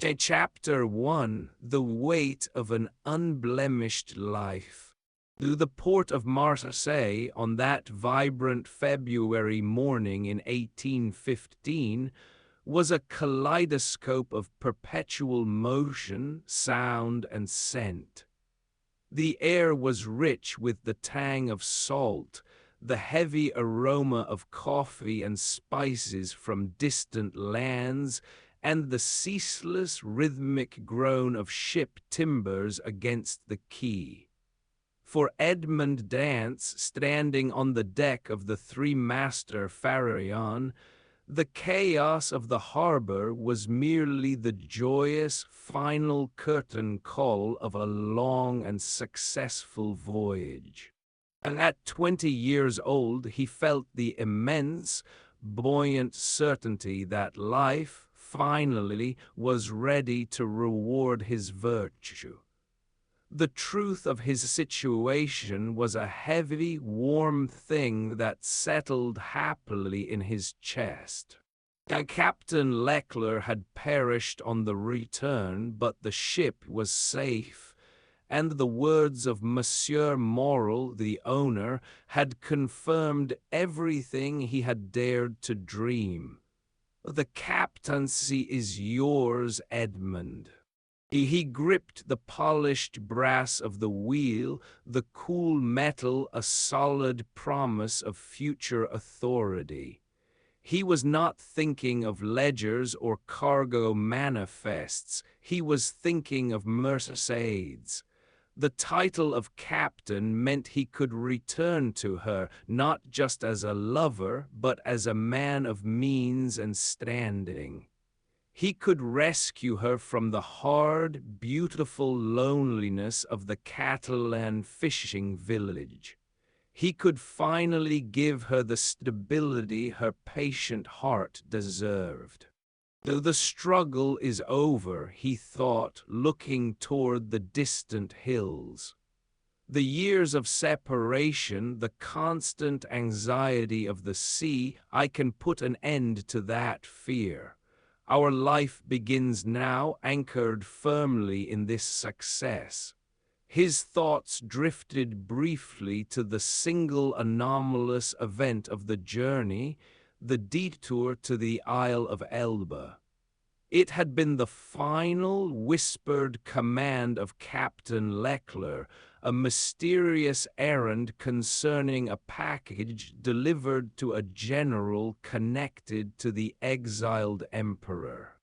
Chapter 1: The Weight of an Unblemished Life. To the port of Marseille on that vibrant February morning in 1815 was a kaleidoscope of perpetual motion, sound, and scent. The air was rich with the tang of salt, the heavy aroma of coffee and spices from distant lands, and the ceaseless rhythmic groan of ship timbers against the quay. For Edmond Dantès, standing on the deck of the three-master Parisian, the chaos of the harbor was merely the joyous final curtain call of a long and successful voyage. And at 20 years old he felt the immense, buoyant certainty that life, finally, was ready to reward his virtue. The truth of his situation was a heavy, warm thing that settled happily in his chest. Captain Leclerc had perished on the return, but the ship was safe, and the words of Monsieur Morel, the owner, had confirmed everything he had dared to dream. "The captaincy is yours, Edmond." He gripped the polished brass of the wheel, the cool metal a solid promise of future authority. He was not thinking of ledgers or cargo manifests, he was thinking of Mercédès. The title of captain meant he could return to her, not just as a lover, but as a man of means and standing. He could rescue her from the hard, beautiful loneliness of the Catalan fishing village. He could finally give her the stability her patient heart deserved. Though the struggle is over, he thought, looking toward the distant hills. The years of separation, the constant anxiety of the sea, I can put an end to that fear. Our life begins now, anchored firmly in this success. His thoughts drifted briefly to the single anomalous event of the journey, the detour to the Isle of Elba. It had been the final, whispered command of Captain Leclerc, a mysterious errand concerning a package delivered to a general connected to the exiled emperor.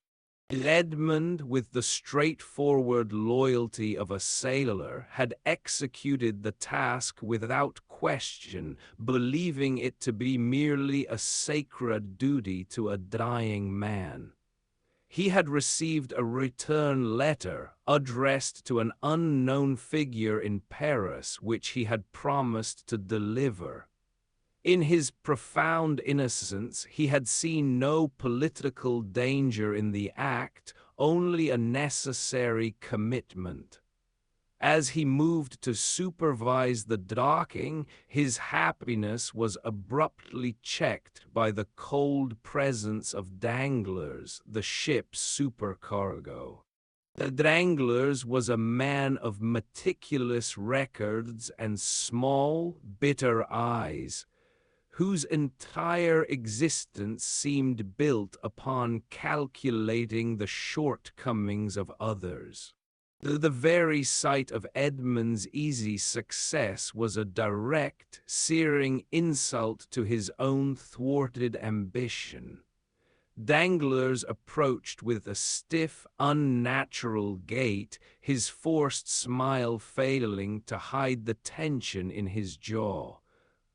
Edmond, with the straightforward loyalty of a sailor, had executed the task without question, believing it to be merely a sacred duty to a dying man. He had received a return letter addressed to an unknown figure in Paris, which he had promised to deliver. In his profound innocence, he had seen no political danger in the act, only a necessary commitment. As he moved to supervise the docking, his happiness was abruptly checked by the cold presence of Danglars, the ship's supercargo. Danglars was a man of meticulous records and small, bitter eyes, whose entire existence seemed built upon calculating the shortcomings of others. The very sight of Edmond's easy success was a direct, searing insult to his own thwarted ambition. Danglars approached with a stiff, unnatural gait, his forced smile failing to hide the tension in his jaw.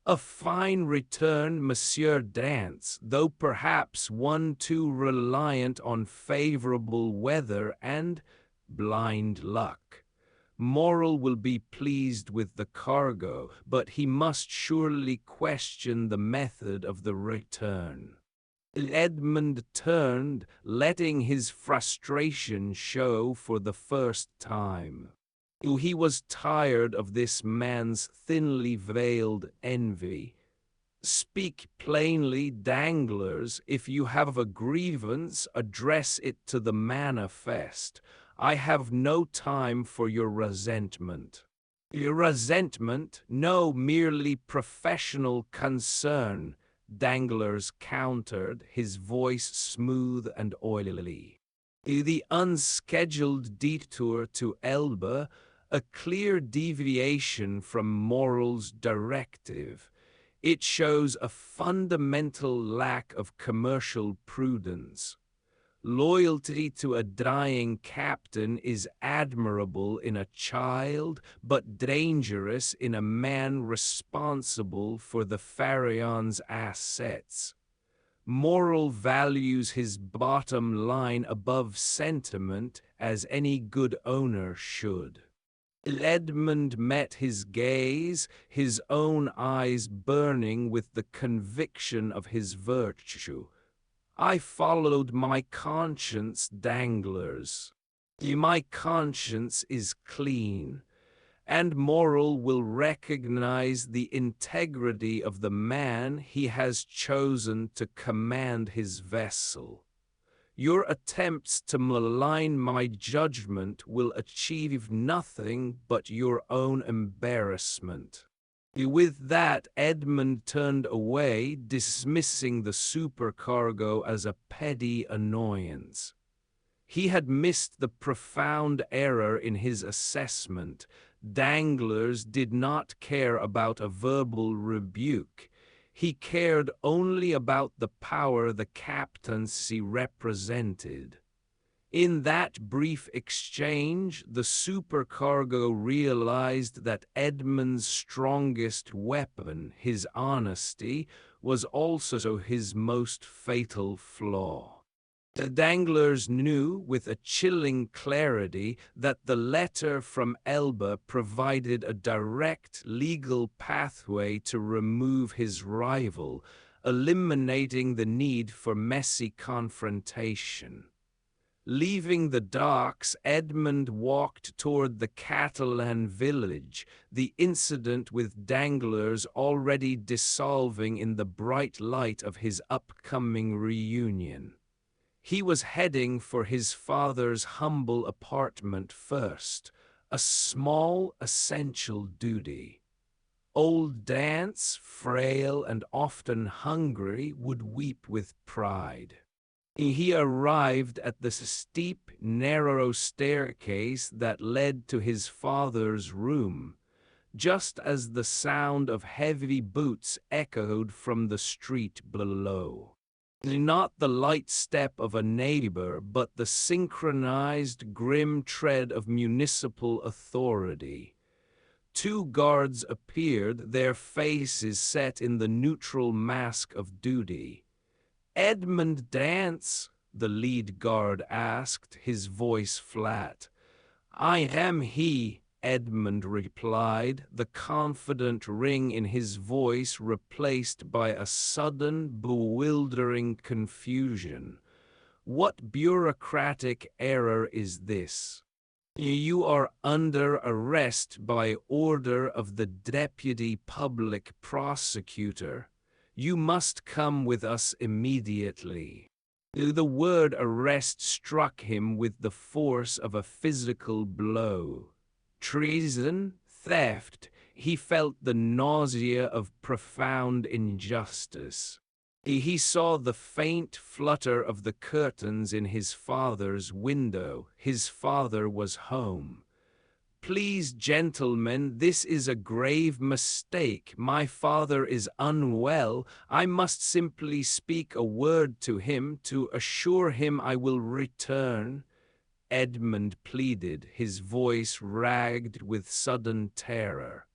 "A fine return, Monsieur Dantès, though perhaps one too reliant on favorable weather and blind luck. Morel will be pleased with the cargo, but he must surely question the method of the return." Edmond turned, letting his frustration show for the first time. He was tired of this man's thinly veiled envy. Speak plainly, Danglars. If you have a grievance, address it to the manifest. I have no time for your resentment. Your resentment? No, merely professional concern, Danglars countered, his voice smooth and oily. The unscheduled detour to Elba, a clear deviation from moral's directive. It shows a fundamental lack of commercial prudence. Loyalty to a dying captain is admirable in a child, but dangerous in a man responsible for the Pharaon's assets. Moral values his bottom line above sentiment, as any good owner should. Edmond met his gaze, his own eyes burning with the conviction of his virtue. I followed my conscience, Danglars. My conscience is clean, and moral will recognize the integrity of the man he has chosen to command his vessel. Your attempts to malign my judgment will achieve nothing but your own embarrassment. With that, Edmond turned away, dismissing the supercargo as a petty annoyance. He had missed the profound error in his assessment. Danglars did not care about a verbal rebuke. He cared only about the power the captaincy represented. In that brief exchange, the supercargo realized that Edmond's strongest weapon, his honesty, was also his most fatal flaw. Danglars knew with a chilling clarity that the letter from Elba provided a direct legal pathway to remove his rival, eliminating the need for messy confrontation. Leaving the docks, Edmond walked toward the Catalan village, the incident with Danglars already dissolving in the bright light of his upcoming reunion. He was heading for his father's humble apartment first, a small, essential duty. Old Dantès, frail and often hungry, would weep with pride. He arrived at the steep, narrow staircase that led to his father's room, just as the sound of heavy boots echoed from the street below. Not the light step of a neighbor, but the synchronized, grim tread of municipal authority. Two guards appeared, their faces set in the neutral mask of duty. "Edmond Dantès?" the lead guard asked, his voice flat. "I am he," Edmond replied, the confident ring in his voice replaced by a sudden, bewildering confusion. "What bureaucratic error is this? You are under arrest by order of the Deputy Public Prosecutor. You must come with us immediately." The word arrest struck him with the force of a physical blow. Treason, theft, he felt the nausea of profound injustice. He saw the faint flutter of the curtains in his father's window. His father was home. "Please, gentlemen, this is a grave mistake. My father is unwell. I must simply speak a word to him to assure him I will return," Edmond pleaded, his voice ragged with sudden terror.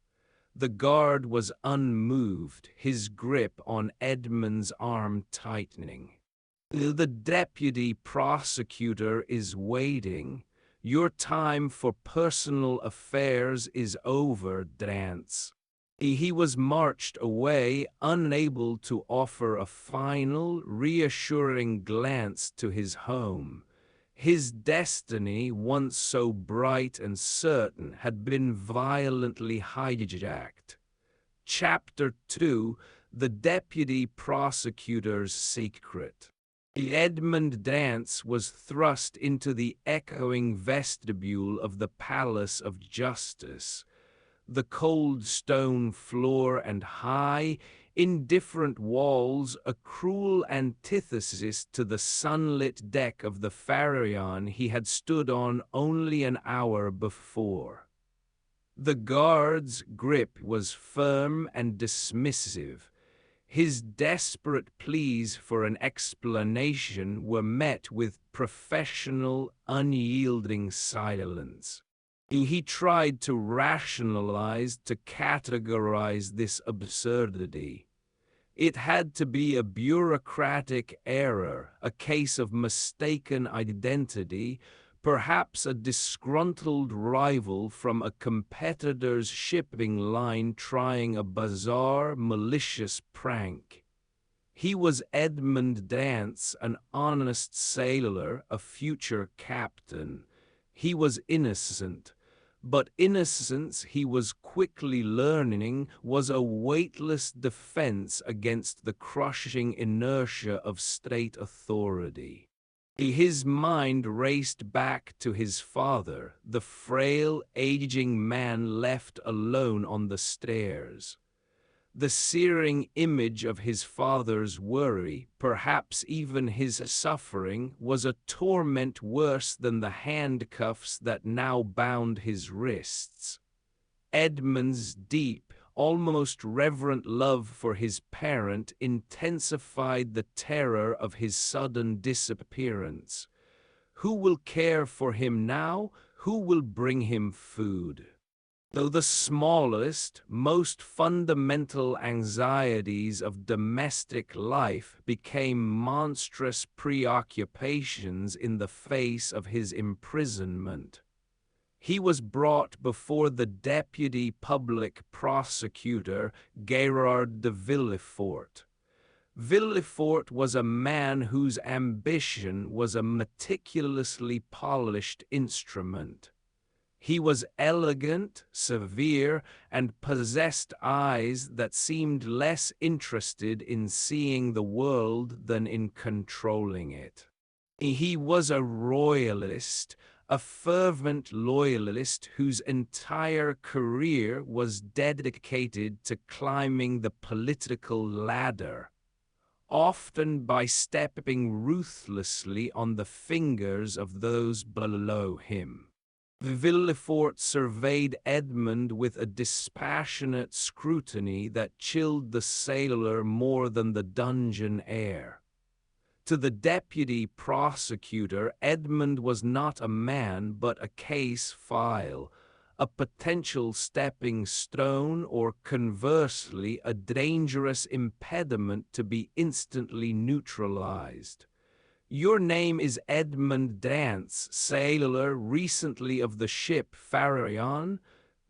The guard was unmoved, his grip on Edmond's arm tightening. "The deputy prosecutor is waiting. Your time for personal affairs is over, Dantès." He was marched away, unable to offer a final, reassuring glance to his home. His destiny, once so bright and certain, had been violently hijacked. Chapter 2: the deputy prosecutor's secret. Edmond Dantès was thrust into the echoing vestibule of the Palace of Justice. The cold stone floor and high, indifferent walls, a cruel antithesis to the sunlit deck of the Parisian he had stood on only an hour before. The guard's grip was firm and dismissive. His desperate pleas for an explanation were met with professional, unyielding silence. He tried to rationalize, to categorize this absurdity. It had to be a bureaucratic error, a case of mistaken identity, perhaps a disgruntled rival from a competitor's shipping line trying a bizarre, malicious prank. He was Edmond Dantès, an honest sailor, a future captain. He was innocent. But innocence, he was quickly learning, was a weightless defense against the crushing inertia of state authority. His mind raced back to his father, the frail, aging man left alone on the stairs. The searing image of his father's worry, perhaps even his suffering, was a torment worse than the handcuffs that now bound his wrists. Edmond's deep, almost reverent love for his parent intensified the terror of his sudden disappearance. Who will care for him now? Who will bring him food? Though the smallest, most fundamental anxieties of domestic life became monstrous preoccupations in the face of his imprisonment, he was brought before the deputy public prosecutor, Gérard de Villefort. Villefort was a man whose ambition was a meticulously polished instrument. He was elegant, severe, and possessed eyes that seemed less interested in seeing the world than in controlling it. He was a royalist, a fervent loyalist whose entire career was dedicated to climbing the political ladder, often by stepping ruthlessly on the fingers of those below him. Villefort surveyed Edmond with a dispassionate scrutiny that chilled the sailor more than the dungeon air. To the deputy prosecutor, Edmond was not a man but a case file, a potential stepping stone or, conversely, a dangerous impediment to be instantly neutralized. Your name is Edmond Dantès, sailor recently of the ship Parisian?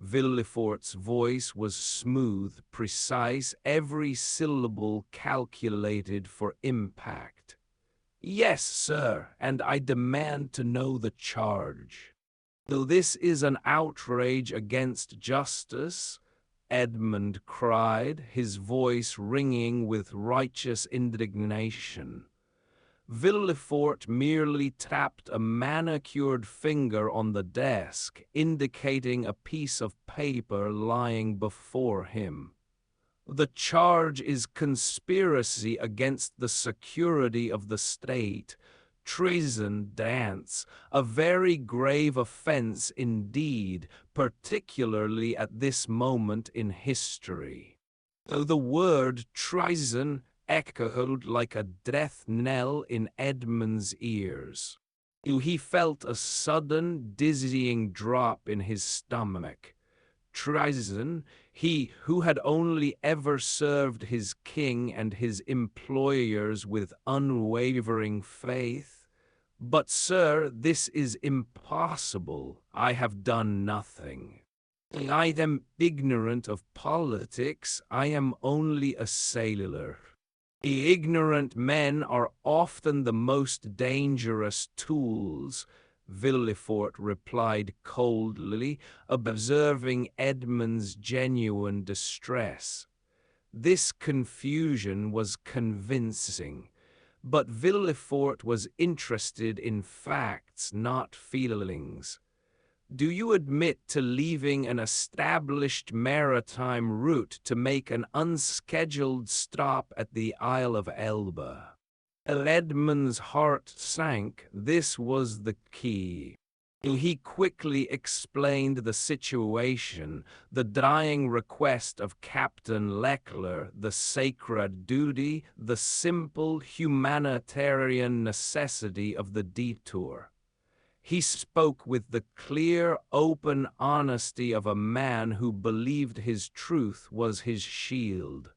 Villefort's voice was smooth, precise, every syllable calculated for impact. Yes, sir, and I demand to know the charge. Though this is an outrage against justice, Edmond cried, his voice ringing with righteous indignation. Villefort merely tapped a manicured finger on the desk, indicating a piece of paper lying before him. The charge is conspiracy against the security of the state, treason, Dantès, a very grave offense indeed, particularly at this moment in history. Though the word treason echoed like a death knell in Edmond's ears. He felt a sudden, dizzying drop in his stomach. Treason, he who had only ever served his king and his employers with unwavering faith. But, sir, this is impossible. I have done nothing. I am ignorant of politics. I am only a sailor. Ignorant men are often the most dangerous tools, Villefort replied coldly, observing Edmond's genuine distress. This confusion was convincing, but Villefort was interested in facts, not feelings. Do you admit to leaving an established maritime route to make an unscheduled stop at the Isle of Elba? Edmond's heart sank. This was the key. He quickly explained the situation, the dying request of Captain Leclerc, the sacred duty, the simple humanitarian necessity of the detour. He spoke with the clear, open honesty of a man who believed his truth was his shield.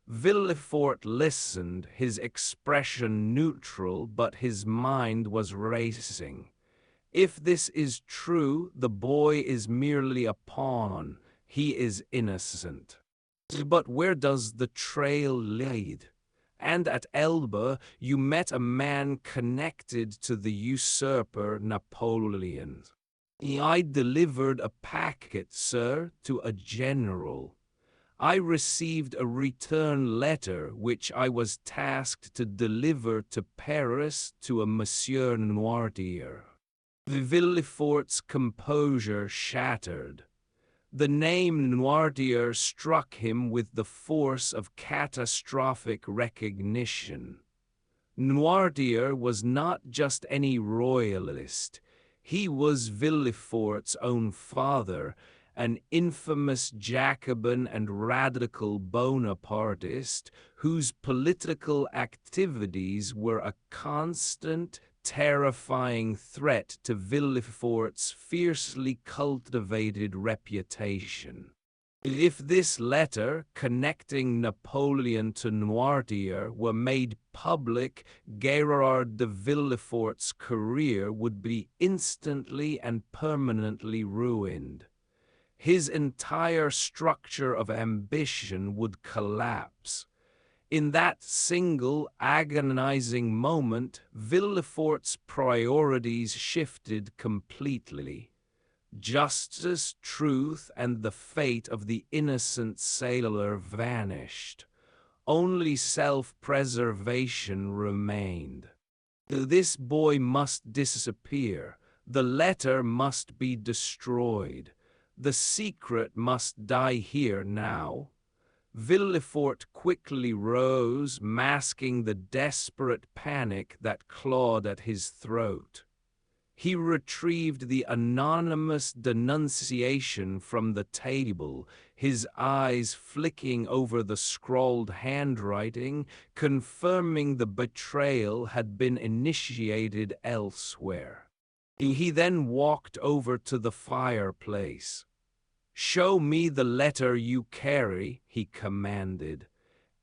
Villefort listened, his expression neutral, but his mind was racing. If this is true, the boy is merely a pawn. He is innocent. But where does the trail lead? And at Elba, you met a man connected to the usurper Napoleon. I delivered a packet, sir, to a general. I received a return letter which I was tasked to deliver to Paris to a Monsieur Noirtier. Villefort's composure shattered. The name Noirtier struck him with the force of catastrophic recognition. Noirtier was not just any royalist. He was Villefort's own father, an infamous Jacobin and radical Bonapartist whose political activities were a constant, terrifying threat to Villefort's fiercely cultivated reputation. If this letter connecting Napoleon to Noirtier were made public, Gérard de Villefort's career would be instantly and permanently ruined. His entire structure of ambition would collapse. In that single agonizing moment, Villefort's priorities shifted completely. Justice, truth, and the fate of the innocent sailor vanished. Only self-preservation remained. This boy must disappear. The letter must be destroyed. The secret must die here now. Villefort quickly rose, masking the desperate panic that clawed at his throat. He retrieved the anonymous denunciation from the table, his eyes flicking over the scrawled handwriting, confirming the betrayal had been initiated elsewhere. He then walked over to the fireplace. "Show me the letter you carry," he commanded.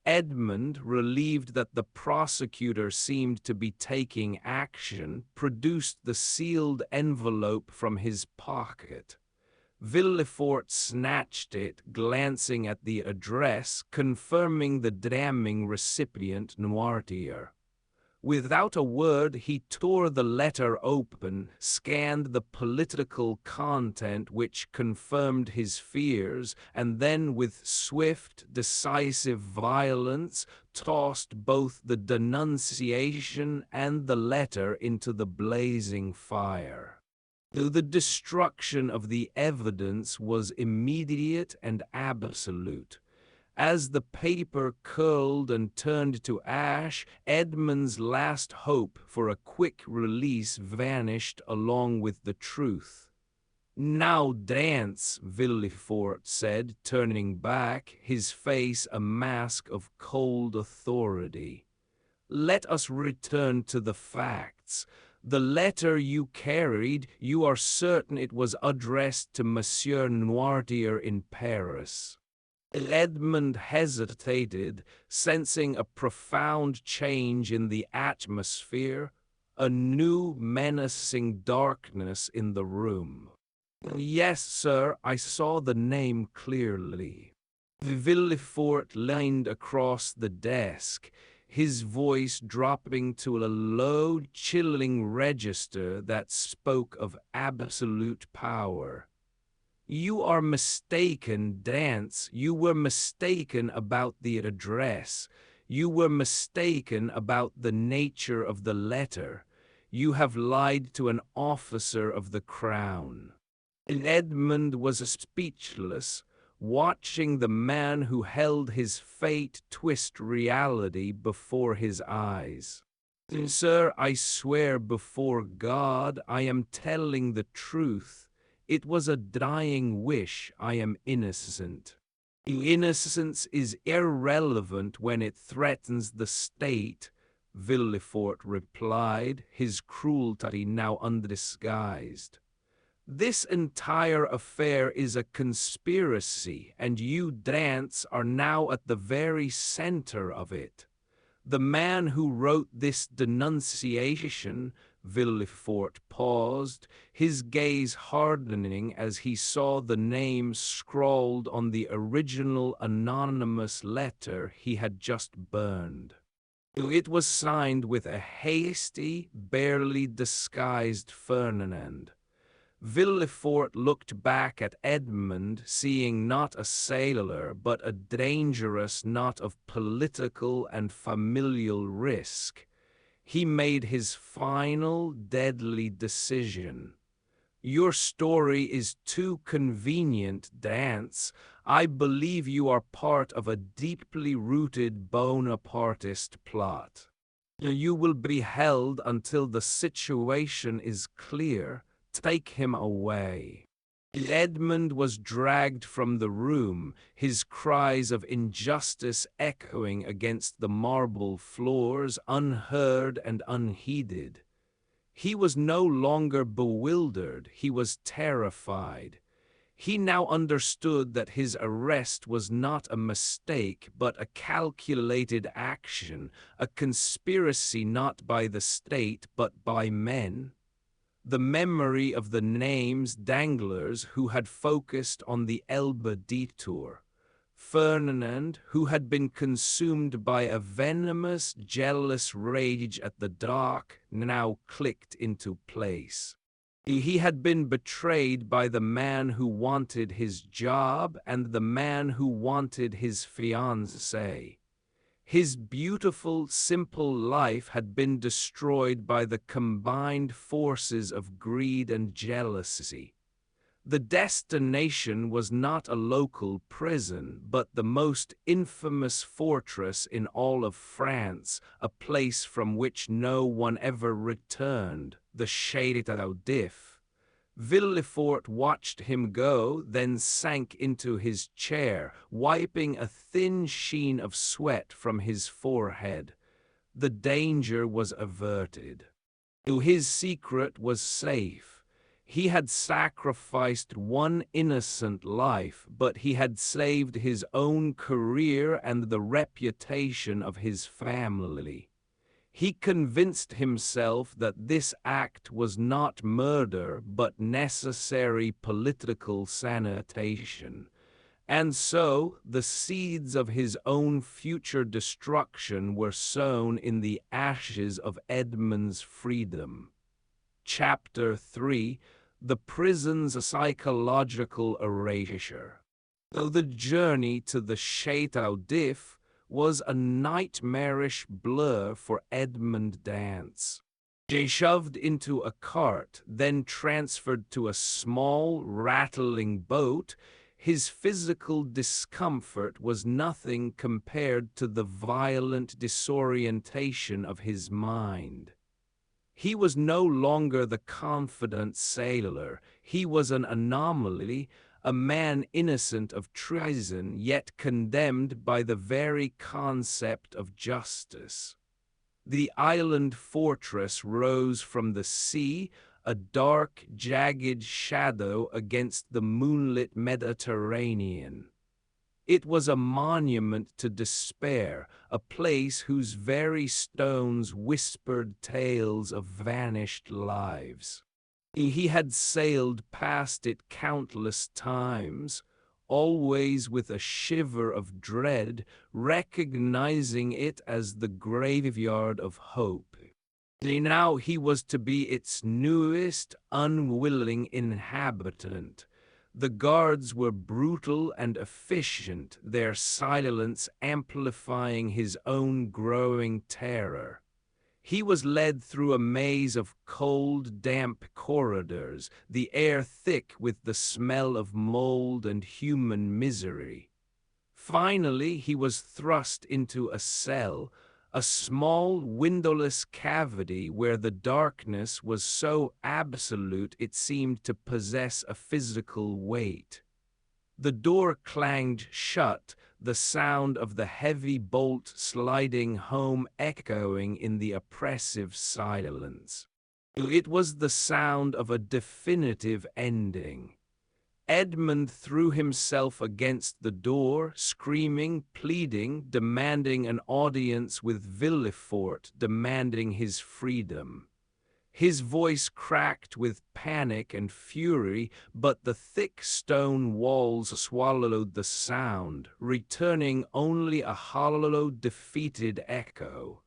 Edmond, relieved that the prosecutor seemed to be taking action, produced the sealed envelope from his pocket. Villefort snatched it, glancing at the address, confirming the damning recipient Noirtier. Without a word, he tore the letter open, scanned the political content which confirmed his fears, and then with swift, decisive violence tossed both the denunciation and the letter into the blazing fire. The destruction of the evidence was immediate and absolute. As the paper curled and turned to ash, Edmond's last hope for a quick release vanished along with the truth. "Now dance," Villefort said, turning back, his face a mask of cold authority. "Let us return to the facts. The letter you carried, you are certain it was addressed to Monsieur Noirtier in Paris?" Edmond hesitated, sensing a profound change in the atmosphere, a new menacing darkness in the room. "Yes, sir, I saw the name clearly." Villefort leaned across the desk, his voice dropping to a low, chilling register that spoke of absolute power. You are mistaken, Dance. You were mistaken about the address. You were mistaken about the nature of the letter. You have lied to an officer of the crown. And Edmond was speechless, watching the man who held his fate twist reality before his eyes. Sir, I swear before God I am telling the truth. It was a dying wish. I am innocent. Innocence is irrelevant when it threatens the state, Villefort replied, his cruelty now undisguised. This entire affair is a conspiracy, and you, Dance, are now at the very center of it. The man who wrote this denunciation, Villefort paused, his gaze hardening as he saw the name scrawled on the original anonymous letter he had just burned. It was signed with a hasty, barely disguised Fernand. Villefort looked back at Edmond, seeing not a sailor but a dangerous knot of political and familial risk. He made his final, deadly decision. Your story is too convenient, Dance. I believe you are part of a deeply rooted Bonapartist plot. You will be held until the situation is clear. Take him away. Edmond was dragged from the room, his cries of injustice echoing against the marble floors, unheard and unheeded. He was no longer bewildered, he was terrified. He now understood that his arrest was not a mistake, but a calculated action, a conspiracy not by the state but by men. The memory of the names Danglars, who had focused on the Elbe detour, Fernand, who had been consumed by a venomous, jealous rage at the dock, now clicked into place. He had been betrayed by the man who wanted his job and the man who wanted his fiancée. His beautiful, simple life had been destroyed by the combined forces of greed and jealousy. The destination was not a local prison, but the most infamous fortress in all of France, a place from which no one ever returned, the Château d'If. Villefort watched him go, then sank into his chair, wiping a thin sheen of sweat from his forehead. The danger was averted. His secret was safe. He had sacrificed one innocent life, but he had saved his own career and the reputation of his family. He convinced himself that this act was not murder but necessary political sanitation, and so the seeds of his own future destruction were sown in the ashes of Edmond's freedom. Chapter 3: The Prison's Psychological Erasure. Though the journey to the Château d'If was a nightmarish blur for Edmond Dantès. Shoved into a cart, then transferred to a small, rattling boat, his physical discomfort was nothing compared to the violent disorientation of his mind. He was no longer the confident sailor, he was an anomaly, a man innocent of treason yet condemned by the very concept of justice. The island fortress rose from the sea, a dark, jagged shadow against the moonlit Mediterranean. It was a monument to despair, a place whose very stones whispered tales of vanished lives. He had sailed past it countless times, always with a shiver of dread, recognizing it as the graveyard of hope. Now he was to be its newest, unwilling inhabitant. The guards were brutal and efficient, their silence amplifying his own growing terror. He was led through a maze of cold, damp corridors, the air thick with the smell of mold and human misery. Finally, he was thrust into a cell, a small, windowless cavity where the darkness was so absolute it seemed to possess a physical weight. The door clanged shut, the sound of the heavy bolt sliding home echoing in the oppressive silence. It was the sound of a definitive ending. Edmond threw himself against the door, screaming, pleading, demanding an audience with Villefort, demanding his freedom. His voice cracked with panic and fury, but the thick stone walls swallowed the sound, returning only a hollow, defeated echo.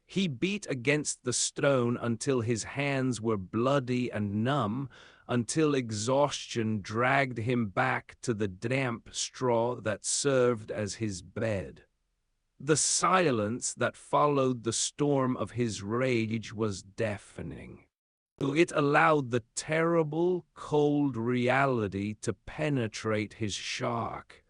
He beat against the stone until his hands were bloody and numb, until exhaustion dragged him back to the damp straw that served as his bed. The silence that followed the storm of his rage was deafening. It allowed the terrible, cold reality to penetrate his shock.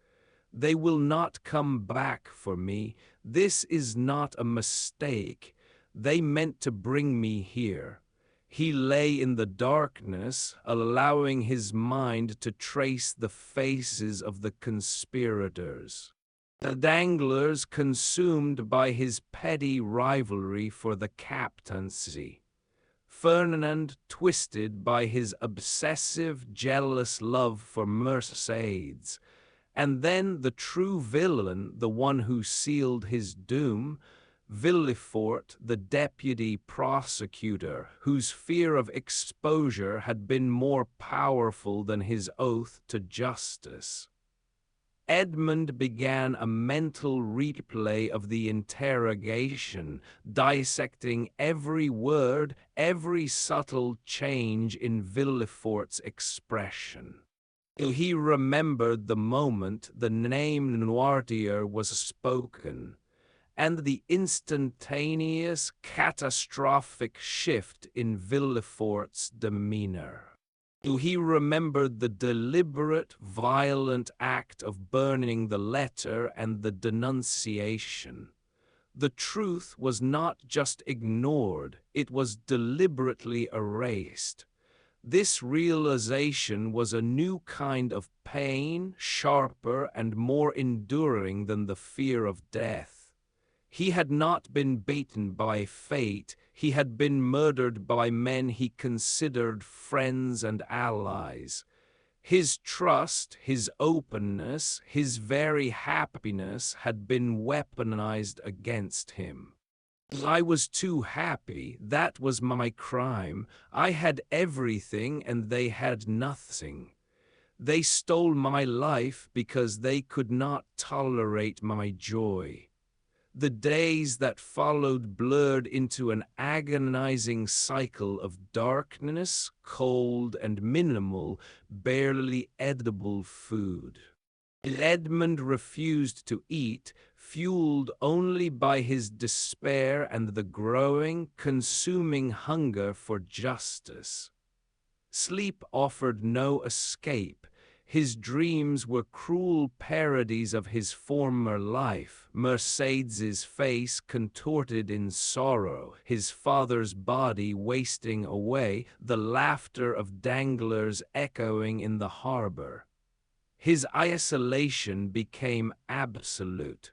They will not come back for me. This is not a mistake. They meant to bring me here. He lay in the darkness, allowing his mind to trace the faces of the conspirators. The Danglars consumed by his petty rivalry for the captaincy. Fernand twisted by his obsessive, jealous love for Mercédès. And then the true villain, the one who sealed his doom, Villefort, the deputy prosecutor, whose fear of exposure had been more powerful than his oath to justice. Edmond began a mental replay of the interrogation, dissecting every word, every subtle change in Villefort's expression. He remembered the moment the name Noirtier was spoken, and the instantaneous, catastrophic shift in Villefort's demeanor. He remembered the deliberate, violent act of burning the letter and the denunciation. The truth was not just ignored, it was deliberately erased. This realization was a new kind of pain, sharper and more enduring than the fear of death. He had not been beaten by fate, he had been murdered by men he considered friends and allies. His trust, his openness, his very happiness had been weaponized against him. I was too happy, that was my crime. I had everything and they had nothing. They stole my life because they could not tolerate my joy. The days that followed blurred into an agonizing cycle of darkness, cold, and minimal, barely edible food. Edmond refused to eat, fueled only by his despair and the growing, consuming hunger for justice. Sleep offered no escape. His dreams were cruel parodies of his former life, Mercédès' face contorted in sorrow, his father's body wasting away, the laughter of Danglars echoing in the harbor. His isolation became absolute.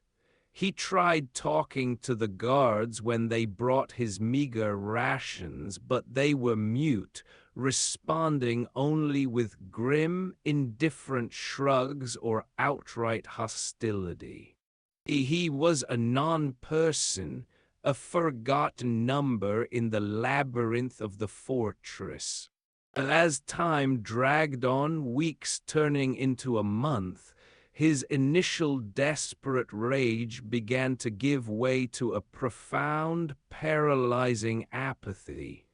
He tried talking to the guards when they brought his meager rations, but they were mute, responding only with grim, indifferent shrugs or outright hostility. He was a non-person, a forgotten number in the labyrinth of the fortress. As time dragged on, weeks turning into a month, his initial desperate rage began to give way to a profound, paralyzing apathy.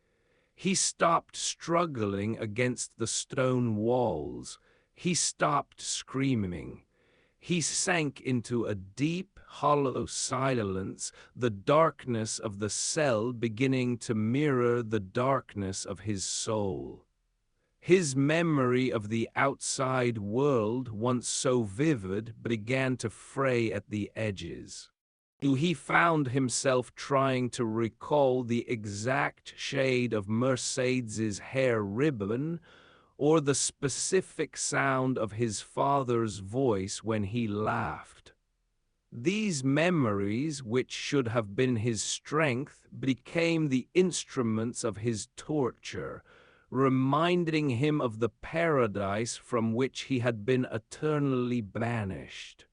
He stopped struggling against the stone walls. He stopped screaming. He sank into a deep, hollow silence, the darkness of the cell beginning to mirror the darkness of his soul. His memory of the outside world, once so vivid, began to fray at the edges. He found himself trying to recall the exact shade of Mercédès' hair ribbon, or the specific sound of his father's voice when he laughed. These memories, which should have been his strength, became the instruments of his torture, reminding him of the paradise from which he had been eternally banished.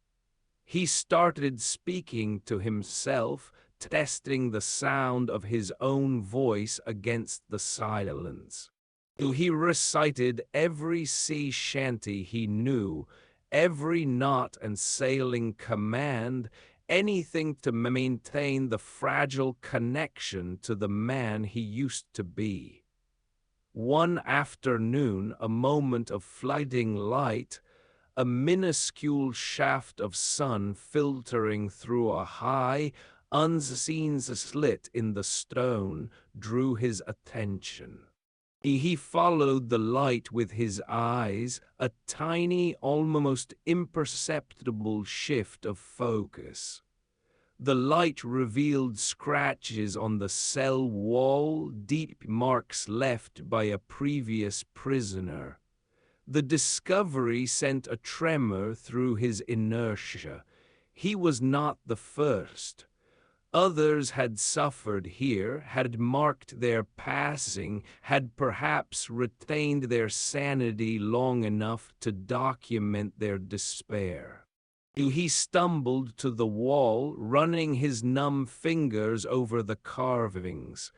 He started speaking to himself, testing the sound of his own voice against the silence. He recited every sea shanty he knew, every knot and sailing command, anything to maintain the fragile connection to the man he used to be. One afternoon, a moment of flighting light, a minuscule shaft of sun filtering through a high, unseen slit in the stone, drew his attention. He followed the light with his eyes, a tiny, almost imperceptible shift of focus. The light revealed scratches on the cell wall, deep marks left by a previous prisoner. The discovery sent a tremor through his inertia. He was not the first. Others had suffered here, had marked their passing, had perhaps retained their sanity long enough to document their despair. He stumbled to the wall, running his numb fingers over the carvings.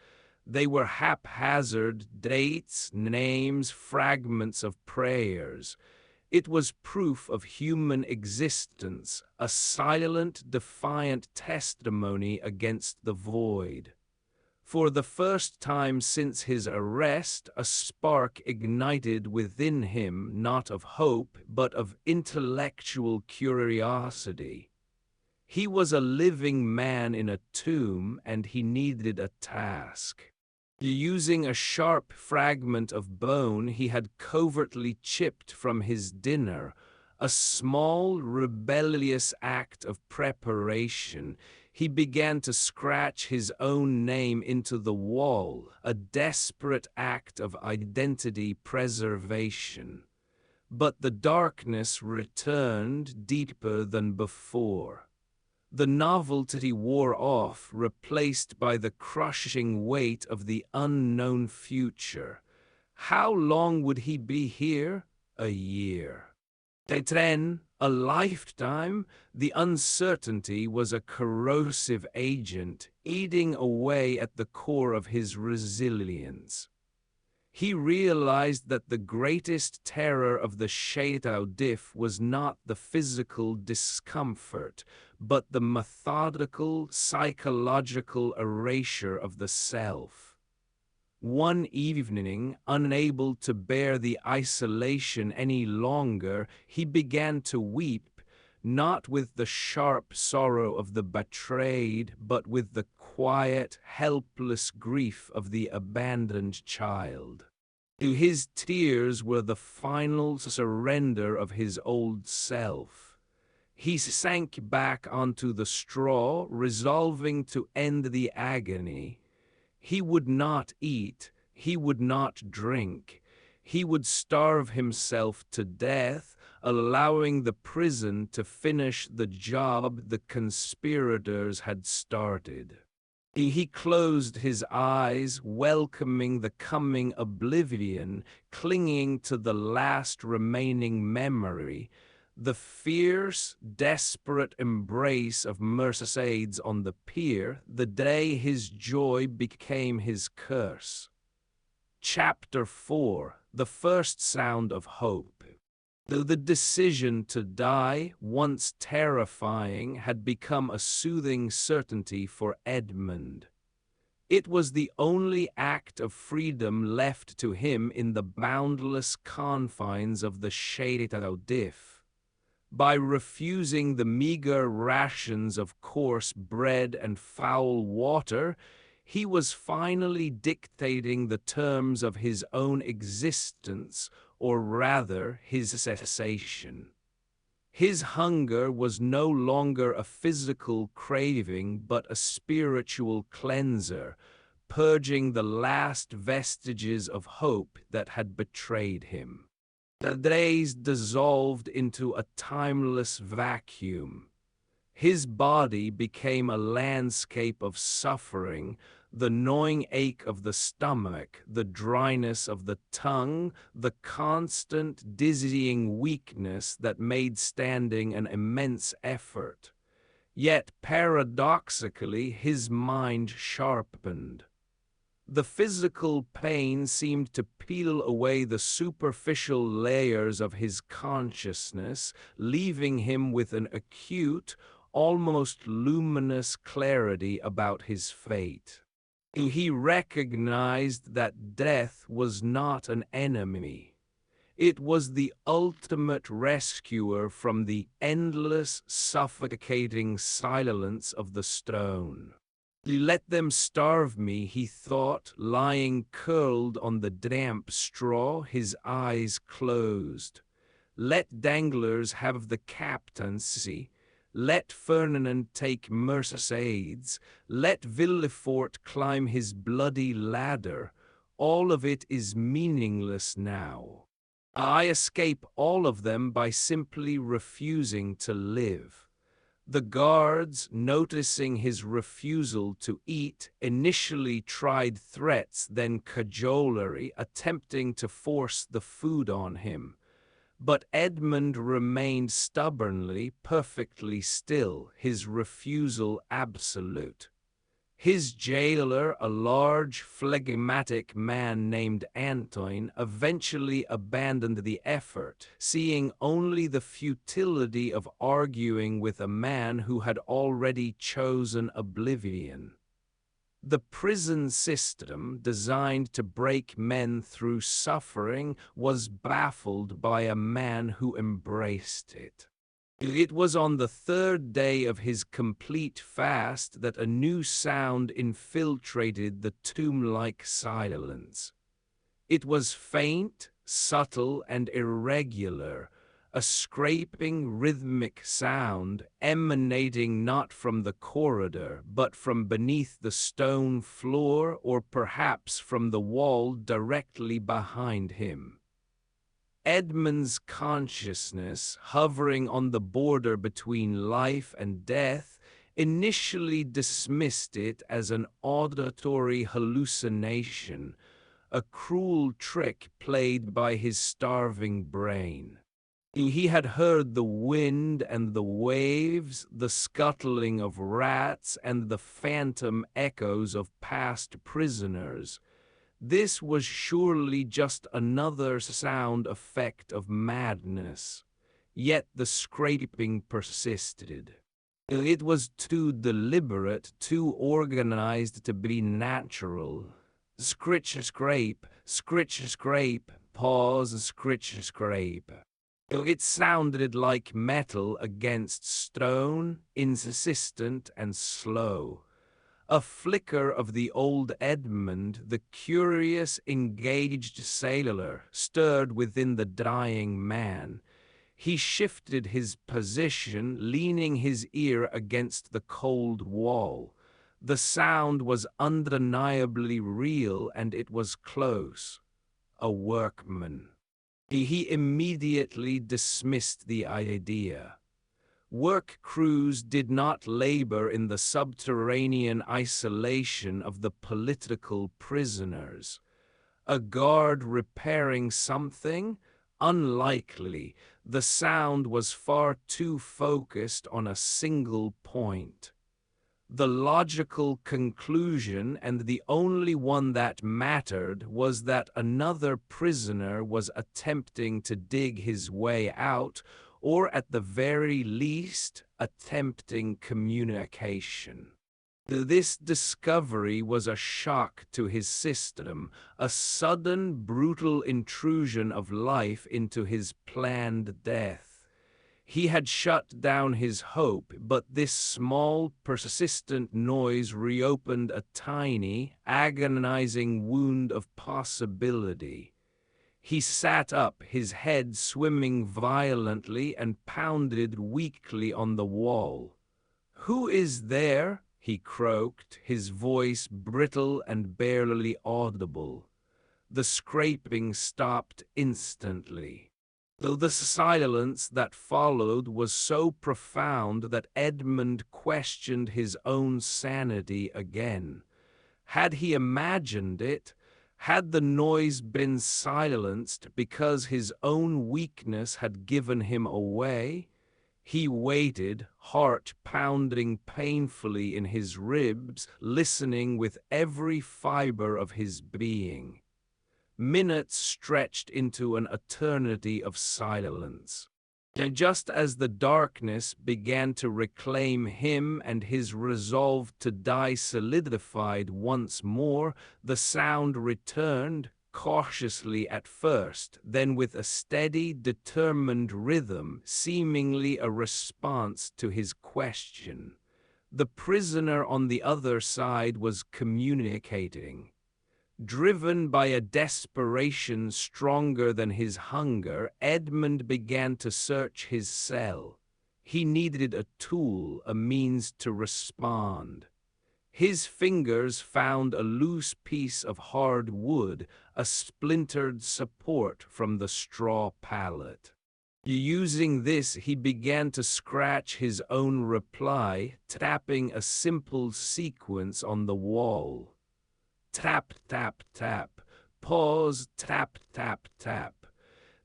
They were haphazard dates, names, fragments of prayers. It was proof of human existence, a silent, defiant testimony against the void. For the first time since his arrest, a spark ignited within him, not of hope, but of intellectual curiosity. He was a living man in a tomb, and he needed a task. Using a sharp fragment of bone he had covertly chipped from his dinner, a small, rebellious act of preparation, he began to scratch his own name into the wall, a desperate act of identity preservation. But the darkness returned, deeper than before. The novelty wore off, replaced by the crushing weight of the unknown future. How long would he be here? A year. Then, a lifetime? The uncertainty was a corrosive agent, eating away at the core of his resilience. He realized that the greatest terror of the Château d'If was not the physical discomfort, but the methodical, psychological erasure of the self. One evening, unable to bear the isolation any longer, he began to weep, not with the sharp sorrow of the betrayed, but with the quiet, helpless grief of the abandoned child. His tears were the final surrender of his old self. He sank back onto the straw, resolving to end the agony. He would not eat, he would not drink. He would starve himself to death, allowing the prison to finish the job the conspirators had started. He closed his eyes, welcoming the coming oblivion, clinging to the last remaining memory, the fierce, desperate embrace of Mercédès on the pier, the day his joy became his curse. Chapter 4: The First Sound of Hope. Though the decision to die, once terrifying, had become a soothing certainty for Edmond. It was the only act of freedom left to him in the boundless confines of the Château d'If. By refusing the meager rations of coarse bread and foul water, he was finally dictating the terms of his own existence, or rather his cessation. His hunger was no longer a physical craving but a spiritual cleanser, purging the last vestiges of hope that had betrayed him. The days dissolved into a timeless vacuum. His body became a landscape of suffering, the gnawing ache of the stomach, the dryness of the tongue, the constant dizzying weakness that made standing an immense effort. Yet paradoxically, his mind sharpened. The physical pain seemed to peel away the superficial layers of his consciousness, leaving him with an acute, almost luminous clarity about his fate. He recognized that death was not an enemy. It was the ultimate rescuer from the endless, suffocating silence of the stone. Let them starve me, he thought, lying curled on the damp straw, his eyes closed. Let Danglars have the captaincy. Let Fernand take Mercédès. Let Villefort climb his bloody ladder. All of it is meaningless now. I escape all of them by simply refusing to live. The guards, noticing his refusal to eat, initially tried threats, then cajolery, attempting to force the food on him. But Edmond remained stubbornly, perfectly still, his refusal absolute. His jailer, a large, phlegmatic man named Antoine, eventually abandoned the effort, seeing only the futility of arguing with a man who had already chosen oblivion. The prison system, designed to break men through suffering, was baffled by a man who embraced it. It was on the third day of his complete fast that a new sound infiltrated the tomb-like silence. It was faint, subtle, and irregular, a scraping rhythmic sound emanating not from the corridor but from beneath the stone floor, or perhaps from the wall directly behind him. Edmond's consciousness, hovering on the border between life and death, initially dismissed it as an auditory hallucination, a cruel trick played by his starving brain. He had heard the wind and the waves, the scuttling of rats, and the phantom echoes of past prisoners. This was surely just another sound effect of madness. Yet the scraping persisted. It was too deliberate, too organized to be natural. Scritch, scrape, pause, scritch, scrape. It sounded like metal against stone, insistent and slow. A flicker of the old Edmond, the curious, engaged sailor, stirred within the dying man. He shifted his position, leaning his ear against the cold wall. The sound was undeniably real, and it was close. A workman. He immediately dismissed the idea. Work crews did not labor in the subterranean isolation of the political prisoners. A guard repairing something? Unlikely. The sound was far too focused on a single point. The logical conclusion, and the only one that mattered, was that another prisoner was attempting to dig his way out, or at the very least, attempting communication. This discovery was a shock to his system, a sudden, brutal intrusion of life into his planned death. He had shut down his hope, but this small, persistent noise reopened a tiny, agonizing wound of possibility. He sat up, his head swimming violently, and pounded weakly on the wall. "Who is there?" he croaked, his voice brittle and barely audible. The scraping stopped instantly, though the silence that followed was so profound that Edmond questioned his own sanity again. Had he imagined it? Had the noise been silenced because his own weakness had given him away? He waited, heart pounding painfully in his ribs, listening with every fiber of his being. Minutes stretched into an eternity of silence. And just as the darkness began to reclaim him and his resolve to die solidified once more, the sound returned, cautiously at first, then with a steady, determined rhythm, seemingly a response to his question. The prisoner on the other side was communicating. Driven by a desperation stronger than his hunger, Edmond began to search his cell. He needed a tool, a means to respond. His fingers found a loose piece of hard wood, a splintered support from the straw pallet. Using this, he began to scratch his own reply, tapping a simple sequence on the wall. Tap, tap, tap. Pause, tap, tap, tap.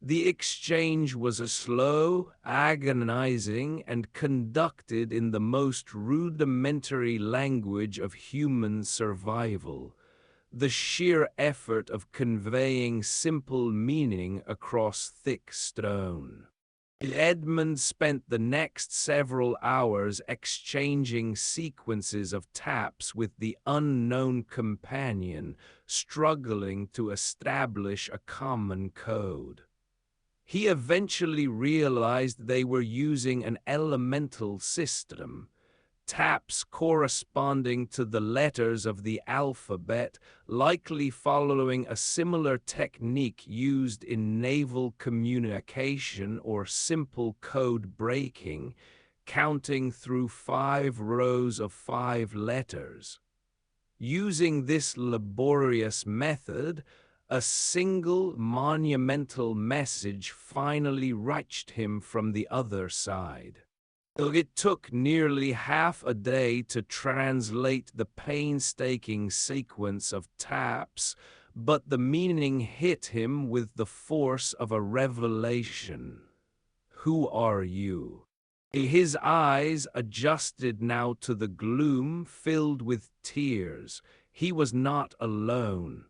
The exchange was slow, agonizing, and conducted in the most rudimentary language of human survival. The sheer effort of conveying simple meaning across thick stone. Edmond spent the next several hours exchanging sequences of taps with the unknown companion, struggling to establish a common code. He eventually realized they were using an elemental system, taps corresponding to the letters of the alphabet, likely following a similar technique used in naval communication or simple code breaking, counting through 5 rows of 5 letters. Using this laborious method, a single monumental message finally reached him from the other side. It took nearly half a day to translate the painstaking sequence of taps, but the meaning hit him with the force of a revelation. "Who are you?" His eyes adjusted now to the gloom, filled with tears. He was not alone.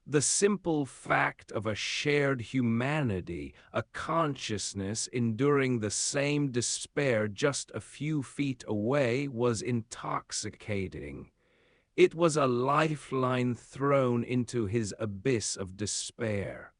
The simple fact of a shared humanity, a consciousness enduring the same despair just a few feet away, was intoxicating. It was a lifeline thrown into his abyss of despair.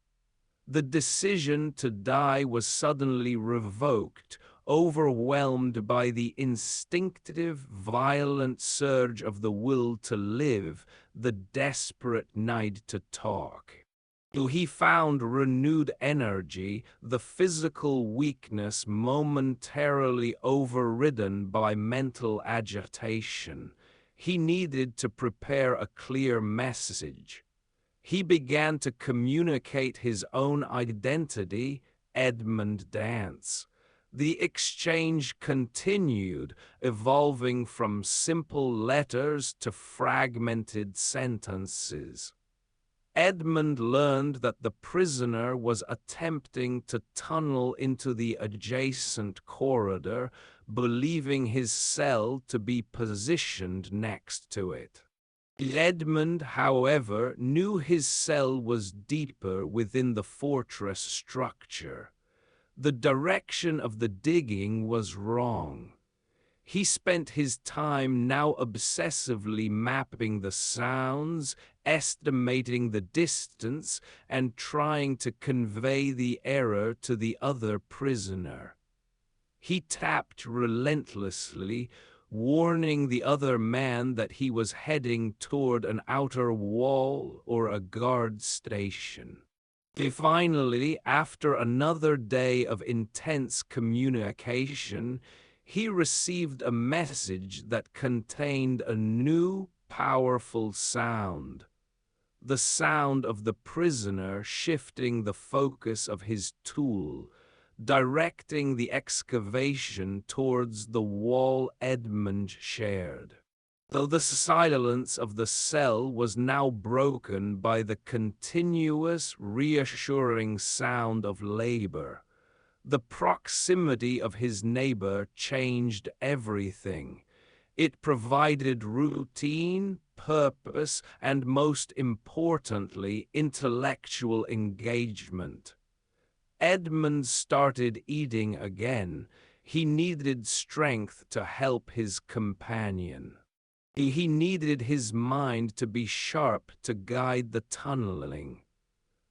The decision to die was suddenly revoked, overwhelmed by the instinctive, violent surge of the will to live, the desperate need to talk. He found renewed energy, the physical weakness momentarily overridden by mental agitation. He needed to prepare a clear message. He began to communicate his own identity, Edmond Dantès. The exchange continued, evolving from simple letters to fragmented sentences. Edmond learned that the prisoner was attempting to tunnel into the adjacent corridor, believing his cell to be positioned next to it. Edmond, however, knew his cell was deeper within the fortress structure. The direction of the digging was wrong. He spent his time now obsessively mapping the sounds, estimating the distance, and trying to convey the error to the other prisoner. He tapped relentlessly, warning the other man that he was heading toward an outer wall or a guard station. Finally, after another day of intense communication, he received a message that contained a new, powerful sound. The sound of the prisoner shifting the focus of his tool, directing the excavation towards the wall Edmond shared. Though the silence of the cell was now broken by the continuous, reassuring sound of labor, the proximity of his neighbor changed everything. It provided routine, purpose, and most importantly, intellectual engagement. Edmond started eating again. He needed strength to help his companion. He needed his mind to be sharp to guide the tunneling.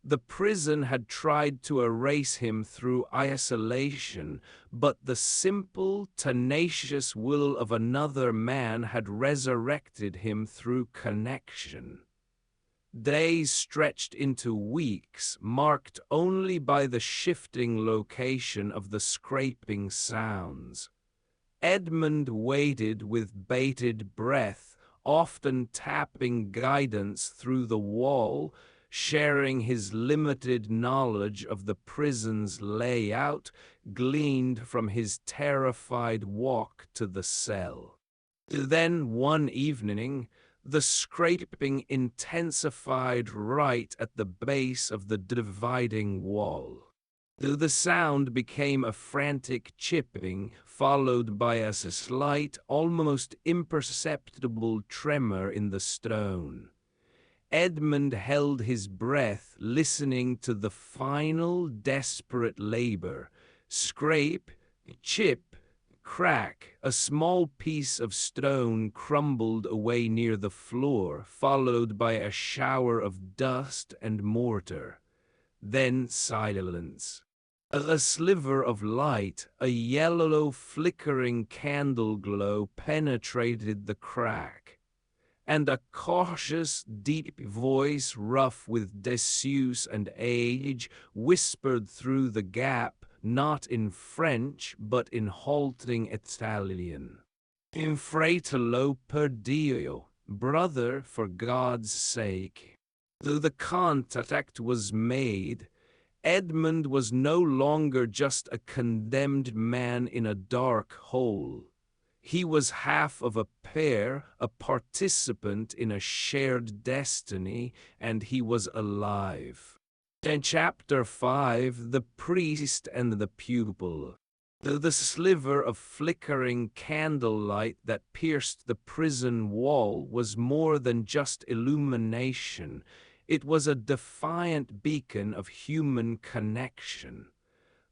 The prison had tried to erase him through isolation, but the simple, tenacious will of another man had resurrected him through connection. Days stretched into weeks, marked only by the shifting location of the scraping sounds. Edmond waited with bated breath, often tapping guidance through the wall, sharing his limited knowledge of the prison's layout, gleaned from his terrified walk to the cell. Then one evening, the scraping intensified right at the base of the dividing wall. The sound became a frantic chipping, followed by a slight, almost imperceptible tremor in the stone. Edmond held his breath, listening to the final, desperate labor. Scrape, chip, crack. A small piece of stone crumbled away near the floor, followed by a shower of dust and mortar. Then silence. A sliver of light, a yellow flickering candle glow penetrated the crack, and a cautious, deep voice, rough with disuse and age, whispered through the gap, not in French, but in halting Italian. Fratello per Dio, brother, for God's sake. Though the contact was made, Edmond was no longer just a condemned man in a dark hole. He was half of a pair, a participant in a shared destiny, and he was alive. In Chapter 5, The Priest and the Pupil. The sliver of flickering candlelight that pierced the prison wall was more than just illumination. It was a defiant beacon of human connection.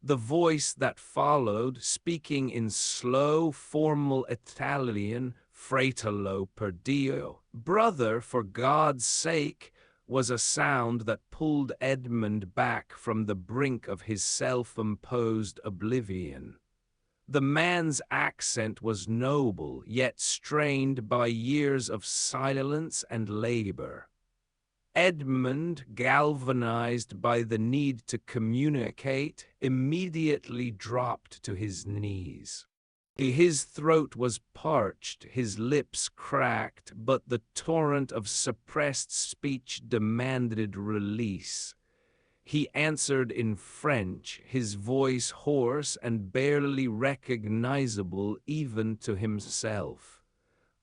The voice that followed, speaking in slow, formal Italian, Fratello per Dio, brother, for God's sake, was a sound that pulled Edmond back from the brink of his self-imposed oblivion. The man's accent was noble, yet strained by years of silence and labor. Edmond, galvanized by the need to communicate, immediately dropped to his knees. His throat was parched, his lips cracked, but the torrent of suppressed speech demanded release. He answered in French, his voice hoarse and barely recognizable even to himself.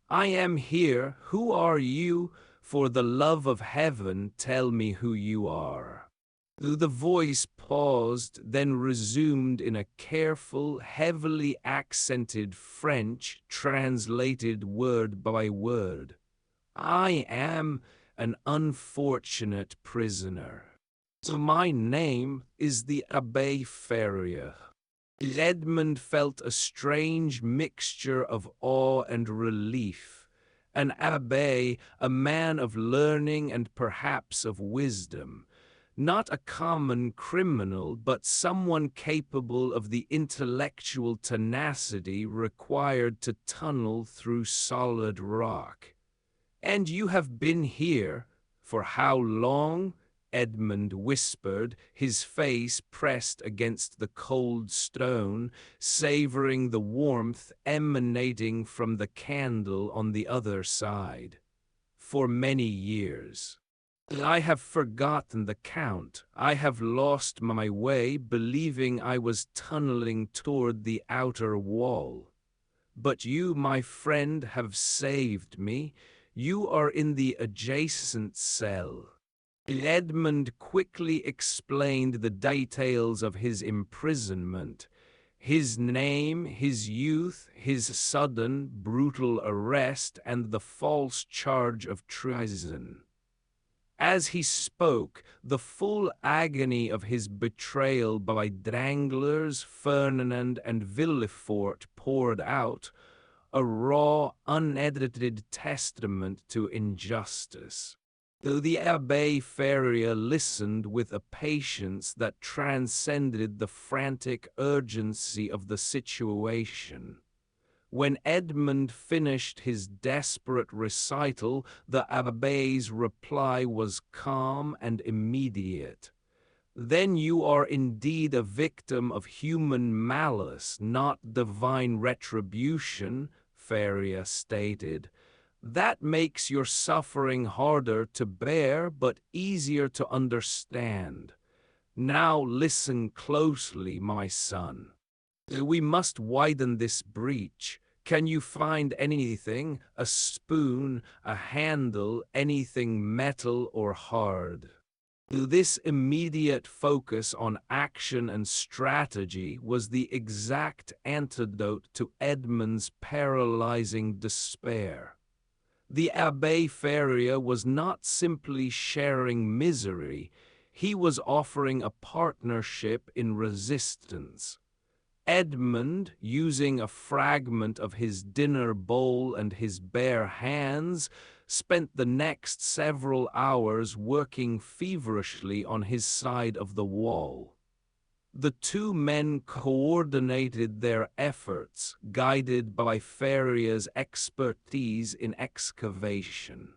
"I am here. Who are you? For the love of heaven, tell me who you are." The voice paused, then resumed in a careful, heavily accented French, translated word by word. "I am an unfortunate prisoner. So my name is the Abbé Faria. Edmond felt a strange mixture of awe and relief. An abbé, a man of learning and perhaps of wisdom. Not a common criminal, but someone capable of the intellectual tenacity required to tunnel through solid rock. "And you have been here, for how long?" Edmond whispered, his face pressed against the cold stone, savoring the warmth emanating from the candle on the other side. "For many years. I have forgotten the count. I have lost my way, believing I was tunneling toward the outer wall. But you, my friend, have saved me. You are in the adjacent cell." Edmond quickly explained the details of his imprisonment. His name, his youth, his sudden, brutal arrest, and the false charge of treason. As he spoke, the full agony of his betrayal by Danglars, Fernand, and Villefort poured out, a raw, unedited testament to injustice. Though the Abbé Faria listened with a patience that transcended the frantic urgency of the situation. When Edmond finished his desperate recital, the Abbé's reply was calm and immediate. "Then you are indeed a victim of human malice, not divine retribution," Faria stated. "That makes your suffering harder to bear, but easier to understand. Now listen closely, my son. We must widen this breach. Can you find anything, a spoon, a handle, anything metal or hard?" This immediate focus on action and strategy was the exact antidote to Edmond's paralyzing despair. The Abbé Faria was not simply sharing misery, he was offering a partnership in resistance. Edmond, using a fragment of his dinner bowl and his bare hands, spent the next several hours working feverishly on his side of the wall. The two men coordinated their efforts, guided by Faria's expertise in excavation.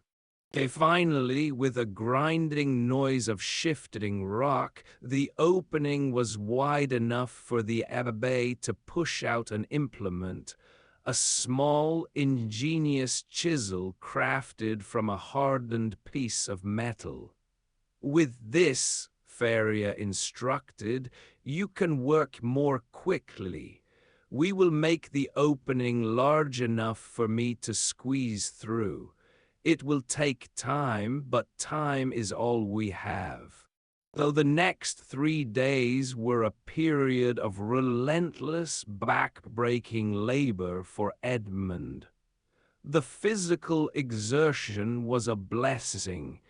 Finally, with a grinding noise of shifting rock, the opening was wide enough for the abbé to push out an implement, a small, ingenious chisel crafted from a hardened piece of metal. "With this," Faria instructed, "you can work more quickly. We will make the opening large enough for me to squeeze through. It will take time, but time is all we have." Though the next 3 days were a period of relentless, back-breaking labor for Edmond. The physical exertion was a blessing.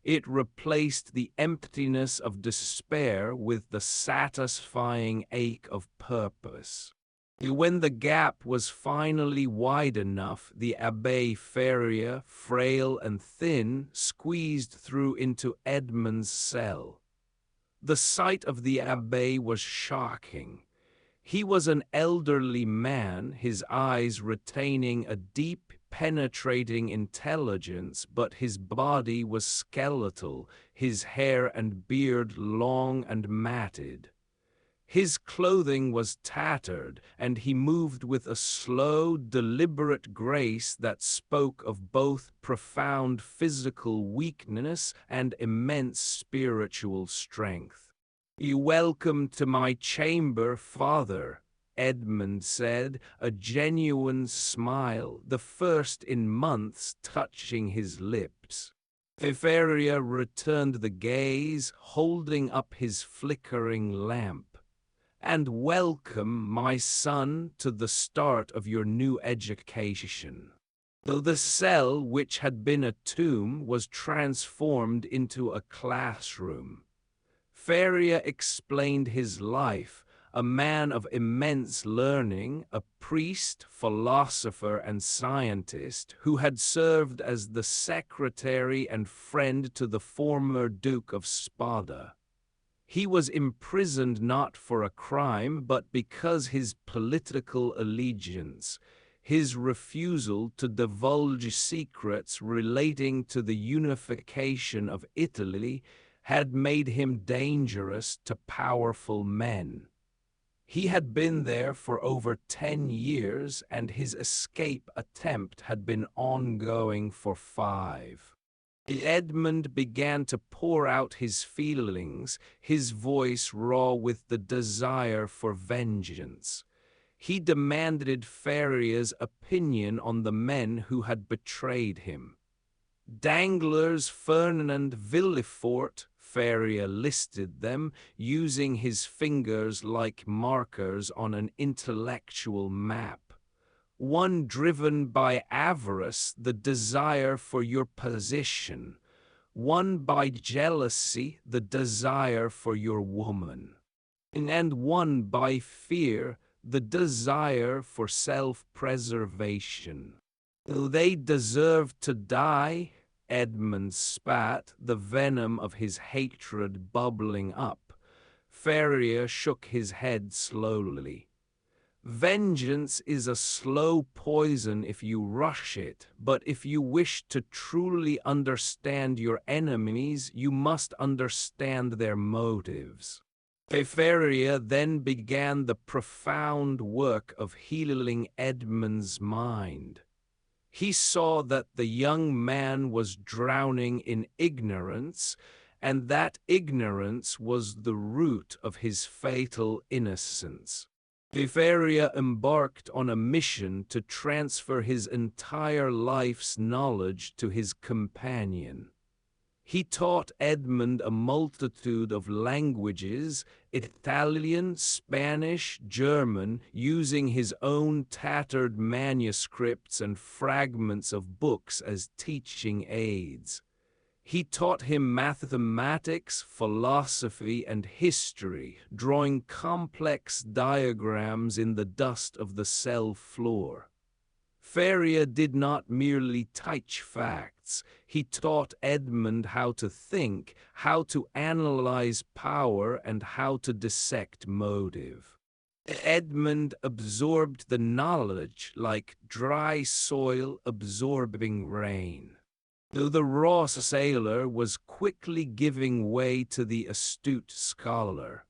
It replaced the emptiness of despair with the satisfying ache of purpose. When the gap was finally wide enough, the Abbé Faria, frail and thin, squeezed through into Edmond's cell. The sight of the abbé was shocking. He was an elderly man, his eyes retaining a deep, penetrating intelligence, but his body was skeletal, his hair and beard long and matted. His clothing was tattered, and he moved with a slow, deliberate grace that spoke of both profound physical weakness and immense spiritual strength. "Welcome to my chamber, Father," Edmond said, a genuine smile, the first in months, touching his lips. Faria returned the gaze, holding up his flickering lamp. "And welcome, my son, to the start of your new education." Though the cell, which had been a tomb, was transformed into a classroom. Faria explained his life, a man of immense learning, a priest, philosopher, and scientist, who had served as the secretary and friend to the former Duke of Spada. He was imprisoned not for a crime, but because his political allegiance, his refusal to divulge secrets relating to the unification of Italy, had made him dangerous to powerful men. He had been there for over 10 years, and his escape attempt had been ongoing for 5. Edmond began to pour out his feelings, his voice raw with the desire for vengeance. He demanded Faria's opinion on the men who had betrayed him. Danglars, Fernand, Villefort, Faria listed them, using his fingers like markers on an intellectual map. One driven by avarice, the desire for your position. One by jealousy, the desire for your woman. And one by fear, the desire for self-preservation. Though they deserved to die, Edmond spat, the venom of his hatred bubbling up. Faria shook his head slowly. Vengeance is a slow poison if you rush it, but if you wish to truly understand your enemies, you must understand their motives. Faria then began the profound work of healing Edmond's mind. He saw that the young man was drowning in ignorance, and that ignorance was the root of his fatal innocence. Faria embarked on a mission to transfer his entire life's knowledge to his companion. He taught Edmond a multitude of languages, Italian, Spanish, German, using his own tattered manuscripts and fragments of books as teaching aids. He taught him mathematics, philosophy, and history, drawing complex diagrams in the dust of the cell floor. Faria did not merely teach facts, he taught Edmond how to think, how to analyze power, and how to dissect motive. Edmond absorbed the knowledge like dry soil absorbing rain. Though the raw sailor was quickly giving way to the astute scholar.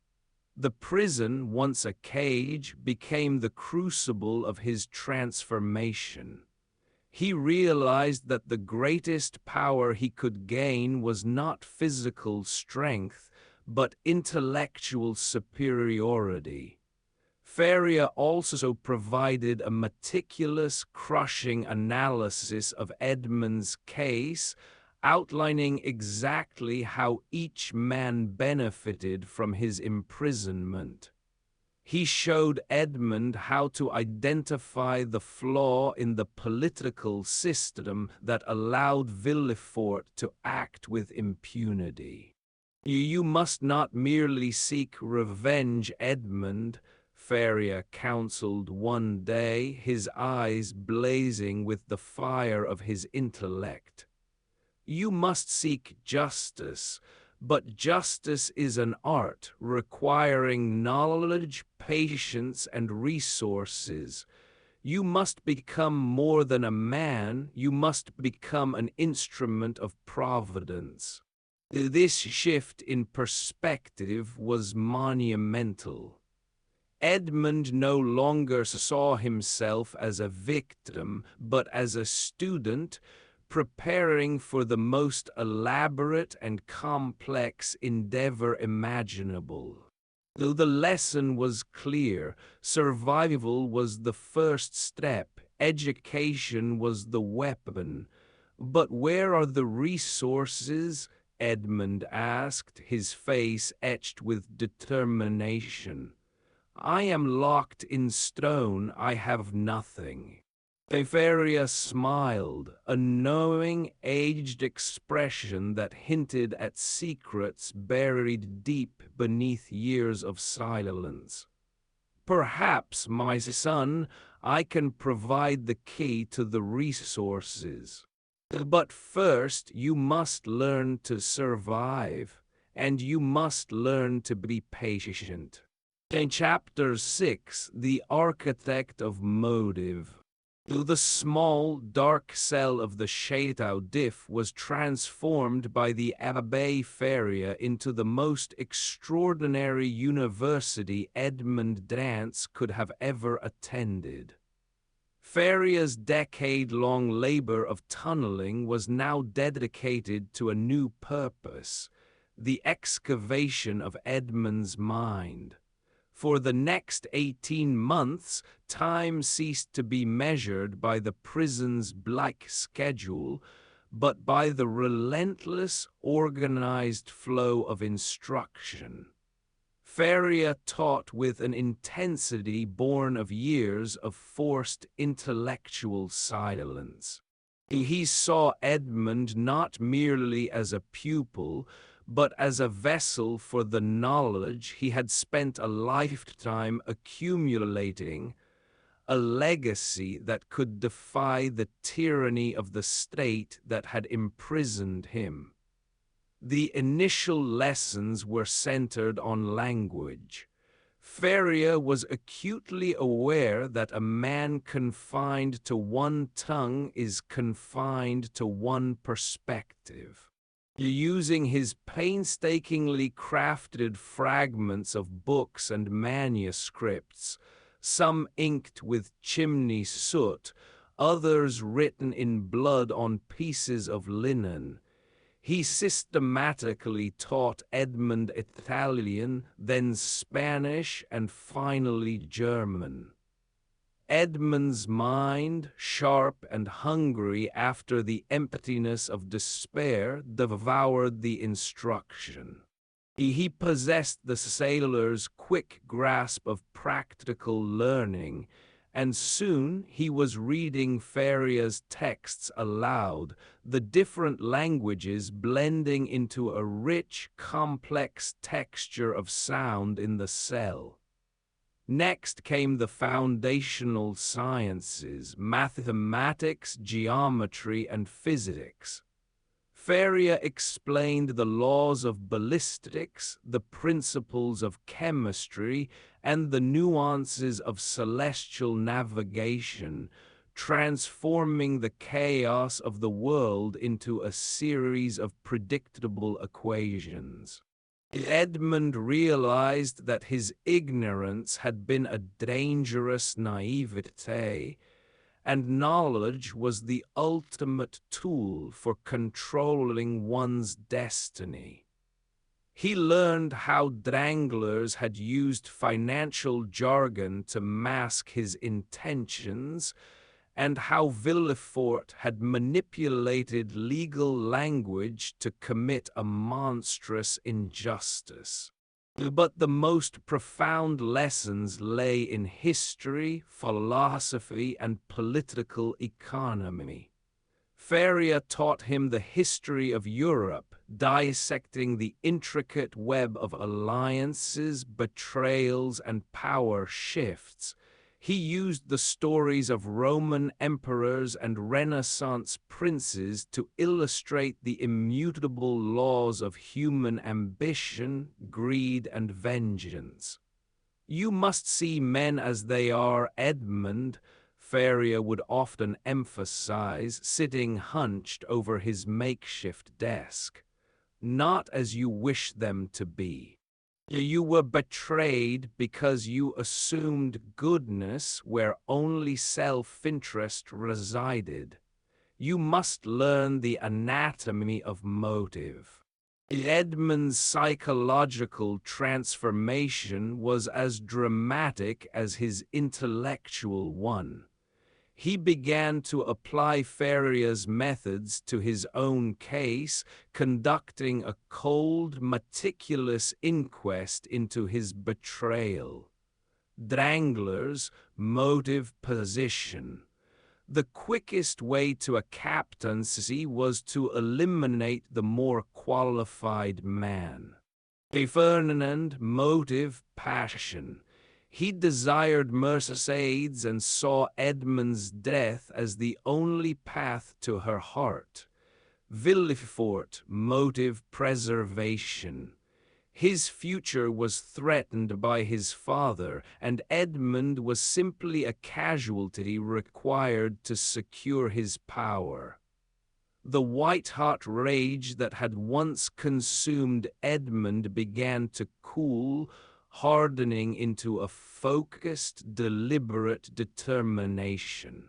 The prison, once a cage, became the crucible of his transformation. He realized that the greatest power he could gain was not physical strength, but intellectual superiority. Faria also provided a meticulous, crushing analysis of Edmond's case, outlining exactly how each man benefited from his imprisonment. He showed Edmond how to identify the flaw in the political system that allowed Villefort to act with impunity. You must not merely seek revenge, Edmond, Faria counseled one day, his eyes blazing with the fire of his intellect. You must seek justice, but justice is an art requiring knowledge, patience, and resources. You must become more than a man, you must become an instrument of providence. This shift in perspective was monumental. Edmond no longer saw himself as a victim, but as a student, preparing for the most elaborate and complex endeavor imaginable. Though the lesson was clear, survival was the first step, education was the weapon. But where are the resources? Edmond asked, his face etched with determination. I am locked in stone, I have nothing. Faria smiled, a knowing, aged expression that hinted at secrets buried deep beneath years of silence. Perhaps, my son, I can provide the key to the resources. But first you must learn to survive, and you must learn to be patient. In Chapter 6, The Architect of Motive. The small, dark cell of the Château d'If was transformed by the Abbé Faria into the most extraordinary university Edmond Dantès could have ever attended. Faria's decade-long labor of tunneling was now dedicated to a new purpose, the excavation of Edmond's mind. For the next 18 months, time ceased to be measured by the prison's black schedule, but by the relentless, organized flow of instruction. Faria taught with an intensity born of years of forced intellectual silence. He saw Edmond not merely as a pupil, but as a vessel for the knowledge he had spent a lifetime accumulating, a legacy that could defy the tyranny of the state that had imprisoned him. The initial lessons were centered on language. Faria was acutely aware that a man confined to one tongue is confined to one perspective. Using his painstakingly crafted fragments of books and manuscripts, some inked with chimney soot, others written in blood on pieces of linen, he systematically taught Edmond Italian, then Spanish, and finally German. Edmond's mind, sharp and hungry after the emptiness of despair, devoured the instruction. He possessed the sailor's quick grasp of practical learning, and soon he was reading Faria's texts aloud, the different languages blending into a rich, complex texture of sound in the cell. Next came the foundational sciences, mathematics, geometry, and physics. Faria explained the laws of ballistics, the principles of chemistry, and the nuances of celestial navigation, transforming the chaos of the world into a series of predictable equations. Edmond realized that his ignorance had been a dangerous naivete, and knowledge was the ultimate tool for controlling one's destiny. He learned how Danglars had used financial jargon to mask his intentions, and how Villefort had manipulated legal language to commit a monstrous injustice. But the most profound lessons lay in history, philosophy, and political economy. Faria taught him the history of Europe, dissecting the intricate web of alliances, betrayals, and power shifts. He used the stories of Roman emperors and Renaissance princes to illustrate the immutable laws of human ambition, greed, and vengeance. "You must see men as they are, Edmond," Faria would often emphasize, sitting hunched over his makeshift desk, "not as you wish them to be. You were betrayed because you assumed goodness where only self-interest resided. You must learn the anatomy of motive." Edmond's psychological transformation was as dramatic as his intellectual one. He began to apply Faria's methods to his own case, conducting a cold, meticulous inquest into his betrayal. Danglars' motive position. The quickest way to a captaincy was to eliminate the more qualified man. Fernand, motive, passion. He desired Mercédès and saw Edmond's death as the only path to her heart. Villefort, motive preservation. His future was threatened by his father, and Edmond was simply a casualty required to secure his power. The white-hot rage that had once consumed Edmond began to cool, hardening into a focused, deliberate determination.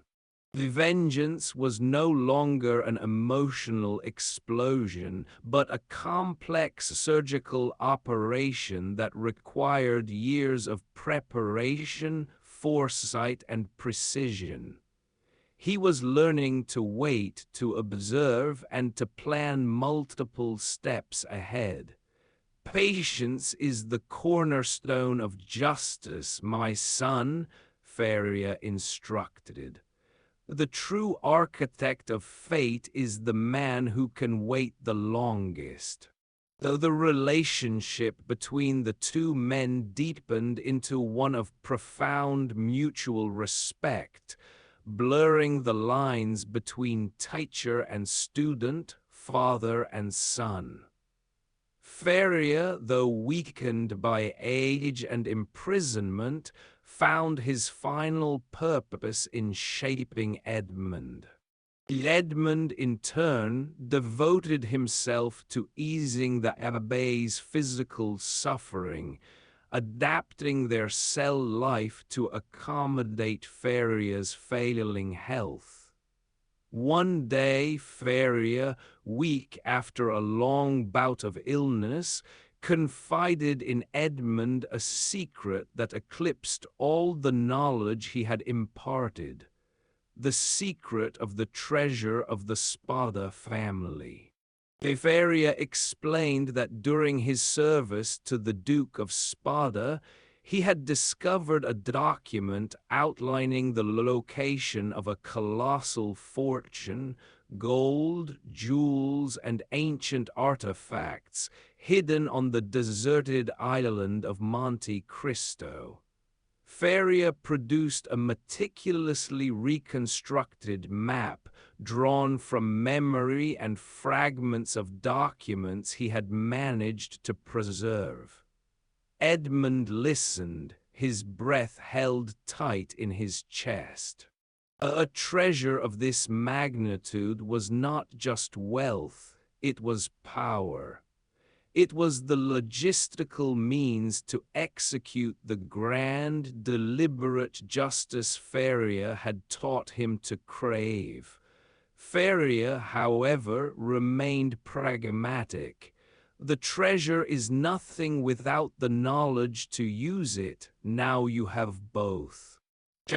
The vengeance was no longer an emotional explosion, but a complex surgical operation that required years of preparation, foresight, and precision. He was learning to wait, to observe, and to plan multiple steps ahead. Patience is the cornerstone of justice, my son, Faria instructed. The true architect of fate is the man who can wait the longest. Though the relationship between the two men deepened into one of profound mutual respect, blurring the lines between teacher and student, father and son. Faria, though weakened by age and imprisonment, found his final purpose in shaping Edmond. Edmond, in turn, devoted himself to easing the abbé's physical suffering, adapting their cell life to accommodate Faria's failing health. One day, Faria, weak after a long bout of illness, confided in Edmond a secret that eclipsed all the knowledge he had imparted, the secret of the treasure of the Spada family. Faria explained that during his service to the Duke of Spada, he had discovered a document outlining the location of a colossal fortune, gold, jewels, and ancient artifacts hidden on the deserted island of Monte Cristo. Faria produced a meticulously reconstructed map drawn from memory and fragments of documents he had managed to preserve. Edmond listened, his breath held tight in his chest. A treasure of this magnitude was not just wealth, it was power. It was the logistical means to execute the grand, deliberate justice Faria had taught him to crave. Faria, however, remained pragmatic. The treasure is nothing without the knowledge to use it. Now you have both.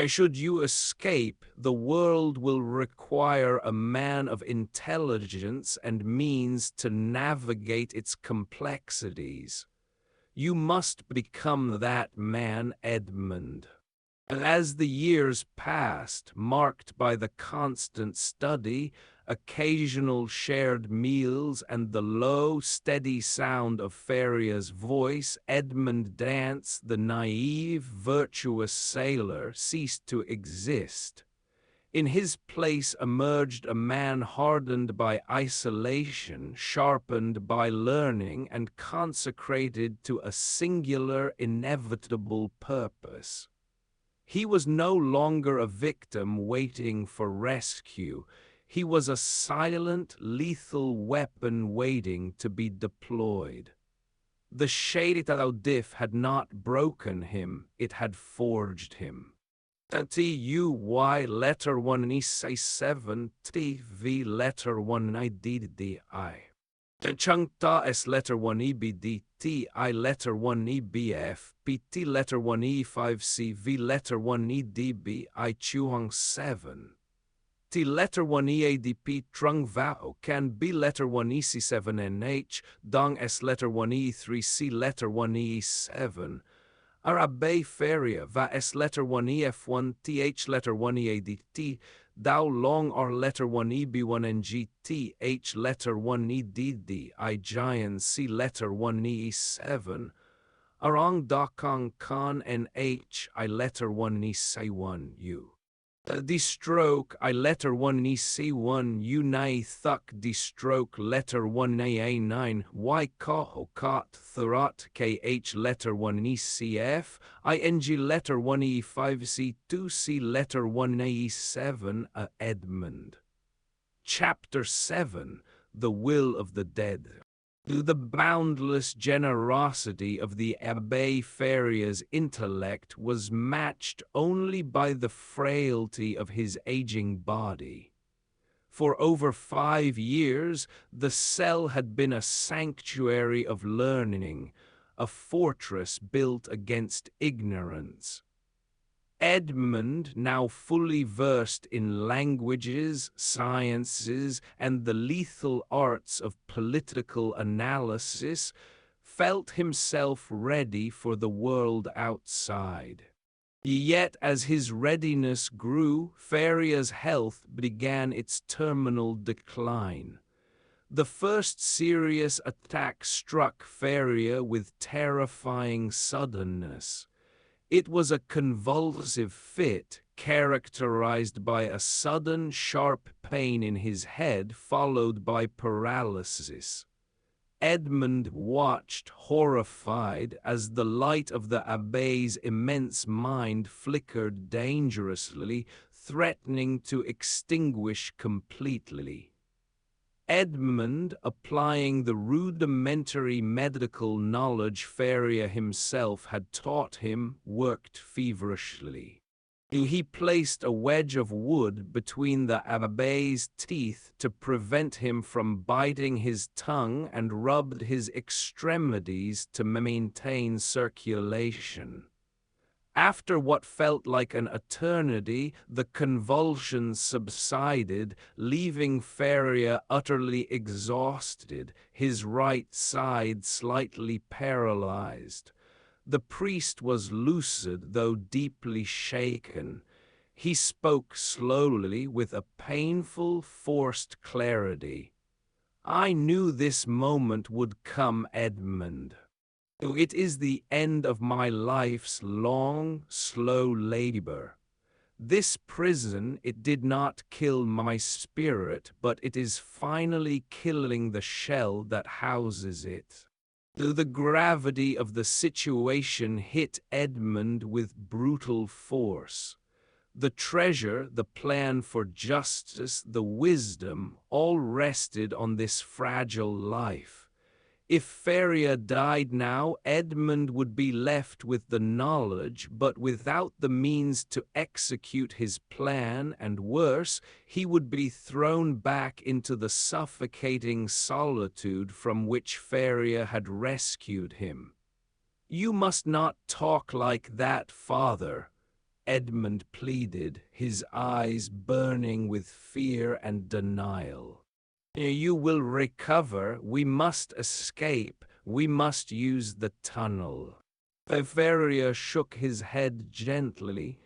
Should you escape, the world will require a man of intelligence and means to navigate its complexities. You must become that man, Edmond. And as the years passed, marked by the constant study, occasional shared meals, and the low, steady sound of Faria's voice, Edmond Dantès, the naive, virtuous sailor, ceased to exist. In his place emerged a man hardened by isolation, sharpened by learning, and consecrated to a singular, inevitable purpose. He was no longer a victim waiting for rescue. He was a silent, lethal weapon waiting to be deployed. The Château d'If had not broken him, it had forged him. TUY letter 1 E7 TV letter 1 IDDI. Chungta S letter 1 EBD TI letter 1 EBF PT letter 1 E5 CV letter 1 EDB I Chuang 7. T letter 1 EADP Trung Vao can be letter 1 EC7NH, Dong S letter 1 E3 C letter 1 E7. Abbé Faria Va S letter 1 EF1 TH letter 1 EADT, Dao Long R letter 1 EB1 NGT H letter 1 EDD I Giant C letter 1 E7. Arang dakang kan nh I letter 1 ni say 1 u. The stroke I letter 1 ni c 1 u nai thuk the stroke letter 1 na a 9 y ka ho kat thurat kh letter 1 ni cf ing letter 1 e 5 c 2 c letter 1 na e 7 a Edmond. Chapter 7 The Will of the Dead. The boundless generosity of the Abbé Faria's intellect was matched only by the frailty of his aging body. For over 5 years, the cell had been a sanctuary of learning, a fortress built against ignorance. Edmond, now fully versed in languages, sciences, and the lethal arts of political analysis, felt himself ready for the world outside. Yet as his readiness grew, Faria's health began its terminal decline. The first serious attack struck Faria with terrifying suddenness. It was a convulsive fit, characterized by a sudden, sharp pain in his head followed by paralysis. Edmond watched, horrified, as the light of the abbé's immense mind flickered dangerously, threatening to extinguish completely. Edmond, applying the rudimentary medical knowledge Faria himself had taught him, worked feverishly. He placed a wedge of wood between the abbé's teeth to prevent him from biting his tongue and rubbed his extremities to maintain circulation. After what felt like an eternity, the convulsions subsided, leaving Faria utterly exhausted, his right side slightly paralyzed. The priest was lucid, though deeply shaken. He spoke slowly, with a painful, forced clarity. "I knew this moment would come, Edmond. It is the end of my life's long, slow labor. This prison, it did not kill my spirit, but it is finally killing the shell that houses it." The gravity of the situation hit Edmond with brutal force. The treasure, the plan for justice, the wisdom, all rested on this fragile life. If Faria died now, Edmond would be left with the knowledge, but without the means to execute his plan, and worse, he would be thrown back into the suffocating solitude from which Faria had rescued him. "You must not talk like that, father," Edmond pleaded, his eyes burning with fear and denial. "You will recover. We must escape. We must use the tunnel." Faria shook his head gently.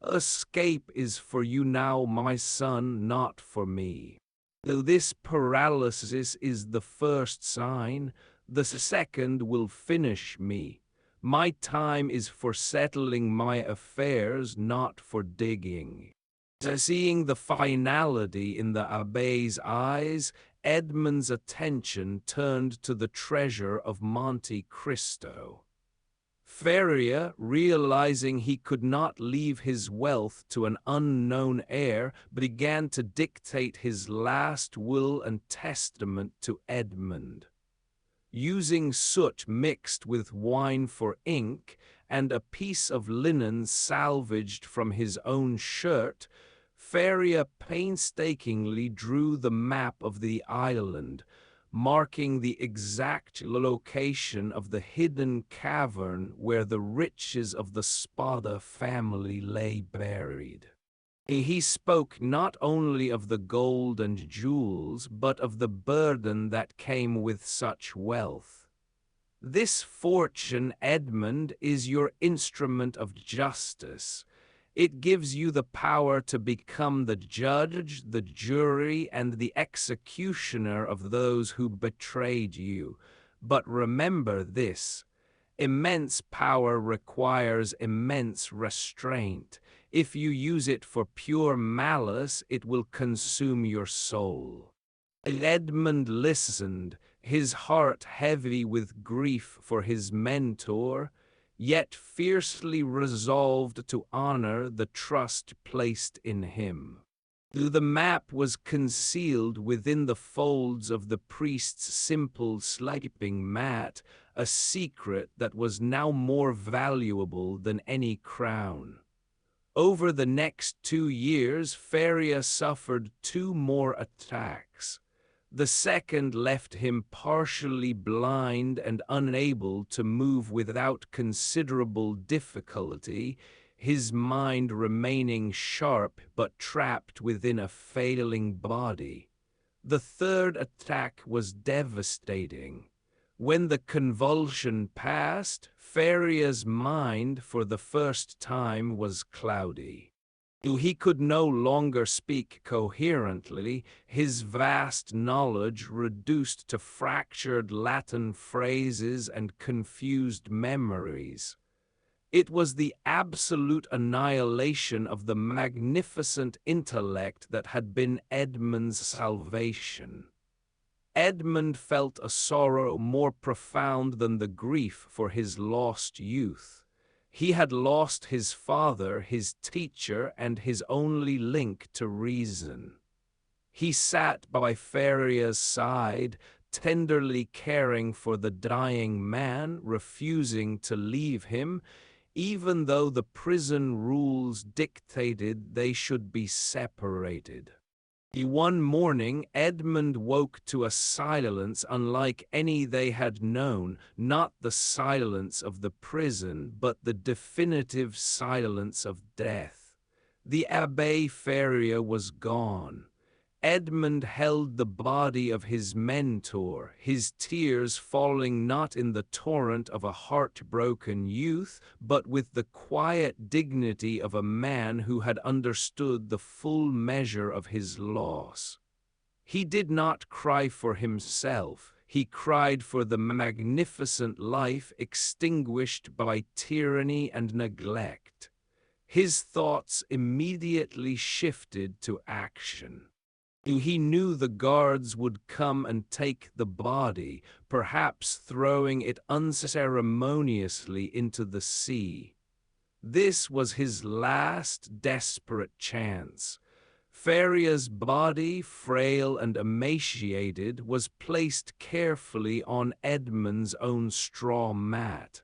"Escape is for you now, my son, not for me. This paralysis is the first sign. The second will finish me. My time is for settling my affairs, not for digging." Seeing the finality in the abbé's eyes, Edmond's attention turned to the treasure of Monte Cristo. Faria, realizing he could not leave his wealth to an unknown heir, began to dictate his last will and testament to Edmond. Using soot mixed with wine for ink, and a piece of linen salvaged from his own shirt, Faria painstakingly drew the map of the island, marking the exact location of the hidden cavern where the riches of the Spada family lay buried. He spoke not only of the gold and jewels, but of the burden that came with such wealth. "This fortune, Edmond, is your instrument of justice. It gives you the power to become the judge, the jury, and the executioner of those who betrayed you. But remember this: Immense power requires immense restraint. If you use it for pure malice, it will consume your soul. Edmond listened, his heart heavy with grief for his mentor, yet fiercely resolved to honor the trust placed in him. The map was concealed within the folds of the priest's simple sleeping mat, a secret that was now more valuable than any crown. Over the next 2 years, Faria suffered 2 more attacks. The second left him partially blind and unable to move without considerable difficulty, his mind remaining sharp but trapped within a failing body. The third attack was devastating. When the convulsion passed, Faria's mind for the first time was cloudy. He could no longer speak coherently, his vast knowledge reduced to fractured Latin phrases and confused memories. It was the absolute annihilation of the magnificent intellect that had been Edmond's salvation. Edmond felt a sorrow more profound than the grief for his lost youth. He had lost his father, his teacher, and his only link to reason. He sat by Faria's side, tenderly caring for the dying man, refusing to leave him, even though the prison rules dictated they should be separated. One morning, Edmond woke to a silence unlike any they had known, not the silence of the prison, but the definitive silence of death. The Abbé Faria was gone. Edmond held the body of his mentor, his tears falling not in the torrent of a heartbroken youth, but with the quiet dignity of a man who had understood the full measure of his loss. He did not cry for himself, he cried for the magnificent life extinguished by tyranny and neglect. His thoughts immediately shifted to action. He knew the guards would come and take the body, perhaps throwing it unceremoniously into the sea. This was his last desperate chance. Faria's body, frail and emaciated, was placed carefully on Edmond's own straw mat.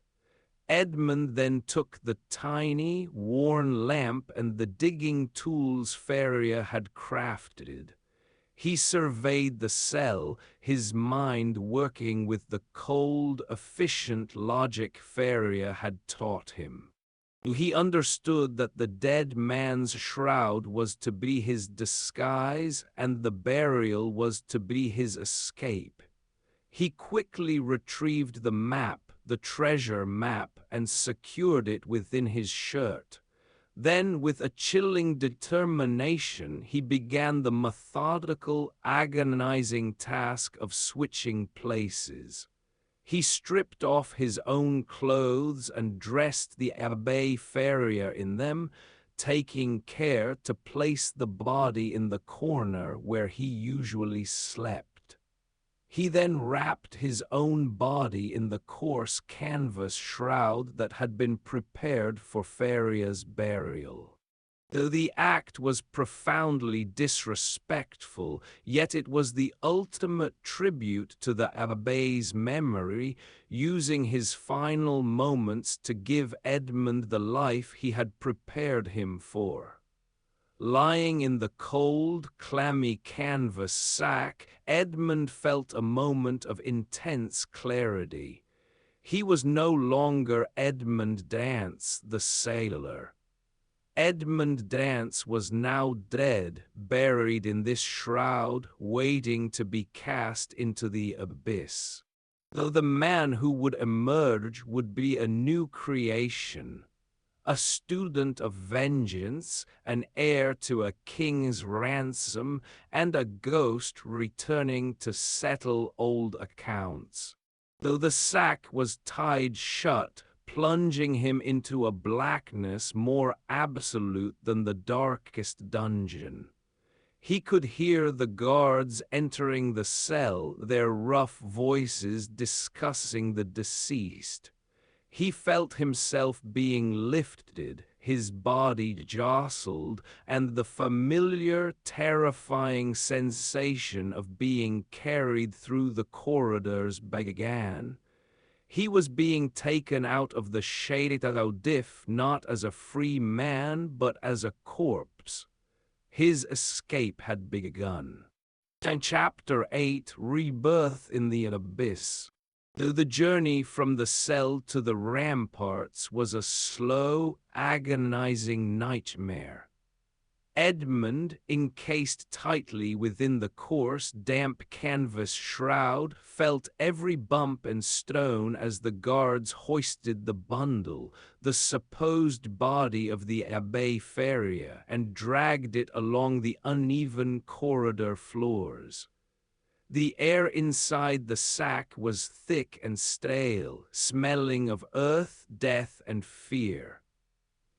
Edmond then took the tiny, worn lamp and the digging tools Faria had crafted. He surveyed the cell, his mind working with the cold, efficient logic Faria had taught him. He understood that the dead man's shroud was to be his disguise and the burial was to be his escape. He quickly retrieved the map, the treasure map, and secured it within his shirt. Then, with a chilling determination, he began the methodical, agonizing task of switching places. He stripped off his own clothes and dressed the Abbé Faria in them, taking care to place the body in the corner where he usually slept. He then wrapped his own body in the coarse canvas shroud that had been prepared for Faria's burial. Though the act was profoundly disrespectful, yet it was the ultimate tribute to the Abbé's memory, using his final moments to give Edmond the life he had prepared him for. Lying in the cold, clammy canvas sack, Edmond felt a moment of intense clarity. He was no longer Edmond Dantès, the sailor. Edmond Dantès was now dead, buried in this shroud, waiting to be cast into the abyss. Though the man who would emerge would be a new creation, a student of vengeance, an heir to a king's ransom, and a ghost returning to settle old accounts. though the sack was tied shut, plunging him into a blackness more absolute than the darkest dungeon. He could hear the guards entering the cell, their rough voices discussing the deceased. He felt himself being lifted, his body jostled, and the familiar, terrifying sensation of being carried through the corridors began. He was being taken out of the Château not as a free man, but as a corpse. His escape had begun. In Chapter 8, Rebirth in the Abyss. Though the journey from the cell to the ramparts was a slow, agonizing nightmare. Edmond, encased tightly within the coarse, damp canvas shroud, felt every bump and stone as the guards hoisted the bundle, the supposed body of the Abbé Faria, and dragged it along the uneven corridor floors. The air inside the sack was thick and stale, smelling of earth, death, and fear.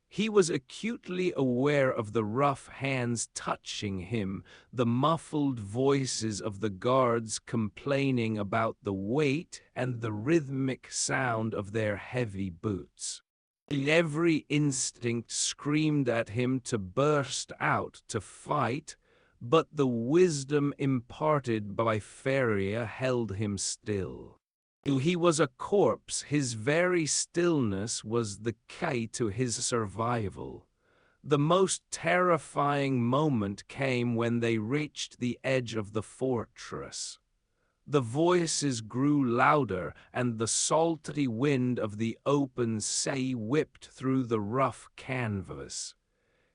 He was acutely aware of the rough hands touching him, the muffled voices of the guards complaining about the weight and the rhythmic sound of their heavy boots. Every instinct screamed at him to burst out, to fight, but the wisdom imparted by Faria held him still. He was a corpse, his very stillness was the key to his survival. The most terrifying moment came when they reached the edge of the fortress. The voices grew louder, and the salty wind of the open sea whipped through the rough canvas.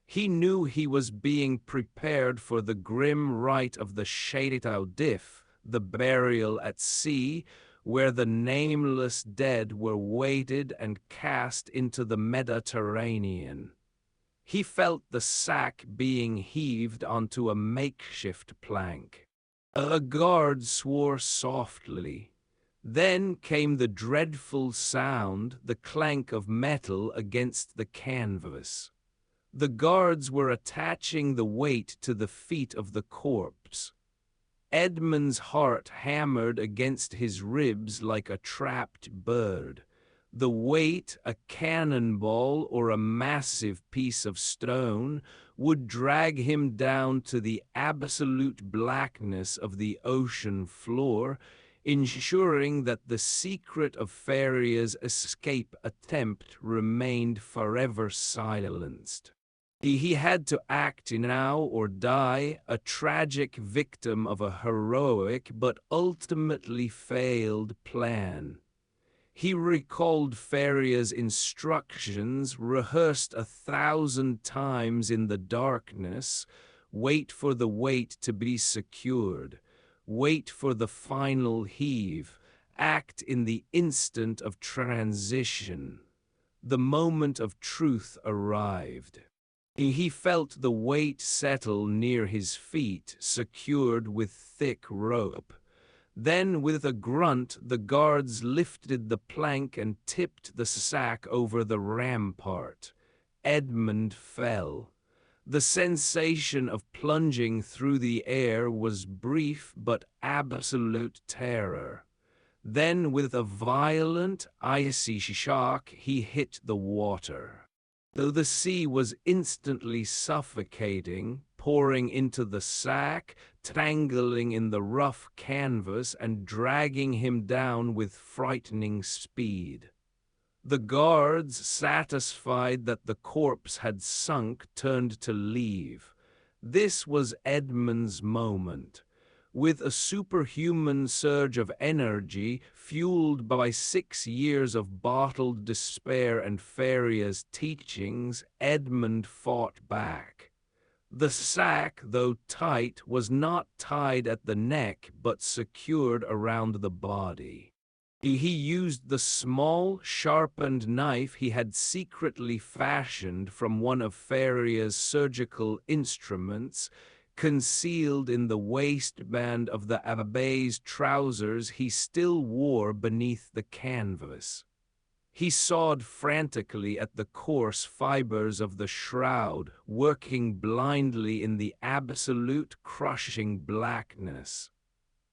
He knew he was being prepared for the grim rite of the Château d'If, the burial at sea, where the nameless dead were weighted and cast into the Mediterranean. He felt the sack being heaved onto a makeshift plank. A guard swore softly. Then came the dreadful sound, the clank of metal against the canvas. The guards were attaching the weight to the feet of the corpse. Edmond's heart hammered against his ribs like a trapped bird. The weight, a cannonball or a massive piece of stone, would drag him down to the absolute blackness of the ocean floor, ensuring that the secret of Faria's escape attempt remained forever silenced. He had to act now or die, a tragic victim of a heroic but ultimately failed plan. He recalled Faria's instructions, rehearsed 1,000 times in the darkness: wait for the weight to be secured, wait for the final heave, act in the instant of transition. The moment of truth arrived. He felt the weight settle near his feet, secured with thick rope. Then, with a grunt, the guards lifted the plank and tipped the sack over the rampart. Edmond fell. The sensation of plunging through the air was brief but absolute terror. Then, with a violent, icy shock, he hit the water. Though the sea was instantly suffocating, pouring into the sack, tangling in the rough canvas and dragging him down with frightening speed. The guards, satisfied that the corpse had sunk, turned to leave. This was Edmond's moment. With a superhuman surge of energy, fueled by 6 years of bottled despair and Faria's teachings, Edmond fought back. The sack, though tight, was not tied at the neck but secured around the body. He used the small, sharpened knife he had secretly fashioned from one of Faria's surgical instruments, concealed in the waistband of the abbé's trousers he still wore beneath the canvas. He sawed frantically at the coarse fibers of the shroud, working blindly in the absolute crushing blackness.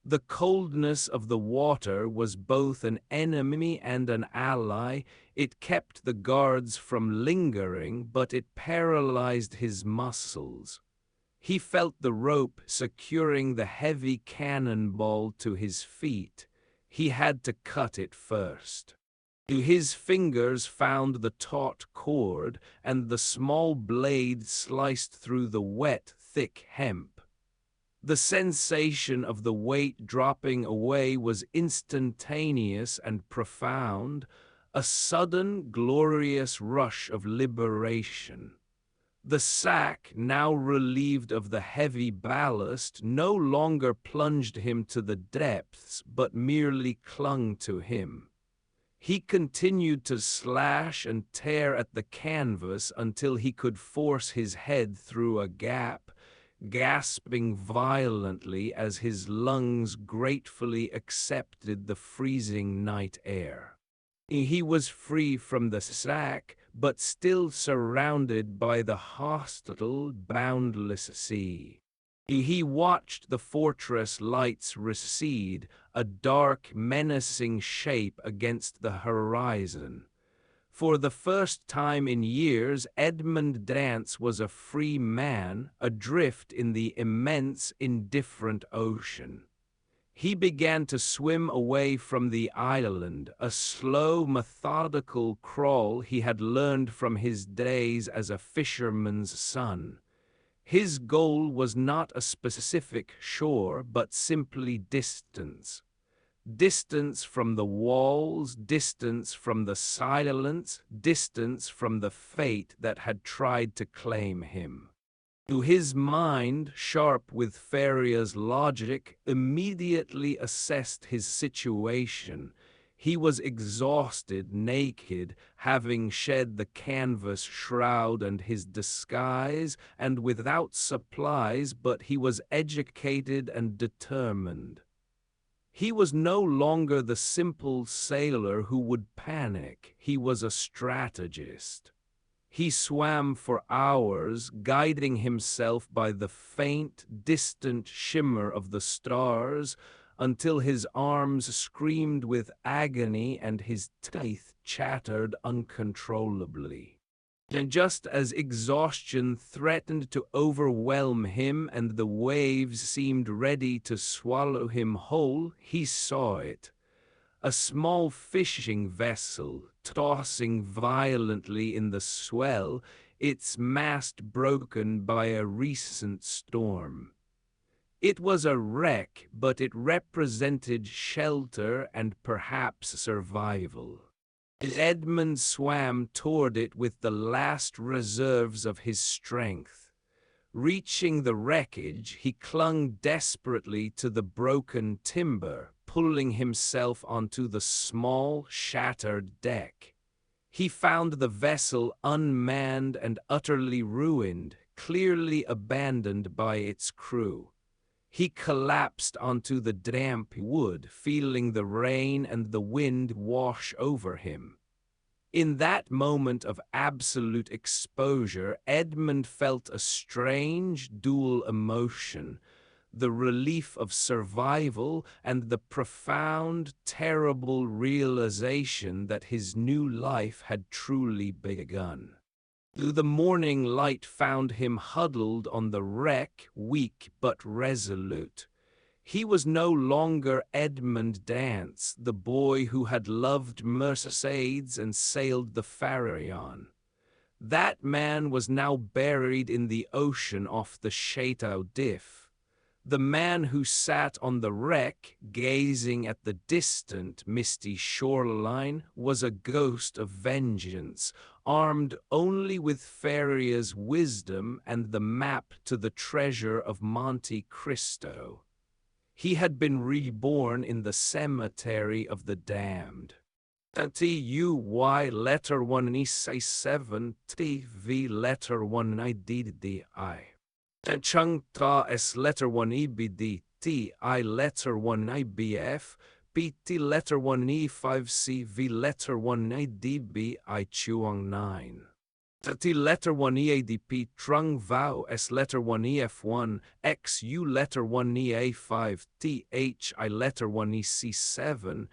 The coldness of the water was both an enemy and an ally. It kept the guards from lingering, but it paralyzed his muscles. He felt the rope securing the heavy cannonball to his feet. He had to cut it first. His fingers found the taut cord, and the small blade sliced through the wet, thick hemp. The sensation of the weight dropping away was instantaneous and profound, a sudden, glorious rush of liberation. The sack, now relieved of the heavy ballast, no longer plunged him to the depths, but merely clung to him. He continued to slash and tear at the canvas until he could force his head through a gap, gasping violently as his lungs gratefully accepted the freezing night air. He was free from the sack, but still surrounded by the hostile, boundless sea. He watched the fortress lights recede, a dark, menacing shape against the horizon. For the first time in years, Edmond Dantès was a free man, adrift in the immense, indifferent ocean. He began to swim away from the island, a slow, methodical crawl he had learned from his days as a fisherman's son. His goal was not a specific shore, but simply distance. Distance from the walls, distance from the silence, distance from the fate that had tried to claim him. To his mind, sharp with Faria's logic, immediately assessed his situation. He was exhausted, naked, having shed the canvas shroud and his disguise, and without supplies, but he was educated and determined. He was no longer the simple sailor who would panic. He was a strategist. He swam for hours, guiding himself by the faint, distant shimmer of the stars, until his arms screamed with agony and his teeth chattered uncontrollably. And just as exhaustion threatened to overwhelm him and the waves seemed ready to swallow him whole, he saw it. A small fishing vessel, tossing violently in the swell, its mast broken by a recent storm. It was a wreck, but it represented shelter and perhaps survival. Edmond swam toward it with the last reserves of his strength. Reaching the wreckage, he clung desperately to the broken timber, pulling himself onto the small, shattered deck. He found the vessel unmanned and utterly ruined, clearly abandoned by its crew. He collapsed onto the damp wood, feeling the rain and the wind wash over him. In that moment of absolute exposure, Edmond felt a strange, dual emotion, the relief of survival and the profound, terrible realization that his new life had truly begun. The morning light found him huddled on the wreck, weak but resolute. He was no longer Edmond Dantès, the boy who had loved Mercédès and sailed the Parisian. That man was now buried in the ocean off the Château d'If. The man who sat on the wreck, gazing at the distant, misty shoreline, was a ghost of vengeance, armed only with Faria's wisdom and the map to the treasure of Monte Cristo. He had been reborn in the cemetery of the damned. TUY letter 1 E 7 TV letter 1 IDDI. Chung ta s letter 1 EBD, T I letter 1 IBF, PT letter 1 E5 CV letter 1 IDB I Chuang 9. T letter 1 EADP Trung Vau S letter 1 EF1 XU letter 1 EA5 TH I letter 1 EC7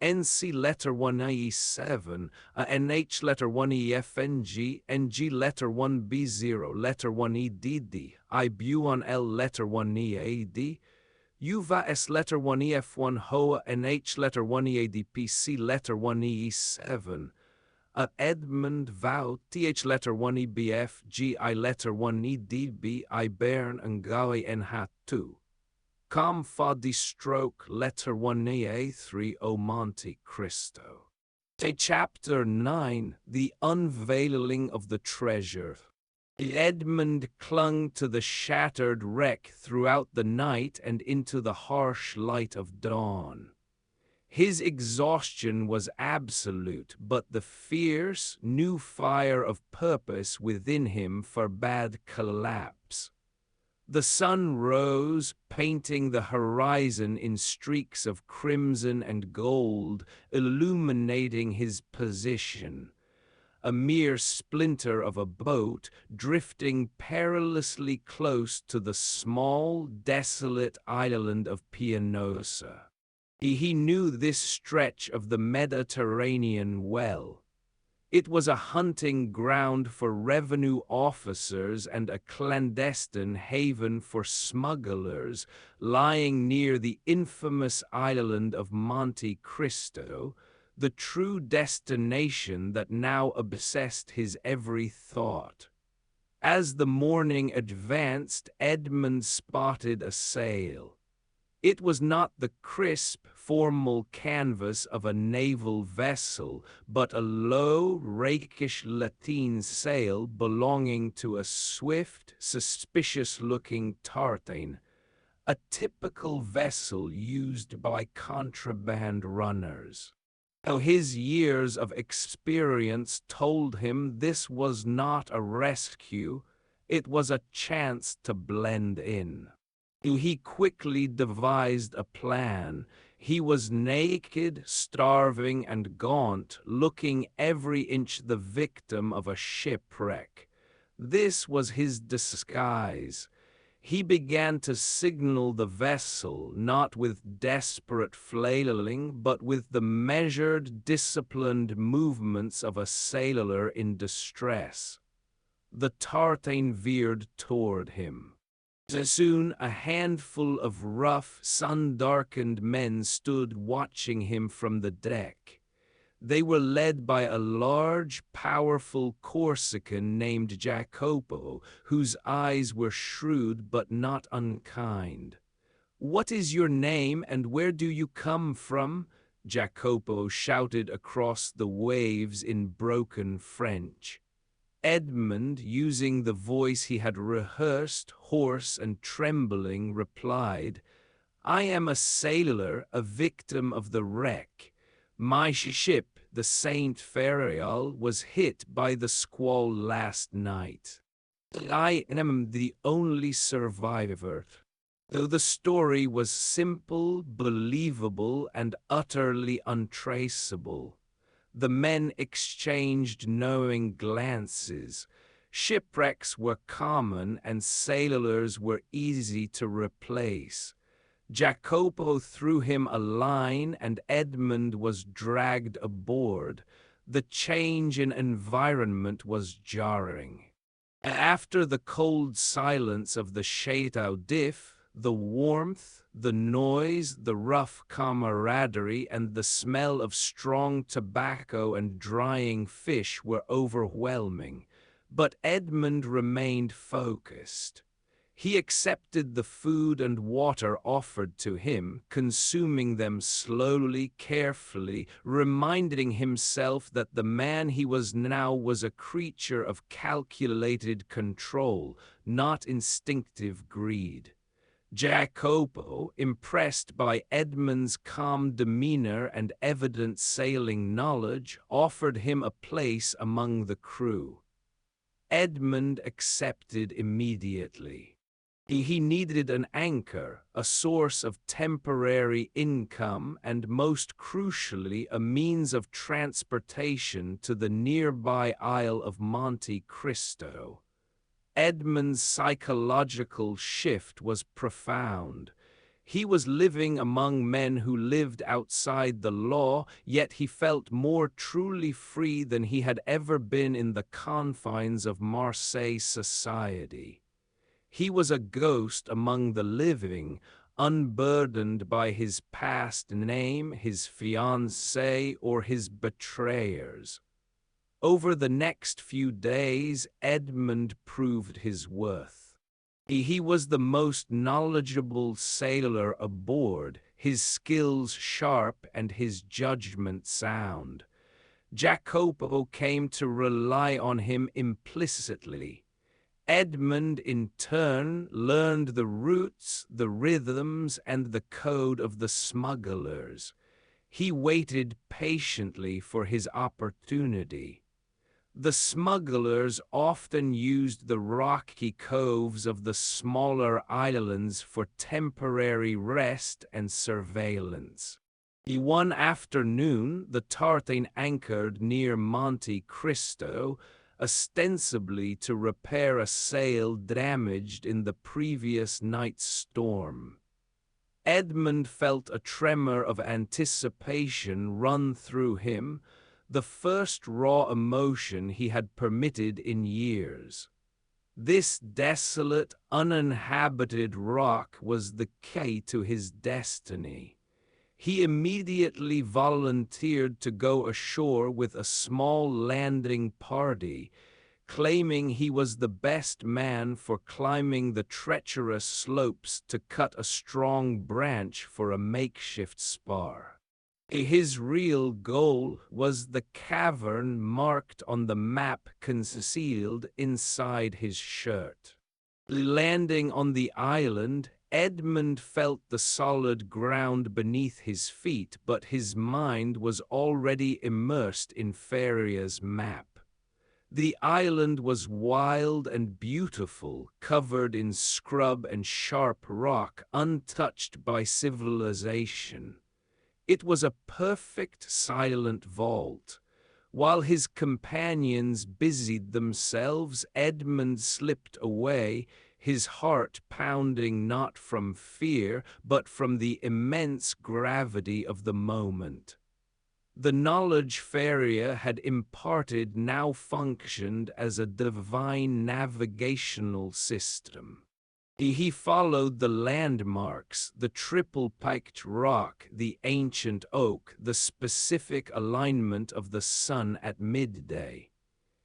NC letter 1 IE7 NH letter 1 EFNG NG letter 1 B0 letter 1 EDD I Bu1 L letter 1 EAD Uva S letter 1 EF1 HOA NH letter 1 EADP C letter 1 EE7 Edmond Vau TH letter 1 EBF GI letter 1 EDB I Bern and Gawe NH 2 Com fa di stroke letter 1 EA3 O Monte Cristo. Chapter 9 The Unveiling of the Treasure. Edmond clung to the shattered wreck throughout the night and into the harsh light of dawn. His exhaustion was absolute, but the fierce, new fire of purpose within him forbade collapse. The sun rose, painting the horizon in streaks of crimson and gold, illuminating his position. A mere splinter of a boat, drifting perilously close to the small, desolate island of Pianosa. He knew this stretch of the Mediterranean well. It was a hunting ground for revenue officers and a clandestine haven for smugglers, lying near the infamous island of Monte Cristo, the true destination that now obsessed his every thought. As the morning advanced, Edmond spotted a sail. It was not the crisp, formal canvas of a naval vessel, but a low, rakish lateen sail belonging to a swift, suspicious-looking tartan, a typical vessel used by contraband runners. Though his years of experience told him this was not a rescue, it was a chance to blend in. He quickly devised a plan. He was naked, starving, and gaunt, looking every inch the victim of a shipwreck. This was his disguise. He began to signal the vessel, not with desperate flailing, but with the measured, disciplined movements of a sailor in distress. The tartan veered toward him. Soon a handful of rough, sun-darkened men stood watching him from the deck. They were led by a large, powerful Corsican named Jacopo, whose eyes were shrewd but not unkind. "What is your name and where do you come from?" Jacopo shouted across the waves in broken French. Edmond, using the voice he had rehearsed, hoarse and trembling, replied, "I am a sailor, a victim of the wreck. My ship, the Saint Ferial, was hit by the squall last night. I am the only survivor." Though the story was simple, believable, and utterly untraceable, the men exchanged knowing glances. Shipwrecks were common and sailors were easy to replace. Jacopo threw him a line and Edmond was dragged aboard. The change in environment was jarring. After the cold silence of the Château d'If, the warmth, the noise, the rough camaraderie, and the smell of strong tobacco and drying fish were overwhelming, but Edmond remained focused. He accepted the food and water offered to him, consuming them slowly, carefully, reminding himself that the man he was now was a creature of calculated control, not instinctive greed. Jacopo, impressed by Edmond's calm demeanor and evident sailing knowledge, offered him a place among the crew. Edmond accepted immediately. He needed an anchor, a source of temporary income, and most crucially, a means of transportation to the nearby Isle of Monte Cristo. Edmond's psychological shift was profound. He was living among men who lived outside the law, yet he felt more truly free than he had ever been in the confines of Marseille society. He was a ghost among the living, unburdened by his past name, his fiancée, or his betrayers. Over the next few days, Edmond proved his worth. He was the most knowledgeable sailor aboard, his skills sharp and his judgment sound. Jacopo came to rely on him implicitly. Edmond, in turn, learned the roots, the rhythms, and the code of the smugglers. He waited patiently for his opportunity. The smugglers often used the rocky coves of the smaller islands for temporary rest and surveillance. One afternoon, the tartan anchored near Monte Cristo, ostensibly to repair a sail damaged in the previous night's storm. Edmond felt a tremor of anticipation run through him, the first raw emotion he had permitted in years. This desolate, uninhabited rock was the key to his destiny. He immediately volunteered to go ashore with a small landing party, claiming he was the best man for climbing the treacherous slopes to cut a strong branch for a makeshift spar. His real goal was the cavern marked on the map concealed inside his shirt. Landing on the island, Edmond felt the solid ground beneath his feet, but his mind was already immersed in Faria's map. The island was wild and beautiful, covered in scrub and sharp rock, untouched by civilization. It was a perfect silent vault. While his companions busied themselves, Edmond slipped away, his heart pounding not from fear, but from the immense gravity of the moment. The knowledge Faria had imparted now functioned as a divine navigational system. He followed the landmarks, the triple-piked rock, the ancient oak, the specific alignment of the sun at midday.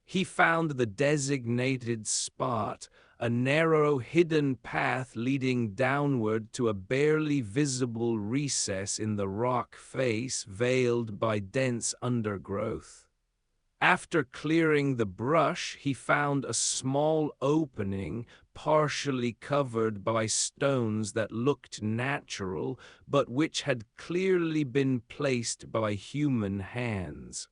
He found the designated spot, a narrow hidden path leading downward to a barely visible recess in the rock face veiled by dense undergrowth. After clearing the brush, he found a small opening, partially covered by stones that looked natural, but which had clearly been placed by human hands.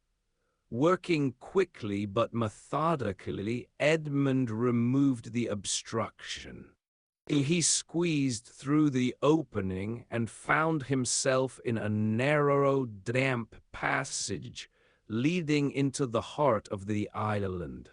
Working quickly but methodically, Edmond removed the obstruction. He squeezed through the opening and found himself in a narrow, damp passage leading into the heart of the island.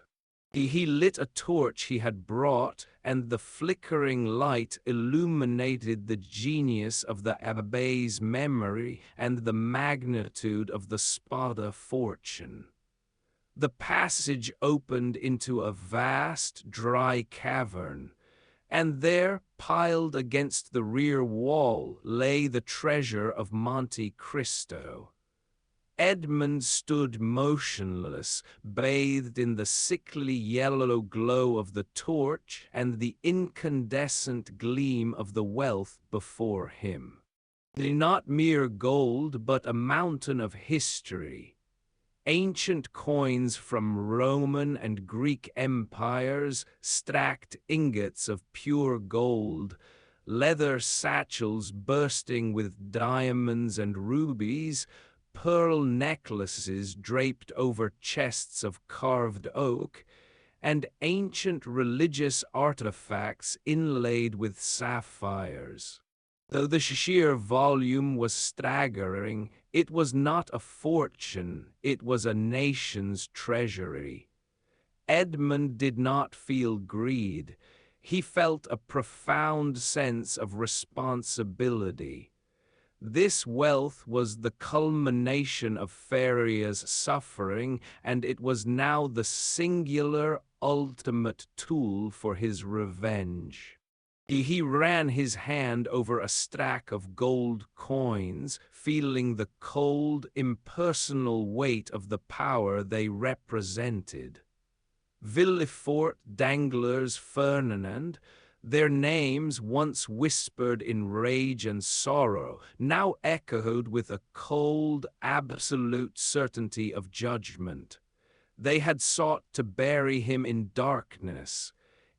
He lit a torch he had brought, and the flickering light illuminated the genius of the abbé's memory and the magnitude of the Spada fortune. The passage opened into a vast, dry cavern, and there, piled against the rear wall, lay the treasure of Monte Cristo. Edmond stood motionless, bathed in the sickly yellow glow of the torch and the incandescent gleam of the wealth before him. Not mere gold, but a mountain of history. Ancient coins from Roman and Greek empires, stacked ingots of pure gold, leather satchels bursting with diamonds and rubies, pearl necklaces draped over chests of carved oak, and ancient religious artifacts inlaid with sapphires. Though the sheer volume was staggering, it was not a fortune, it was a nation's treasury. Edmond did not feel greed. He felt a profound sense of responsibility. This wealth was the culmination of Faria's suffering, and it was now the singular, ultimate tool for his revenge. He ran his hand over a stack of gold coins, feeling the cold, impersonal weight of the power they represented. Villefort, Danglars, Fernand, their names, once whispered in rage and sorrow, now echoed with a cold, absolute certainty of judgment. They had sought to bury him in darkness.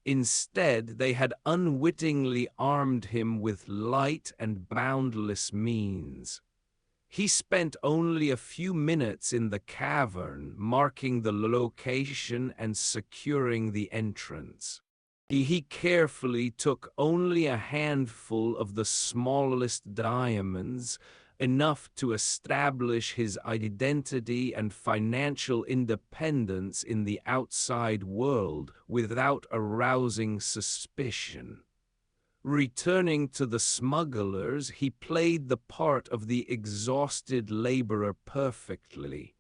Instead, they had unwittingly armed him with light and boundless means. He spent only a few minutes in the cavern, marking the location and securing the entrance. He carefully took only a handful of the smallest diamonds, enough to establish his identity and financial independence in the outside world without arousing suspicion. Returning to the smugglers, he played the part of the exhausted laborer perfectly.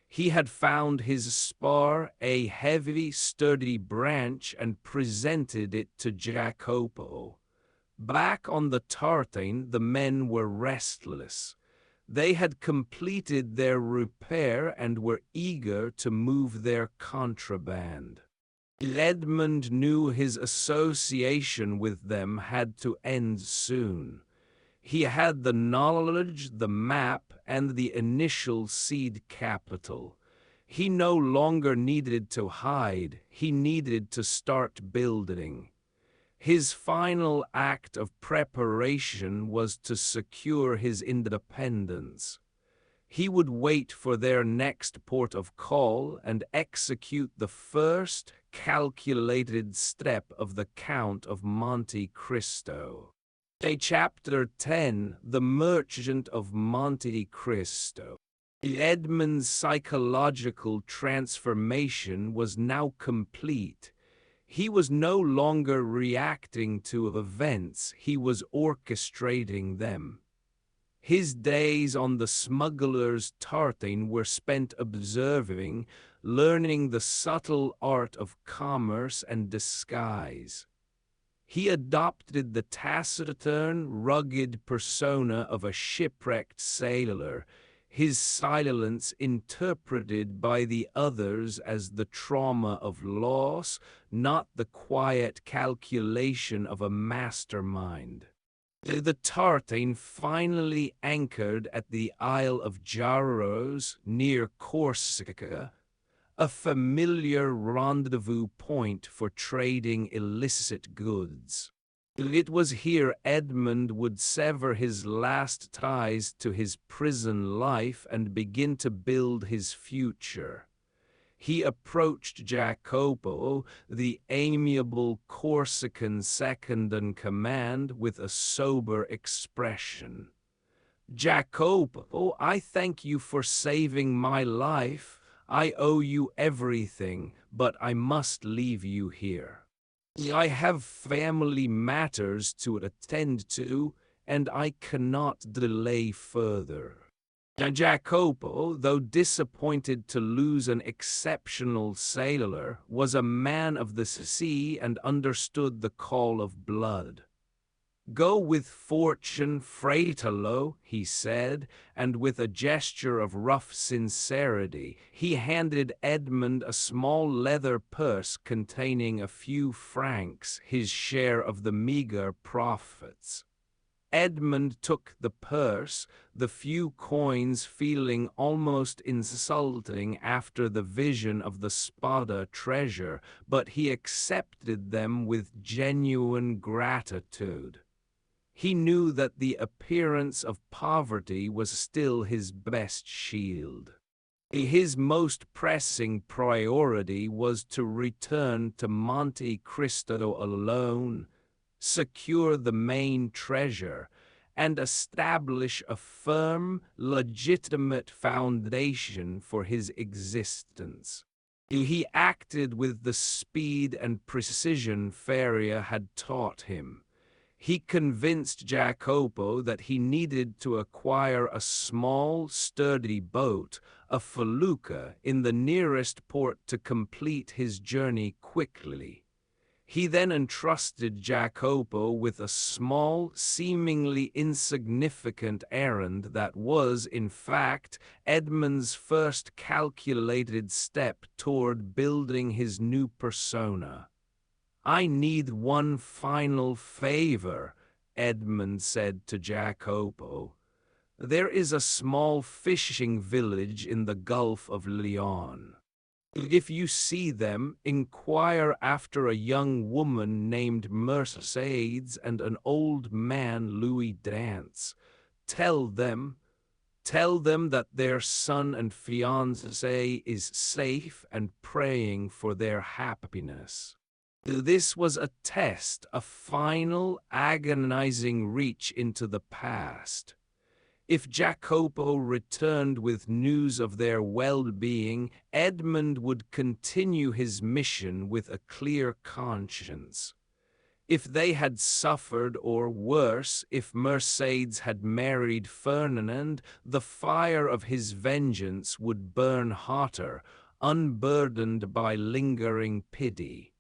He had found his spar, a heavy, sturdy branch, and presented it to Jacopo. Back on the tartan, the men were restless. They had completed their repair and were eager to move their contraband. Edmond knew his association with them had to end soon. He had the knowledge, the map, and the initial seed capital. He no longer needed to hide, he needed to start building. His final act of preparation was to secure his independence. He would wait for their next port of call and execute the first calculated step of the Count of Monte Cristo. Chapter 10, The Merchant of Monte Cristo. Edmond's psychological transformation was now complete. He was no longer reacting to events, he was orchestrating them. His days on the smuggler's tartan were spent observing, learning the subtle art of commerce and disguise. He adopted the taciturn, rugged persona of a shipwrecked sailor, his silence interpreted by the others as the trauma of loss, not the quiet calculation of a mastermind. The tartan finally anchored at the Isle of Jaros, near Corsica, a familiar rendezvous point for trading illicit goods. It was here Edmond would sever his last ties to his prison life and begin to build his future. He approached Jacopo, the amiable Corsican second-in-command, with a sober expression. "Jacopo, I thank you for saving my life. I owe you everything, but I must leave you here. I have family matters to attend to, and I cannot delay further." Jacopo, though disappointed to lose an exceptional sailor, was a man of the sea and understood the call of blood. "Go with fortune, Fratello," he said, and with a gesture of rough sincerity, he handed Edmond a small leather purse containing a few francs, his share of the meager profits. Edmond took the purse, the few coins feeling almost insulting after the vision of the Spada treasure, but he accepted them with genuine gratitude. He knew that the appearance of poverty was still his best shield. His most pressing priority was to return to Monte Cristo alone, secure the main treasure, and establish a firm, legitimate foundation for his existence. He acted with the speed and precision Faria had taught him. He convinced Jacopo that he needed to acquire a small, sturdy boat, a felucca, in the nearest port to complete his journey quickly. He then entrusted Jacopo with a small, seemingly insignificant errand that was, in fact, Edmond's first calculated step toward building his new persona. "I need one final favor," Edmond said to Jacopo. "There is a small fishing village in the Gulf of Lyons. If you see them, inquire after a young woman named Mercédès and an old man, Louis Dantès. Tell them that their son and fiancé is safe and praying for their happiness." This was a test, a final, agonizing reach into the past. If Jacopo returned with news of their well-being, Edmond would continue his mission with a clear conscience. If they had suffered, or worse, if Mercédès had married Fernand, the fire of his vengeance would burn hotter, unburdened by lingering pity.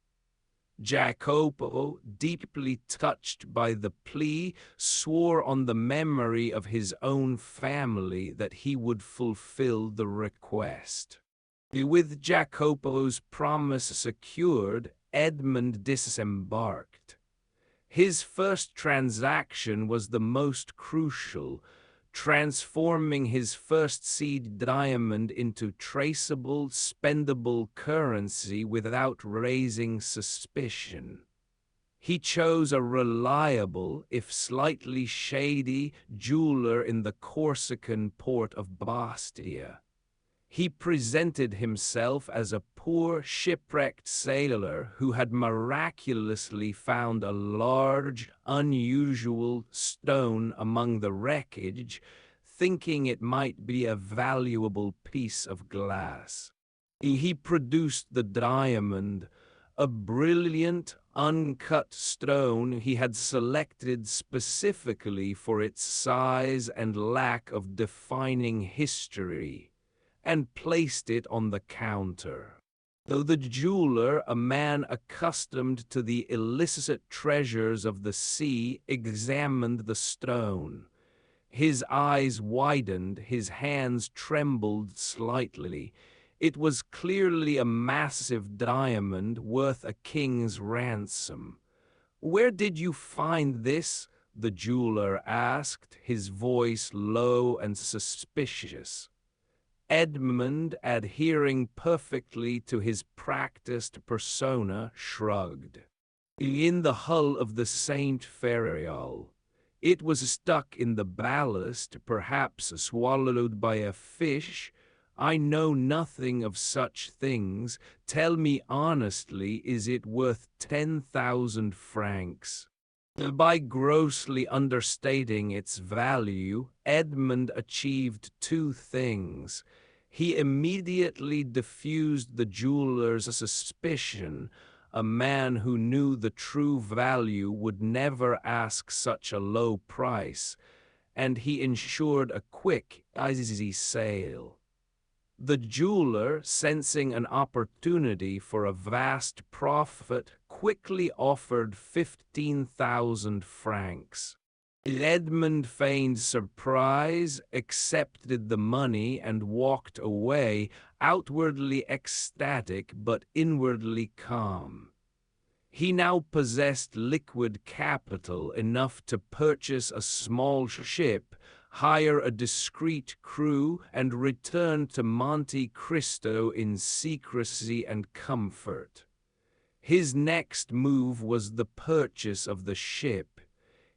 Jacopo, deeply touched by the plea, swore on the memory of his own family that he would fulfill the request. With Jacopo's promise secured, Edmond disembarked. His first transaction was the most crucial, transforming his first seed diamond into traceable, spendable currency without raising suspicion. He chose a reliable, if slightly shady, jeweler in the Corsican port of Bastia. He presented himself as a poor, shipwrecked sailor who had miraculously found a large, unusual stone among the wreckage, thinking it might be a valuable piece of glass. He produced the diamond, a brilliant, uncut stone he had selected specifically for its size and lack of defining history, and placed it on the counter. Though the jeweler, a man accustomed to the illicit treasures of the sea, examined the stone, his eyes widened, his hands trembled slightly. It was clearly a massive diamond worth a king's ransom. "Where did you find this?" the jeweler asked, his voice low and suspicious. Edmond, adhering perfectly to his practiced persona, shrugged. "In the hull of the Saint Ferial. It was stuck in the ballast, perhaps swallowed by a fish. I know nothing of such things. Tell me honestly, is it worth 10,000 francs? By grossly understating its value, Edmond achieved two things. He immediately diffused the jeweler's suspicion. A man who knew the true value would never ask such a low price, and he ensured a quick, easy sale. The jeweler, sensing an opportunity for a vast profit, quickly offered 15,000 francs. Edmond feigned surprise, accepted the money, and walked away, outwardly ecstatic but inwardly calm. He now possessed liquid capital enough to purchase a small ship, hire a discreet crew, and return to Monte Cristo in secrecy and comfort. His next move was the purchase of the ship.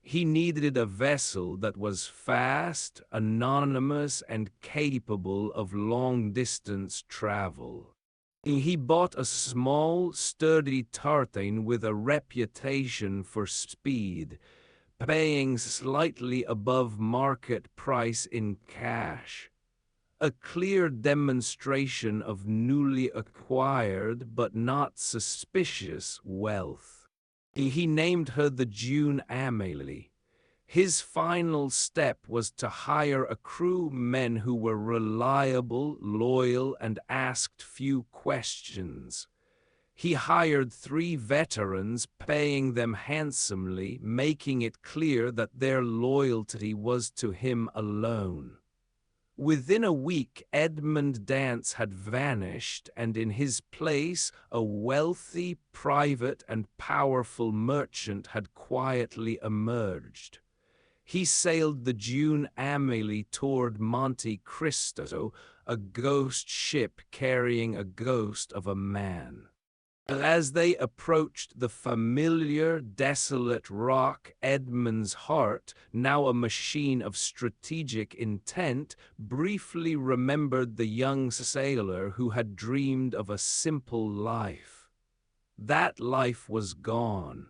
He needed a vessel that was fast, anonymous, and capable of long-distance travel. He bought a small, sturdy tartan with a reputation for speed, paying slightly above market price in cash. A clear demonstration of newly acquired but not suspicious wealth. He named her the June Amélie. His final step was to hire a crew men who were reliable, loyal, and asked few questions. He hired 3 veterans, paying them handsomely, making it clear that their loyalty was to him alone. Within a week, Edmond Dantès had vanished, and in his place, a wealthy, private, and powerful merchant had quietly emerged. He sailed the June Amélie toward Monte Cristo, a ghost ship carrying a ghost of a man. As they approached the familiar, desolate rock, Edmond's heart, now a machine of strategic intent, briefly remembered the young sailor who had dreamed of a simple life. That life was gone.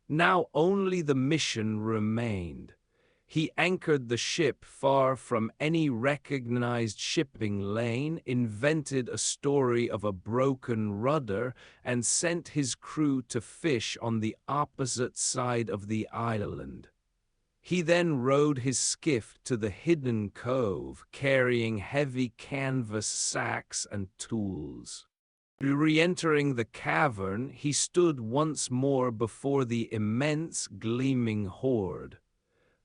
Now only the mission remained. He anchored the ship far from any recognized shipping lane, invented a story of a broken rudder, and sent his crew to fish on the opposite side of the island. He then rowed his skiff to the hidden cove, carrying heavy canvas sacks and tools. Re-entering the cavern, he stood once more before the immense, gleaming hoard.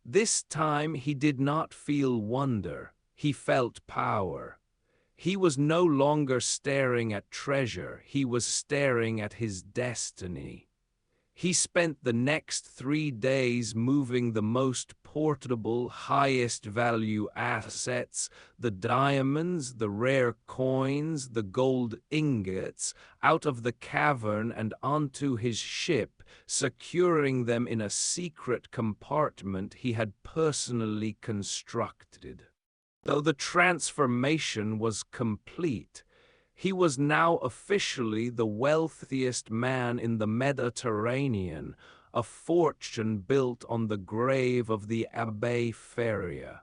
This time he did not feel wonder, he felt power. He was no longer staring at treasure, he was staring at his destiny. He spent the next 3 days moving the most portable, highest value assets, the diamonds, the rare coins, the gold ingots, out of the cavern and onto his ship, securing them in a secret compartment he had personally constructed. Though the transformation was complete, he was now officially the wealthiest man in the Mediterranean, a fortune built on the grave of the Abbé Faria.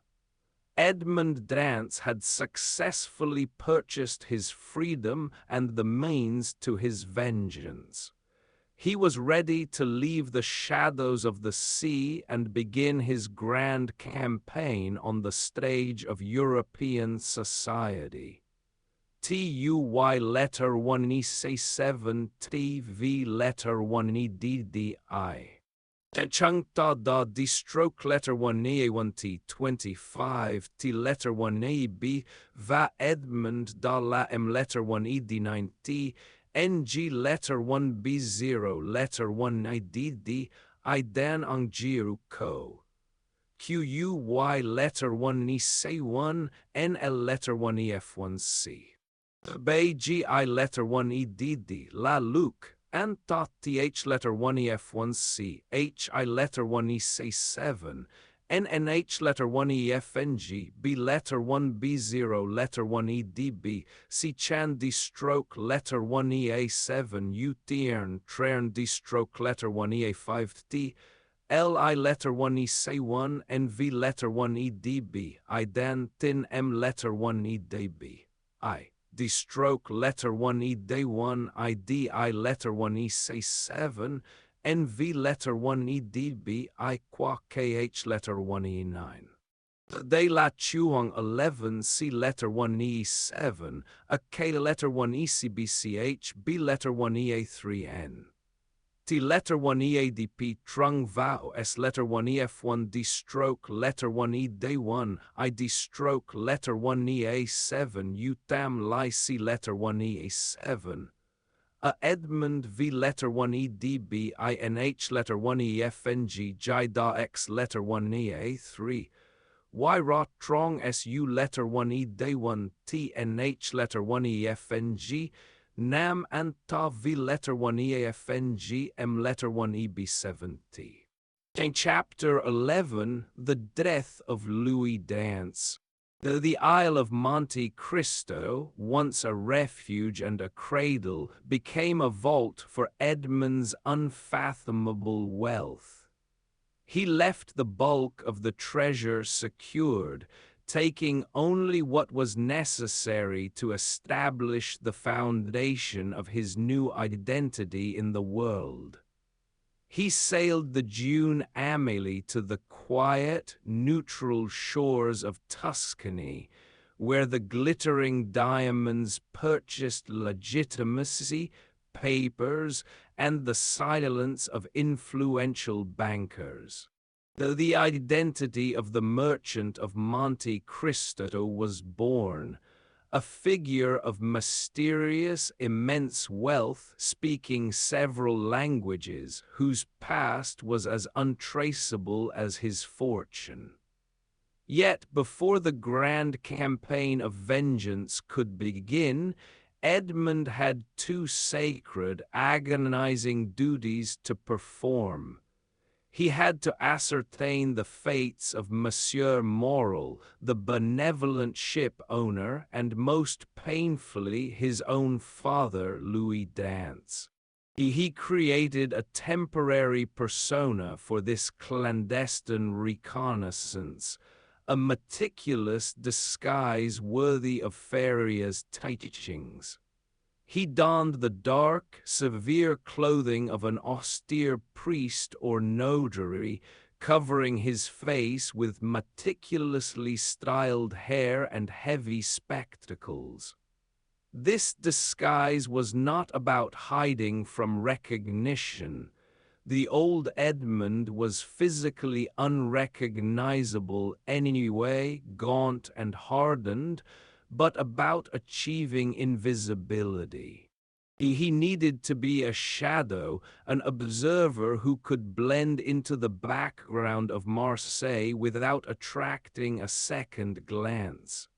Edmond Dantès had successfully purchased his freedom and the means to his vengeance. He was ready to leave the shadows of the sea and begin his grand campaign on the stage of European society. TUY letter 1E7 TV letter 1EDDI. Chungta da D stroke letter 1E1 T25 T letter 1EB Va Edmond da la M letter 1ED9 T NG letter 1B0 letter 1IDD Idan Angjiru Co. QUY letter 1E1 NL letter 1EF1C. BGI letter 1EDD La Luke Anta TH letter 1EF1C HI letter 1EC7 NNH letter 1EFNG B letter 1B0 letter 1EDB C Chan D stroke letter 1EA7 U Tiern Trern D stroke letter 1EA5T LI letter 1EC1 NV letter 1EDB IDAN Tin M letter 1EDB I D stroke letter 1ED1 IDI letter 1EC7 NV letter 1EDB I Qua KH letter 1E9. De la Chuang 11 C letter 1E7 A K letter 1ECBCH B letter 1EA3N. T letter 1EADP Trung Vau S letter 1EF1 D stroke letter 1E Day1 ID stroke letter 1EA7 U Tam Lai C letter 1EA7 A Edmond V letter 1EDB INH letter 1EFNG Jai Da X letter 1EA3 Y Rot Trong SU letter 1E Day1 TNH letter 1EFNG Nam Anta V letter 1 EAFNG M letter 1 EB70. In Chapter 11, The Death of Louis Dantès. The Isle of Monte Cristo, once a refuge and a cradle, became a vault for Edmond's unfathomable wealth. He left the bulk of the treasure secured, taking only what was necessary to establish the foundation of his new identity in the world. He sailed the June Amélie to the quiet, neutral shores of Tuscany, where the glittering diamonds purchased legitimacy, papers, and the silence of influential bankers. Though the identity of the merchant of Monte Cristo was born, a figure of mysterious, immense wealth, speaking several languages, whose past was as untraceable as his fortune. Yet before the grand campaign of vengeance could begin, Edmond had two sacred, agonizing duties to perform. He had to ascertain the fates of Monsieur Morel, the benevolent ship owner, and most painfully his own father, Louis Dantès. He created a temporary persona for this clandestine reconnaissance, a meticulous disguise worthy of Faria's teachings. He donned the dark, severe clothing of an austere priest or notary, covering his face with meticulously styled hair and heavy spectacles. This disguise was not about hiding from recognition. The old Edmond was physically unrecognizable anyway, gaunt and hardened, but about achieving invisibility. He needed to be a shadow, an observer who could blend into the background of Marseille without attracting a second glance.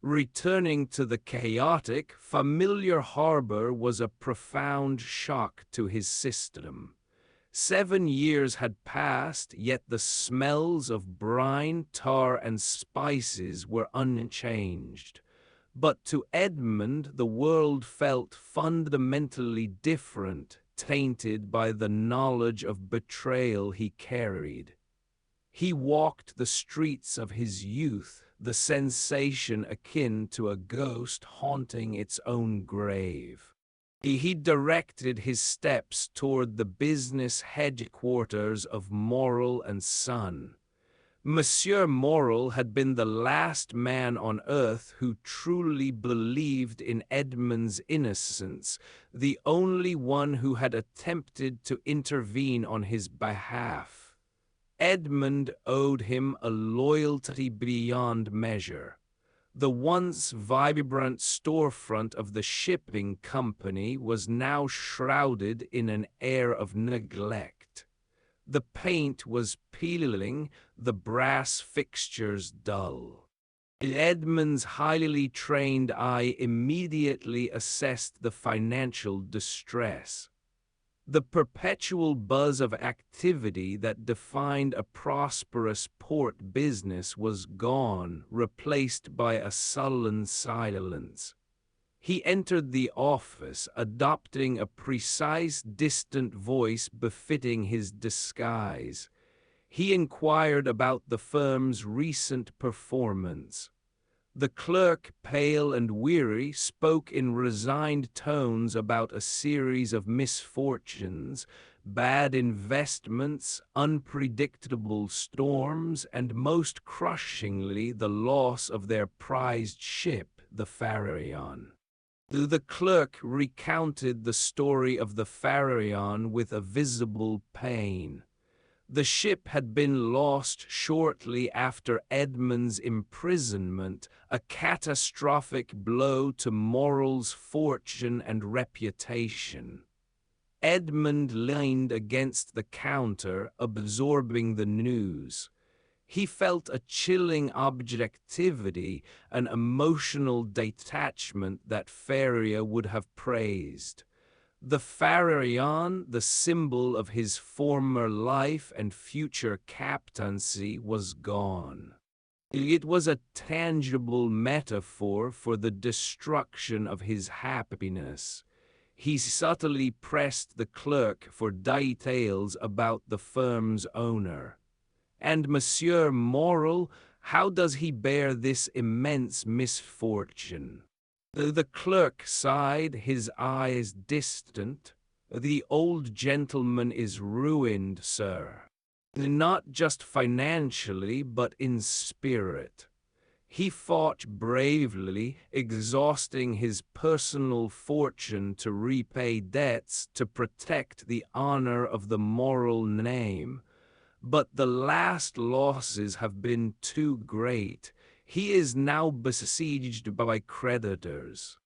Returning to the chaotic, familiar harbor was a profound shock to his system. 7 years had passed, yet the smells of brine, tar, and spices were unchanged. But to Edmond, the world felt fundamentally different, tainted by the knowledge of betrayal he carried. He walked the streets of his youth, the sensation akin to a ghost haunting its own grave. He directed his steps toward the business headquarters of Morel and Son. Monsieur Morel had been the last man on earth who truly believed in Edmond's innocence, the only one who had attempted to intervene on his behalf. Edmond owed him a loyalty beyond measure. The once vibrant storefront of the shipping company was now shrouded in an air of neglect. The paint was peeling, the brass fixtures dull. Edmond's highly trained eye immediately assessed the financial distress. The perpetual buzz of activity that defined a prosperous port business was gone, replaced by a sullen silence. He entered the office, adopting a precise, distant voice befitting his disguise. He inquired about the firm's recent performance. The clerk, pale and weary, spoke in resigned tones about a series of misfortunes, bad investments, unpredictable storms, and most crushingly the loss of their prized ship, the Parisian. The clerk recounted the story of the Parisian with a visible pain. The ship had been lost shortly after Edmond's imprisonment, a catastrophic blow to Morel's fortune and reputation. Edmond leaned against the counter, absorbing the news. He felt a chilling objectivity, an emotional detachment that Faria would have praised. The Pharaon, the symbol of his former life and future captaincy, was gone. It was a tangible metaphor for the destruction of his happiness. He subtly pressed the clerk for details about the firm's owner. And Monsieur Morel, how does he bear this immense misfortune? The clerk sighed, his eyes distant. The old gentleman is ruined, sir. Not just financially, but in spirit. He fought bravely, exhausting his personal fortune to repay debts, to protect the honor of the Morel name. But the last losses have been too great. He is now besieged by creditors.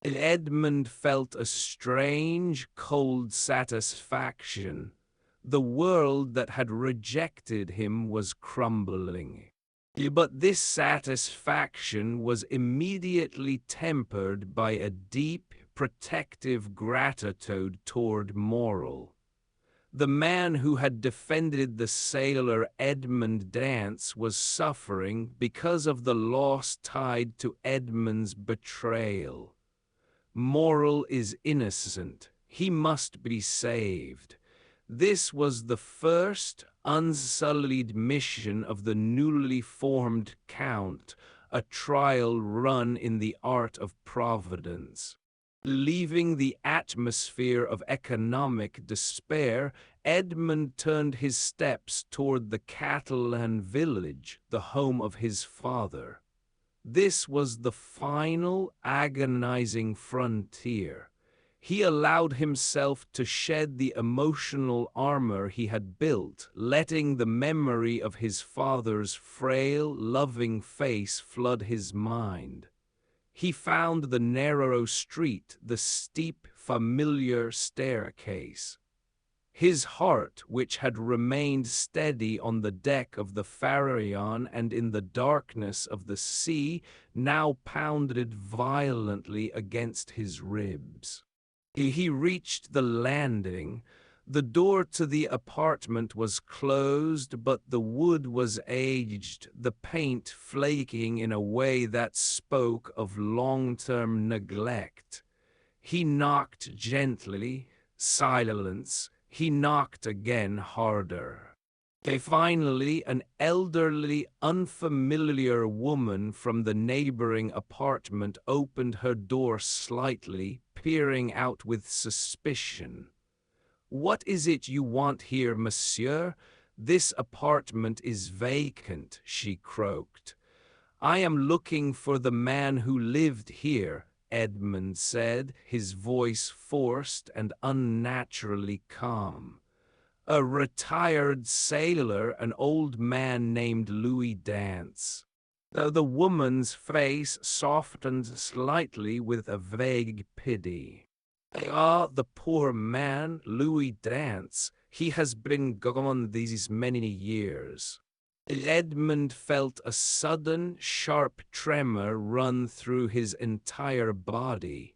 Edmond felt a strange, cold satisfaction. The world that had rejected him was crumbling. But this satisfaction was immediately tempered by a deep, protective gratitude toward Morel. The man who had defended the sailor Edmond Dantès was suffering because of the loss tied to Edmond's betrayal. Morel is innocent. He must be saved. This was the first unsullied mission of the newly formed Count, a trial run in the art of providence. Leaving the atmosphere of economic despair, Edmond turned his steps toward the Catalan village, the home of his father. This was the final, agonizing frontier. He allowed himself to shed the emotional armor he had built, letting the memory of his father's frail, loving face flood his mind. He found the narrow street, the steep, familiar staircase. His heart, which had remained steady on the deck of the Pharaon and in the darkness of the sea, now pounded violently against his ribs. He reached the landing. The door to the apartment was closed, but the wood was aged, the paint flaking in a way that spoke of long-term neglect. He knocked gently. Silence. He knocked again harder. Finally, an elderly, unfamiliar woman from the neighboring apartment opened her door slightly, peering out with suspicion. "What is it you want here, monsieur? This apartment is vacant," she croaked. "I am looking for the man who lived here," Edmond said, his voice forced and unnaturally calm. "A retired sailor, an old man named Louis Dantès." The woman's face softened slightly with a vague pity. "Ah, the poor man, Louis Dantès. He has been gone these many years." Edmond felt a sudden, sharp tremor run through his entire body.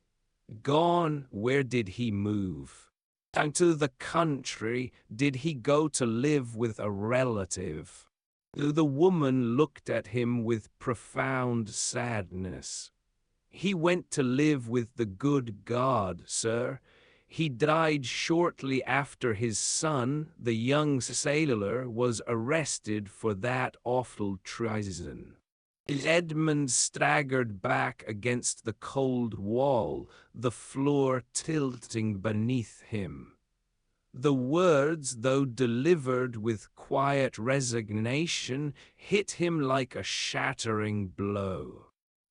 Gone? Where did he move? And to the country? Did he go to live with a relative? The woman looked at him with profound sadness. "He went to live with the good God, sir. He died shortly after his son, the young sailor, was arrested for that awful treason." Edmond staggered back against the cold wall, the floor tilting beneath him. The words, though delivered with quiet resignation, hit him like a shattering blow.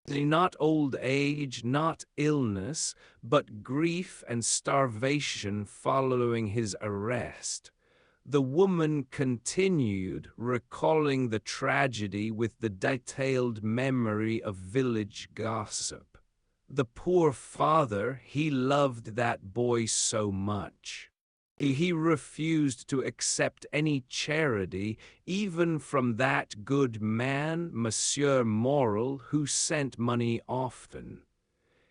Not old age, not illness, but grief and starvation following his arrest. The woman continued, recalling the tragedy with the detailed memory of village gossip. The poor father, he loved that boy so much. He refused to accept any charity, even from that good man, Monsieur Morel, who sent money often.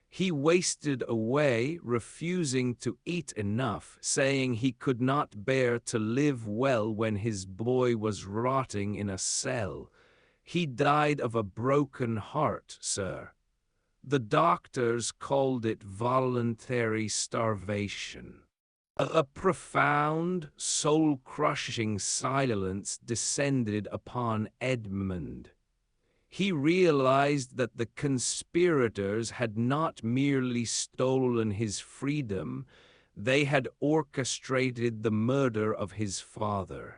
He wasted away, refusing to eat enough, saying he could not bear to live well when his boy was rotting in a cell. He died of a broken heart, sir. The doctors called it voluntary starvation. A profound, soul-crushing silence descended upon Edmond. He realized that the conspirators had not merely stolen his freedom, they had orchestrated the murder of his father.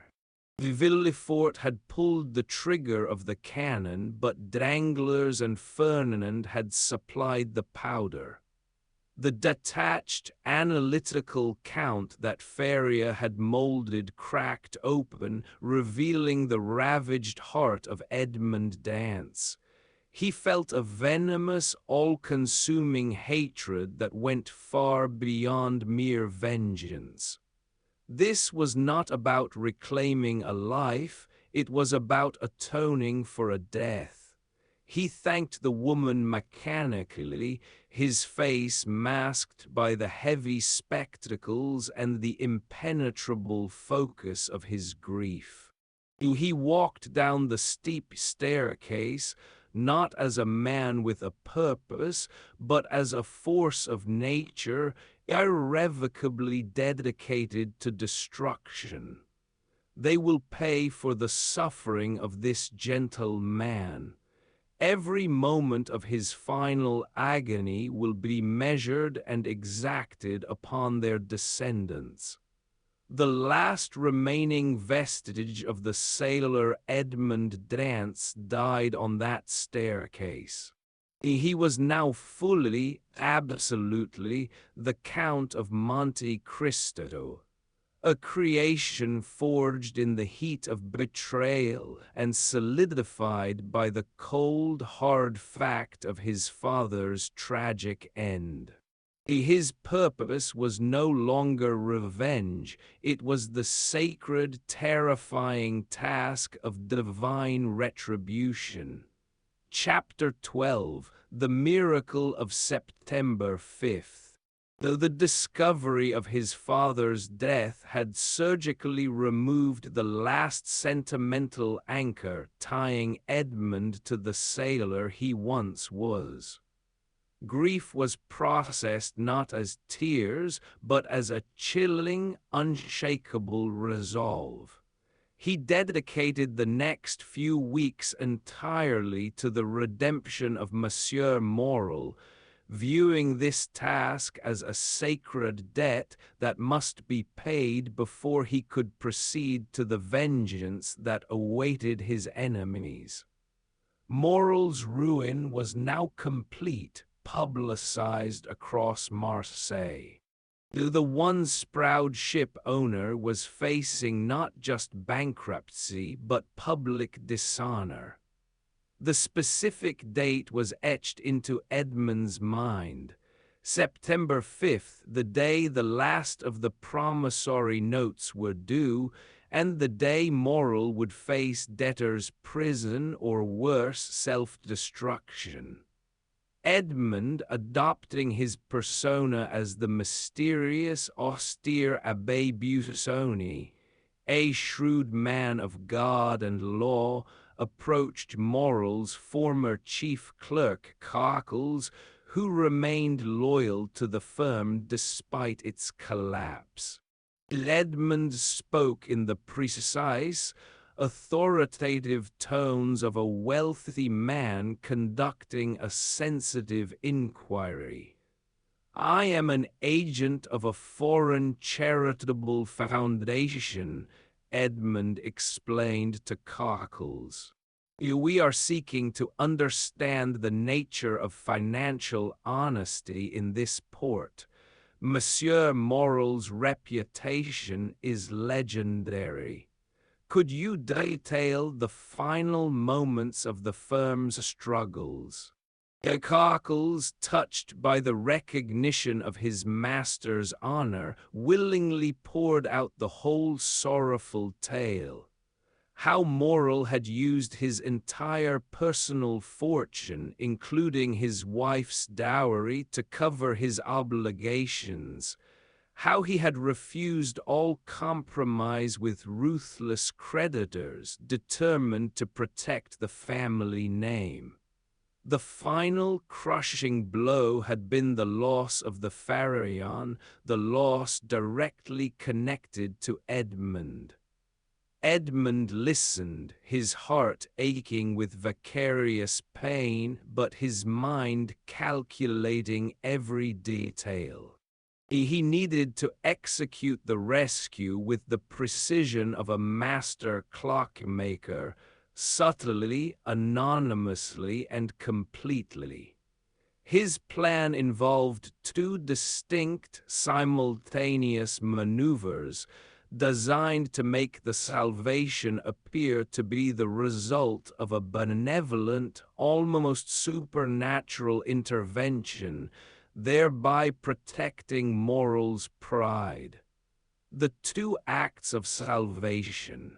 Villefort had pulled the trigger of the cannon, but Danglars and Fernand had supplied the powder. The detached, analytical Count that Faria had molded cracked open, revealing the ravaged heart of Edmond Dantès. He felt a venomous, all-consuming hatred that went far beyond mere vengeance. This was not about reclaiming a life, it was about atoning for a death. He thanked the woman mechanically, his face masked by the heavy spectacles and the impenetrable focus of his grief. He walked down the steep staircase, not as a man with a purpose, but as a force of nature, irrevocably dedicated to destruction. They will pay for the suffering of this gentle man. Every moment of his final agony will be measured and exacted upon their descendants. The last remaining vestige of the sailor Edmond Dantès died on that staircase. He was now fully, absolutely, the Count of Monte Cristo, a creation forged in the heat of betrayal and solidified by the cold, hard fact of his father's tragic end. His purpose was no longer revenge, it was the sacred, terrifying task of divine retribution. Chapter 12, The Miracle of September 5th. Though the discovery of his father's death had surgically removed the last sentimental anchor tying Edmond to the sailor he once was, grief was processed not as tears, but as a chilling, unshakable resolve. He dedicated the next few weeks entirely to the redemption of Monsieur Morel, viewing this task as a sacred debt that must be paid before he could proceed to the vengeance that awaited his enemies. Morel's ruin was now complete, publicized across Marseille. The once proud ship owner was facing not just bankruptcy but public dishonor. The specific date was etched into Edmond's mind. September 5th, the day the last of the promissory notes were due, and the day Morel would face debtor's prison or worse, self-destruction. Edmond, adopting his persona as the mysterious, austere Abbé Busoni, a shrewd man of God and law, approached Morel's former chief clerk, Cockles, who remained loyal to the firm despite its collapse. Edmond spoke in the precise, authoritative tones of a wealthy man conducting a sensitive inquiry. "I am an agent of a foreign charitable foundation," Edmond explained to Cockles. "We are seeking to understand the nature of financial honesty in this port. Monsieur Morel's reputation is legendary. Could you detail the final moments of the firm's struggles?" Cockles, touched by the recognition of his master's honor, willingly poured out the whole sorrowful tale. how Morel had used his entire personal fortune, including his wife's dowry, to cover his obligations, how he had refused all compromise with ruthless creditors, determined to protect the family name. The final crushing blow had been the loss of the Parisian, the loss directly connected to Edmond. Edmond listened, his heart aching with vicarious pain, but his mind calculating every detail. He needed to execute the rescue with the precision of a master clockmaker, subtly, anonymously, and completely. His plan involved two distinct, simultaneous maneuvers designed to make the salvation appear to be the result of a benevolent, almost supernatural intervention, thereby protecting Morel's pride. The two acts of salvation.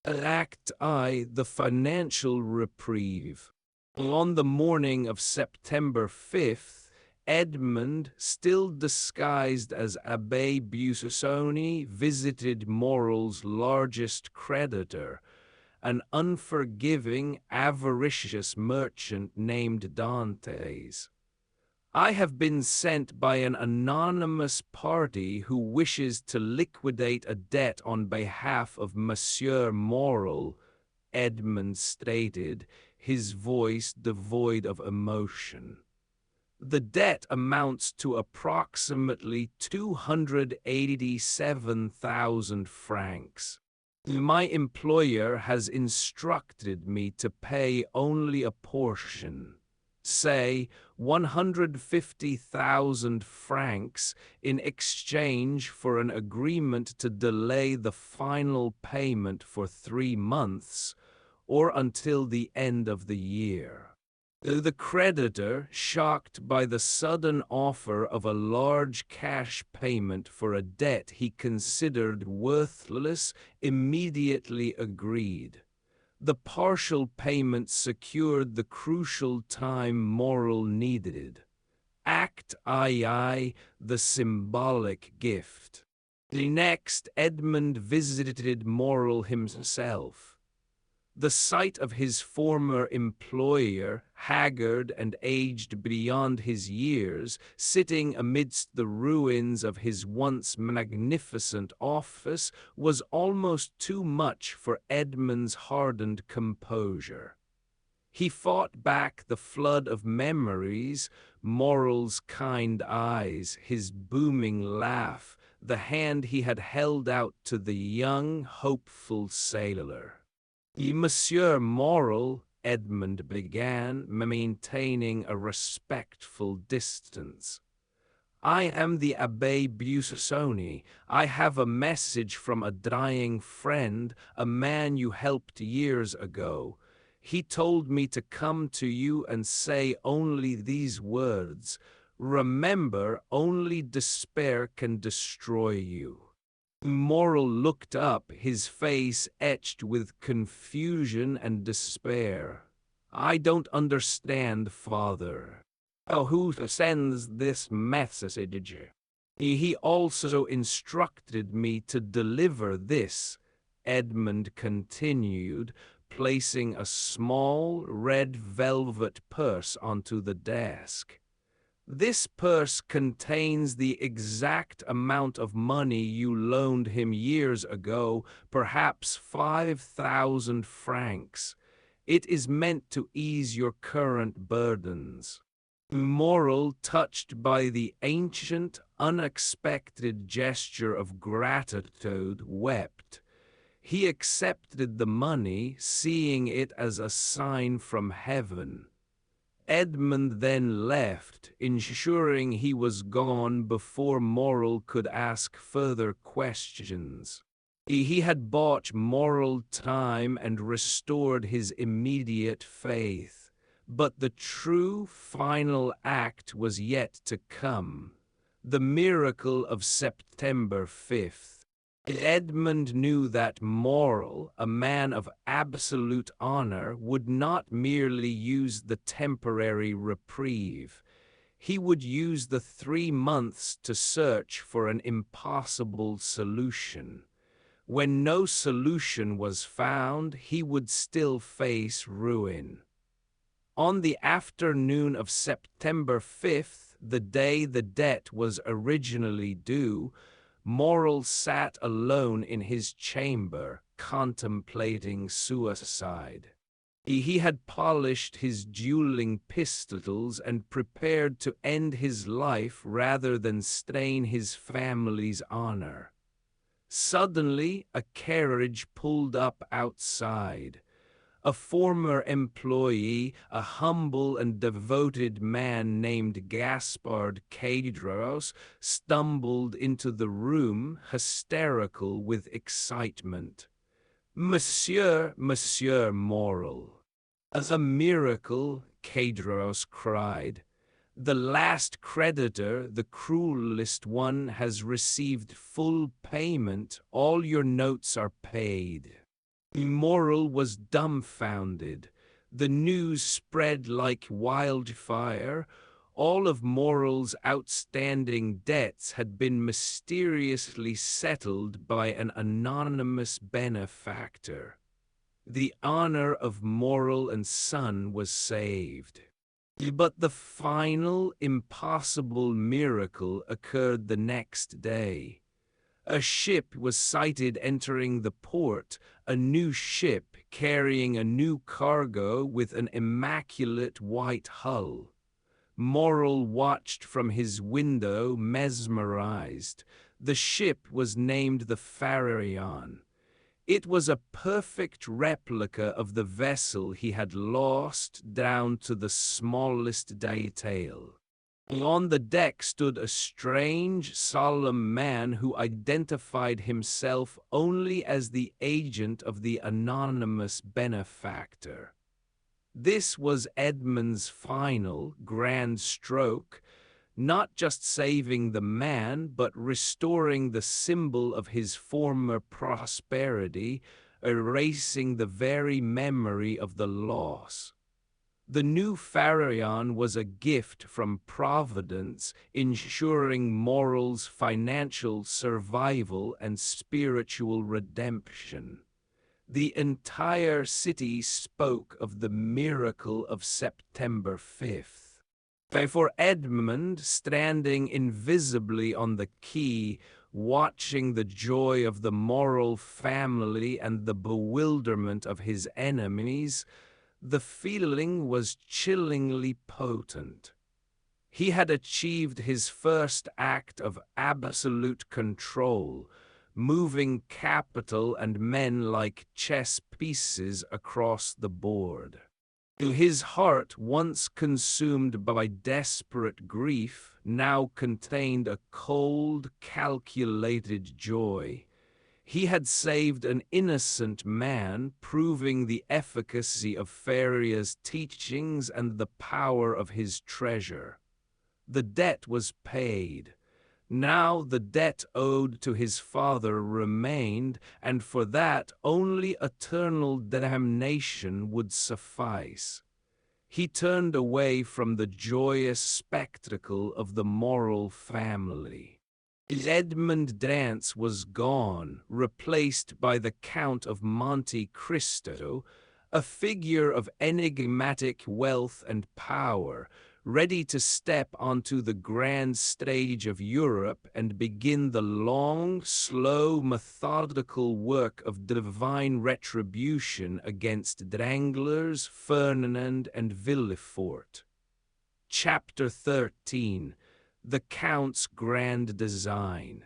Act I, the financial reprieve. On the morning of September 5th, Edmond, still disguised as Abbé Busoni, visited Morel's largest creditor, an unforgiving, avaricious merchant named Dantès. I have been sent by an anonymous party who wishes to liquidate a debt on behalf of Monsieur Morel, Edmond stated, his voice devoid of emotion. The debt amounts to approximately 287,000 francs. My employer has instructed me to pay only a portion, say 150,000 francs, in exchange for an agreement to delay the final payment for 3 months, or until the end of the year. The creditor, shocked by the sudden offer of a large cash payment for a debt he considered worthless, immediately agreed. The partial payment secured the crucial time Morel needed. Act II, the symbolic gift. The next, Edmond visited Morel himself. The sight of his former employer, haggard and aged beyond his years, sitting amidst the ruins of his once magnificent office, was almost too much for Edmond's hardened composure. He fought back the flood of memories, Morel's kind eyes, his booming laugh, the hand he had held out to the young, hopeful sailor. Monsieur Morel, Edmond began, maintaining a respectful distance. I am the Abbé Busoni. I have a message from a dying friend, a man you helped years ago. He told me to come to you and say only these words: remember, only despair can destroy you. Morel looked up, his face etched with confusion and despair. I don't understand, Father. Who sends this message? He also instructed me to deliver this, Edmond continued, placing a small red velvet purse onto the desk. This purse contains the exact amount of money you loaned him years ago, perhaps 5,000 francs. It is meant to ease your current burdens. Morel, touched by the ancient, unexpected gesture of gratitude, wept. He accepted the money, seeing it as a sign from heaven. Edmond then left, ensuring he was gone before Morel could ask further questions. He had bought Morel time and restored his immediate faith, but the true final act was yet to come. The miracle of September 5th. Edmond knew that Moral, a man of absolute honor, would not merely use the temporary reprieve. He would use the 3 months to search for an impossible solution. When no solution was found, he would still face ruin. On the afternoon of September 5th, the day the debt was originally due, Moral sat alone in his chamber, contemplating suicide. He had polished his dueling pistols and prepared to end his life rather than stain his family's honor. Suddenly, a carriage pulled up outside. A former employee, a humble and devoted man named Gaspard Cedros, stumbled into the room, hysterical with excitement. Monsieur Moral. As a miracle, Cedros cried. The last creditor, the cruelest one, has received full payment. All your notes are paid. Moral was dumbfounded. The news spread like wildfire. All of Moral's outstanding debts had been mysteriously settled by an anonymous benefactor. The honor of Moral and son was saved. But the final, impossible miracle occurred the next day. A ship was sighted entering the port, a new ship carrying a new cargo with an immaculate white hull. Moral watched from his window, mesmerized. The ship was named the Parisian. It was a perfect replica of the vessel he had lost, down to the smallest detail. On the deck stood a strange, solemn man who identified himself only as the agent of the anonymous benefactor. This was Edmond's final, grand stroke, not just saving the man, but restoring the symbol of his former prosperity, erasing the very memory of the loss. The new Parisian was a gift from Providence, ensuring Moral's financial survival and spiritual redemption. The entire city spoke of the miracle of September 5th. For Edmond, standing invisibly on the quay, watching the joy of the Moral family and the bewilderment of his enemies, the feeling was chillingly potent. He had achieved his first act of absolute control, moving capital and men like chess pieces across the board. His heart, once consumed by desperate grief, now contained a cold, calculated joy. He had saved an innocent man, proving the efficacy of Faria's teachings and the power of his treasure. The debt was paid. Now the debt owed to his father remained, and for that only eternal damnation would suffice. He turned away from the joyous spectacle of the Moral family. Edmond Dantès was gone, replaced by the Count of Monte Cristo, a figure of enigmatic wealth and power, ready to step onto the grand stage of Europe and begin the long, slow, methodical work of divine retribution against Danglars, Fernand, and Villefort. Chapter 13. The Count's Grand Design.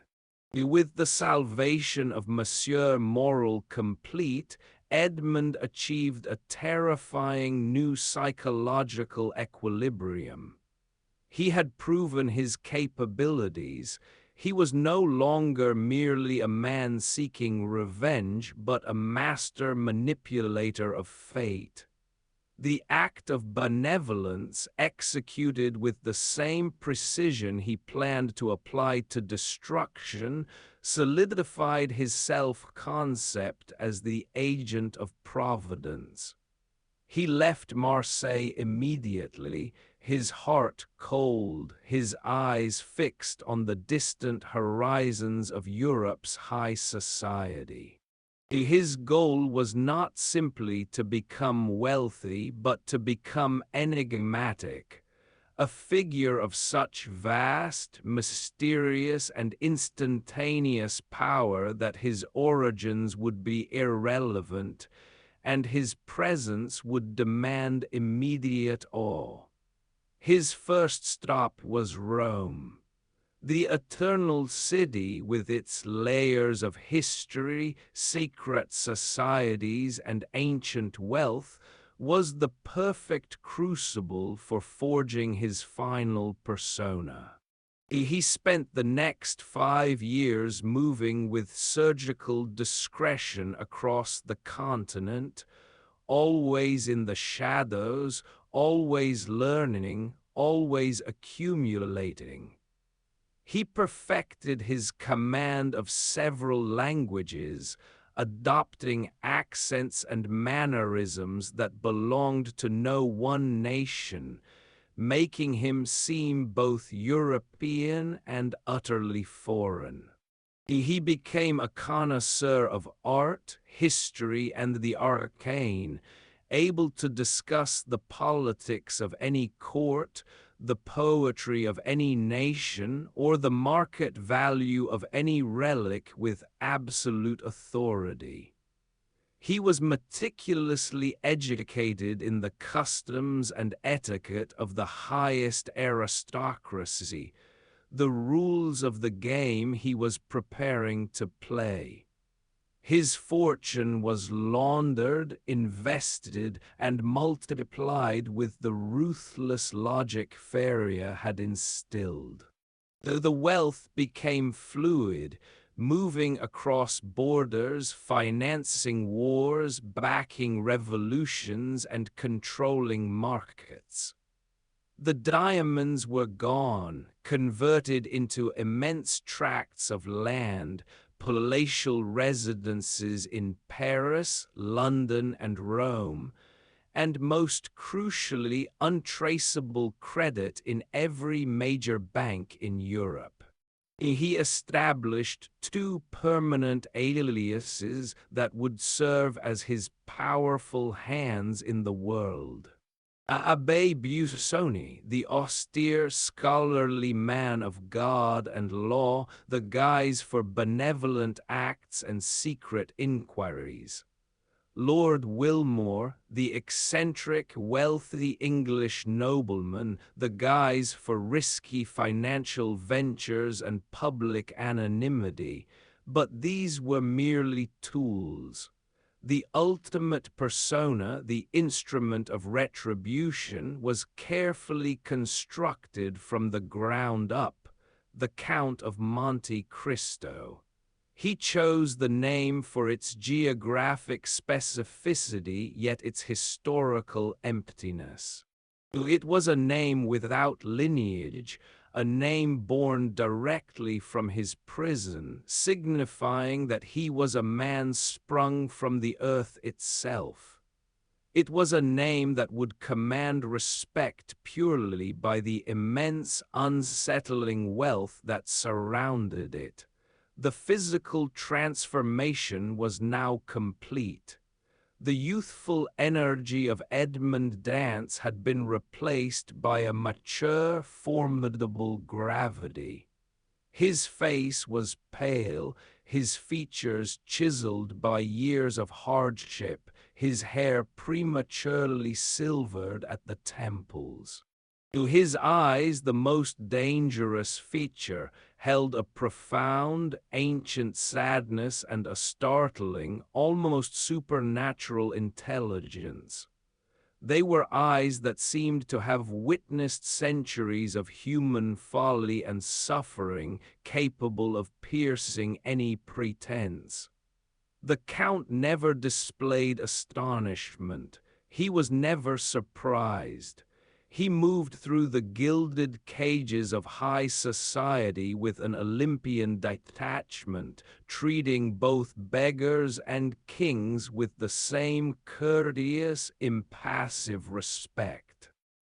With the salvation of Monsieur Moral complete, Edmond achieved a terrifying new psychological equilibrium. He had proven his capabilities. He was no longer merely a man seeking revenge, but a master manipulator of fate. The act of benevolence, executed with the same precision he planned to apply to destruction, solidified his self-concept as the agent of providence. He left Marseille immediately, his heart cold, his eyes fixed on the distant horizons of Europe's high society. His goal was not simply to become wealthy, but to become enigmatic, a figure of such vast, mysterious, and instantaneous power that his origins would be irrelevant, and his presence would demand immediate awe. His first stop was Rome. The eternal city, with its layers of history, secret societies, and ancient wealth, was the perfect crucible for forging his final persona. He spent the next 5 years moving with surgical discretion across the continent, always in the shadows, always learning, always accumulating. He perfected his command of several languages, adopting accents and mannerisms that belonged to no one nation, making him seem both European and utterly foreign. He became a connoisseur of art, history, and the arcane, able to discuss the politics of any court, the poetry of any nation, or the market value of any relic with absolute authority. He was meticulously educated in the customs and etiquette of the highest aristocracy, the rules of the game he was preparing to play. His fortune was laundered, invested, and multiplied with the ruthless logic Faria had instilled. The wealth became fluid, moving across borders, financing wars, backing revolutions, and controlling markets. The diamonds were gone, converted into immense tracts of land, palatial residences in Paris, London, and Rome, and most crucially, untraceable credit in every major bank in Europe. He established 2 permanent aliases that would serve as his powerful hands in the world. Abbé Busoni, the austere, scholarly man of God and law, the guise for benevolent acts and secret inquiries. Lord Wilmore, the eccentric, wealthy English nobleman, the guise for risky financial ventures and public anonymity, but these were merely tools. The ultimate persona, the instrument of retribution, was carefully constructed from the ground up, the Count of Monte Cristo. He chose the name for its geographic specificity, yet its historical emptiness. It was a name without lineage, a name born directly from his prison, signifying that he was a man sprung from the earth itself. It was a name that would command respect purely by the immense, unsettling wealth that surrounded it. The physical transformation was now complete. The youthful energy of Edmond Dantès had been replaced by a mature, formidable gravity. His face was pale, his features chiseled by years of hardship, his hair prematurely silvered at the temples. To his eyes, the most dangerous feature held a profound, ancient sadness and a startling, almost supernatural intelligence. They were eyes that seemed to have witnessed centuries of human folly and suffering, capable of piercing any pretense. The Count never displayed astonishment. he was never surprised. He moved through the gilded cages of high society with an Olympian detachment, treating both beggars and kings with the same courteous, impassive respect.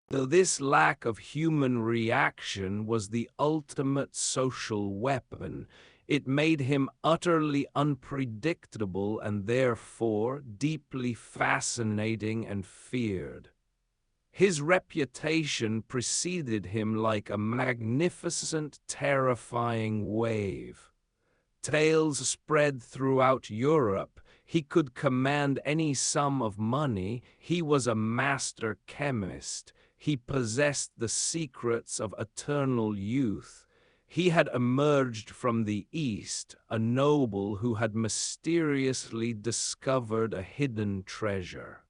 Though this lack of human reaction was the ultimate social weapon, it made him utterly unpredictable and therefore deeply fascinating and feared. His reputation preceded him like a magnificent, terrifying wave. Tales spread throughout Europe. He could command any sum of money. He was a master chemist. He possessed the secrets of eternal youth. He had emerged from the East, a noble who had mysteriously discovered a hidden treasure.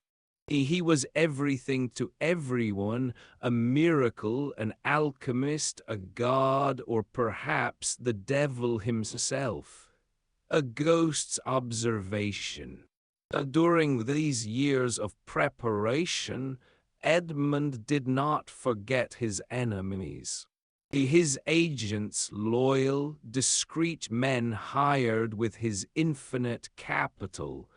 He was everything to everyone, a miracle, an alchemist, a god, or perhaps the devil himself. A ghost's observation. During these years of preparation, Edmond did not forget his enemies. His agents, loyal, discreet men hired with his infinite capital,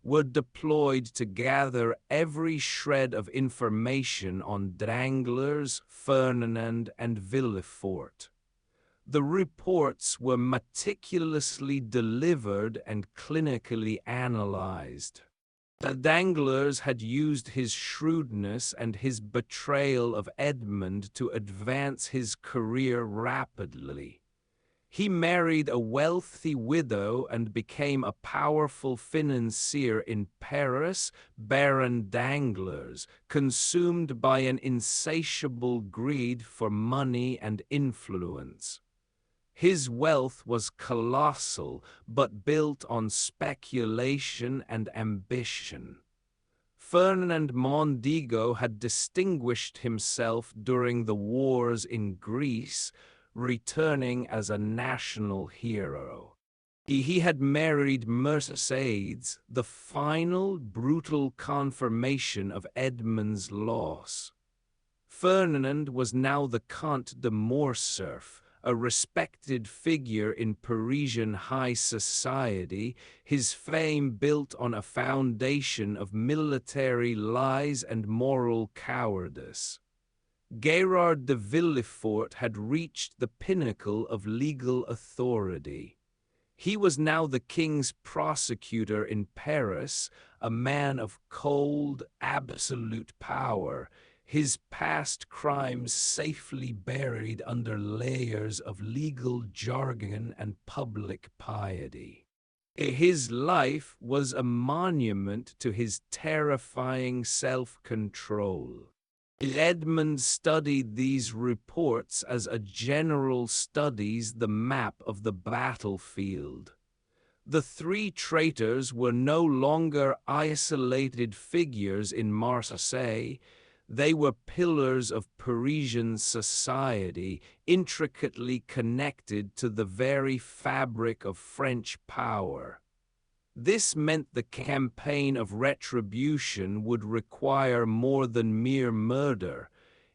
were deployed to gather every shred of information on Danglars, Fernand, and Villefort. The reports were meticulously delivered and clinically analyzed. Danglars had used his shrewdness and his betrayal of Edmond to advance his career rapidly. He married a wealthy widow and became a powerful financier in Paris, Baron Danglars, consumed by an insatiable greed for money and influence. His wealth was colossal, but built on speculation and ambition. Fernand Mondego had distinguished himself during the wars in Greece, returning as a national hero. He had married Mercédès, the final brutal confirmation of Edmond's loss. Fernand was now the Count de Morcerf, a respected figure in Parisian high society, his fame built on a foundation of military lies and moral cowardice. Gérard de Villefort had reached the pinnacle of legal authority. He was now the king's prosecutor in Paris, a man of cold, absolute power, his past crimes safely buried under layers of legal jargon and public piety. His life was a monument to his terrifying self-control. Edmond studied these reports as a general studies the map of the battlefield. The three traitors were no longer isolated figures in Marseille. They were pillars of Parisian society, intricately connected to the very fabric of French power. This meant the campaign of retribution would require more than mere murder.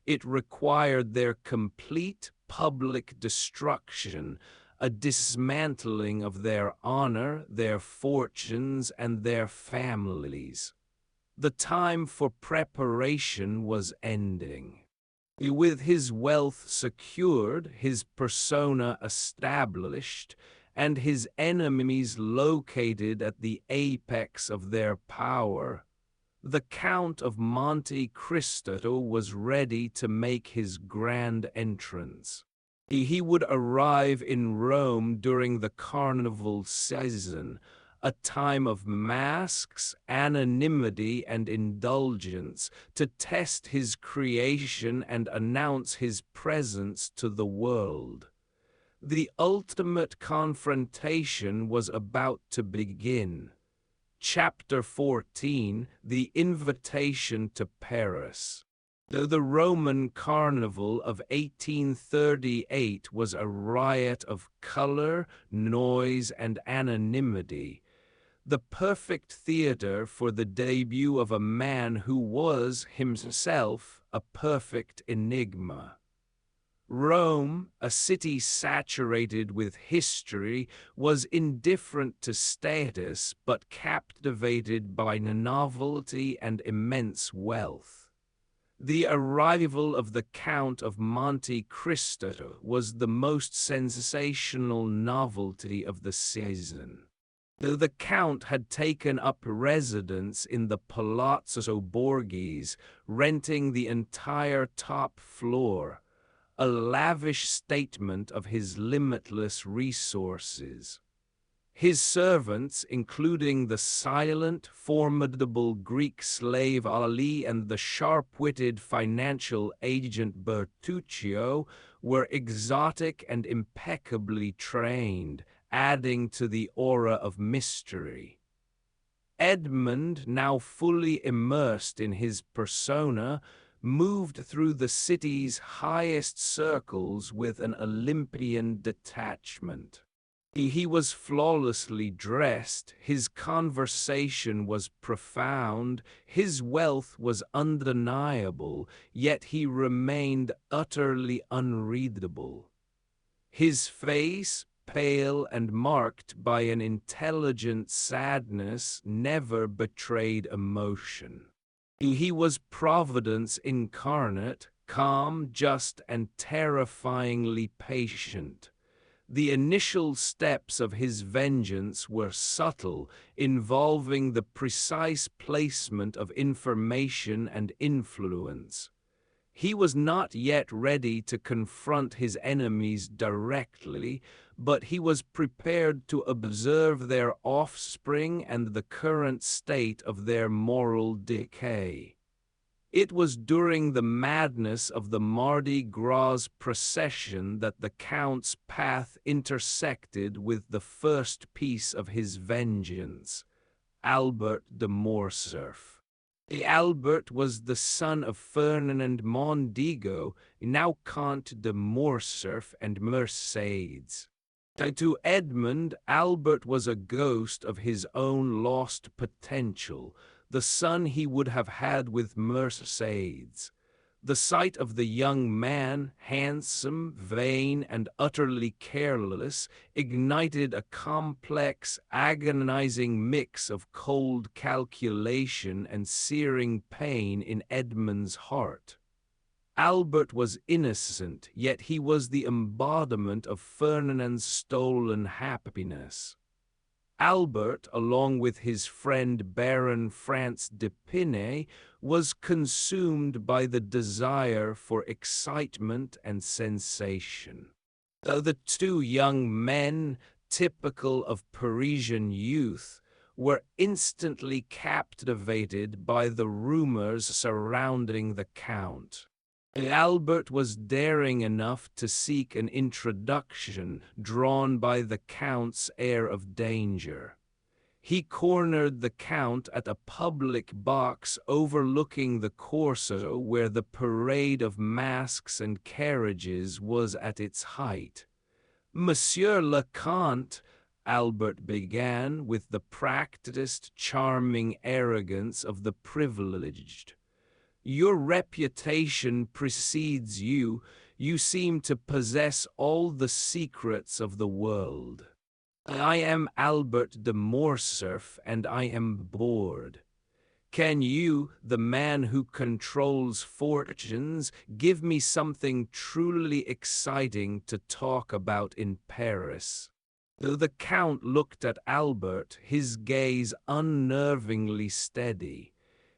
It required their complete public destruction, a dismantling of their honor, their fortunes, and their families. The time for preparation was ending. With his wealth secured, his persona established, and his enemies located at the apex of their power, the Count of Monte Cristo was ready to make his grand entrance. He would arrive in Rome during the carnival season, a time of masks, anonymity, and indulgence, to test his creation and announce his presence to the world. The ultimate confrontation was about to begin. Chapter 14, The Invitation to Paris. Though the Roman Carnival of 1838 was a riot of color, noise, and anonymity, the perfect theater for the debut of a man who was himself a perfect enigma. Rome, a city saturated with history, was indifferent to status but captivated by novelty and immense wealth. The arrival of the Count of Monte Cristo was the most sensational novelty of the season. Though the Count had taken up residence in the Palazzo Borghese, renting the entire top floor, a lavish statement of his limitless resources. His servants, including the silent, formidable Greek slave Ali and the sharp-witted financial agent Bertuccio, were exotic and impeccably trained, adding to the aura of mystery. Edmond, now fully immersed in his persona, moved through the city's highest circles with an Olympian detachment. He was flawlessly dressed, his conversation was profound, his wealth was undeniable, yet he remained utterly unreadable. His face, pale and marked by an intelligent sadness, never betrayed emotion. He was Providence incarnate, calm, just, and terrifyingly patient. The initial steps of his vengeance were subtle, involving the precise placement of information and influence. He was not yet ready to confront his enemies directly, but he was prepared to observe their offspring and the current state of their moral decay. It was during the madness of the Mardi Gras procession that the Count's path intersected with the first piece of his vengeance, Albert de Morcerf. Albert was the son of Fernand Mondego, now Count de Morcerf and Mercédès. To Edmond, Albert was a ghost of his own lost potential, the son he would have had with Mercédès. The sight of the young man, handsome, vain, and utterly careless, ignited a complex, agonizing mix of cold calculation and searing pain in Edmond's heart. Albert was innocent, yet he was the embodiment of Ferdinand's stolen happiness. Albert, along with his friend Baron Franz de Pinay, was consumed by the desire for excitement and sensation. Though the two young men, typical of Parisian youth, were instantly captivated by the rumors surrounding the Count. Albert was daring enough to seek an introduction, drawn by the Count's air of danger. He cornered the Count at a public box overlooking the Corso where the parade of masks and carriages was at its height. "Monsieur le Count," Albert began with the practiced, charming arrogance of the privileged. "Your reputation precedes you. You seem to possess all the secrets of the world. I am Albert de Morcerf, and I am bored. Can you, the man who controls fortunes, give me something truly exciting to talk about in Paris?" Though the Count looked at Albert, his gaze unnervingly steady.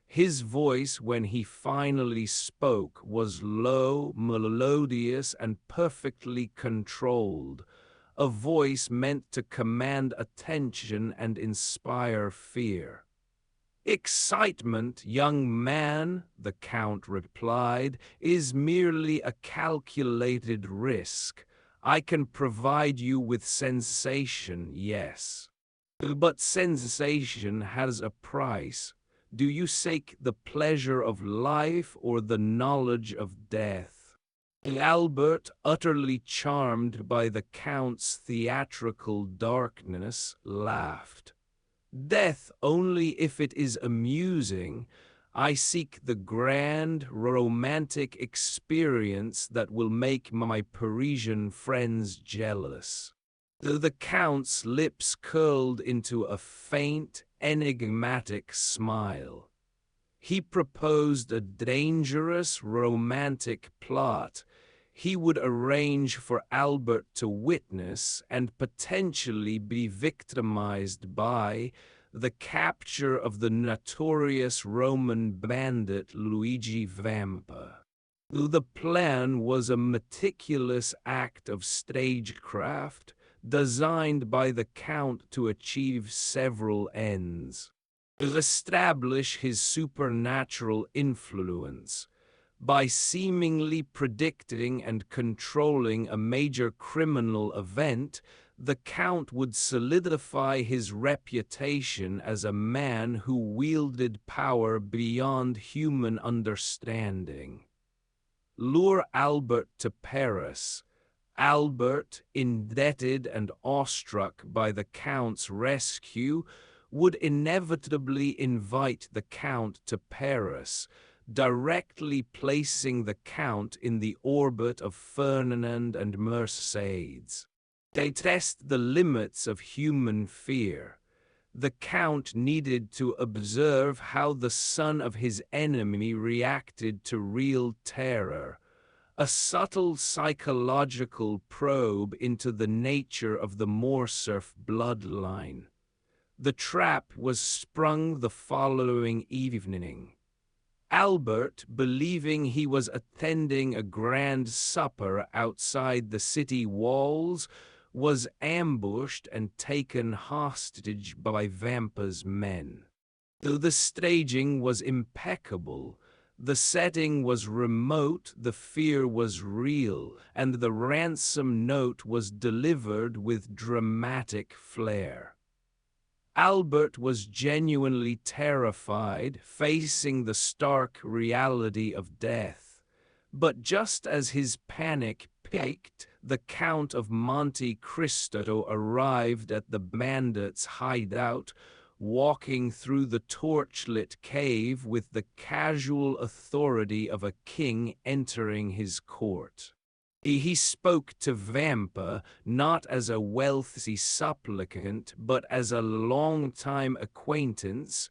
His voice, when he finally spoke, was low, melodious, and perfectly controlled, a voice meant to command attention and inspire fear. "Excitement, young man," the Count replied, "is merely a calculated risk. I can provide you with sensation, yes. But sensation has a price. Do you seek the pleasure of life or the knowledge of death?" Albert, utterly charmed by the Count's theatrical darkness, laughed. Death only if it is amusing. I seek the grand, romantic experience that will make my Parisian friends jealous." The Count's lips curled into a faint, enigmatic smile. He proposed a dangerous, romantic plot. He would arrange for Albert to witness and potentially be victimized by the capture of the notorious Roman bandit Luigi Vampa. The plan was a meticulous act of stagecraft, designed by the Count to achieve several ends. Establish his supernatural influence. By seemingly predicting and controlling a major criminal event, the Count would solidify his reputation as a man who wielded power beyond human understanding. Lure Albert to Paris. Albert, indebted and awestruck by the Count's rescue, would inevitably invite the Count to Paris, directly placing the Count in the orbit of Fernand and Mercédès. They test the limits of human fear. The Count needed to observe how the son of his enemy reacted to real terror, a subtle psychological probe into the nature of the Morcerf bloodline. The trap was sprung the following evening. Albert, believing he was attending a grand supper outside the city walls, was ambushed and taken hostage by Vampa's men. Though the staging was impeccable, the setting was remote, the fear was real, and the ransom note was delivered with dramatic flair. Albert was genuinely terrified, facing the stark reality of death. But just as his panic peaked, the Count of Monte Cristo arrived at the bandits' hideout, walking through the torchlit cave with the casual authority of a king entering his court. He spoke to Vampa not as a wealthy supplicant, but as a long-time acquaintance,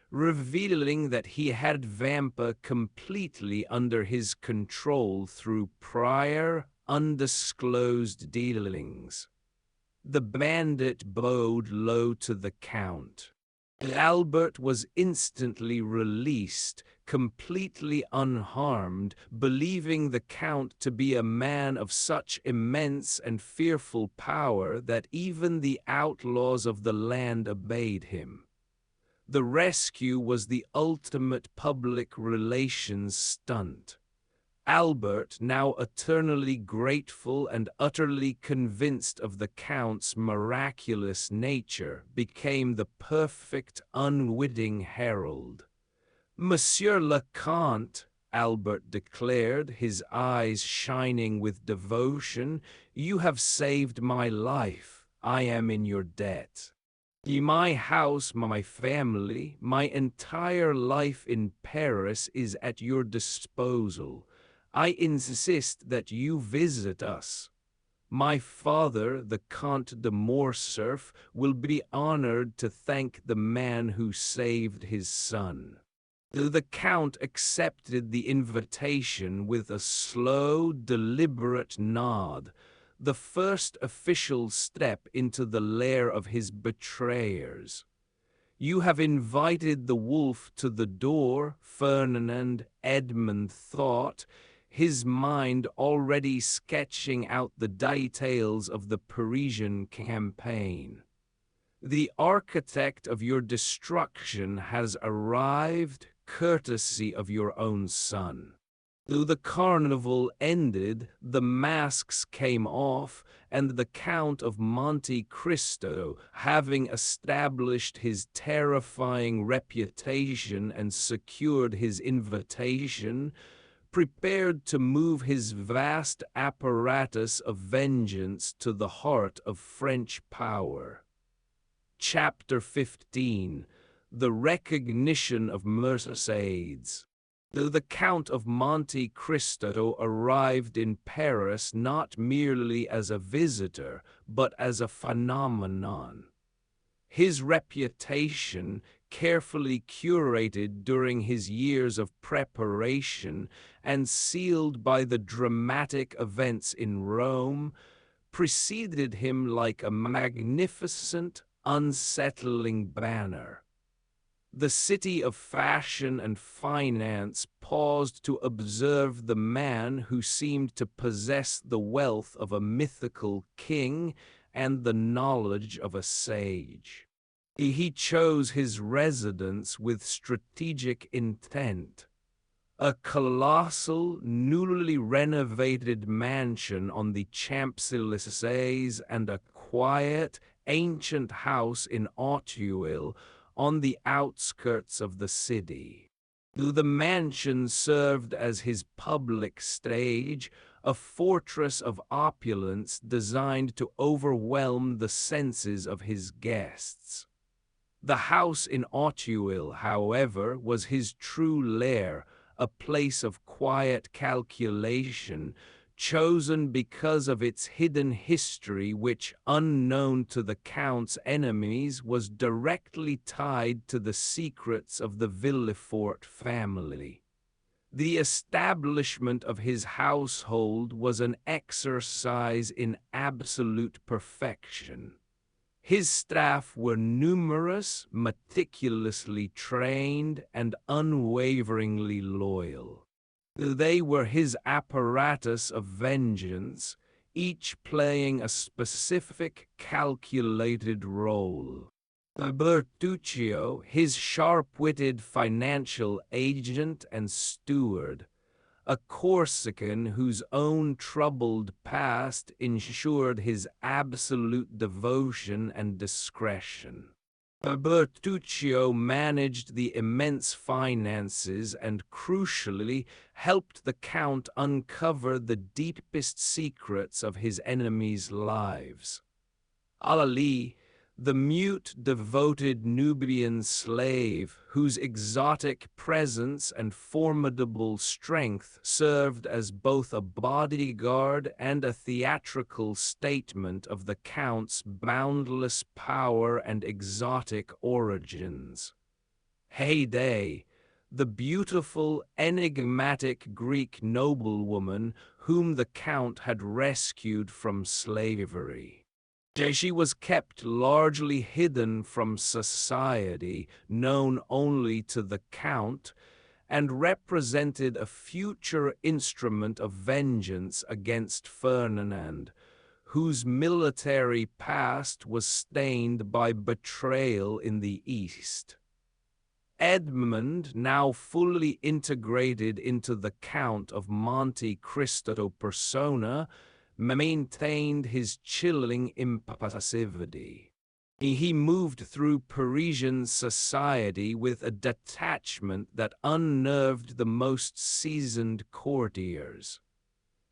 revealing that he had Vampa completely under his control through prior, undisclosed dealings. The bandit bowed low to the Count. Albert was instantly released, completely unharmed, believing the Count to be a man of such immense and fearful power that even the outlaws of the land obeyed him. The rescue was the ultimate public relations stunt. Albert, now eternally grateful and utterly convinced of the Count's miraculous nature, became the perfect unwitting herald. "Monsieur le Count," Albert declared, his eyes shining with devotion, "you have saved my life. I am in your debt. My house, my family, my entire life in Paris is at your disposal. I insist that you visit us. My father, the Count de Morcerf, will be honored to thank the man who saved his son." The Count accepted the invitation with a slow, deliberate nod, the first official step into the lair of his betrayers. "You have invited the wolf to the door," Fernand Edmond thought, his mind already sketching out the details of the Parisian campaign. "The architect of your destruction has arrived, courtesy of your own son." Though the carnival ended, the masks came off, and the Count of Monte Cristo, having established his terrifying reputation and secured his invitation, prepared to move his vast apparatus of vengeance to the heart of French power. Chapter 15. The Recognition of Mercédès. Though the Count of Monte Cristo arrived in Paris not merely as a visitor, but as a phenomenon. His reputation, carefully curated during his years of preparation and sealed by the dramatic events in Rome, preceded him like a magnificent, unsettling banner. The city of fashion and finance paused to observe the man who seemed to possess the wealth of a mythical king and the knowledge of a sage. He chose his residence with strategic intent. A colossal, newly renovated mansion on the Champs-Élysées and a quiet, ancient house in Auteuil on the outskirts of the city. The mansion served as his public stage, a fortress of opulence designed to overwhelm the senses of his guests. The house in Auteuil, however, was his true lair, a place of quiet calculation, chosen because of its hidden history which, unknown to the Count's enemies, was directly tied to the secrets of the Villefort family. The establishment of his household was an exercise in absolute perfection. His staff were numerous, meticulously trained, and unwaveringly loyal. They were his apparatus of vengeance, each playing a specific, calculated role. Bertuccio, his sharp-witted financial agent and steward, a Corsican whose own troubled past ensured his absolute devotion and discretion. Bertuccio managed the immense finances and, crucially, helped the Count uncover the deepest secrets of his enemies' lives. Ali, the mute, devoted Nubian slave, whose exotic presence and formidable strength served as both a bodyguard and a theatrical statement of the Count's boundless power and exotic origins. Heyday, the beautiful, enigmatic Greek noblewoman whom the Count had rescued from slavery. She was kept largely hidden from society, known only to the Count, and represented a future instrument of vengeance against Fernand, whose military past was stained by betrayal in the East. Edmond, now fully integrated into the Count of Monte Cristo persona, maintained his chilling impassivity. He moved through Parisian society with a detachment that unnerved the most seasoned courtiers.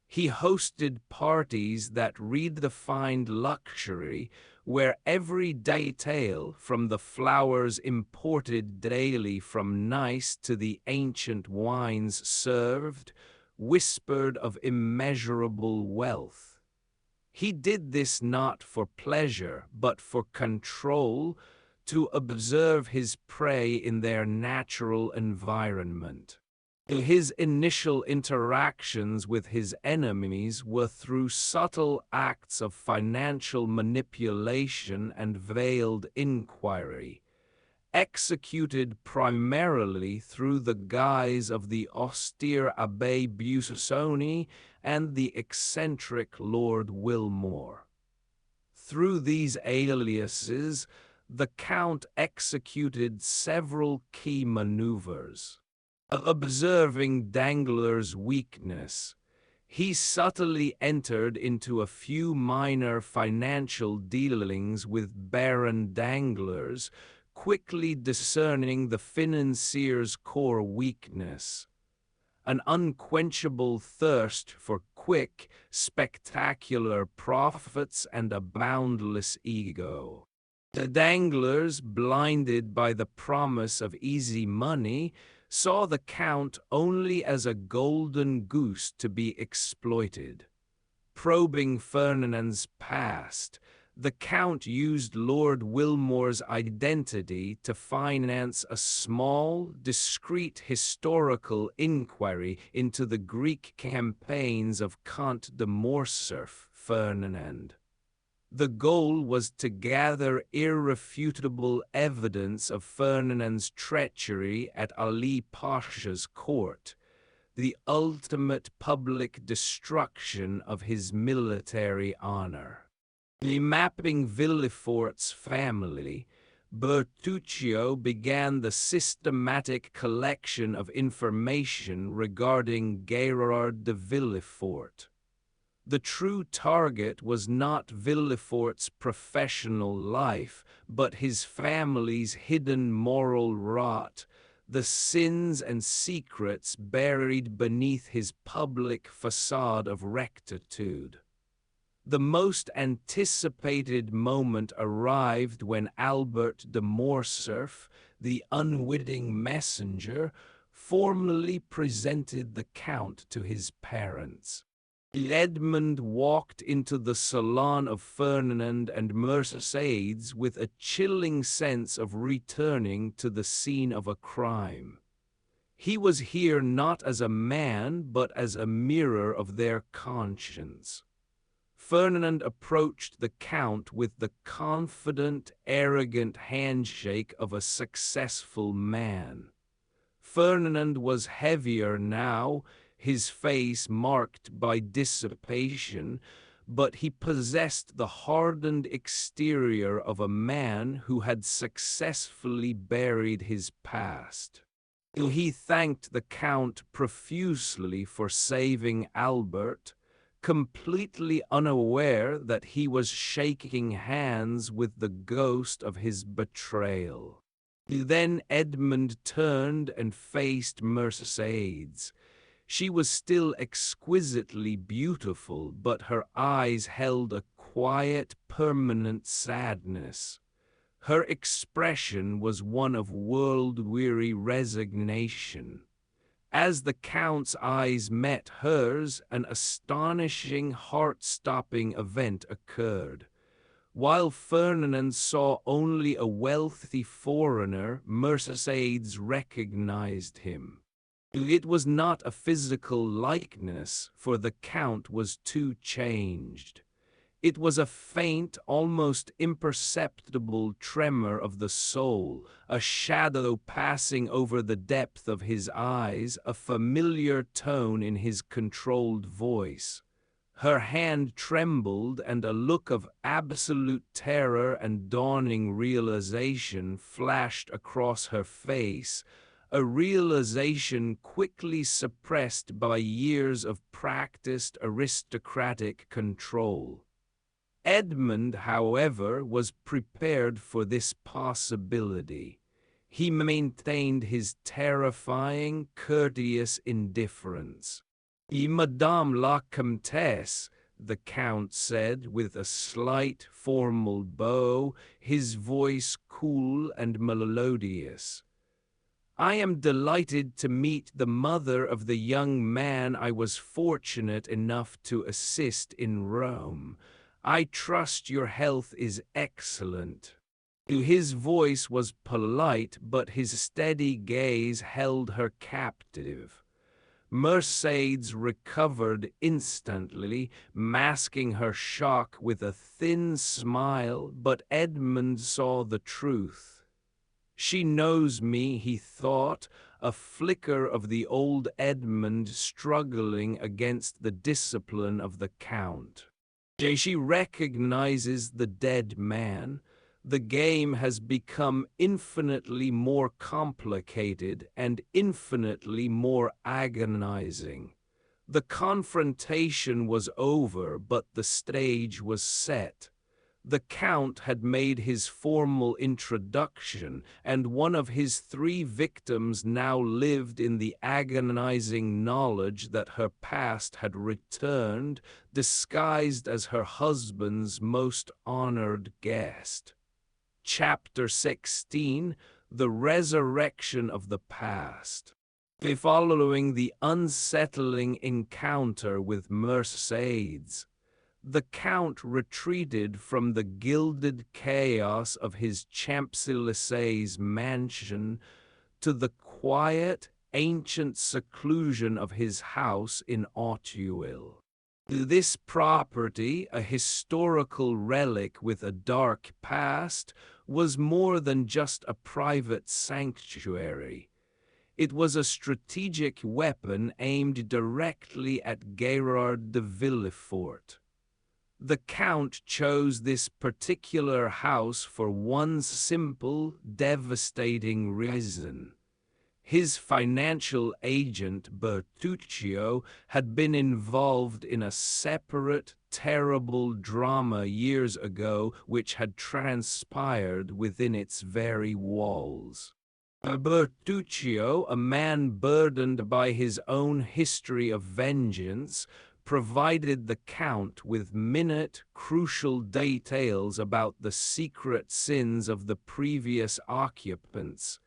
He hosted parties that redefined luxury, where every detail, from the flowers imported daily from Nice to the ancient wines served, whispered of immeasurable wealth. He did this not for pleasure, but for control, to observe his prey in their natural environment. His initial interactions with his enemies were through subtle acts of financial manipulation and veiled inquiry, executed primarily through the guise of the austere Abbé Busoni and the eccentric Lord Wilmore. Through these aliases, the Count executed several key maneuvers. Observing Danglars' weakness, he subtly entered into a few minor financial dealings with Baron Danglars, quickly discerning the financier's core weakness: an unquenchable thirst for quick, spectacular profits and a boundless ego. The Danglars, blinded by the promise of easy money, saw the Count only as a golden goose to be exploited. Probing Fernand's past, the Count used Lord Wilmore's identity to finance a small, discreet historical inquiry into the Greek campaigns of Count de Morcerf, Fernand. The goal was to gather irrefutable evidence of Fernand's treachery at Ali Pasha's court, the ultimate public destruction of his military honor. Remapping Villefort's family, Bertuccio began the systematic collection of information regarding Gérard de Villefort. The true target was not Villefort's professional life, but his family's hidden moral rot, the sins and secrets buried beneath his public facade of rectitude. The most anticipated moment arrived when Albert de Morcerf, the unwitting messenger, formally presented the Count to his parents. Edmond walked into the salon of Fernand and Mercédès with a chilling sense of returning to the scene of a crime. He was here not as a man, but as a mirror of their conscience. Fernand approached the Count with the confident, arrogant handshake of a successful man. Fernand was heavier now, his face marked by dissipation, but he possessed the hardened exterior of a man who had successfully buried his past. He thanked the Count profusely for saving Albert, completely unaware that he was shaking hands with the ghost of his betrayal. Then Edmond turned and faced Mercédès. She was still exquisitely beautiful, but her eyes held a quiet, permanent sadness. Her expression was one of world-weary resignation. As the Count's eyes met hers, an astonishing, heart-stopping event occurred. While Fernand saw only a wealthy foreigner, Mercédès recognized him. It was not a physical likeness, for the Count was too changed. It was a faint, almost imperceptible tremor of the soul, a shadow passing over the depth of his eyes, a familiar tone in his controlled voice. Her hand trembled, and a look of absolute terror and dawning realization flashed across her face, a realization quickly suppressed by years of practiced aristocratic control. Edmond, however, was prepared for this possibility. He maintained his terrifying, courteous indifference. Madame la Comtesse, the Count said with a slight formal bow, his voice cool and melodious. I am delighted to meet the mother of the young man I was fortunate enough to assist in Rome. I trust your health is excellent. His voice was polite, but his steady gaze held her captive. Mercédès recovered instantly, masking her shock with a thin smile, but Edmond saw the truth. She knows me, he thought, a flicker of the old Edmond struggling against the discipline of the Count. She recognizes the dead man. The game has become infinitely more complicated and infinitely more agonizing. The confrontation was over, but the stage was set. The Count had made his formal introduction, and one of his 3 victims now lived in the agonizing knowledge that her past had returned, disguised as her husband's most honored guest. Chapter 16, The Resurrection of the Past. Following the unsettling encounter with Mercédès, the Count retreated from the gilded chaos of his Champs-Élysées mansion to the quiet, ancient seclusion of his house in Auteuil. This property, a historical relic with a dark past, was more than just a private sanctuary. It was a strategic weapon aimed directly at Gérard de Villefort. The Count chose this particular house for one simple, devastating reason. His financial agent, Bertuccio, had been involved in a separate, terrible drama years ago which had transpired within its very walls. Bertuccio, a man burdened by his own history of vengeance, provided the Count with minute, crucial details about the secret sins of the previous occupants,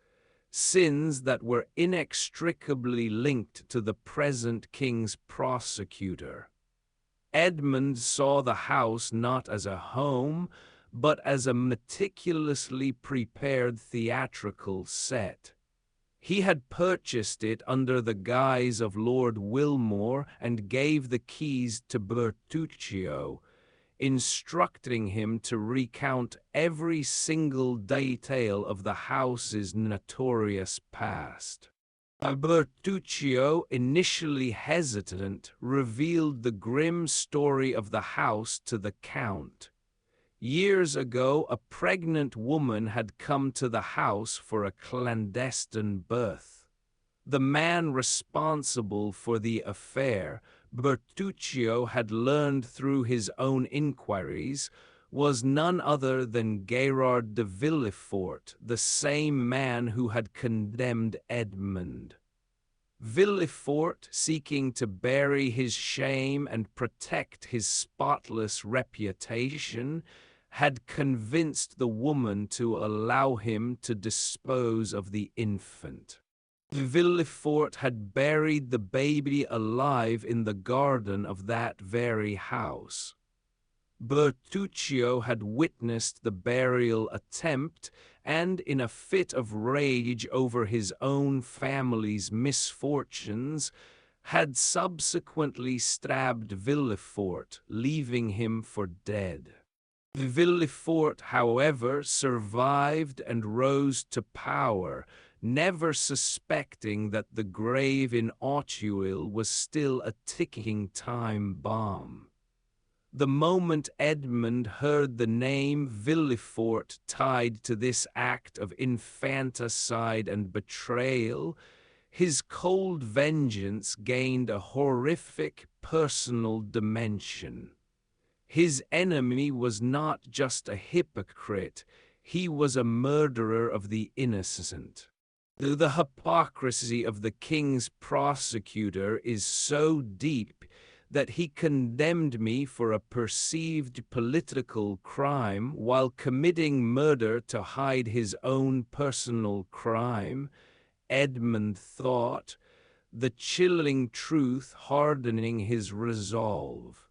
sins that were inextricably linked to the present king's prosecutor. Edmond saw the house not as a home, but as a meticulously prepared theatrical set. He had purchased it under the guise of Lord Wilmore and gave the keys to Bertuccio, instructing him to recount every single detail of the house's notorious past. Bertuccio, initially hesitant, revealed the grim story of the house to the Count. Years ago, a pregnant woman had come to the house for a clandestine birth. The man responsible for the affair, Bertuccio had learned through his own inquiries, was none other than Gérard de Villefort, the same man who had condemned Edmond. Villefort, seeking to bury his shame and protect his spotless reputation, had convinced the woman to allow him to dispose of the infant. Villefort had buried the baby alive in the garden of that very house. Bertuccio had witnessed the burial attempt and, in a fit of rage over his own family's misfortunes, had subsequently stabbed Villefort, leaving him for dead. Villefort, however, survived and rose to power, never suspecting that the grave in Auteuil was still a ticking time bomb. The moment Edmond heard the name Villefort tied to this act of infanticide and betrayal, his cold vengeance gained a horrific personal dimension. His enemy was not just a hypocrite, he was a murderer of the innocent. The hypocrisy of the king's prosecutor is so deep that he condemned me for a perceived political crime while committing murder to hide his own personal crime, Edmond thought, the chilling truth hardening his resolve.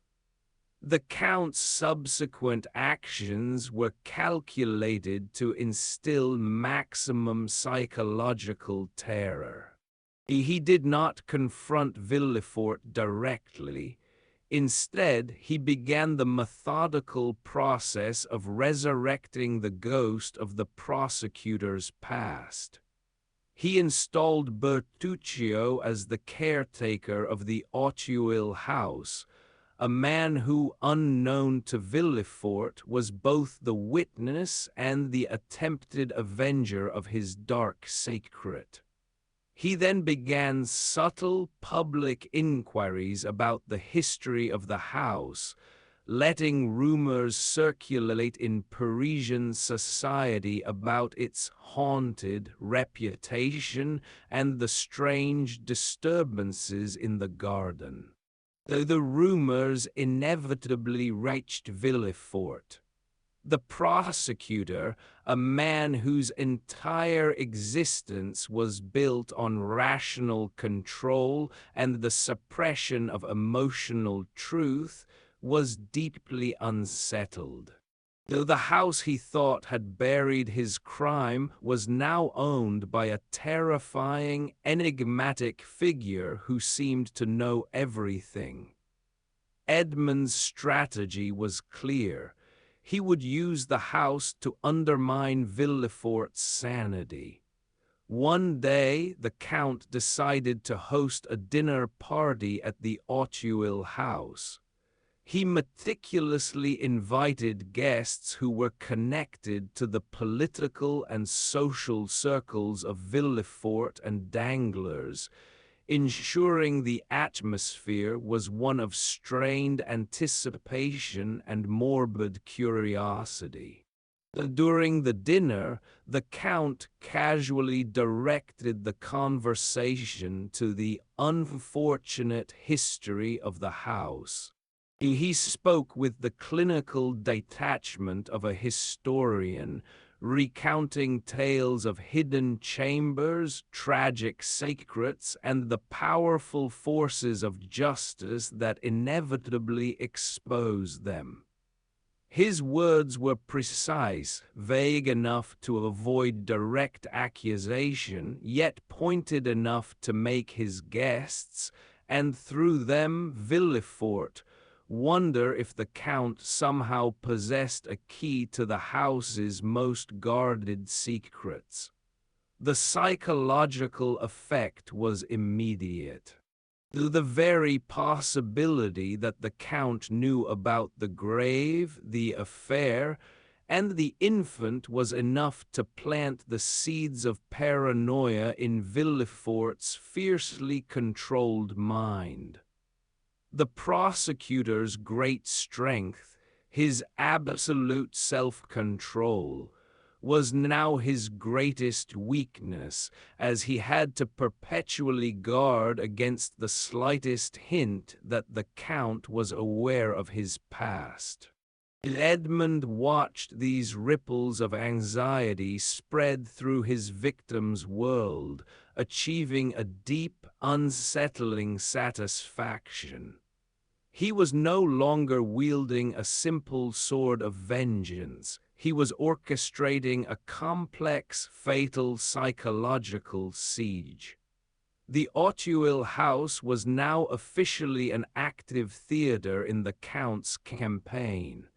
The Count's subsequent actions were calculated to instill maximum psychological terror. He did not confront Villefort directly. Instead, he began the methodical process of resurrecting the ghost of the prosecutor's past. He installed Bertuccio as the caretaker of the Auteuil house, a man who, unknown to Villefort, was both the witness and the attempted avenger of his dark secret. He then began subtle public inquiries about the history of the house, letting rumors circulate in Parisian society about its haunted reputation and the strange disturbances in the garden. The rumors inevitably reached Villefort. The prosecutor, a man whose entire existence was built on rational control and the suppression of emotional truth, was deeply unsettled. Though the house he thought had buried his crime was now owned by a terrifying, enigmatic figure who seemed to know everything. Edmond's strategy was clear. He would use the house to undermine Villefort's sanity. One day, the Count decided to host a dinner party at the Auteuil house. He meticulously invited guests who were connected to the political and social circles of Villefort and Danglars, ensuring the atmosphere was one of strained anticipation and morbid curiosity. During the dinner, the Count casually directed the conversation to the unfortunate history of the house. He spoke with the clinical detachment of a historian, recounting tales of hidden chambers, tragic secrets, and the powerful forces of justice that inevitably expose them. His words were precise, vague enough to avoid direct accusation, yet pointed enough to make his guests, and through them Villefort, wonder if the Count somehow possessed a key to the house's most guarded secrets. The psychological effect was immediate. The very possibility that the Count knew about the grave, the affair, and the infant was enough to plant the seeds of paranoia in Villefort's fiercely controlled mind. The prosecutor's great strength, his absolute self-control, was now his greatest weakness, as he had to perpetually guard against the slightest hint that the Count was aware of his past. Edmond watched these ripples of anxiety spread through his victim's world, achieving a deep, unsettling satisfaction. He was no longer wielding a simple sword of vengeance. He was orchestrating a complex, fatal psychological siege. The Auteuil house was now officially an active theater in the Count's campaign.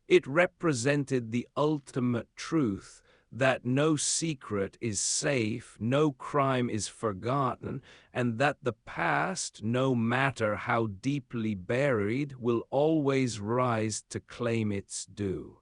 It represented the ultimate truth that no secret is safe, no crime is forgotten, and that the past, no matter how deeply buried, will always rise to claim its due.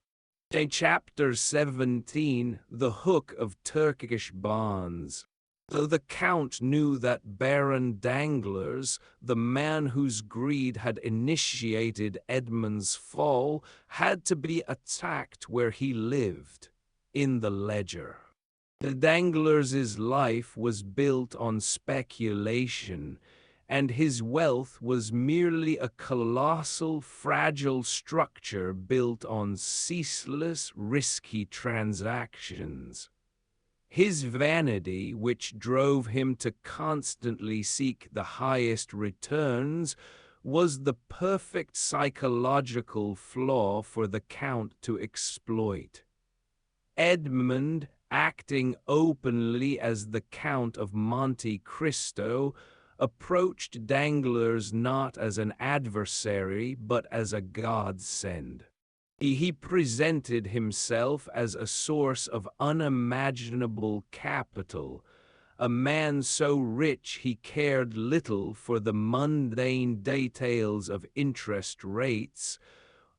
Chapter 17, The Hook of Turkish Bonds. Though the Count knew that Baron Danglars, the man whose greed had initiated Edmond's fall, had to be attacked where he lived, in the ledger. Danglars' life was built on speculation, and his wealth was merely a colossal, fragile structure built on ceaseless, risky transactions. His vanity, which drove him to constantly seek the highest returns, was the perfect psychological flaw for the Count to exploit. Edmond, acting openly as the Count of Monte Cristo, approached Danglars not as an adversary but as a godsend. He presented himself as a source of unimaginable capital, a man so rich he cared little for the mundane details of interest rates,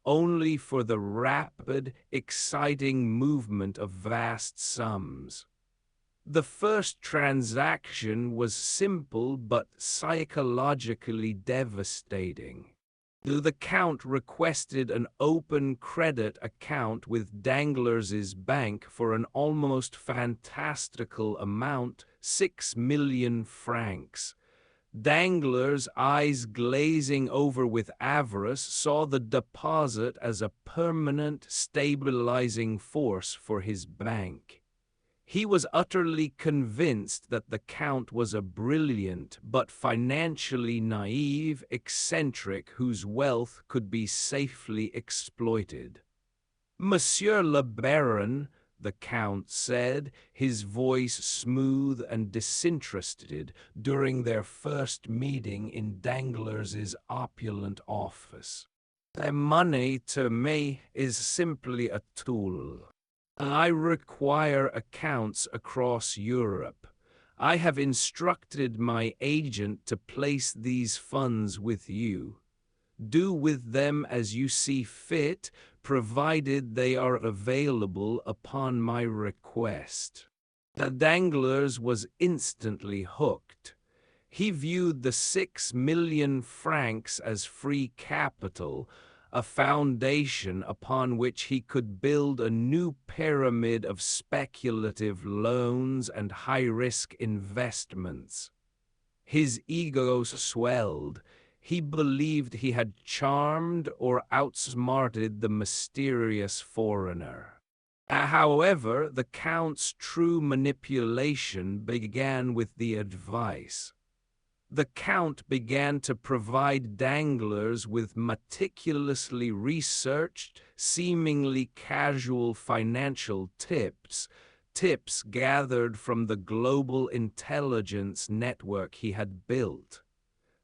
only for the rapid, exciting movement of vast sums. The first transaction was simple but psychologically devastating. The Count requested an open credit account with Danglars' bank for an almost fantastical amount, 6 million francs. Danglars, eyes glazing over with avarice, saw the deposit as a permanent stabilizing force for his bank. He was utterly convinced that the Count was a brilliant but financially naive eccentric whose wealth could be safely exploited. "Monsieur le Baron," the Count said, his voice smooth and disinterested, during their first meeting in Danglars's opulent office. "The money, to me, is simply a tool. I require accounts across Europe. I have instructed my agent to place these funds with you. Do with them as you see fit, provided they are available upon my request." The Danglars was instantly hooked. He viewed the 6 million francs as free capital, a foundation upon which he could build a new pyramid of speculative loans and high-risk investments. His ego swelled. He believed he had charmed or outsmarted the mysterious foreigner. However, the Count's true manipulation began with the advice. The Count began to provide Danglars with meticulously researched, seemingly casual financial tips gathered from the global intelligence network he had built.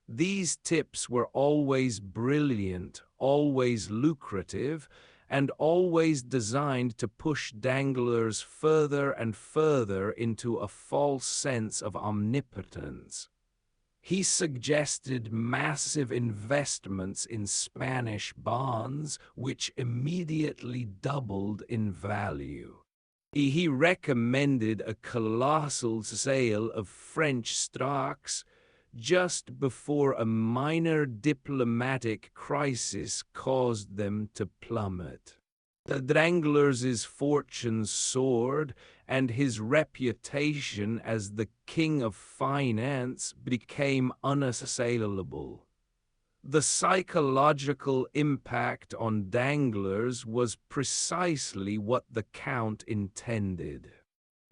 These tips were always brilliant, always lucrative, and always designed to push Danglars further and further into a false sense of omnipotence. He suggested massive investments in Spanish bonds, which immediately doubled in value. He recommended a colossal sale of French stocks just before a minor diplomatic crisis caused them to plummet. The Danglars' fortunes soared, and his reputation as the king of finance became unassailable. The psychological impact on Danglars was precisely what the Count intended.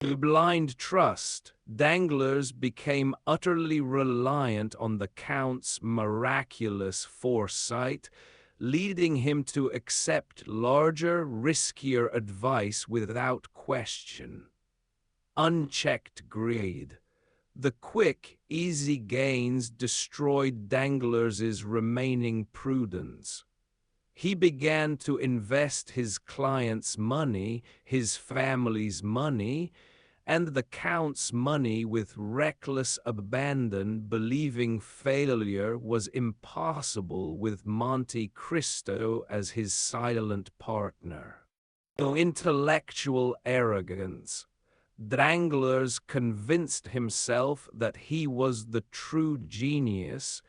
To blind trust, Danglars became utterly reliant on the Count's miraculous foresight, leading him to accept larger, riskier advice without question. Unchecked greed. The quick, easy gains destroyed Danglars' remaining prudence. He began to invest his client's money, his family's money, and the Count's money with reckless abandon, believing failure was impossible with Monte Cristo as his silent partner. Intellectual arrogance. Danglars convinced himself that he was the true genius,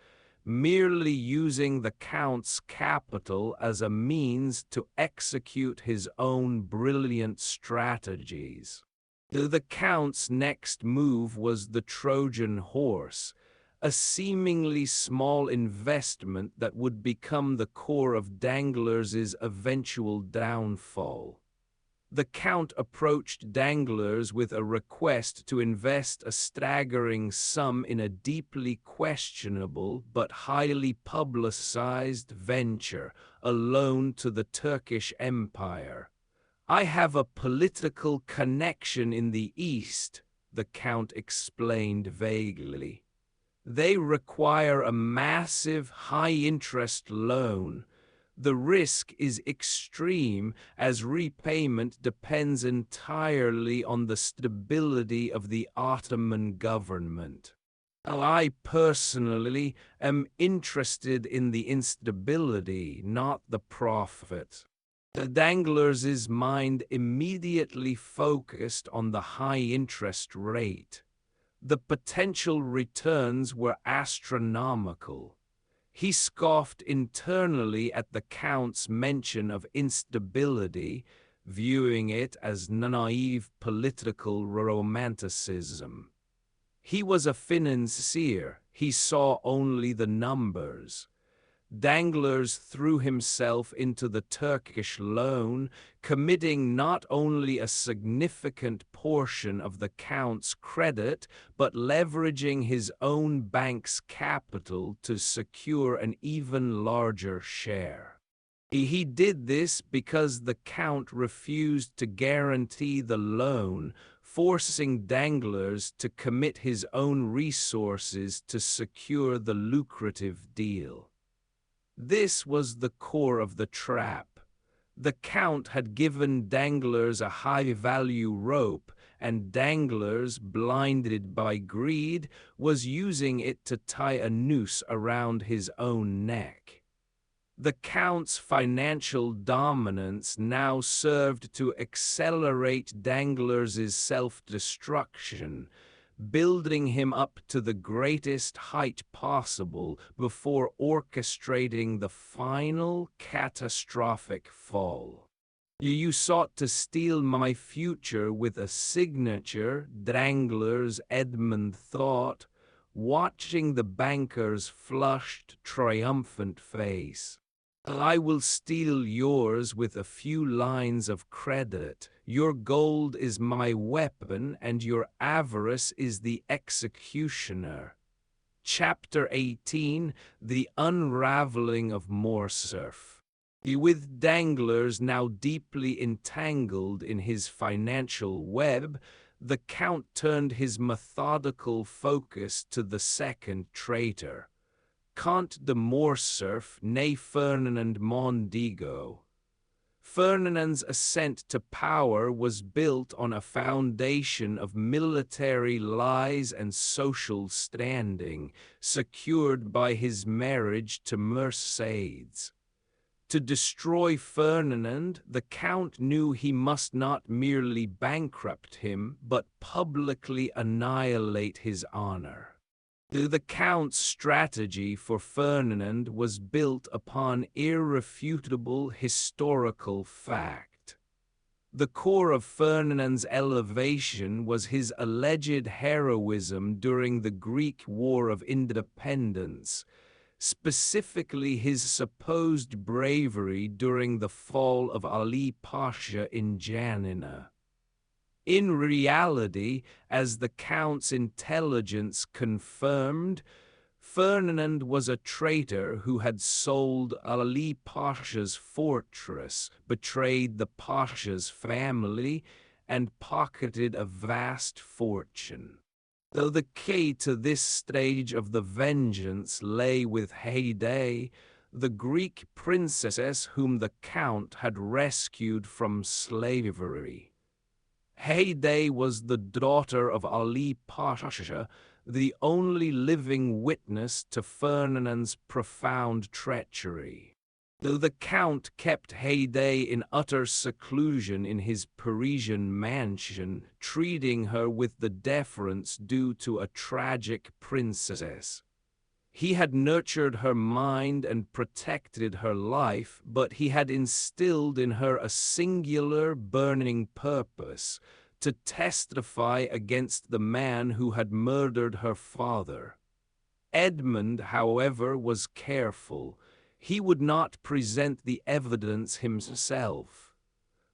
merely using the Count's capital as a means to execute his own brilliant strategies. The Count's next move was the Trojan horse, a seemingly small investment that would become the core of Danglars' eventual downfall. The Count approached Danglars with a request to invest a staggering sum in a deeply questionable but highly publicized venture, a loan to the Turkish Empire. "I have a political connection in the East," the Count explained vaguely. "They require a massive, high-interest loan. The risk is extreme, as repayment depends entirely on the stability of the Ottoman government. I personally am interested in the instability, not the profit." The Danglars' mind immediately focused on the high interest rate. The potential returns were astronomical. He scoffed internally at the Count's mention of instability, viewing it as naive political romanticism. He was a financier, he saw only the numbers. Danglars threw himself into the Turkish loan, committing not only a significant portion of the Count's credit, but leveraging his own bank's capital to secure an even larger share. He did this because the Count refused to guarantee the loan, forcing Danglars to commit his own resources to secure the lucrative deal. This was the core of the trap. The Count had given Danglars a high-value rope, and Danglars, blinded by greed, was using it to tie a noose around his own neck. The Count's financial dominance now served to accelerate Danglars' self-destruction, building him up to the greatest height possible before orchestrating the final catastrophic fall. You sought to steal my future with a signature, Danglars Edmond thought, watching the banker's flushed, triumphant face. I will steal yours with a few lines of credit. Your gold is my weapon, and your avarice is the executioner. Chapter 18, The Unraveling of Morcerf. With Danglars now deeply entangled in his financial web, the Count turned his methodical focus to the second traitor, Count de Morcerf, née Fernand Mondego. Fernand's ascent to power was built on a foundation of military lies and social standing, secured by his marriage to Mercédès. To destroy Fernand, the Count knew he must not merely bankrupt him, but publicly annihilate his honor. The Count's strategy for Fernand was built upon irrefutable historical fact. The core of Fernand's elevation was his alleged heroism during the Greek War of Independence, specifically his supposed bravery during the fall of Ali Pasha in Janina. In reality, as the Count's intelligence confirmed, Fernand was a traitor who had sold Ali Pasha's fortress, betrayed the Pasha's family, and pocketed a vast fortune. Though the key to this stage of the vengeance lay with Haydée, the Greek princess whom the Count had rescued from slavery. Haydée was the daughter of Ali Pasha, the only living witness to Fernand's profound treachery. Though the Count kept Haydée in utter seclusion in his Parisian mansion, treating her with the deference due to a tragic princess. He had nurtured her mind and protected her life, but he had instilled in her a singular, burning purpose: to testify against the man who had murdered her father. Edmond, however, was careful. He would not present the evidence himself.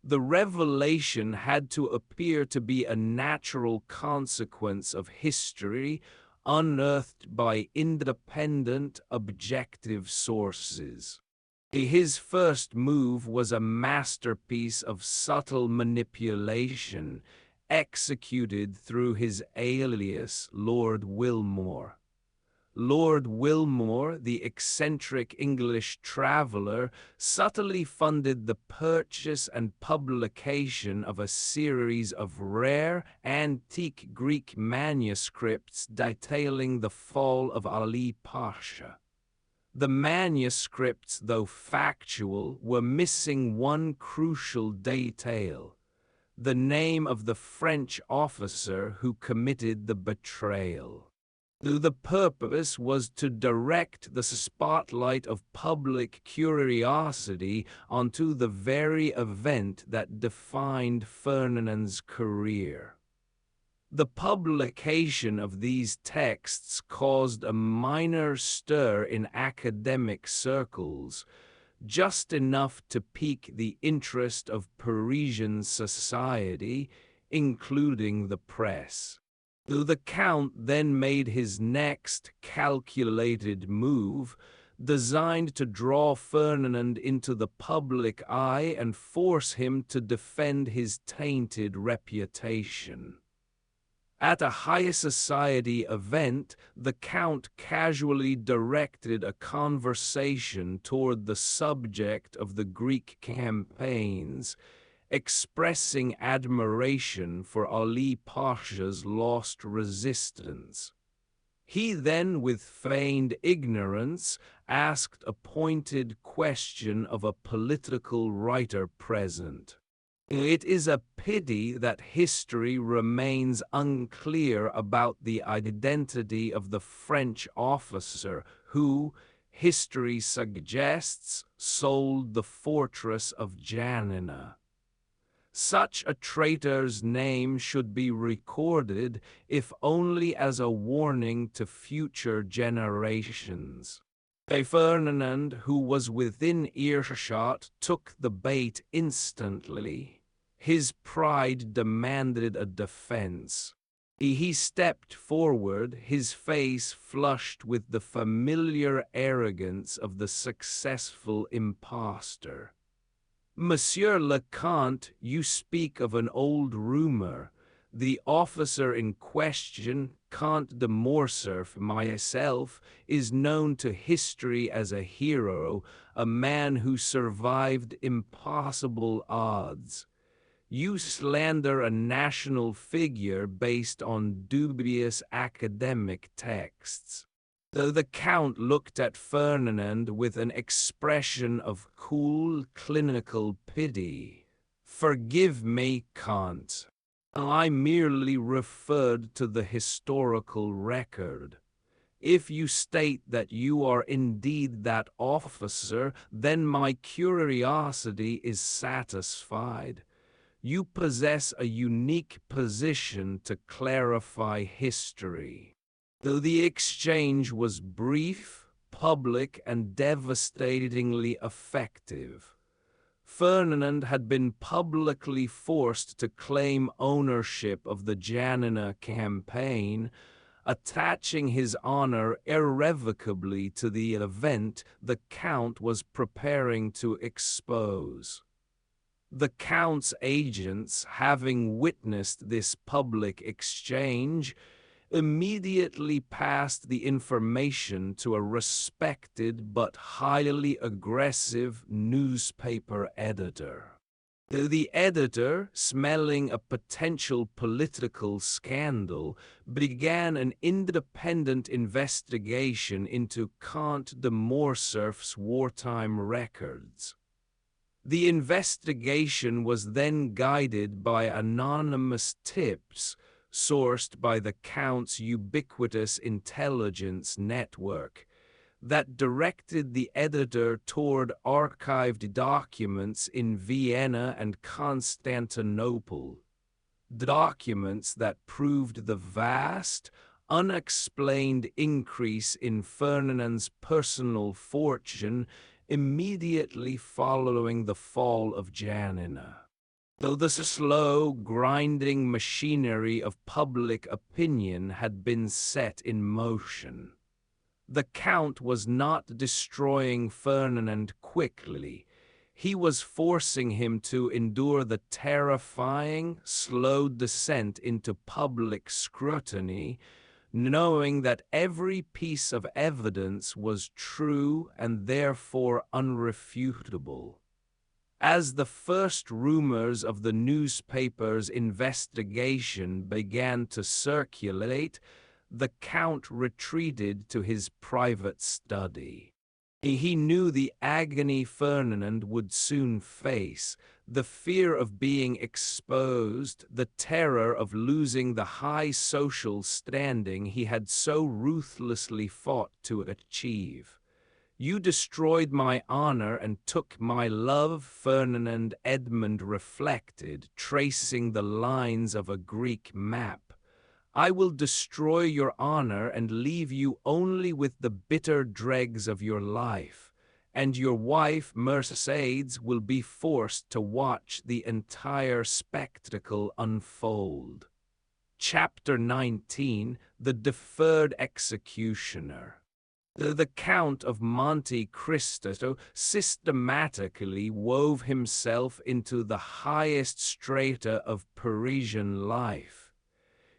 The revelation had to appear to be a natural consequence of history, unearthed by independent, objective sources. His first move was a masterpiece of subtle manipulation, executed through his alias, Lord Wilmore. Lord Wilmore, the eccentric English traveller, subtly funded the purchase and publication of a series of rare, antique Greek manuscripts detailing the fall of Ali Pasha. The manuscripts, though factual, were missing one crucial detail: the name of the French officer who committed the betrayal. The purpose was to direct the spotlight of public curiosity onto the very event that defined Fernand's career. The publication of these texts caused a minor stir in academic circles, just enough to pique the interest of Parisian society, including the press. The Count then made his next calculated move, designed to draw Ferdinand into the public eye and force him to defend his tainted reputation. At a high society event, the Count casually directed a conversation toward the subject of the Greek campaigns, expressing admiration for Ali Pasha's lost resistance. He then, with feigned ignorance, asked a pointed question of a political writer present. It is a pity that history remains unclear about the identity of the French officer who, history suggests, sold the fortress of Janina. Such a traitor's name should be recorded, if only as a warning to future generations. Ferdinand, who was within earshot, took the bait instantly. His pride demanded a defense. He stepped forward, his face flushed with the familiar arrogance of the successful impostor. Monsieur le Comte, you speak of an old rumor. The officer in question, Count de Morcerf, myself, is known to history as a hero, a man who survived impossible odds. You slander a national figure based on dubious academic texts. Though the Count looked at Ferdinand with an expression of cool, clinical pity. Forgive me, Count. I merely referred to the historical record. If you state that you are indeed that officer, then my curiosity is satisfied. You possess a unique position to clarify history. Though the exchange was brief, public, and devastatingly effective, Ferdinand had been publicly forced to claim ownership of the Janina campaign, attaching his honor irrevocably to the event the Count was preparing to expose. The Count's agents, having witnessed this public exchange, immediately passed the information to a respected but highly aggressive newspaper editor. The editor, smelling a potential political scandal, began an independent investigation into Count de Morcerf's wartime records. The investigation was then guided by anonymous tips sourced by the Count's ubiquitous intelligence network that directed the editor toward archived documents in Vienna and Constantinople, documents that proved the vast, unexplained increase in Ferdinand's personal fortune immediately following the fall of Janina. Though the slow, grinding machinery of public opinion had been set in motion, the Count was not destroying Ferdinand quickly. He was forcing him to endure the terrifying, slow descent into public scrutiny, knowing that every piece of evidence was true and therefore unrefutable. As the first rumors of the newspaper's investigation began to circulate, the Count retreated to his private study. He knew the agony Ferdinand would soon face, the fear of being exposed, the terror of losing the high social standing he had so ruthlessly fought to achieve. You destroyed my honor and took my love, Edmond reflected, tracing the lines of a Greek map. I will destroy your honor and leave you only with the bitter dregs of your life, and your wife Mercédès will be forced to watch the entire spectacle unfold. Chapter 19, The Deferred Executioner. The Count of Monte Cristo systematically wove himself into the highest strata of Parisian life,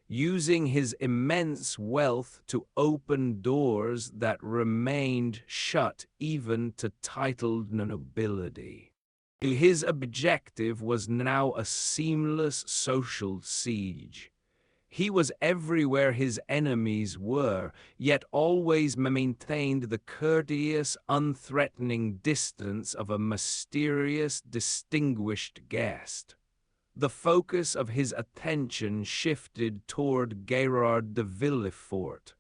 using his immense wealth to open doors that remained shut even to titled nobility. His objective was now a seamless social siege. He was everywhere his enemies were, yet always maintained the courteous, unthreatening distance of a mysterious, distinguished guest. The focus of his attention shifted toward Gérard de Villefort.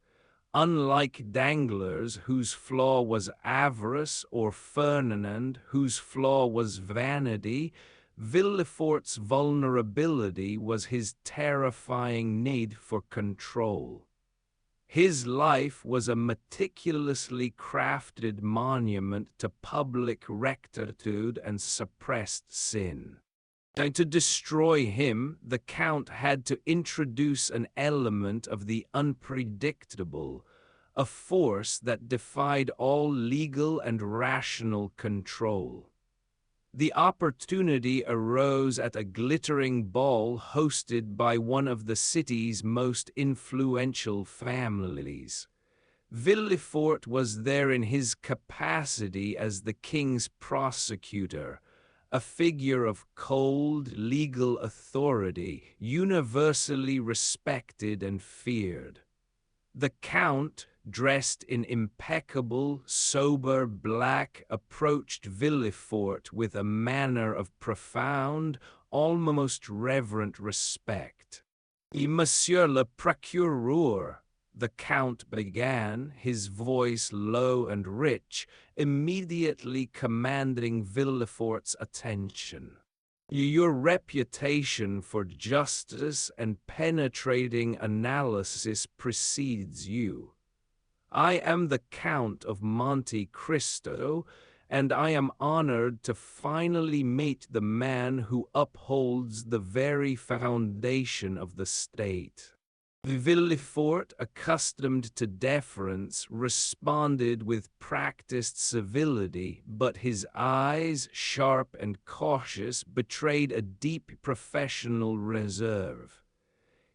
Unlike Danglars, whose flaw was avarice, or Fernand, whose flaw was vanity, Villefort's vulnerability was his terrifying need for control. His life was a meticulously crafted monument to public rectitude and suppressed sin. And to destroy him, the Count had to introduce an element of the unpredictable, a force that defied all legal and rational control. The opportunity arose at a glittering ball hosted by one of the city's most influential families. Villefort was there in his capacity as the king's prosecutor, a figure of cold legal authority, universally respected and feared. The Count, dressed in impeccable, sober black, approached Villefort with a manner of profound, almost reverent respect. "Monsieur le Procureur," the Count began, his voice low and rich, immediately commanding Villefort's attention. "Your reputation for justice and penetrating analysis precedes you. I am the Count of Monte Cristo, and I am honored to finally meet the man who upholds the very foundation of the state." Villefort, accustomed to deference, responded with practiced civility, but his eyes, sharp and cautious, betrayed a deep professional reserve.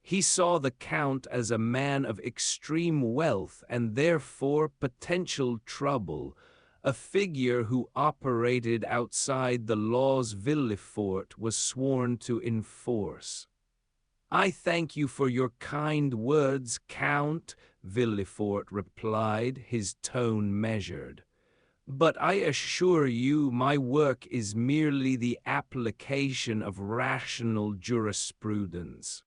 He saw the Count as a man of extreme wealth and therefore potential trouble, a figure who operated outside the laws Villefort was sworn to enforce. "I thank you for your kind words, Count," Villefort replied, his tone measured. "But I assure you my work is merely the application of rational jurisprudence."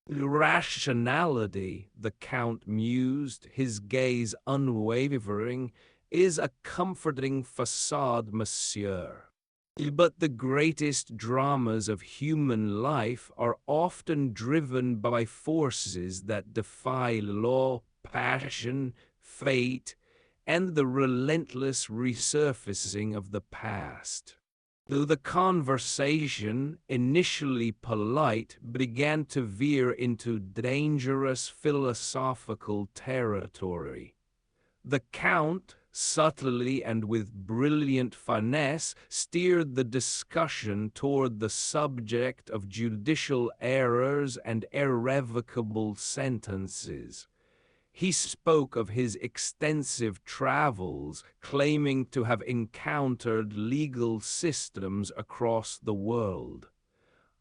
"Rationality," the Count mused, his gaze unwavering, "is a comforting facade, monsieur. But the greatest dramas of human life are often driven by forces that defy law, passion, fate, and the relentless resurfacing of the past." Though the conversation, initially polite, began to veer into dangerous philosophical territory. The Count, subtly and with brilliant finesse, steered the discussion toward the subject of judicial errors and irrevocable sentences. He spoke of his extensive travels, claiming to have encountered legal systems across the world.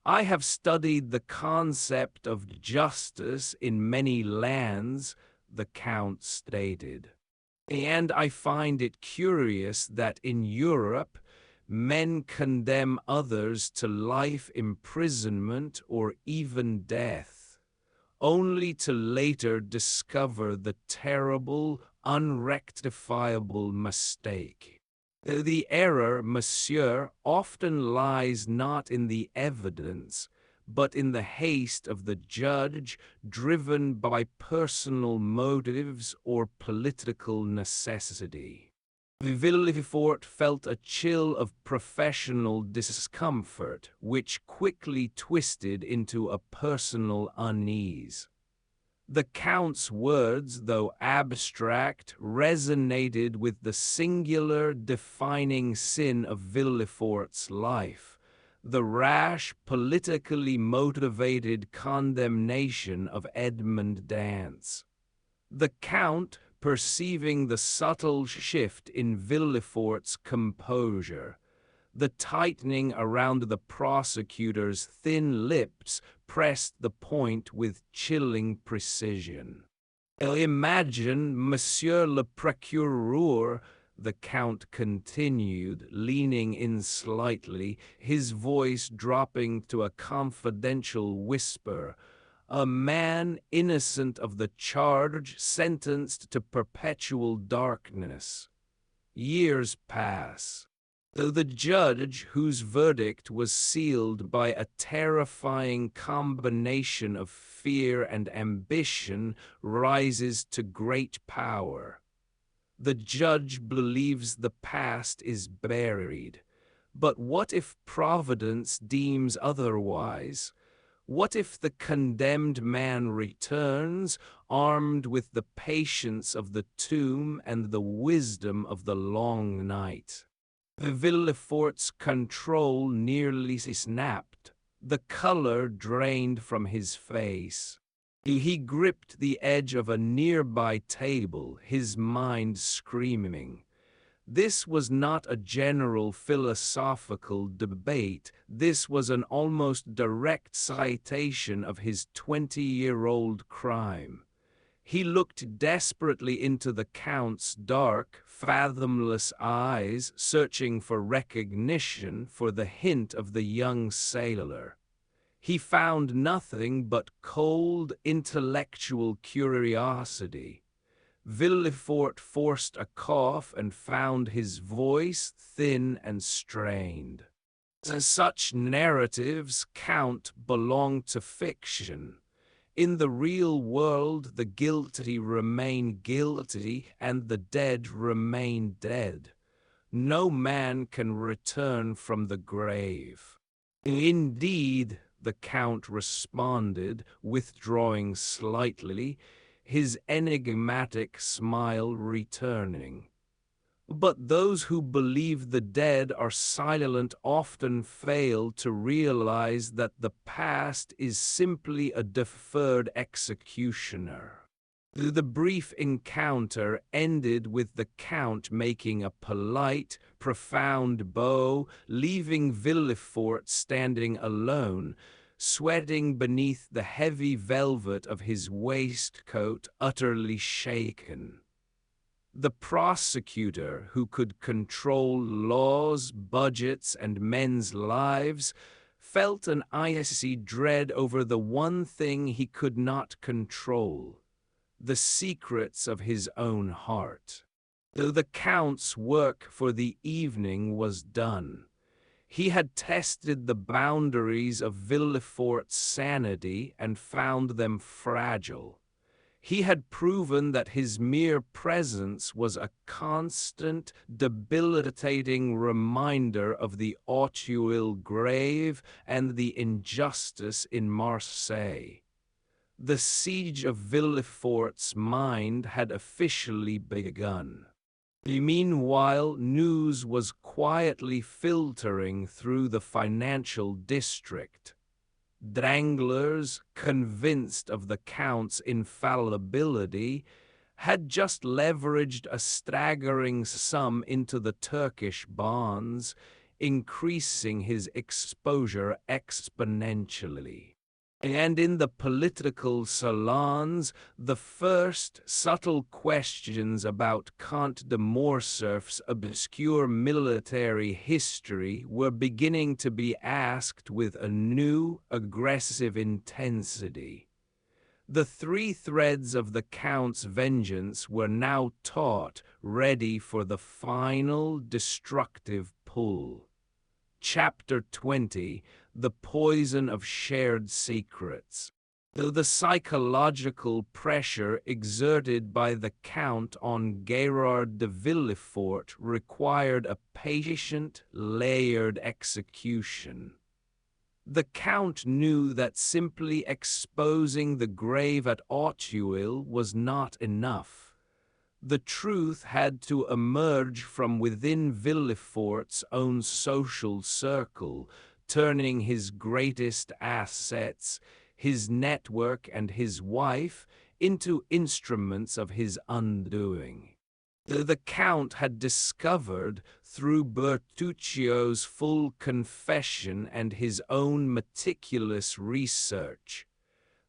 "I have studied the concept of justice in many lands," the Count stated. "And I find it curious that in Europe, men condemn others to life imprisonment or even death, only to later discover the terrible, unrectifiable mistake. The error, monsieur, often lies not in the evidence, but in the haste of the judge, driven by personal motives or political necessity. Villefort felt a chill of professional discomfort, which quickly twisted into a personal unease. The Count's words, though abstract, resonated with the singular defining sin of Villefort's life, the rash, politically motivated condemnation of Edmond Dantès. The Count, perceiving the subtle shift in Villefort's composure, the tightening around the prosecutor's thin lips, pressed the point with chilling precision. "Imagine, Monsieur le Procureur," the Count continued, leaning in slightly, his voice dropping to a confidential whisper, "a man innocent of the charge sentenced to perpetual darkness. Years pass. Though the judge, whose verdict was sealed by a terrifying combination of fear and ambition, rises to great power. The judge believes the past is buried. But what if Providence deems otherwise? What if the condemned man returns, armed with the patience of the tomb and the wisdom of the long night?" Villefort's control nearly snapped. The color drained from his face. He gripped the edge of a nearby table, his mind screaming. This was not a general philosophical debate. This was an almost direct citation of his 20-year-old crime. He looked desperately into the Count's dark, fathomless eyes, searching for recognition, for the hint of the young sailor. He found nothing but cold, intellectual curiosity. Villefort forced a cough and found his voice thin and strained. Such narratives, Count, belong to fiction. In the real world, the guilty remain guilty and the dead remain dead. No man can return from the grave. Indeed, the Count responded, withdrawing slightly, his enigmatic smile returning. But those who believe the dead are silent often fail to realize that the past is simply a deferred executioner. The brief encounter ended with the Count making a polite, profound bow, leaving Villefort standing alone, sweating beneath the heavy velvet of his waistcoat, utterly shaken. The prosecutor, who could control laws, budgets, and men's lives, felt an icy dread over the one thing he could not control: the secrets of his own heart. Though the Count's work for the evening was done, he had tested the boundaries of Villefort's sanity and found them fragile. He had proven that his mere presence was a constant, debilitating reminder of the Auteuil grave and the injustice in Marseille. The siege of Villefort's mind had officially begun. Meanwhile, news was quietly filtering through the financial district. Danglars, convinced of the Count's infallibility, had just leveraged a staggering sum into the Turkish bonds, increasing his exposure exponentially. And in the political salons, the first subtle questions about Count de Morcerf's obscure military history were beginning to be asked with a new, aggressive intensity. The three threads of the Count's vengeance were now taut, ready for the final, destructive pull. Chapter 20, the poison of shared secrets. Though the psychological pressure exerted by the Count on Gérard de Villefort required a patient, layered execution. The Count knew that simply exposing the grave at Auteuil was not enough. The truth had to emerge from within Villefort's own social circle, turning his greatest assets, his network and his wife, into instruments of his undoing. The Count had discovered, through Bertuccio's full confession and his own meticulous research,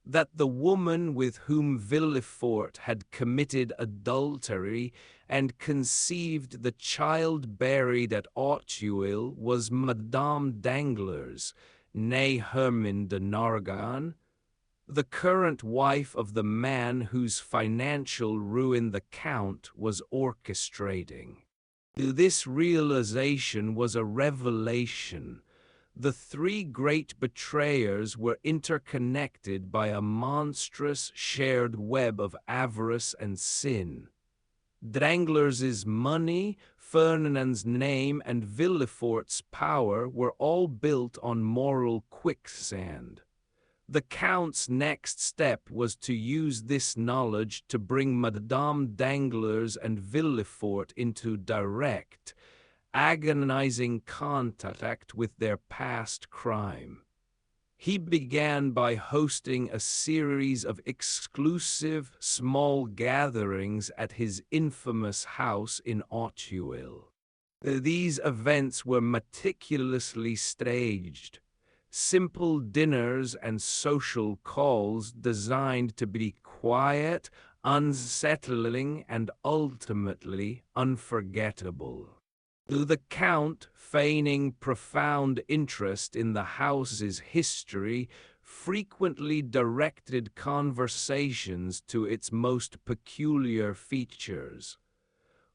that the woman with whom Villefort had committed adultery and conceived the child buried at Auteuil was Madame Danglars, née Hermine de Nargan, the current wife of the man whose financial ruin the Count was orchestrating. This realization was a revelation. The three great betrayers were interconnected by a monstrous shared web of avarice and sin. Danglars' money, Fernand's name, and Villefort's power were all built on moral quicksand. The Count's next step was to use this knowledge to bring Madame Danglars and Villefort into direct, agonizing contact with their past crime. He began by hosting a series of exclusive, small gatherings at his infamous house in Auteuil. These events were meticulously staged. Simple dinners and social calls designed to be quiet, unsettling, and ultimately unforgettable. The Count, feigning profound interest in the house's history, frequently directed conversations to its most peculiar features.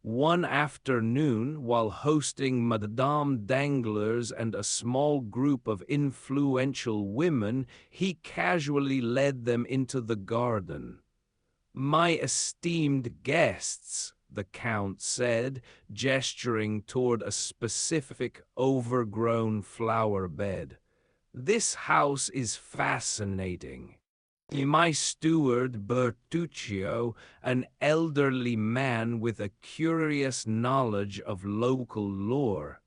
One afternoon, while hosting Madame Danglars and a small group of influential women, he casually led them into the garden. "My esteemed guests," the Count said, gesturing toward a specific overgrown flower bed, "this house is fascinating. My steward Bertuccio, an elderly man with a curious knowledge of local lore,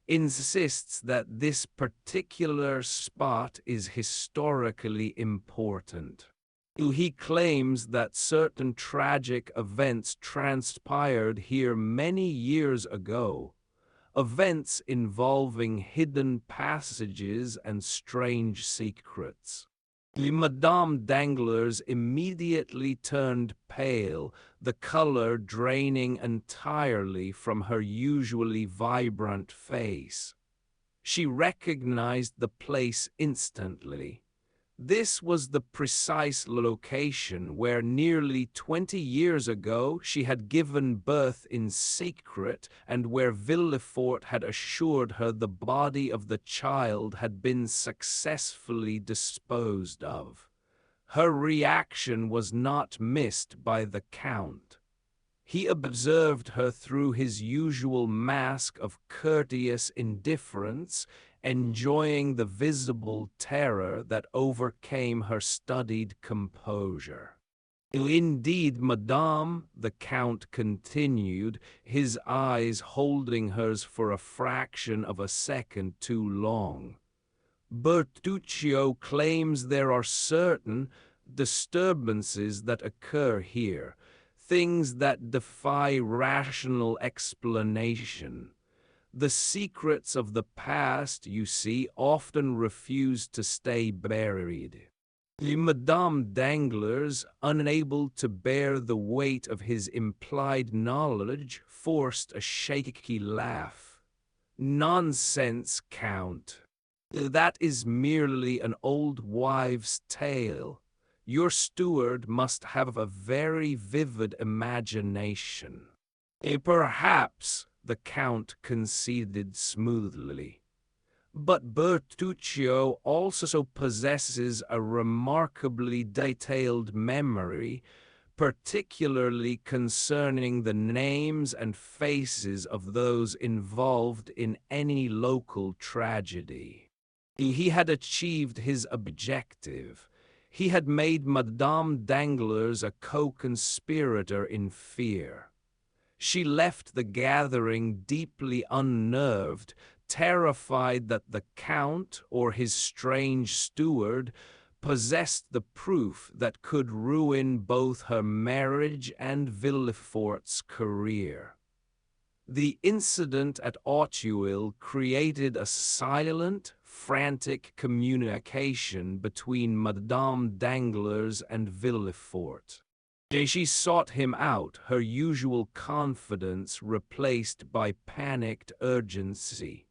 insists that this particular spot is historically important. He claims that certain tragic events transpired here many years ago, events involving hidden passages and strange secrets." Madame Danglars immediately turned pale, the color draining entirely from her usually vibrant face. She recognized the place instantly. This was the precise location where nearly 20 years ago she had given birth in secret and where Villefort had assured her the body of the child had been successfully disposed of. Her reaction was not missed by the Count. He observed her through his usual mask of courteous indifference, enjoying the visible terror that overcame her studied composure. "Indeed, madame," the Count continued, his eyes holding hers for a fraction of a second too long. "Bertuccio claims there are certain disturbances that occur here, things that defy rational explanation. The secrets of the past, you see, often refuse to stay buried." Madame Danglars, unable to bear the weight of his implied knowledge, forced a shaky laugh. "Nonsense, Count. That is merely an old wives' tale. Your steward must have a very vivid imagination." "Perhaps," the Count conceded smoothly. But Bertuccio also possesses a remarkably detailed memory, particularly concerning the names and faces of those involved in any local tragedy. He had achieved his objective. He had made Madame Danglars a co-conspirator in fear. She left the gathering deeply unnerved, terrified that the Count or his strange steward possessed the proof that could ruin both her marriage and Villefort's career. The incident at Auteuil created a silent, frantic communication between Madame Danglars and Villefort. She sought him out, her usual confidence replaced by panicked urgency.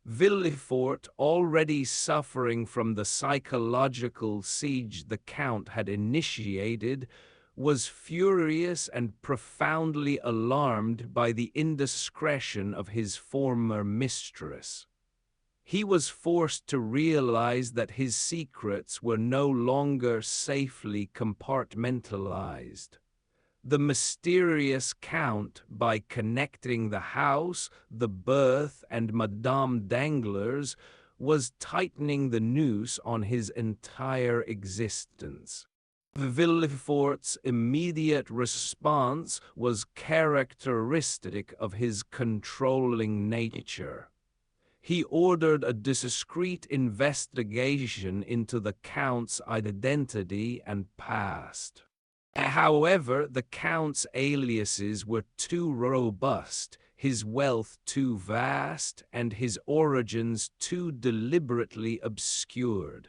Villefort, already suffering from the psychological siege the Count had initiated, was furious and profoundly alarmed by the indiscretion of his former mistress. He was forced to realize that his secrets were no longer safely compartmentalized. The mysterious Count, by connecting the house, the birth, and Madame Danglars, was tightening the noose on his entire existence. Villefort's immediate response was characteristic of his controlling nature. He ordered a discreet investigation into the Count's identity and past. However, the Count's aliases were too robust, his wealth too vast, and his origins too deliberately obscured.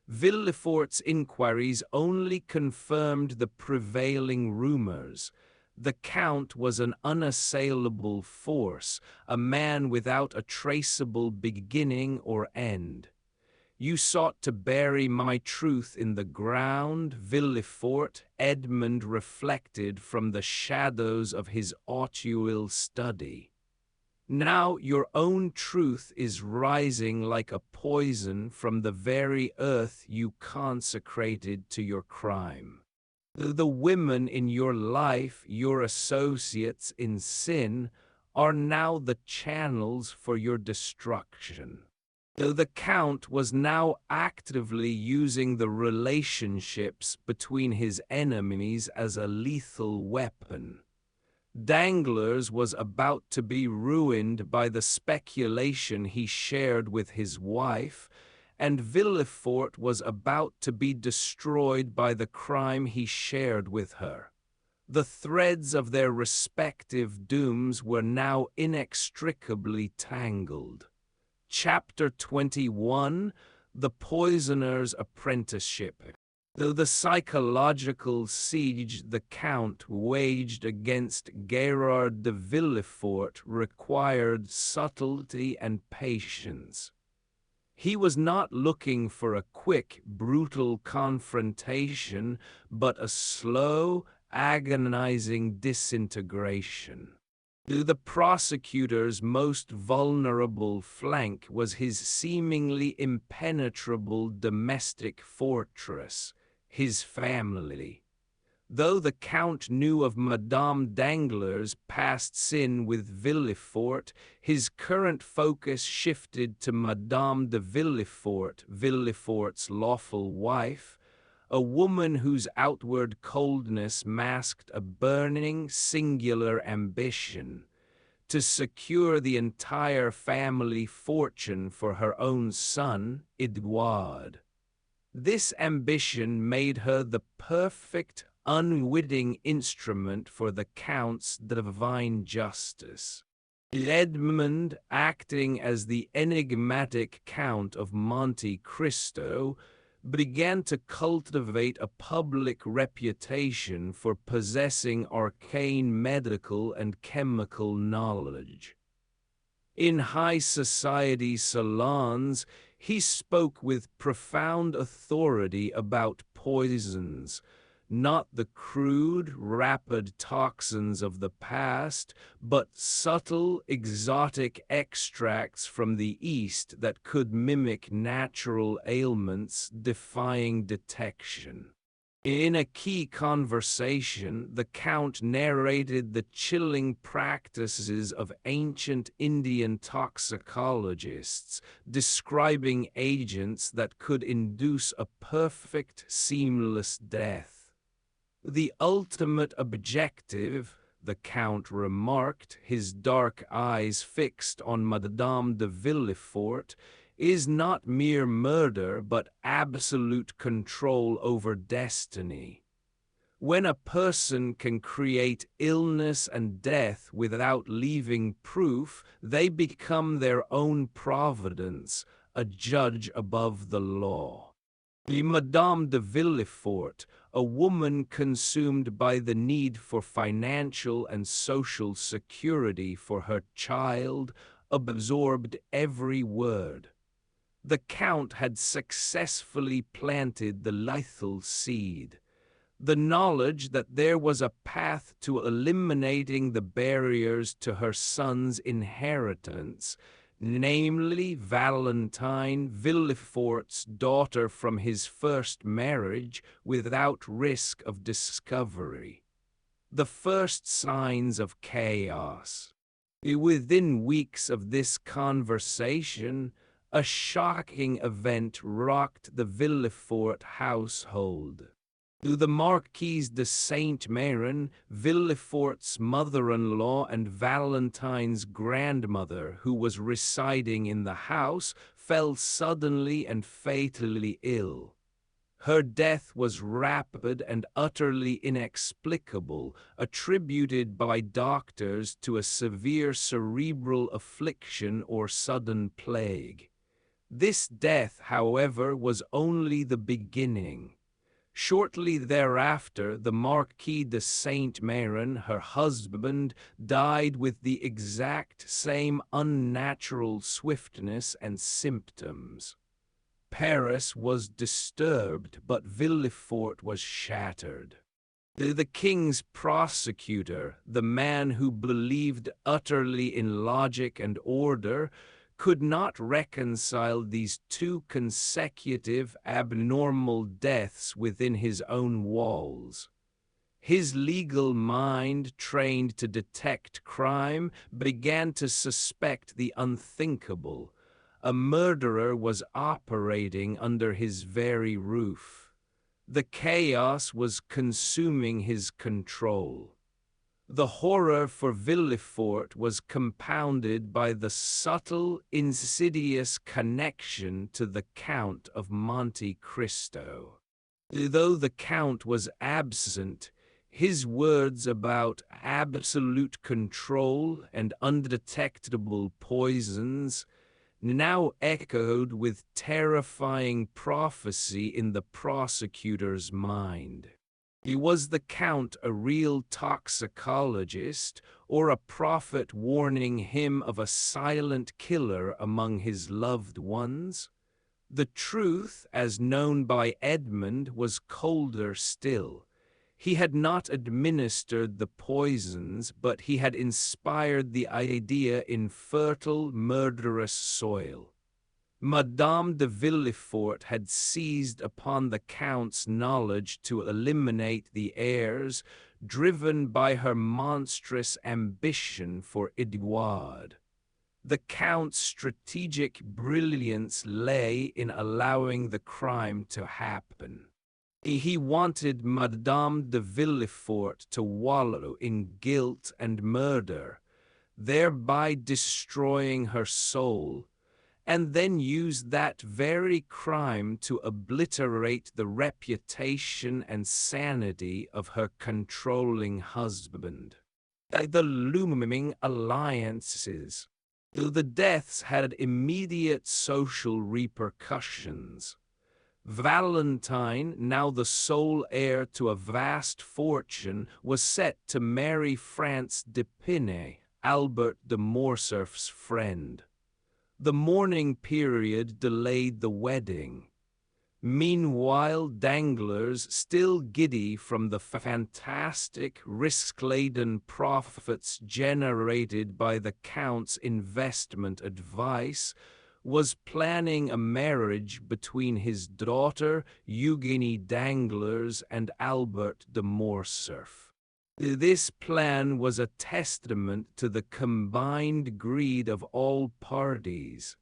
Villefort's inquiries only confirmed the prevailing rumors. The Count was an unassailable force, a man without a traceable beginning or end. You sought to bury my truth in the ground, Villefort, Edmond reflected from the shadows of his Auteuil study. Now your own truth is rising like a poison from the very earth you consecrated to your crime. The women in your life, your associates in sin, are now the channels for your destruction. The Count was now actively using the relationships between his enemies as a lethal weapon. Danglars was about to be ruined by the speculation he shared with his wife, and Villefort was about to be destroyed by the crime he shared with her. The threads of their respective dooms were now inextricably tangled. Chapter 21: The Poisoner's Apprenticeship. Though the psychological siege the Count waged against Gérard de Villefort required subtlety and patience. He was not looking for a quick, brutal confrontation, but a slow, agonizing disintegration. The prosecutor's most vulnerable flank was his seemingly impenetrable domestic fortress, his family. Though the Count knew of Madame Danglars' past sin with Villefort, his current focus shifted to Madame de Villefort, Villefort's lawful wife, a woman whose outward coldness masked a burning, singular ambition to secure the entire family fortune for her own son, Edouard. This ambition made her the perfect, unwitting instrument for the Count's divine justice. Edmond, acting as the enigmatic Count of Monte Cristo, began to cultivate a public reputation for possessing arcane medical and chemical knowledge. In high society salons, he spoke with profound authority about poisons, not the crude, rapid toxins of the past, but subtle, exotic extracts from the East that could mimic natural ailments, defying detection. In a key conversation, the Count narrated the chilling practices of ancient Indian toxicologists, describing agents that could induce a perfect, seamless death. The ultimate objective, the Count remarked, his dark eyes fixed on Madame de Villefort, is not mere murder but absolute control over destiny. When a person can create illness and death without leaving proof, they become their own providence, a judge above the law. The Madame de Villefort, a woman consumed by the need for financial and social security for her child, absorbed every word. The Count had successfully planted the lethal seed. The knowledge that there was a path to eliminating the barriers to her son's inheritance, namely Valentine Villefort's daughter from his first marriage, without risk of discovery. The first signs of chaos. Within weeks of this conversation, a shocking event rocked the Villefort household. The Marquise de Saint-Méran, Villefort's mother-in-law and Valentine's grandmother, who was residing in the house, fell suddenly and fatally ill. Her death was rapid and utterly inexplicable, attributed by doctors to a severe cerebral affliction or sudden plague. This death, however, was only the beginning. Shortly thereafter, the Marquis de Saint-Méran, her husband, died with the exact same unnatural swiftness and symptoms. Paris was disturbed, but Villefort was shattered. The king's prosecutor, the man who believed utterly in logic and order, could not reconcile these two consecutive abnormal deaths within his own walls. His legal mind, trained to detect crime, began to suspect the unthinkable. A murderer was operating under his very roof. The chaos was consuming his control. The horror for Villefort was compounded by the subtle, insidious connection to the Count of Monte Cristo. Though the Count was absent, his words about absolute control and undetectable poisons now echoed with terrifying prophecy in the prosecutor's mind. Was the Count a real toxicologist, or a prophet warning him of a silent killer among his loved ones? The truth, as known by Edmond, was colder still. He had not administered the poisons, but he had inspired the idea in fertile, murderous soil. Madame de Villefort had seized upon the Count's knowledge to eliminate the heirs, driven by her monstrous ambition for Edouard. The Count's strategic brilliance lay in allowing the crime to happen. He wanted Madame de Villefort to wallow in guilt and murder, thereby destroying her soul, and then used that very crime to obliterate the reputation and sanity of her controlling husband. The looming alliances. The deaths had immediate social repercussions. Valentine, now the sole heir to a vast fortune, was set to marry France d'Épinay, Albert de Morcerf's friend. The mourning period delayed the wedding. Meanwhile, Danglars, still giddy from the fantastic, risk-laden profits generated by the Count's investment advice, was planning a marriage between his daughter, Eugénie Danglars, and Albert de Morcerf. This plan was a testament to the combined greed of all parties.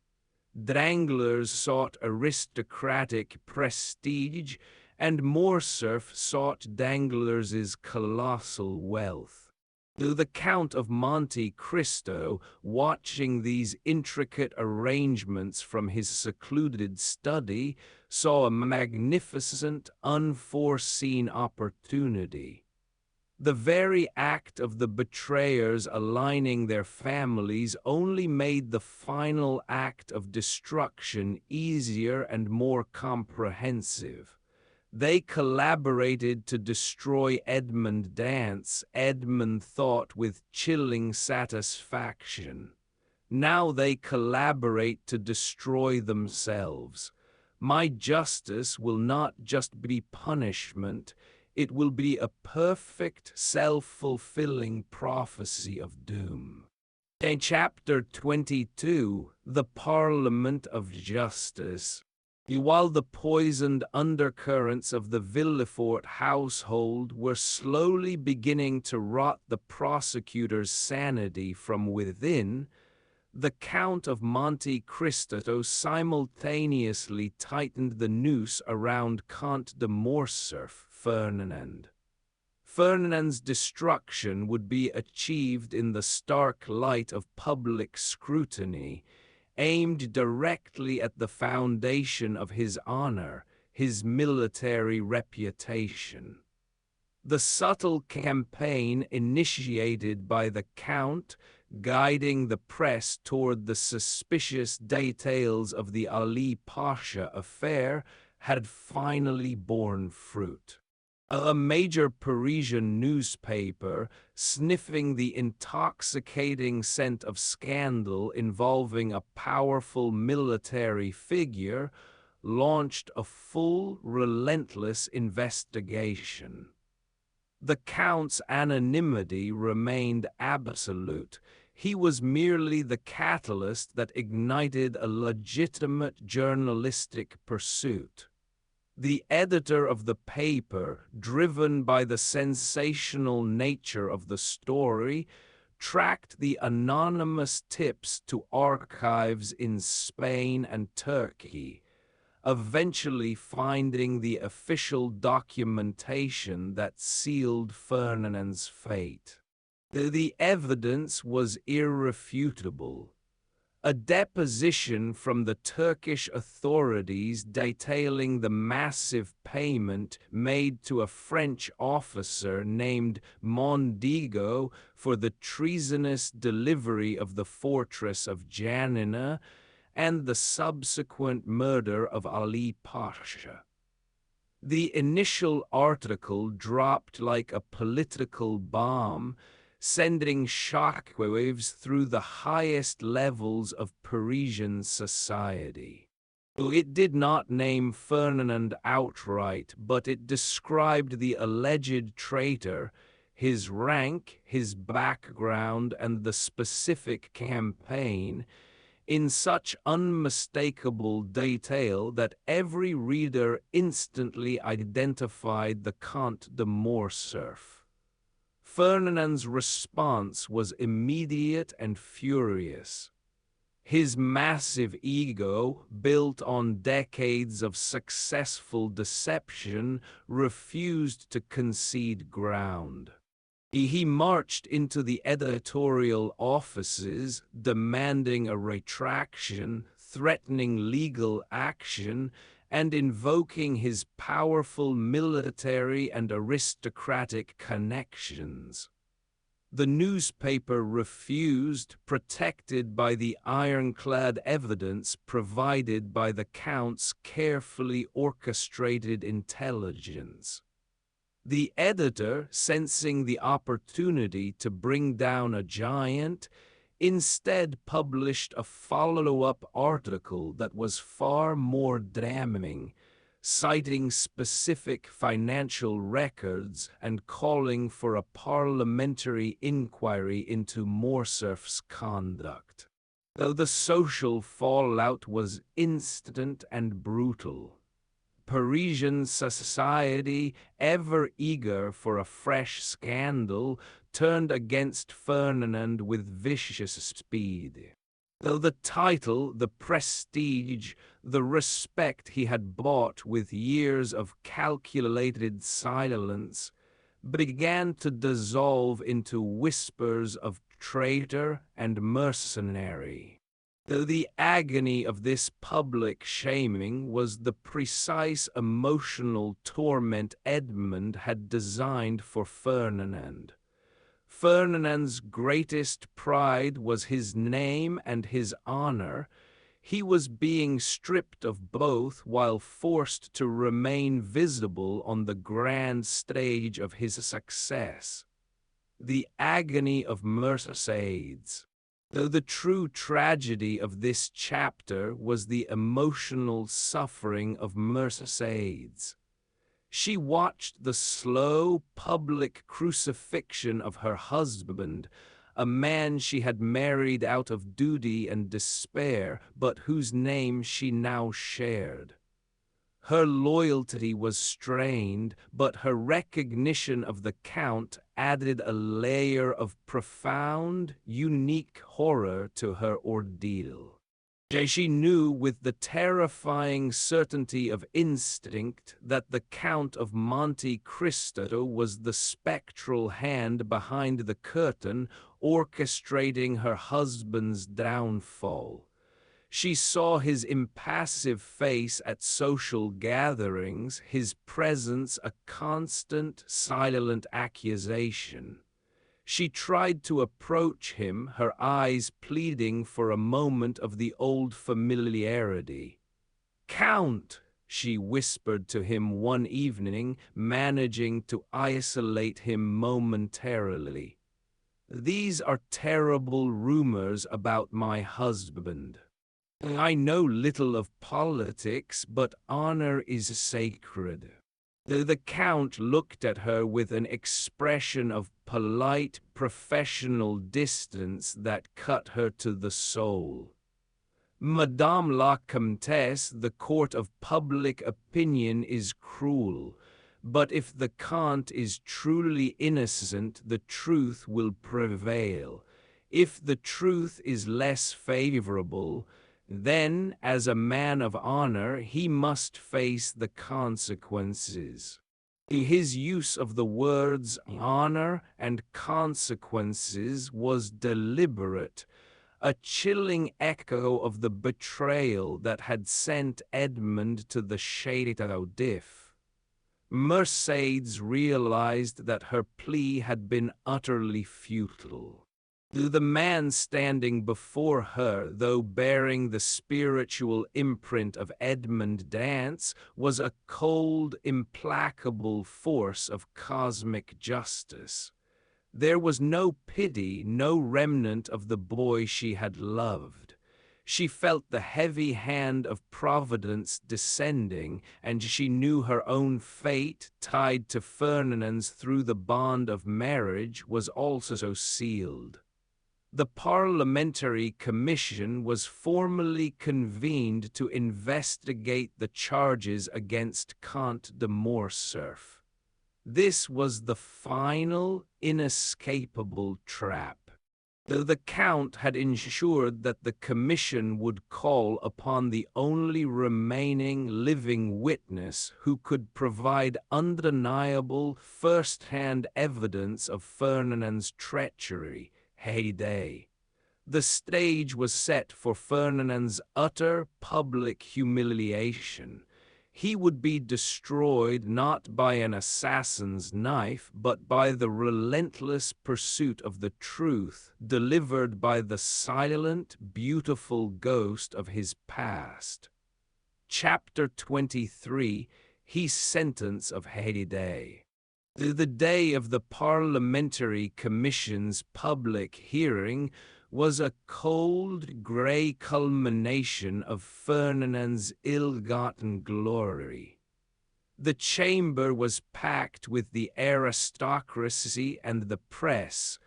Danglars sought aristocratic prestige, and Morcerf sought Danglars' colossal wealth. The Count of Monte Cristo, watching these intricate arrangements from his secluded study, saw a magnificent, unforeseen opportunity. The very act of the betrayers aligning their families only made the final act of destruction easier and more comprehensive. They collaborated to destroy Edmond Dantès, Edmond thought with chilling satisfaction. Now they collaborate to destroy themselves. My justice will not just be punishment, it will be a perfect, self-fulfilling prophecy of doom. In Chapter 22, The Parliament of Justice. While the poisoned undercurrents of the Villefort household were slowly beginning to rot the prosecutor's sanity from within, the Count of Monte Cristo simultaneously tightened the noose around Comte de Morcerf, Fernand. Fernand's destruction would be achieved in the stark light of public scrutiny, aimed directly at the foundation of his honor, his military reputation. The subtle campaign initiated by the Count, guiding the press toward the suspicious details of the Ali Pasha affair, had finally borne fruit. A major Parisian newspaper, sniffing the intoxicating scent of scandal involving a powerful military figure, launched a full, relentless investigation. The Count's anonymity remained absolute. He was merely the catalyst that ignited a legitimate journalistic pursuit. The editor of the paper, driven by the sensational nature of the story, tracked the anonymous tips to archives in Spain and Turkey, eventually finding the official documentation that sealed Fernand's fate. The evidence was irrefutable. A deposition from the Turkish authorities detailing the massive payment made to a French officer named Mondego for the treasonous delivery of the fortress of Janina and the subsequent murder of Ali Pasha. The initial article dropped like a political bomb, sending shockwaves through the highest levels of Parisian society. It did not name Fernand outright, but it described the alleged traitor, his rank, his background, and the specific campaign, in such unmistakable detail that every reader instantly identified the Comte de Morcerf. Fernand's response was immediate and furious. His massive ego, built on decades of successful deception, refused to concede ground. He marched into the editorial offices, demanding a retraction, threatening legal action, and invoking his powerful military and aristocratic connections. The newspaper refused, protected by the ironclad evidence provided by the Count's carefully orchestrated intelligence. The editor, sensing the opportunity to bring down a giant, instead published a follow-up article that was far more damning, citing specific financial records and calling for a parliamentary inquiry into Morcerf's conduct. Though the social fallout was instant and brutal, Parisian society, ever eager for a fresh scandal, turned against Fernand with vicious speed. Though the title, the prestige, the respect he had bought with years of calculated silence, began to dissolve into whispers of traitor and mercenary. Though the agony of this public shaming was the precise emotional torment Edmond had designed for Fernand. Fernand's greatest pride was his name and his honor. He was being stripped of both while forced to remain visible on the grand stage of his success. The agony of Mercédès. Though the true tragedy of this chapter was the emotional suffering of Mercédès. She watched the slow public crucifixion of her husband, a man she had married out of duty and despair, but whose name she now shared. Her loyalty was strained, but her recognition of the Count added a layer of profound, unique horror to her ordeal. She knew with the terrifying certainty of instinct that the Count of Monte Cristo was the spectral hand behind the curtain orchestrating her husband's downfall. She saw his impassive face at social gatherings, his presence a constant, silent accusation. She tried to approach him, her eyes pleading for a moment of the old familiarity. "Count," she whispered to him one evening, managing to isolate him momentarily. "These are terrible rumors about my husband. I know little of politics, but honor is sacred." The Count looked at her with an expression of polite, professional distance that cut her to the soul. "Madame la Comtesse, the court of public opinion is cruel, but if the Count is truly innocent, the truth will prevail. If the truth is less favorable, then, as a man of honor, he must face the consequences." His use of the words honor and consequences was deliberate, a chilling echo of the betrayal that had sent Edmond to the Château d'If. Mercédès realized that her plea had been utterly futile. The man standing before her, though bearing the spiritual imprint of Edmond Dantès, was a cold, implacable force of cosmic justice. There was no pity, no remnant of the boy she had loved. She felt the heavy hand of Providence descending, and she knew her own fate, tied to Fernand's through the bond of marriage, was also sealed. The Parliamentary Commission was formally convened to investigate the charges against Count de Morcerf. This was the final, inescapable trap. Though the Count had ensured that the Commission would call upon the only remaining living witness who could provide undeniable first-hand evidence of Fernand's treachery, Haydée. The stage was set for Fernand's utter public humiliation. He would be destroyed not by an assassin's knife, but by the relentless pursuit of the truth, delivered by the silent, beautiful ghost of his past. Chapter 23, His Sentence of Haydée. The day of the Parliamentary Commission's public hearing was a cold, grey culmination of Fernand's ill-gotten glory. The chamber was packed with the aristocracy and the press,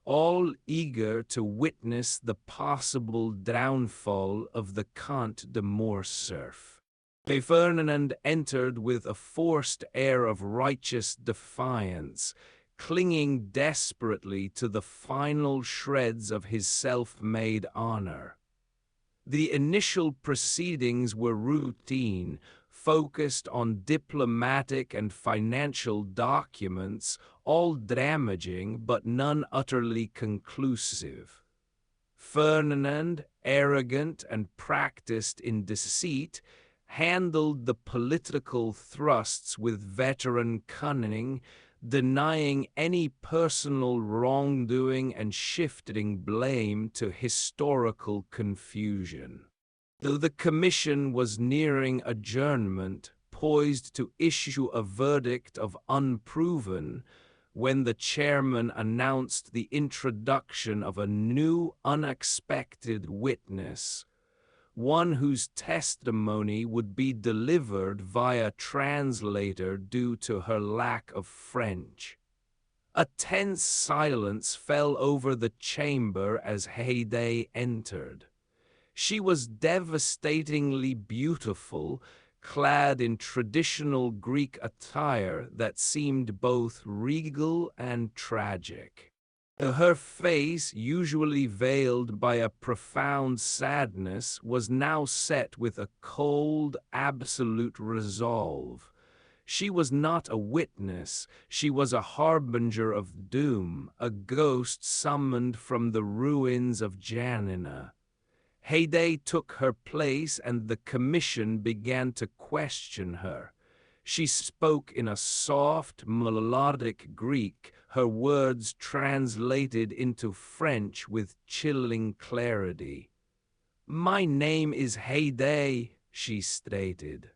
all eager to witness the possible downfall of the Count de Morcerf. Fernand entered with a forced air of righteous defiance, clinging desperately to the final shreds of his self-made honor. The initial proceedings were routine, focused on diplomatic and financial documents, all damaging but none utterly conclusive. Fernand, arrogant and practiced in deceit, handled the political thrusts with veteran cunning, denying any personal wrongdoing and shifting blame to historical confusion. Though the commission was nearing adjournment, poised to issue a verdict of unproven, when the chairman announced the introduction of a new, unexpected witness, one whose testimony would be delivered via translator due to her lack of French. A tense silence fell over the chamber as Haydée entered. She was devastatingly beautiful, clad in traditional Greek attire that seemed both regal and tragic. Her face, usually veiled by a profound sadness, was now set with a cold, absolute resolve. She was not a witness, she was a harbinger of doom, a ghost summoned from the ruins of Janina. Haydée took her place and the commission began to question her. She spoke in a soft, melodic Greek, her words translated into French with chilling clarity. "My name is Haydée," she stated.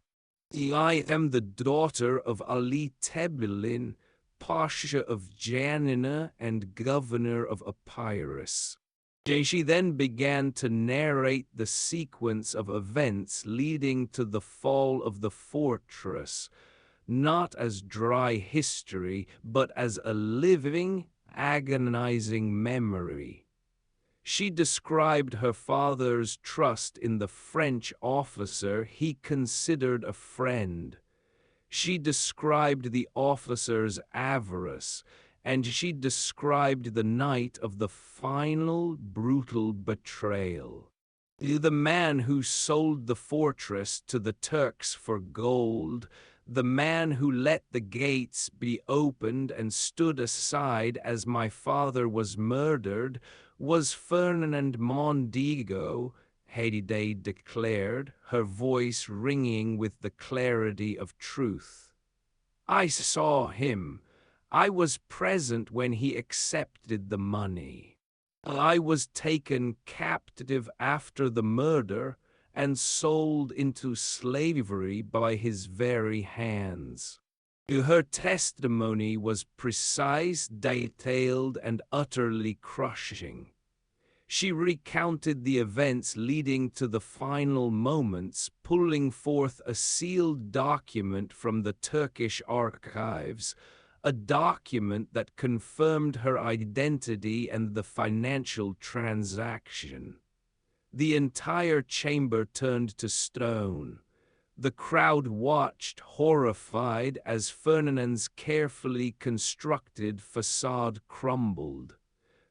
"I am the daughter of Ali Tebelin, Pasha of Janina and governor of Epirus." She then began to narrate the sequence of events leading to the fall of the fortress, not as dry history, but as a living, agonizing memory. She described her father's trust in the French officer he considered a friend. She described the officer's avarice, and she described the night of the final, brutal betrayal. The man who sold the fortress to the Turks for gold, the man who let the gates be opened and stood aside as my father was murdered, was Fernand Mondego, Haydée declared, her voice ringing with the clarity of truth. "I saw him. I was present when he accepted the money. I was taken captive after the murder and sold into slavery by his very hands." Her testimony was precise, detailed, and utterly crushing. She recounted the events leading to the final moments, pulling forth a sealed document from the Turkish archives, a document that confirmed her identity and the financial transaction. The entire chamber turned to stone. The crowd watched, horrified, as Fernand's carefully constructed facade crumbled.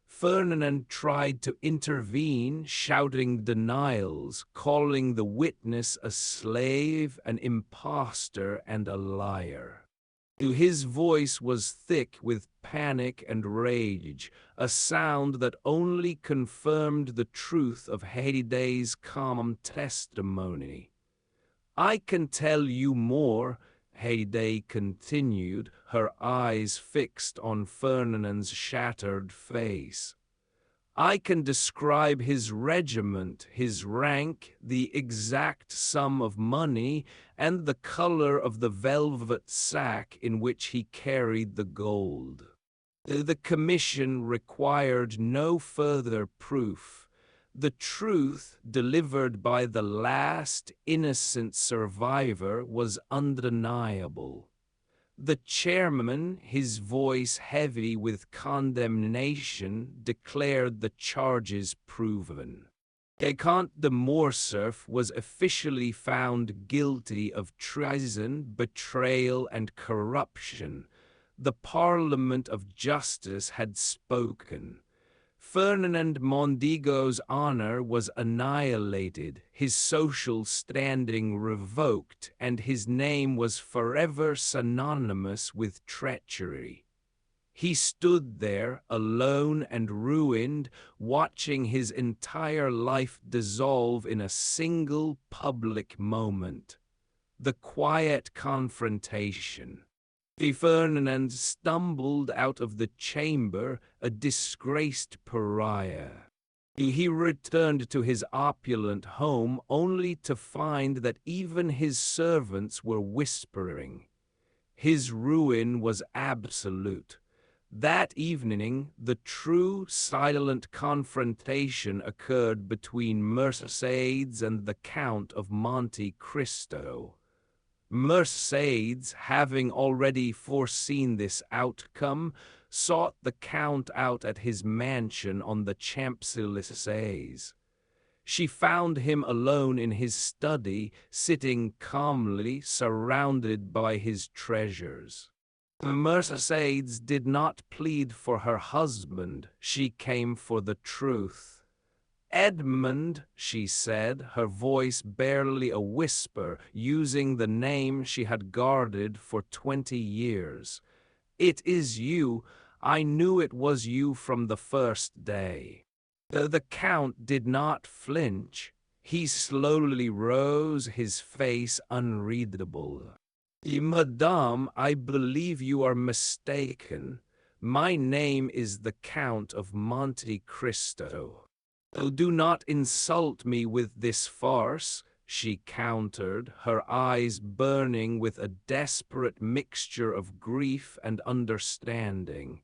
Fernand tried to intervene, shouting denials, calling the witness a slave, an impostor, and a liar. His voice was thick with panic and rage, a sound that only confirmed the truth of Haydée's calm testimony. "I can tell you more," Haydée continued, her eyes fixed on Fernand's shattered face. "I can describe his regiment, his rank, the exact sum of money, and the color of the velvet sack in which he carried the gold." The commission required no further proof. The truth delivered by the last innocent survivor was undeniable. The chairman, his voice heavy with condemnation, declared the charges proven. Count de Morcerf was officially found guilty of treason, betrayal, and corruption. The Parliament of Justice had spoken. Fernand Mondego's honor was annihilated, his social standing revoked, and his name was forever synonymous with treachery. He stood there, alone and ruined, watching his entire life dissolve in a single public moment. The quiet confrontation. Fernand stumbled out of the chamber, a disgraced pariah. He returned to his opulent home only to find that even his servants were whispering. His ruin was absolute. That evening, the true silent confrontation occurred between Mercédès and the Count of Monte Cristo. Mercédès, having already foreseen this outcome, sought the Count out at his mansion on the Champs-Élysées. She found him alone in his study, sitting calmly, surrounded by his treasures. Mercédès did not plead for her husband, she came for the truth. "Edmond," she said, her voice barely a whisper, using the name she had guarded for 20 years. "It is you. I knew it was you from the first day." The Count did not flinch. He slowly rose, his face unreadable. "Madame, I believe you are mistaken. My name is the Count of Monte Cristo." "Do not insult me with this farce," she countered, her eyes burning with a desperate mixture of grief and understanding.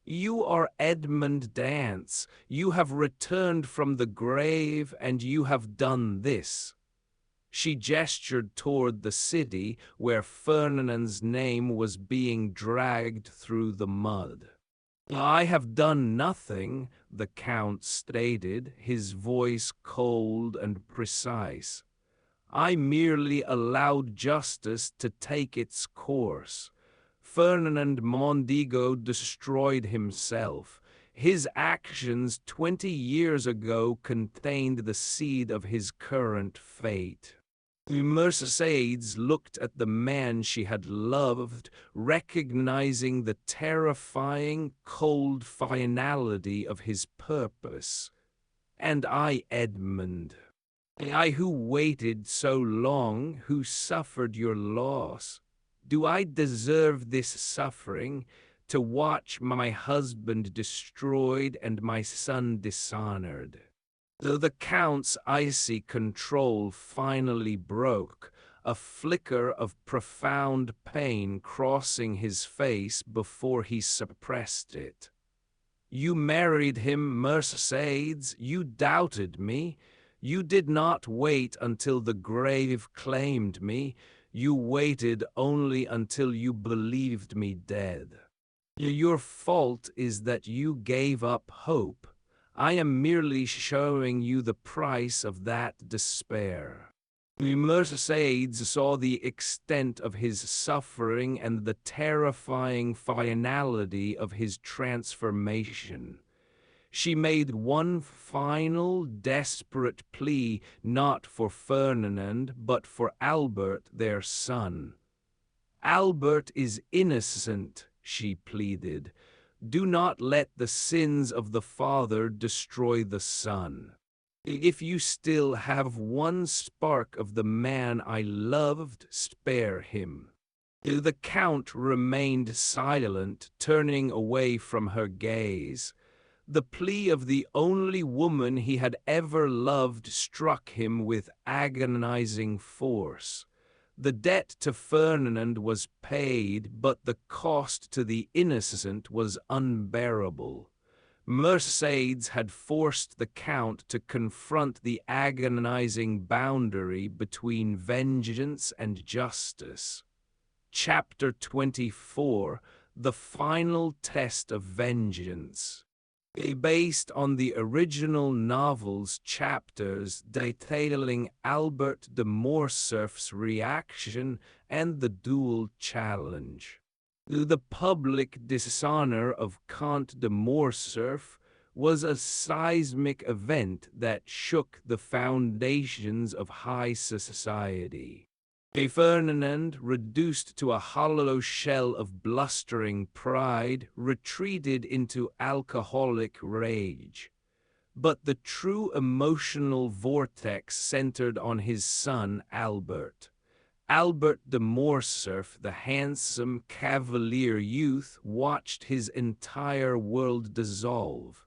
"You are Edmond Dantès. You have returned from the grave, and you have done this." She gestured toward the city, where Fernand's name was being dragged through the mud. "I have done nothing," the Count stated, his voice cold and precise. "I merely allowed justice to take its course. Fernand Mondego destroyed himself. His actions 20 years ago contained the seed of his current fate." Mercédès looked at the man she had loved, recognizing the terrifying, cold finality of his purpose. "And I, Edmond, I who waited so long, who suffered your loss, do I deserve this suffering, to watch my husband destroyed and my son dishonored?" Though the Count's icy control finally broke, a flicker of profound pain crossing his face before he suppressed it. "You married him, Mercédès. You doubted me. You did not wait until the grave claimed me. You waited only until you believed me dead. Your fault is that you gave up hope. I am merely showing you the price of that despair." Mercédès saw the extent of his suffering and the terrifying finality of his transformation. She made one final, desperate plea, not for Fernand, but for Albert, their son. "Albert is innocent," she pleaded. "Do not let the sins of the father destroy the son. If you still have one spark of the man I loved, spare him." The Count remained silent, turning away from her gaze. The plea of the only woman he had ever loved struck him with agonizing force. The debt to Fernand was paid, but the cost to the innocent was unbearable. Mercédès had forced the Count to confront the agonizing boundary between vengeance and justice. Chapter 24, The Final Test of Vengeance. Based on the original novel's chapters detailing Albert de Morcerf's reaction and the duel challenge. The public dishonor of Count de Morcerf was a seismic event that shook the foundations of high society. Fernand, reduced to a hollow shell of blustering pride, retreated into alcoholic rage. But the true emotional vortex centered on his son Albert. Albert de Morcerf, the handsome cavalier youth, watched his entire world dissolve.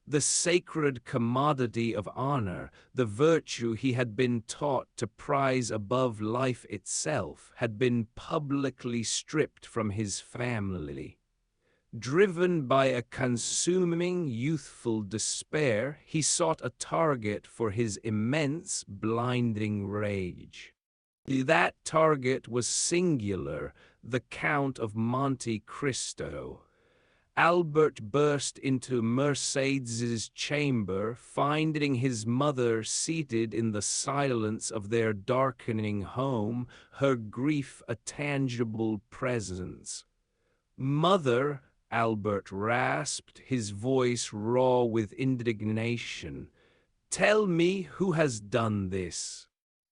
The sacred commodity of honor, the virtue he had been taught to prize above life itself, had been publicly stripped from his family. Driven by a consuming youthful despair, he sought a target for his immense, blinding rage. That target was singular, the Count of Monte Cristo. Albert burst into Mercédès' chamber, finding his mother seated in the silence of their darkening home, her grief a tangible presence. "Mother," Albert rasped, his voice raw with indignation, "tell me who has done this?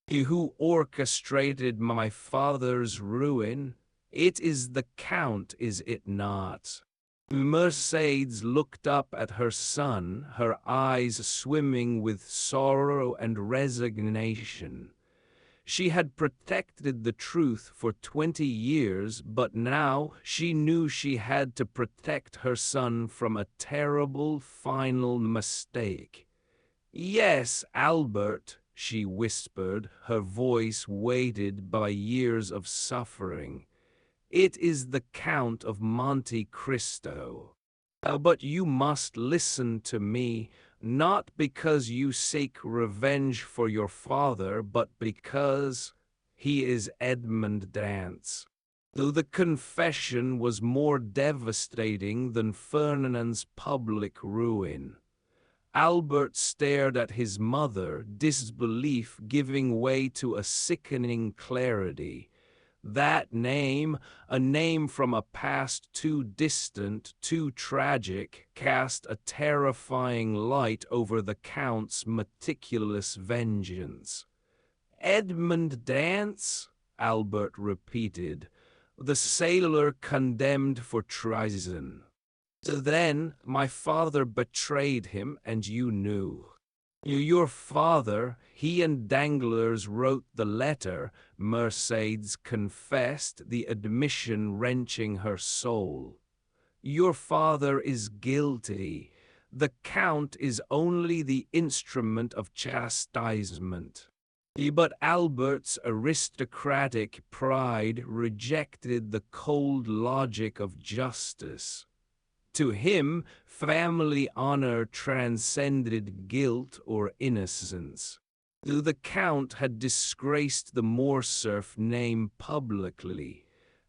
He who orchestrated my father's ruin? It is the Count, is it not?" Mercédès looked up at her son, her eyes swimming with sorrow and resignation. She had protected the truth for 20 years, but now she knew she had to protect her son from a terrible final mistake. "Yes, Albert," she whispered, her voice weighted by years of suffering. "It is the Count of Monte Cristo. But you must listen to me, not because you seek revenge for your father, but because he is Edmond Dantès." Though the confession was more devastating than Fernand's public ruin. Albert stared at his mother, disbelief giving way to a sickening clarity. That name, a name from a past too distant, too tragic, cast a terrifying light over the Count's meticulous vengeance. "Edmond Dantès?" Albert repeated, "the sailor condemned for treason. Then my father betrayed him, and you knew. Your father, he and Danglars wrote the letter," Mercédès confessed, the admission wrenching her soul. "Your father is guilty. The Count is only the instrument of chastisement." But Albert's aristocratic pride rejected the cold logic of justice. To him, family honor transcended guilt or innocence. Though the Count had disgraced the Morcerf name publicly,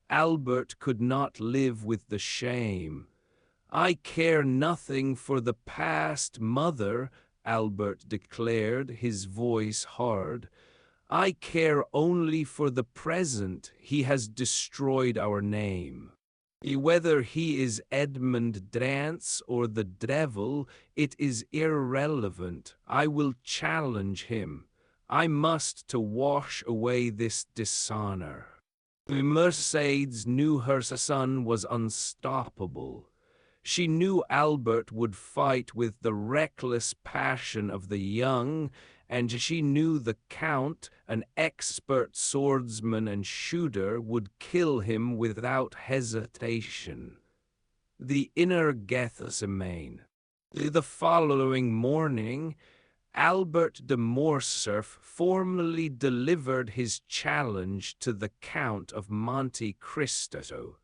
Albert could not live with the shame. "I care nothing for the past, mother," Albert declared, his voice hard. "I care only for the present. He has destroyed our name. Whether he is Edmond Dantès or the devil, it is irrelevant. I will challenge him. I must to wash away this dishonor." Mercédès knew her son was unstoppable. She knew Albert would fight with the reckless passion of the young, and she knew the Count, an expert swordsman and shooter, would kill him without hesitation. The inner Gethsemane. The following morning, Albert de Morcerf formally delivered his challenge to the Count of Monte Cristo.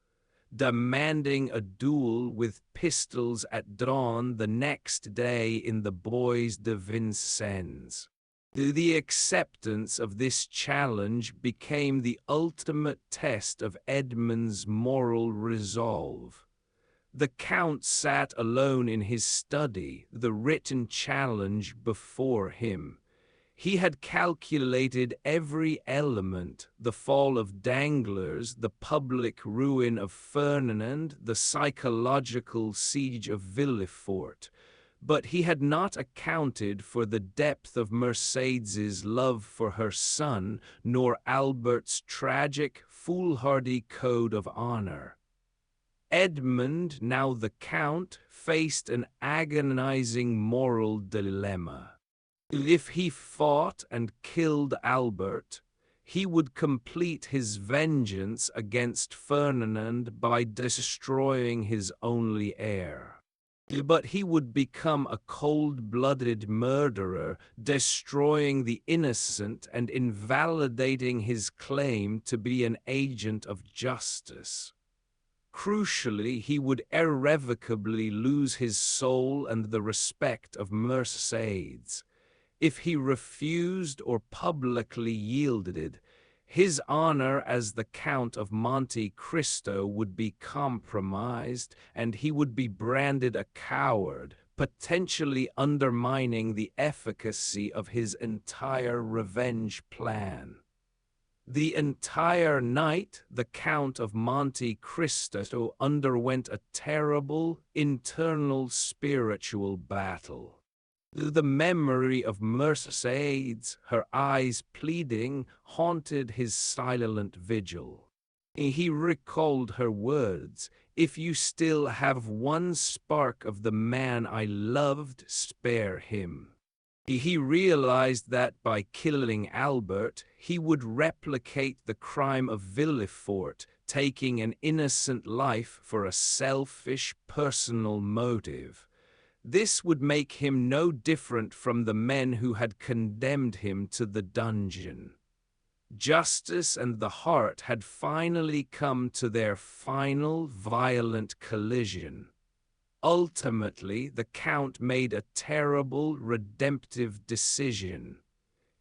demanding a duel with pistols at dawn the next day in the Bois de Vincennes. The acceptance of this challenge became the ultimate test of Edmond's moral resolve. The Count sat alone in his study, the written challenge before him. He had calculated every element: the fall of Danglars, the public ruin of Fernand, the psychological siege of Villefort. But he had not accounted for the depth of Mercédès' love for her son, nor Albert's tragic, foolhardy code of honor. Edmond, now the Count, faced an agonizing moral dilemma. If he fought and killed Albert, he would complete his vengeance against Ferdinand by destroying his only heir. But he would become a cold-blooded murderer, destroying the innocent and invalidating his claim to be an agent of justice. Crucially, he would irrevocably lose his soul and the respect of Mercédès. If he refused or publicly yielded, his honor as the Count of Monte Cristo would be compromised, and he would be branded a coward, potentially undermining the efficacy of his entire revenge plan. The entire night, the Count of Monte Cristo underwent a terrible, internal spiritual battle. The memory of Mercédès, her eyes pleading, haunted his silent vigil. He recalled her words, "If you still have one spark of the man I loved, spare him." He realized that by killing Albert, he would replicate the crime of Villefort, taking an innocent life for a selfish, personal motive. This would make him no different from the men who had condemned him to the dungeon. Justice and the heart had finally come to their final, violent collision. Ultimately, the Count made a terrible, redemptive decision.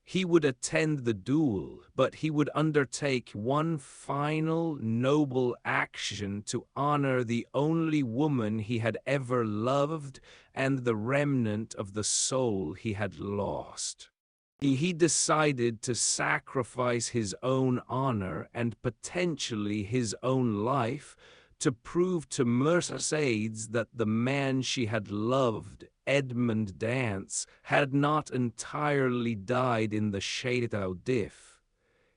He would attend the duel, but he would undertake one final, noble action to honor the only woman he had ever loved and the remnant of the soul he had lost. He decided to sacrifice his own honor and potentially his own life to prove to Mercédès that the man she had loved, Edmond Dantès, had not entirely died in the Château d'If.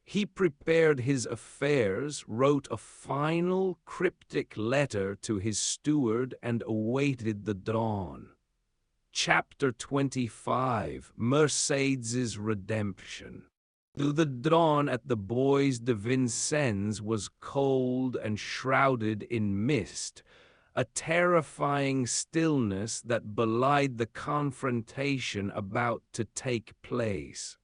He prepared his affairs, wrote a final, cryptic letter to his steward, and awaited the dawn. Chapter 25: Mercédès' Redemption. The dawn at the Bois de Vincennes was cold and shrouded in mist, a terrifying stillness that belied the confrontation about to take place.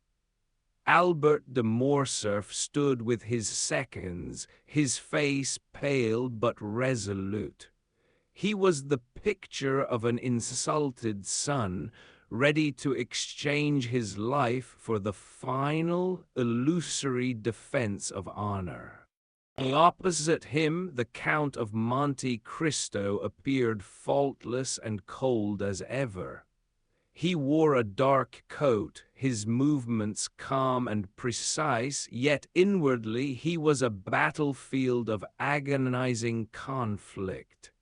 Albert de Morcerf stood with his seconds, his face pale but resolute. He was the picture of an insulted son, ready to exchange his life for the final, illusory defense of honor. Opposite him, the Count of Monte Cristo appeared faultless and cold as ever. He wore a dark coat, his movements calm and precise, yet inwardly he was a battlefield of agonizing conflict.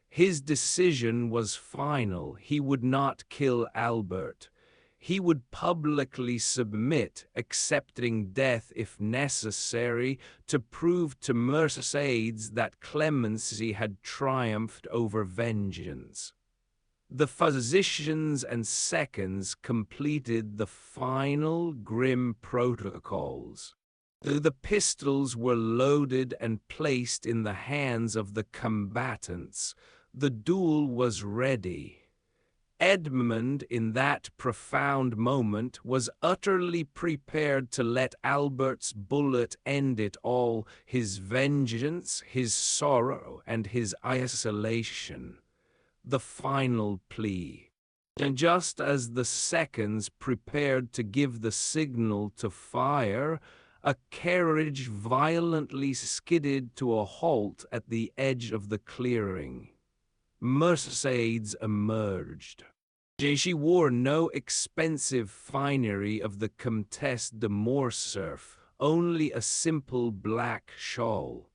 His decision was final. He would not kill Albert. He would publicly submit, accepting death if necessary, to prove to Mercédès that clemency had triumphed over vengeance. The physicians and seconds completed the final, grim protocols. The pistols were loaded and placed in the hands of the combatants. The duel was ready. Edmond, in that profound moment, was utterly prepared to let Albert's bullet end it all, his vengeance, his sorrow, and his isolation. The final plea. And just as the seconds prepared to give the signal to fire, a carriage violently skidded to a halt at the edge of the clearing. Mercédès emerged. She wore no expensive finery of the Comtesse de Morcerf, only a simple black shawl.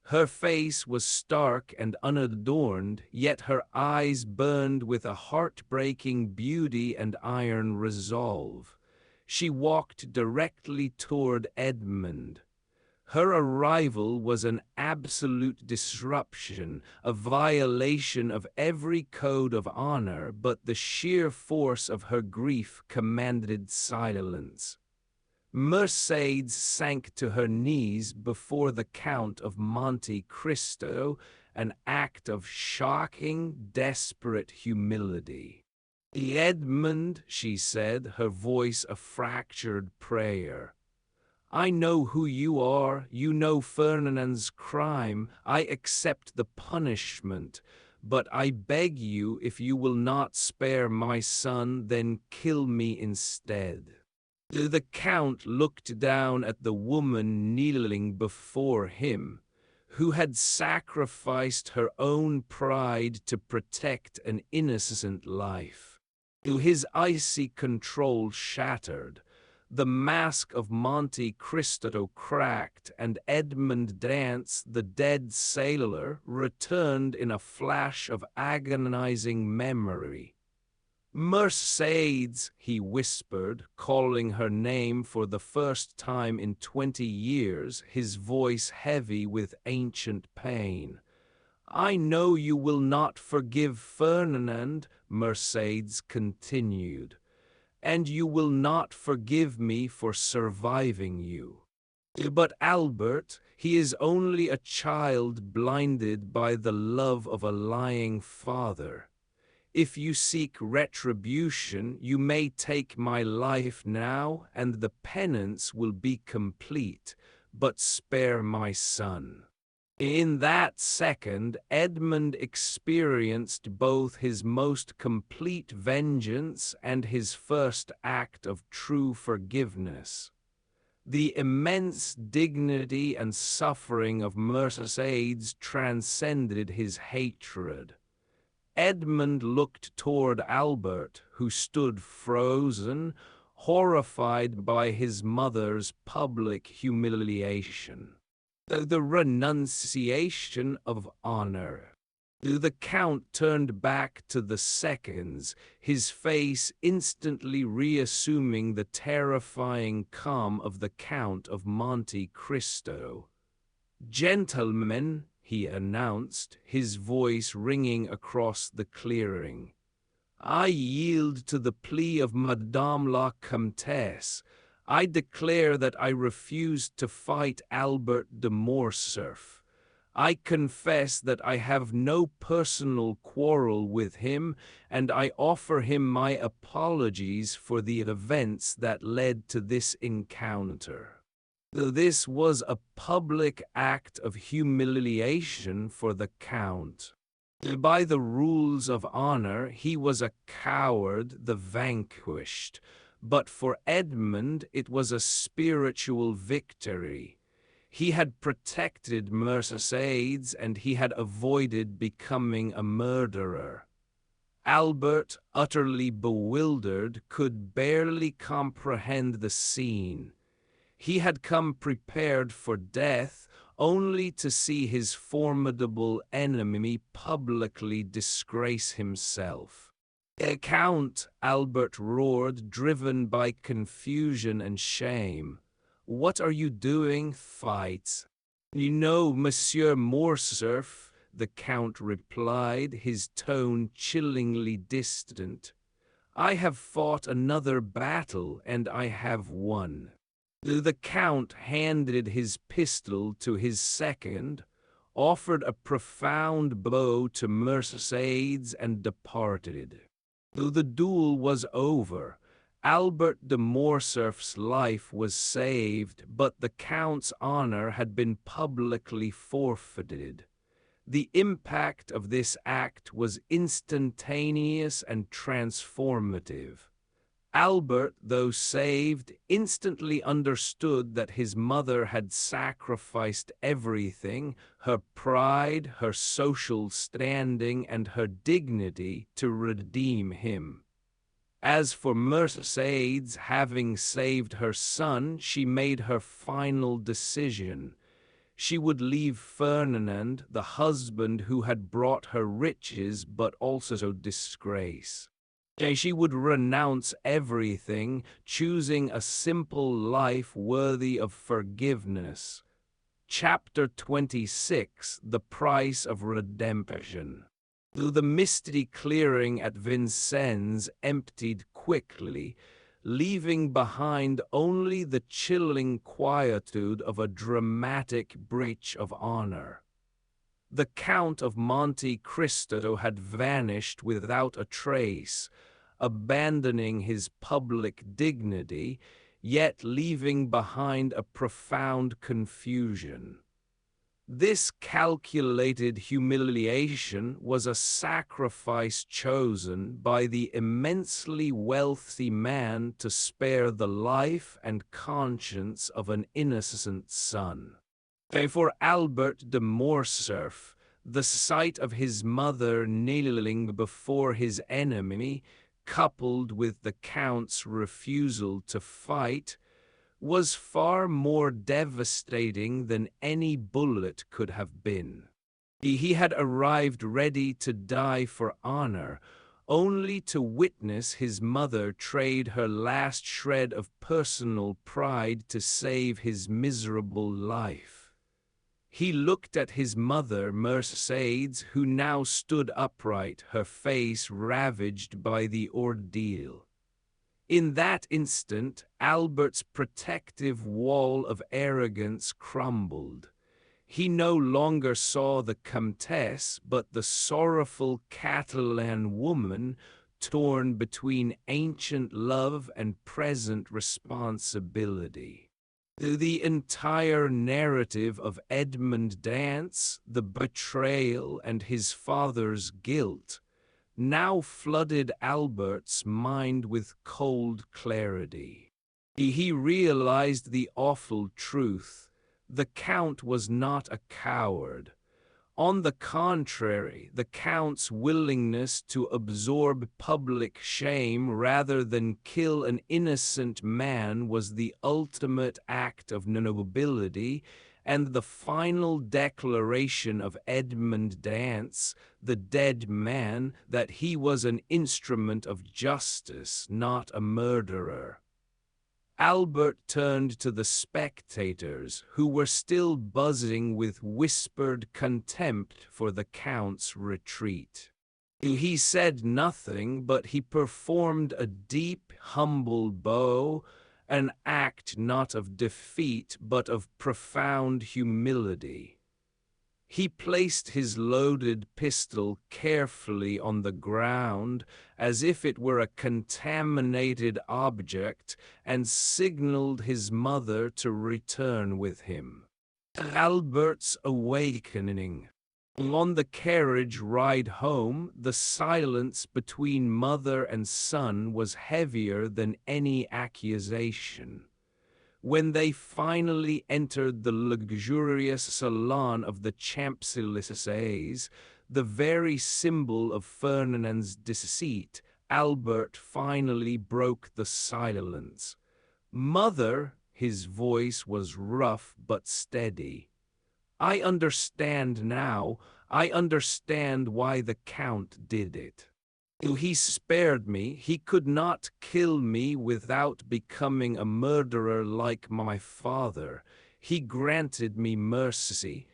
Her face was stark and unadorned, yet her eyes burned with a heartbreaking beauty and iron resolve. She walked directly toward Edmond. Her arrival was an absolute disruption, a violation of every code of honor, but the sheer force of her grief commanded silence. Mercédès sank to her knees before the Count of Monte Cristo, an act of shocking, desperate humility. "Edmond," she said, her voice a fractured prayer. "I know who you are, you know Fernand's crime, I accept the punishment, but I beg you, if you will not spare my son, then kill me instead." The Count looked down at the woman kneeling before him, who had sacrificed her own pride to protect an innocent life. His icy control shattered. The mask of Monte Cristo cracked, and Edmond Dantès, the dead sailor, returned in a flash of agonizing memory. "Mercédès," he whispered, calling her name for the first time in 20 years, his voice heavy with ancient pain. "I know you will not forgive Fernand," Mercédès continued, "and you will not forgive me for surviving you. But Albert, he is only a child blinded by the love of a lying father. If you seek retribution, you may take my life now, and the penance will be complete, but spare my son." In that second, Edmond experienced both his most complete vengeance and his first act of true forgiveness. The immense dignity and suffering of Mercédès transcended his hatred. Edmond looked toward Albert, who stood frozen, horrified by his mother's public humiliation. The renunciation of honor. The Count turned back to the seconds, his face instantly reassuming the terrifying calm of the Count of Monte Cristo. "Gentlemen," he announced, his voice ringing across the clearing, "I yield to the plea of Madame la Comtesse. I declare that I refuse to fight Albert de Morcerf. I confess that I have no personal quarrel with him, and I offer him my apologies for the events that led to this encounter." This was a public act of humiliation for the Count. By the rules of honor, he was a coward, the vanquished, but for Edmond it was a spiritual victory. He had protected Mercédès, and he had avoided becoming a murderer. Albert, utterly bewildered, could barely comprehend the scene. He had come prepared for death, only to see his formidable enemy publicly disgrace himself. "Count," Albert roared, driven by confusion and shame. "What are you doing? Fight." "You know, Monsieur Morcerf," the Count replied, his tone chillingly distant. "I have fought another battle, and I have won." The Count handed his pistol to his second, offered a profound bow to Mercédès, and departed. Though the duel was over, Albert de Morcerf's life was saved, but the Count's honor had been publicly forfeited. The impact of this act was instantaneous and transformative. Albert, though saved, instantly understood that his mother had sacrificed everything, her pride, her social standing, and her dignity, to redeem him. As for Mercédès, having saved her son, she made her final decision. She would leave Fernand, the husband who had brought her riches but also disgrace. She would renounce everything, choosing a simple life worthy of forgiveness. Chapter 26: The Price of Redemption. Though the misty clearing at Vincennes emptied quickly, leaving behind only the chilling quietude of a dramatic breach of honor. The Count of Monte Cristo had vanished without a trace, abandoning his public dignity, yet leaving behind a profound confusion. This calculated humiliation was a sacrifice chosen by the immensely wealthy man to spare the life and conscience of an innocent son. For Albert de Morcerf, the sight of his mother kneeling before his enemy, coupled with the Count's refusal to fight, was far more devastating than any bullet could have been. He had arrived ready to die for honor, only to witness his mother trade her last shred of personal pride to save his miserable life. He looked at his mother, Mercédès, who now stood upright, her face ravaged by the ordeal. In that instant, Albert's protective wall of arrogance crumbled. He no longer saw the Comtesse, but the sorrowful Catalan woman, torn between ancient love and present responsibility. The entire narrative of Edmond Dantès, the betrayal, and his father's guilt now flooded Albert's mind with cold clarity. He realized the awful truth. The Count was not a coward. On the contrary, the Count's willingness to absorb public shame rather than kill an innocent man was the ultimate act of nobility, and the final declaration of Edmond Dantès, the dead man, that he was an instrument of justice, not a murderer. Albert turned to the spectators, who were still buzzing with whispered contempt for the Count's retreat. He said nothing, but he performed a deep, humble bow, an act not of defeat but of profound humility. He placed his loaded pistol carefully on the ground, as if it were a contaminated object, and signaled his mother to return with him. Albert's awakening. On the carriage ride home, the silence between mother and son was heavier than any accusation. When they finally entered the luxurious salon of the Champs-Élysées, the very symbol of Fernand's deceit, Albert finally broke the silence. "Mother," his voice was rough but steady. "I understand now. I understand why the Count did it. He spared me. He could not kill me without becoming a murderer like my father. He granted me mercy,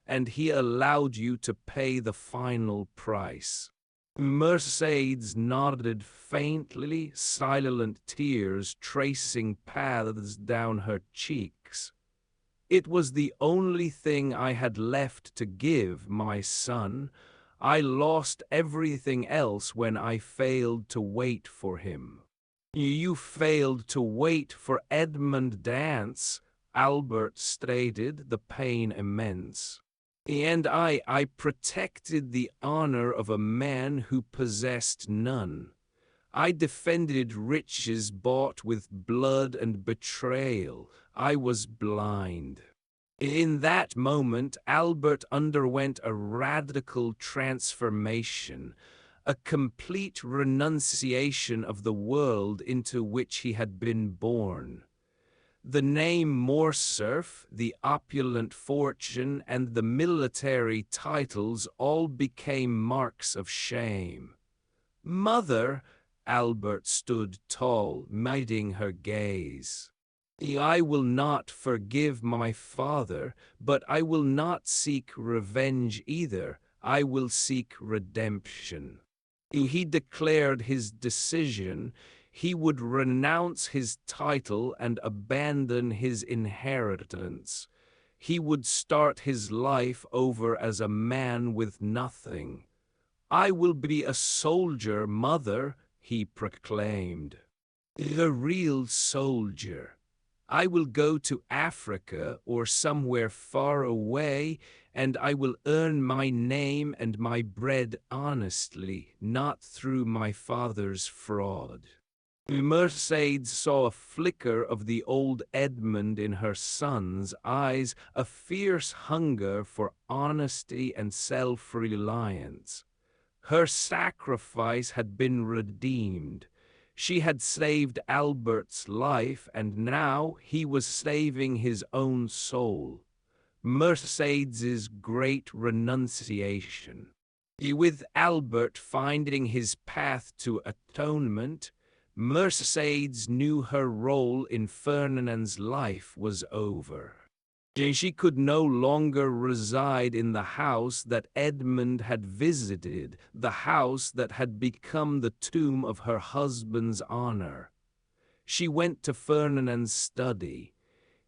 and he allowed you to pay the final price." Mercédès nodded faintly, silent tears tracing paths down her cheeks. "It was the only thing I had left to give, my son. I lost everything else when I failed to wait for him. You failed to wait for Edmond Dantès, Albert stated, the pain immense. And I protected the honor of a man who possessed none. I defended riches bought with blood and betrayal. I was blind. In that moment, Albert underwent a radical transformation, a complete renunciation of the world into which he had been born. The name Morcerf, the opulent fortune, and the military titles all became marks of shame. "Mother," Albert stood tall, meeting her gaze. "I will not forgive my father, but I will not seek revenge either. I will seek redemption." He declared his decision. He would renounce his title and abandon his inheritance. He would start his life over as a man with nothing. "I will be a soldier, mother," he proclaimed. "A real soldier. I will go to Africa or somewhere far away, and I will earn my name and my bread honestly, not through my father's fraud." Mercédès saw a flicker of the old Edmond in her son's eyes, a fierce hunger for honesty and self-reliance. Her sacrifice had been redeemed. She had saved Albert's life, and now he was saving his own soul. Mercédès' great renunciation. With Albert finding his path to atonement, Mercédès knew her role in Fernand's life was over. She could no longer reside in the house that Edmond had visited, the house that had become the tomb of her husband's honor. She went to Fernand's study.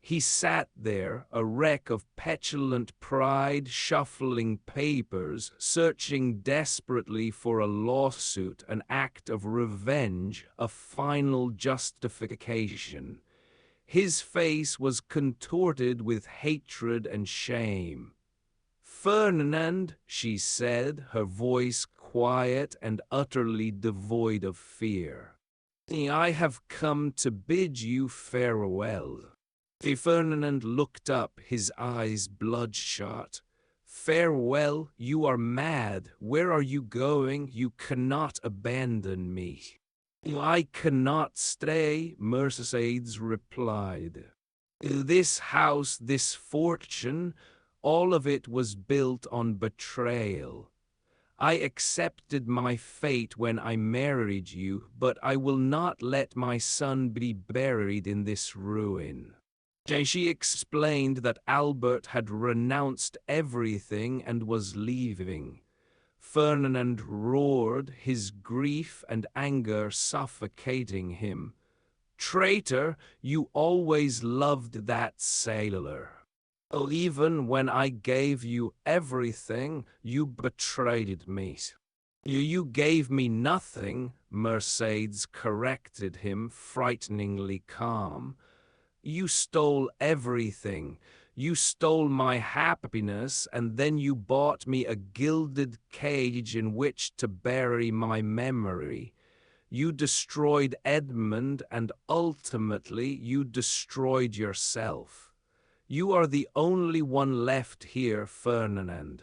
He sat there, a wreck of petulant pride, shuffling papers, searching desperately for a lawsuit, an act of revenge, a final justification. His face was contorted with hatred and shame. "Fernand," she said, her voice quiet and utterly devoid of fear, "I have come to bid you farewell." Fernand looked up, his eyes bloodshot. "Farewell? You are mad. Where are you going? You cannot abandon me." "I cannot stay," Mercédès replied. "This house, this fortune, all of it was built on betrayal. I accepted my fate when I married you, but I will not let my son be buried in this ruin." She explained that Albert had renounced everything and was leaving. Fernand roared, his grief and anger suffocating him. "Traitor, you always loved that sailor. Oh, even when I gave you everything, you betrayed me." You gave me nothing," Mercédès corrected him, frighteningly calm. "You stole everything. You stole my happiness, and then you bought me a gilded cage in which to bury my memory. You destroyed Edmond, and ultimately you destroyed yourself. You are the only one left here, Fernand."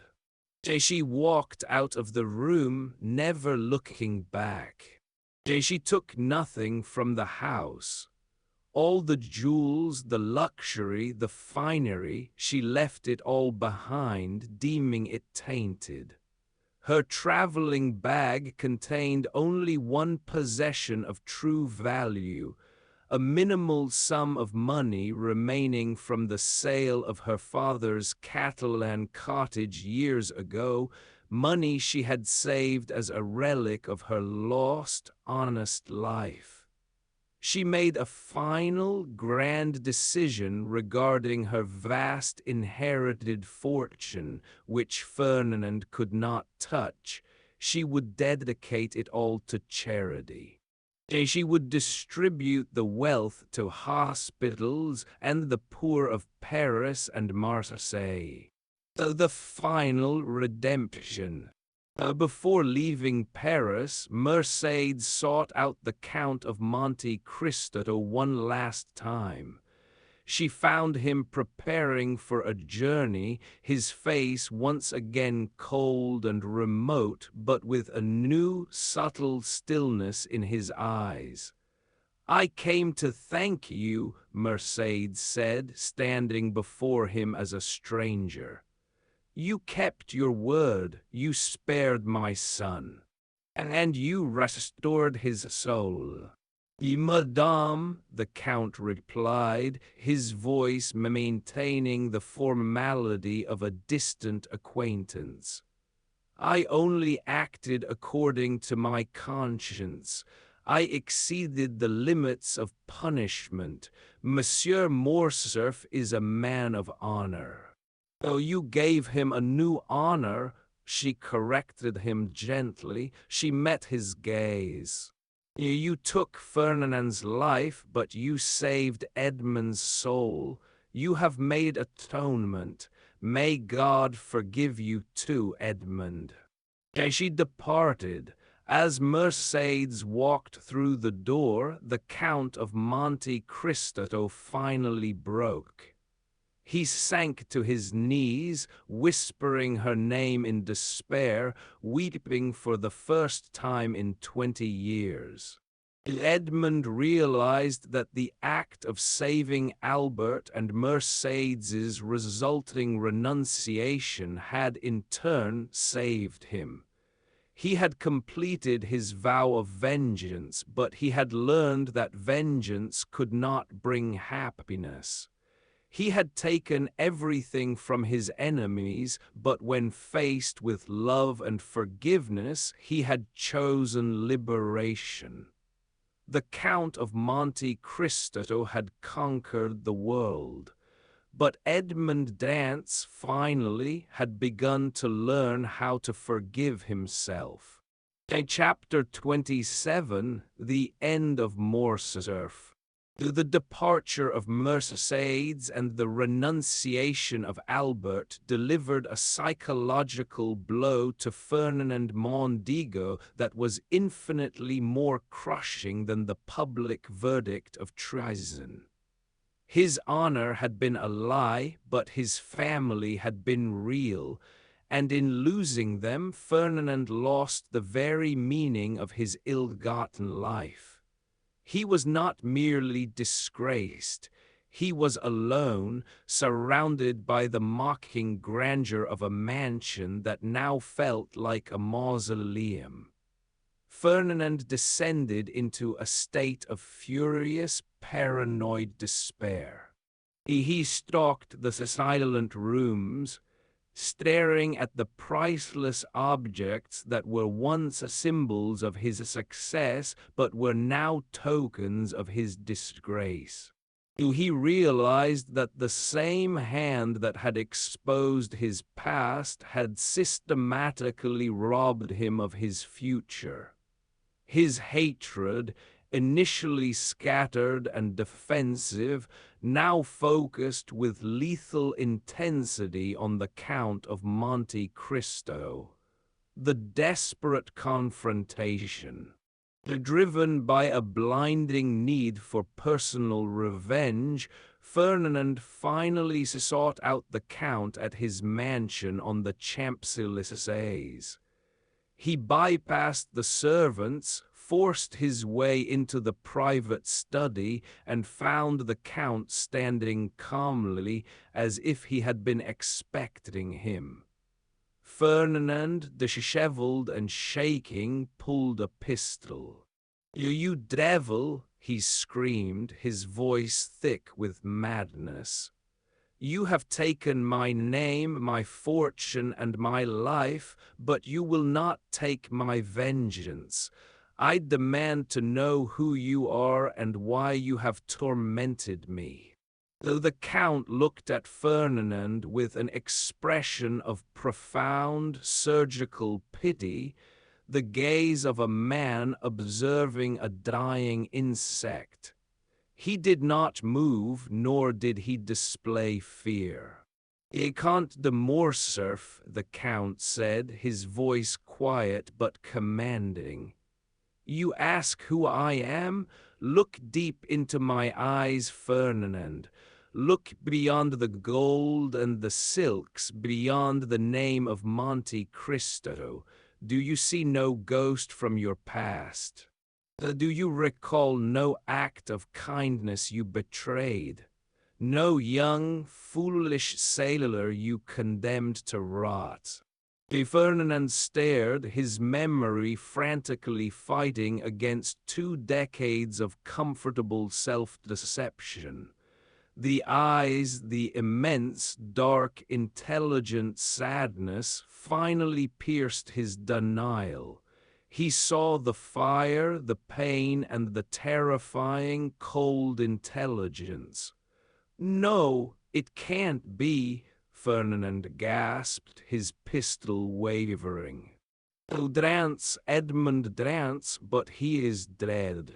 She walked out of the room, never looking back. She took nothing from the house. All the jewels, the luxury, the finery, she left it all behind, deeming it tainted. Her traveling bag contained only one possession of true value, a minimal sum of money remaining from the sale of her father's Catalan cottage years ago, money she had saved as a relic of her lost, honest life. She made a final, grand decision regarding her vast inherited fortune, which Fernand could not touch. She would dedicate it all to charity. She would distribute the wealth to hospitals and the poor of Paris and Marseille. The final redemption. Before leaving Paris, Mercédès sought out the Count of Monte Cristo one last time. She found him preparing for a journey, his face once again cold and remote, but with a new, subtle stillness in his eyes. "I came to thank you," Mercédès said, standing before him as a stranger. "You kept your word, you spared my son, and you restored his soul." "Madame," the Count replied, his voice maintaining the formality of a distant acquaintance. "I only acted according to my conscience. I exceeded the limits of punishment. Monsieur Morcerf is a man of honor." "Oh, you gave him a new honor," she corrected him gently. She met his gaze. "You took Fernand's life, but you saved Edmond's soul. You have made atonement. May God forgive you too, Edmond." She departed. As Mercédès walked through the door, the Count of Monte Cristo finally broke. He sank to his knees, whispering her name in despair, weeping for the first time in 20 years. Edmond realized that the act of saving Albert and Mercédès' resulting renunciation had in turn saved him. He had completed his vow of vengeance, but he had learned that vengeance could not bring happiness. He had taken everything from his enemies, but when faced with love and forgiveness, he had chosen liberation. The Count of Monte Cristo had conquered the world, but Edmond Dantès finally had begun to learn how to forgive himself. Chapter 27, The End of Morcerf. The departure of Mercédès and the renunciation of Albert delivered a psychological blow to Fernand Mondego that was infinitely more crushing than the public verdict of treason. His honor had been a lie, but his family had been real, and in losing them, Fernand lost the very meaning of his ill-gotten life. He was not merely disgraced, he was alone, surrounded by the mocking grandeur of a mansion that now felt like a mausoleum. Fernand descended into a state of furious, paranoid despair. He stalked the silent rooms, staring at the priceless objects that were once symbols of his success but were now tokens of his disgrace. He realized that the same hand that had exposed his past had systematically robbed him of his future. His hatred, initially scattered and defensive, now focused with lethal intensity on the Count of Monte Cristo. The desperate confrontation. Driven by a blinding need for personal revenge, Fernand finally sought out the Count at his mansion on the Champs-Élysées. He bypassed the servants, forced his way into the private study, and found the Count standing calmly as if he had been expecting him. Fernand, disheveled and shaking, pulled a pistol. "You devil!" he screamed, his voice thick with madness. "You have taken my name, my fortune, and my life, but you will not take my vengeance. I demand to know who you are and why you have tormented me." Though the Count looked at Fernand with an expression of profound surgical pity, the gaze of a man observing a dying insect, he did not move, nor did he display fear. "Count de Morcerf," the Count said, his voice quiet but commanding. "You ask who I am? Look deep into my eyes, Fernand. Look beyond the gold and the silks, beyond the name of Monte Cristo. Do you see no ghost from your past? Do you recall no act of kindness you betrayed? No young, foolish sailor you condemned to rot?" Fernand stared, his memory frantically fighting against 2 decades of comfortable self-deception. The eyes, the immense, dark, intelligent sadness finally pierced his denial. He saw the fire, the pain, and the terrifying, cold intelligence. "No, it can't be," Fernand gasped, his pistol wavering. Edmond Dantès, but he is dead."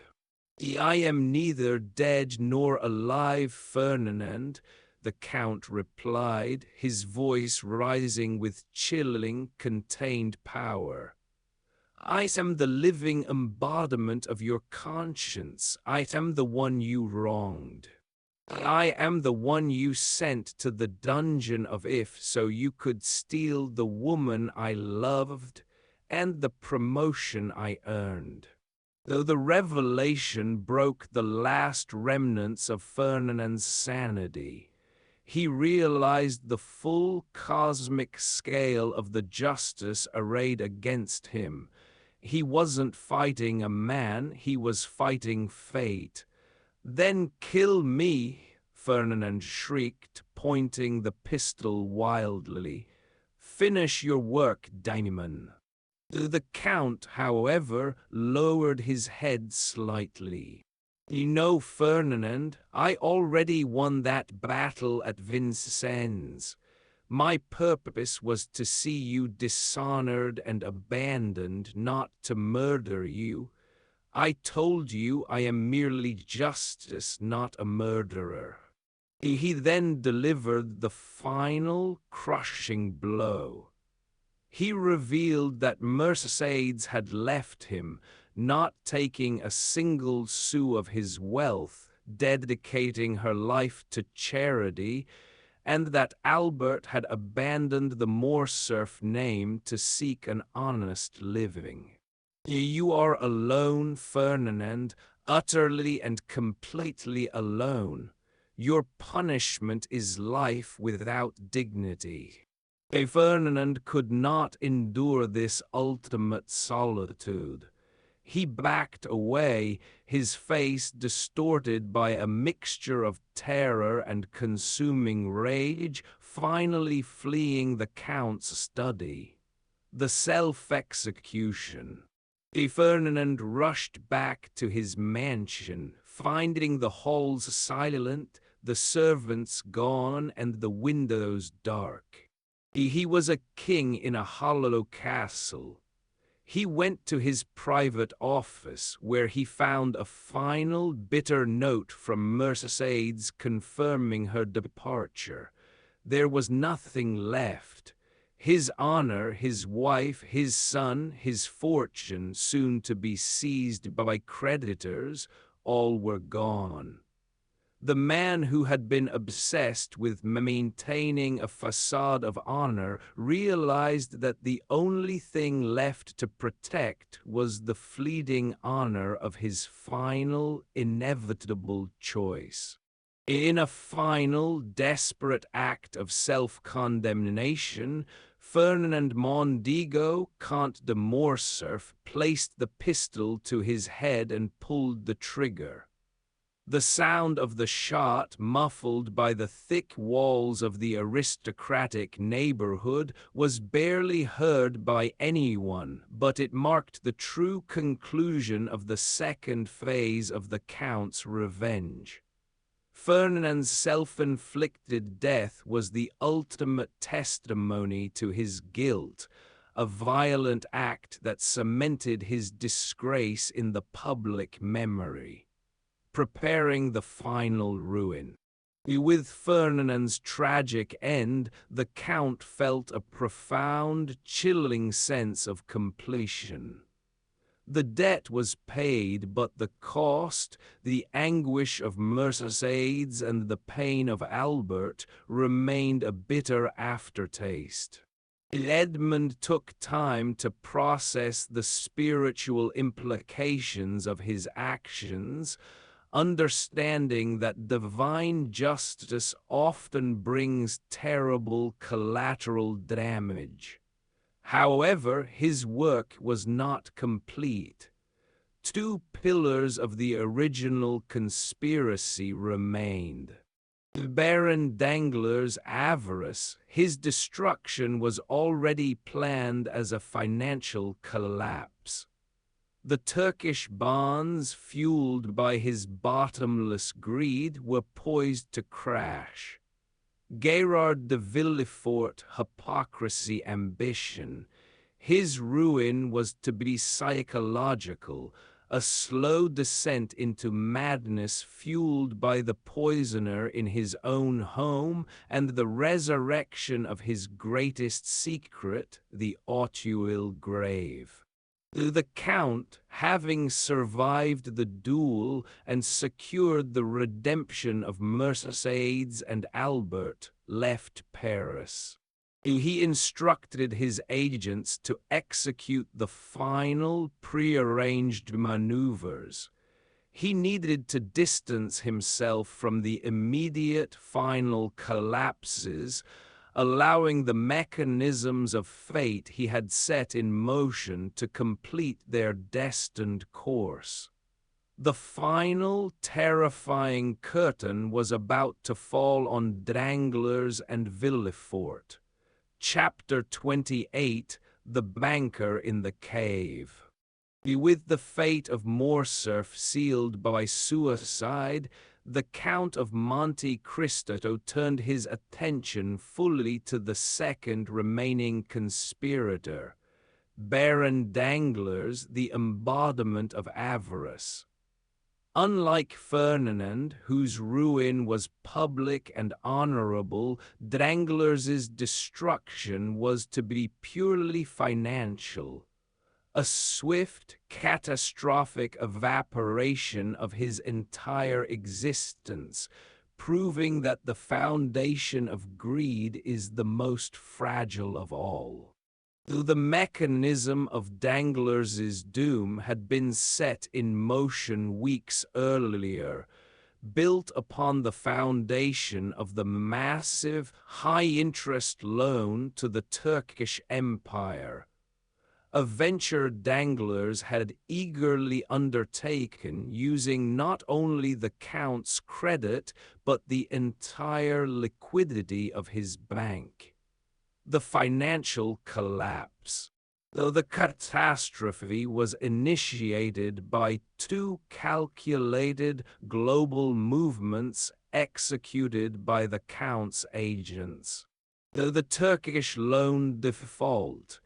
"I am neither dead nor alive, Fernand," the Count replied, his voice rising with chilling, contained power. "I am the living embodiment of your conscience. I am the one you wronged. I am the one you sent to the dungeon of If so you could steal the woman I loved and the promotion I earned." Though the revelation broke the last remnants of Fernand's sanity, he realized the full cosmic scale of the justice arrayed against him. He wasn't fighting a man, he was fighting fate. "Then kill me," Fernand shrieked, pointing the pistol wildly. "Finish your work, Daimon." The Count, however, lowered his head slightly. "You know, Fernand, I already won that battle at Vincennes. My purpose was to see you dishonored and abandoned, not to murder you. I told you I am merely justice, not a murderer." He then delivered the final, crushing blow. He revealed that Mercédès had left him, not taking a single sou of his wealth, dedicating her life to charity, and that Albert had abandoned the Morcerf name to seek an honest living. "You are alone, Fernand, utterly and completely alone. Your punishment is life without dignity." Fernand could not endure this ultimate solitude. He backed away, his face distorted by a mixture of terror and consuming rage, finally fleeing the Count's study. The self-execution. Fernand rushed back to his mansion, finding the halls silent, the servants gone, and the windows dark. He was a king in a hollow castle. He went to his private office, where he found a final bitter note from Mercédès confirming her departure. There was nothing left. His honor, his wife, his son, his fortune, soon to be seized by creditors, all were gone. The man who had been obsessed with maintaining a facade of honor realized that the only thing left to protect was the fleeting honor of his final, inevitable choice. In a final, desperate act of self-condemnation, Fernand Mondego, Count de Morcerf, placed the pistol to his head and pulled the trigger. The sound of the shot, muffled by the thick walls of the aristocratic neighborhood, was barely heard by anyone, but it marked the true conclusion of the second phase of the Count's revenge. Fernand's self-inflicted death was the ultimate testimony to his guilt, a violent act that cemented his disgrace in the public memory, preparing the final ruin. With Fernand's tragic end, the Count felt a profound, chilling sense of completion. The debt was paid, but the cost, the anguish of Mercédès and the pain of Albert, remained a bitter aftertaste. Edmond took time to process the spiritual implications of his actions, understanding that divine justice often brings terrible collateral damage. However, his work was not complete. Two pillars of the original conspiracy remained. Baron Danglars' avarice, his destruction was already planned as a financial collapse. The Turkish bonds, fueled by his bottomless greed, were poised to crash. Gérard de Villefort, hypocrisy, ambition. His ruin was to be psychological, a slow descent into madness fueled by the poisoner in his own home and the resurrection of his greatest secret, the Auteuil grave. The Count, having survived the duel and secured the redemption of Mercédès and Albert, left Paris. He instructed his agents to execute the final, prearranged maneuvers. He needed to distance himself from the immediate final collapses, allowing the mechanisms of fate he had set in motion to complete their destined course. The final, terrifying curtain was about to fall on Danglars and Villefort. Chapter 28, The Banker in the Cave. With the fate of Morcerf sealed by suicide, the Count of Monte Cristo turned his attention fully to the second remaining conspirator, Baron Danglars, the embodiment of avarice. Unlike Fernand, whose ruin was public and honorable, Danglars' destruction was to be purely financial. A swift, catastrophic evaporation of his entire existence, proving that the foundation of greed is the most fragile of all. The mechanism of Danglars' doom had been set in motion weeks earlier, built upon the foundation of the massive, high-interest loan to the Turkish Empire, a venture Danglars had eagerly undertaken, using not only the Count's credit but the entire liquidity of his bank. The financial collapse. Though the catastrophe was initiated by two calculated global movements executed by the Count's agents. Though the Turkish loan default,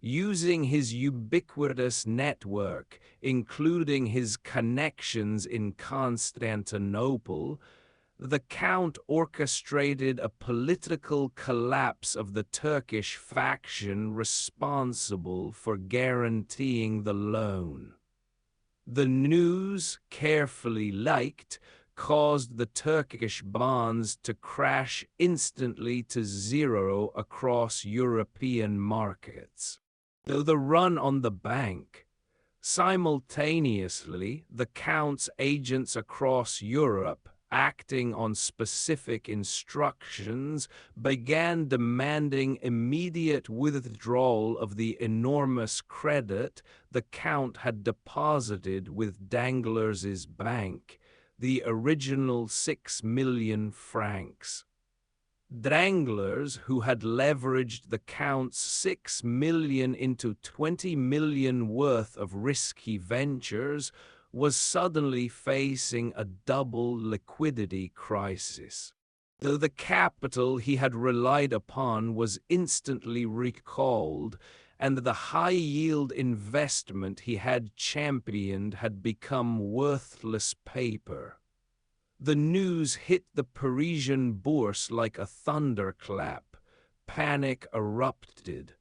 using his ubiquitous network, including his connections in Constantinople, the Count orchestrated a political collapse of the Turkish faction responsible for guaranteeing the loan. The news, carefully leaked, caused the Turkish bonds to crash instantly to zero across European markets. Though the run on the bank, simultaneously, the Count's agents across Europe, acting on specific instructions, began demanding immediate withdrawal of the enormous credit the Count had deposited with Danglars' bank. the original 6 million francs. Danglars, who had leveraged the Count's 6 million into 20 million worth of risky ventures, was suddenly facing a double liquidity crisis. Though the capital he had relied upon was instantly recalled, and the high-yield investment he had championed had become worthless paper. The news hit the Parisian bourse like a thunderclap. Panic erupted.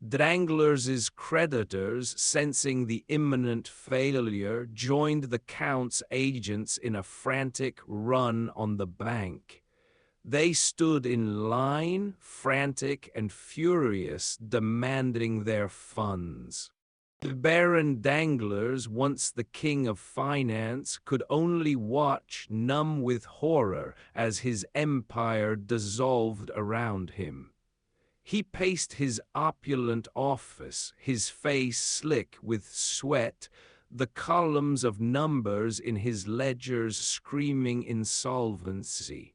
Danglars' creditors, sensing the imminent failure, joined the Count's agents in a frantic run on the bank. They stood in line, frantic and furious, demanding their funds. Baron Danglars, once the king of finance, could only watch, numb with horror, as his empire dissolved around him. He paced his opulent office, his face slick with sweat, the columns of numbers in his ledgers screaming insolvency.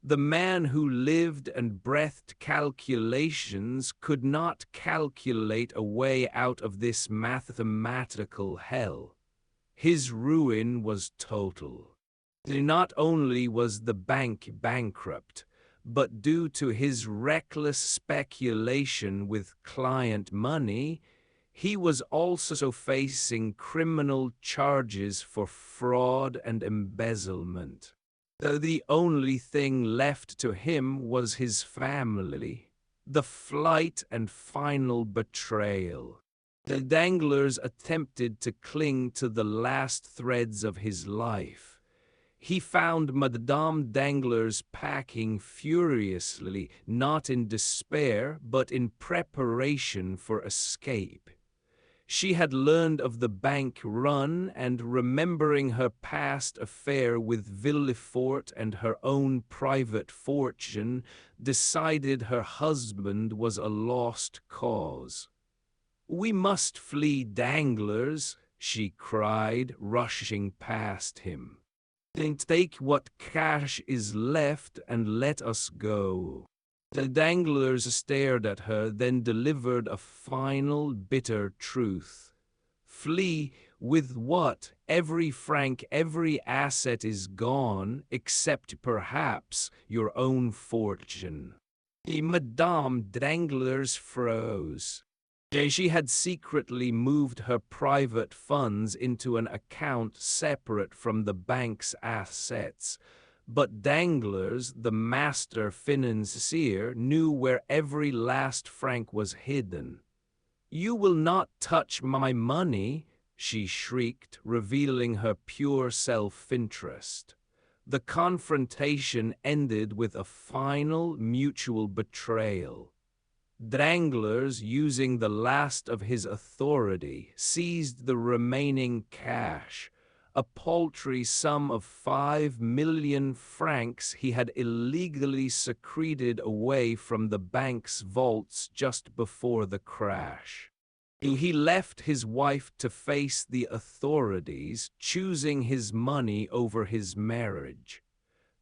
The man who lived and breathed calculations could not calculate a way out of this mathematical hell. His ruin was total. Not only was the bank bankrupt, but due to his reckless speculation with client money, he was also facing criminal charges for fraud and embezzlement. Though the only thing left to him was his family, the flight and final betrayal. The Danglars attempted to cling to the last threads of his life. He found Madame Danglars packing furiously, not in despair, but in preparation for escape. She had learned of the bank run and, remembering her past affair with Villefort and her own private fortune, decided her husband was a lost cause. "We must flee, Danglars," she cried, rushing past him. "Then take what cash is left and let us go." The Danglars stared at her, then delivered a final, bitter truth. "Flee? With what? Every franc, every asset is gone, except perhaps your own fortune." Madame Danglars froze. She had secretly moved her private funds into an account separate from the bank's assets. But Danglars, the master financier, knew where every last franc was hidden. "You will not touch my money," she shrieked, revealing her pure self-interest. The confrontation ended with a final mutual betrayal. Danglars, using the last of his authority, seized the remaining cash, a paltry sum of 5 million francs he had illegally secreted away from the bank's vaults just before the crash. He left his wife to face the authorities, choosing his money over his marriage.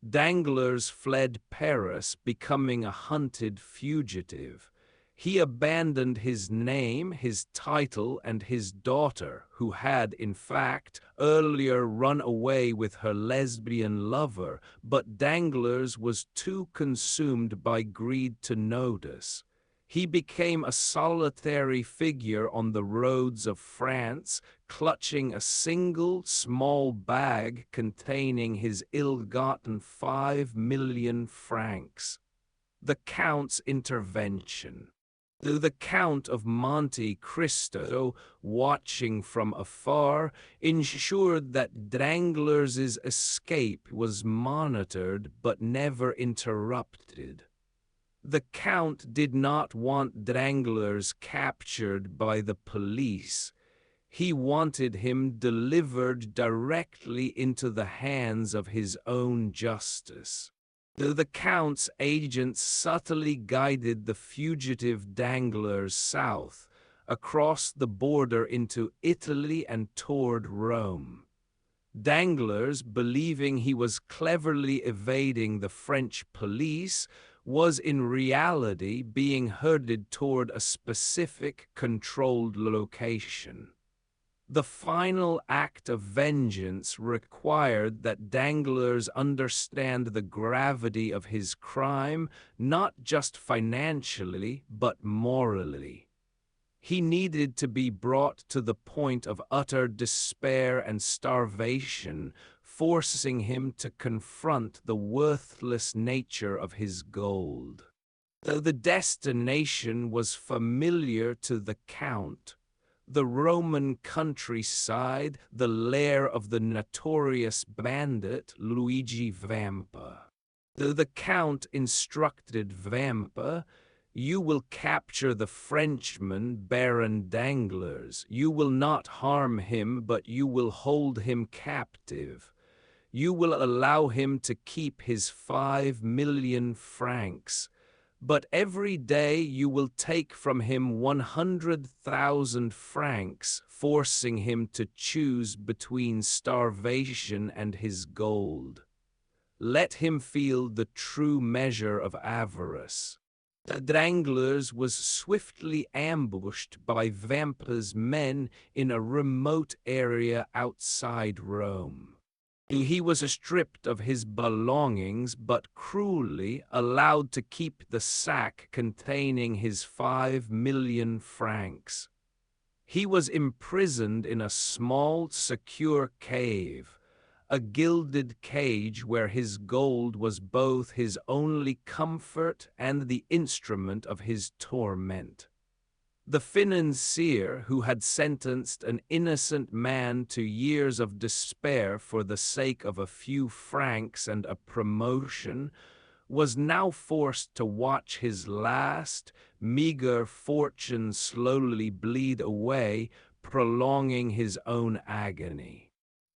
Danglars fled Paris, becoming a hunted fugitive. He abandoned his name, his title, and his daughter, who had, in fact, earlier run away with her lesbian lover, but Danglars was too consumed by greed to notice. He became a solitary figure on the roads of France, clutching a single small bag containing his ill-gotten 5 million francs. The Count's intervention. Though the Count of Monte Cristo, watching from afar, ensured that Danglars' escape was monitored but never interrupted. The Count did not want Danglars captured by the police. He wanted him delivered directly into the hands of his own justice. Though the Count's agents subtly guided the fugitive Danglars south, across the border into Italy and toward Rome. Danglars, believing he was cleverly evading the French police, was in reality being herded toward a specific, controlled location. The final act of vengeance required that Danglars understand the gravity of his crime, not just financially, but morally. He needed to be brought to the point of utter despair and starvation, forcing him to confront the worthless nature of his gold. Though the destination was familiar to the Count, the Roman countryside, the lair of the notorious bandit Luigi Vampa. Though the Count instructed Vampa, "You will capture the Frenchman Baron Danglars. You will not harm him, but you will hold him captive. You will allow him to keep his 5,000,000 francs. But every day you will take from him 100,000 francs, forcing him to choose between starvation and his gold. Let him feel the true measure of avarice." Danglars was swiftly ambushed by Vampa's men in a remote area outside Rome. He was stripped of his belongings but cruelly allowed to keep the sack containing his 5,000,000 francs. He was imprisoned in a small, secure cave, a gilded cage where his gold was both his only comfort and the instrument of his torment. The financier, who had sentenced an innocent man to years of despair for the sake of a few francs and a promotion, was now forced to watch his last, meager fortune slowly bleed away, prolonging his own agony.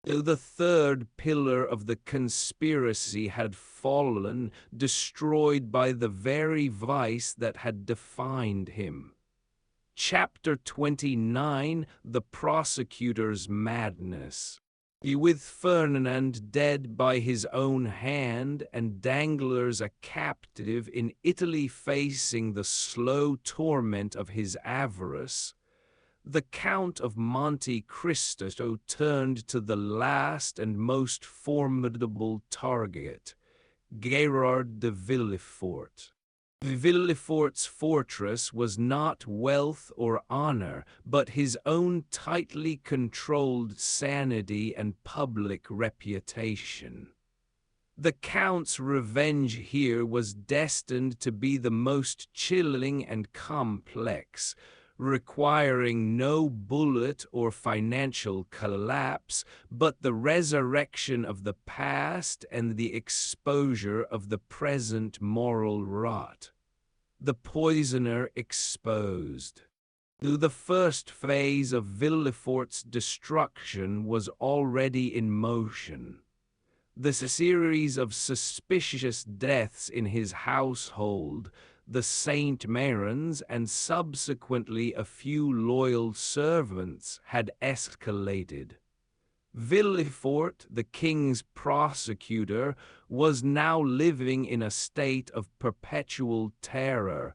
Though the third pillar of the conspiracy had fallen, destroyed by the very vice that had defined him. Chapter 29, The Prosecutor's Madness. With Fernand dead by his own hand and Danglars a captive in Italy facing the slow torment of his avarice, the Count of Monte Cristo turned to the last and most formidable target, Gérard de Villefort. Villefort's fortress was not wealth or honor, but his own tightly controlled sanity and public reputation. The Count's revenge here was destined to be the most chilling and complex, requiring no bullet or financial collapse, but the resurrection of the past and the exposure of the present moral rot. The poisoner exposed. Though the first phase of Villefort's destruction was already in motion, the series of suspicious deaths in his household, the Saint Marins, and subsequently a few loyal servants had escalated. Villefort, the king's prosecutor, was now living in a state of perpetual terror,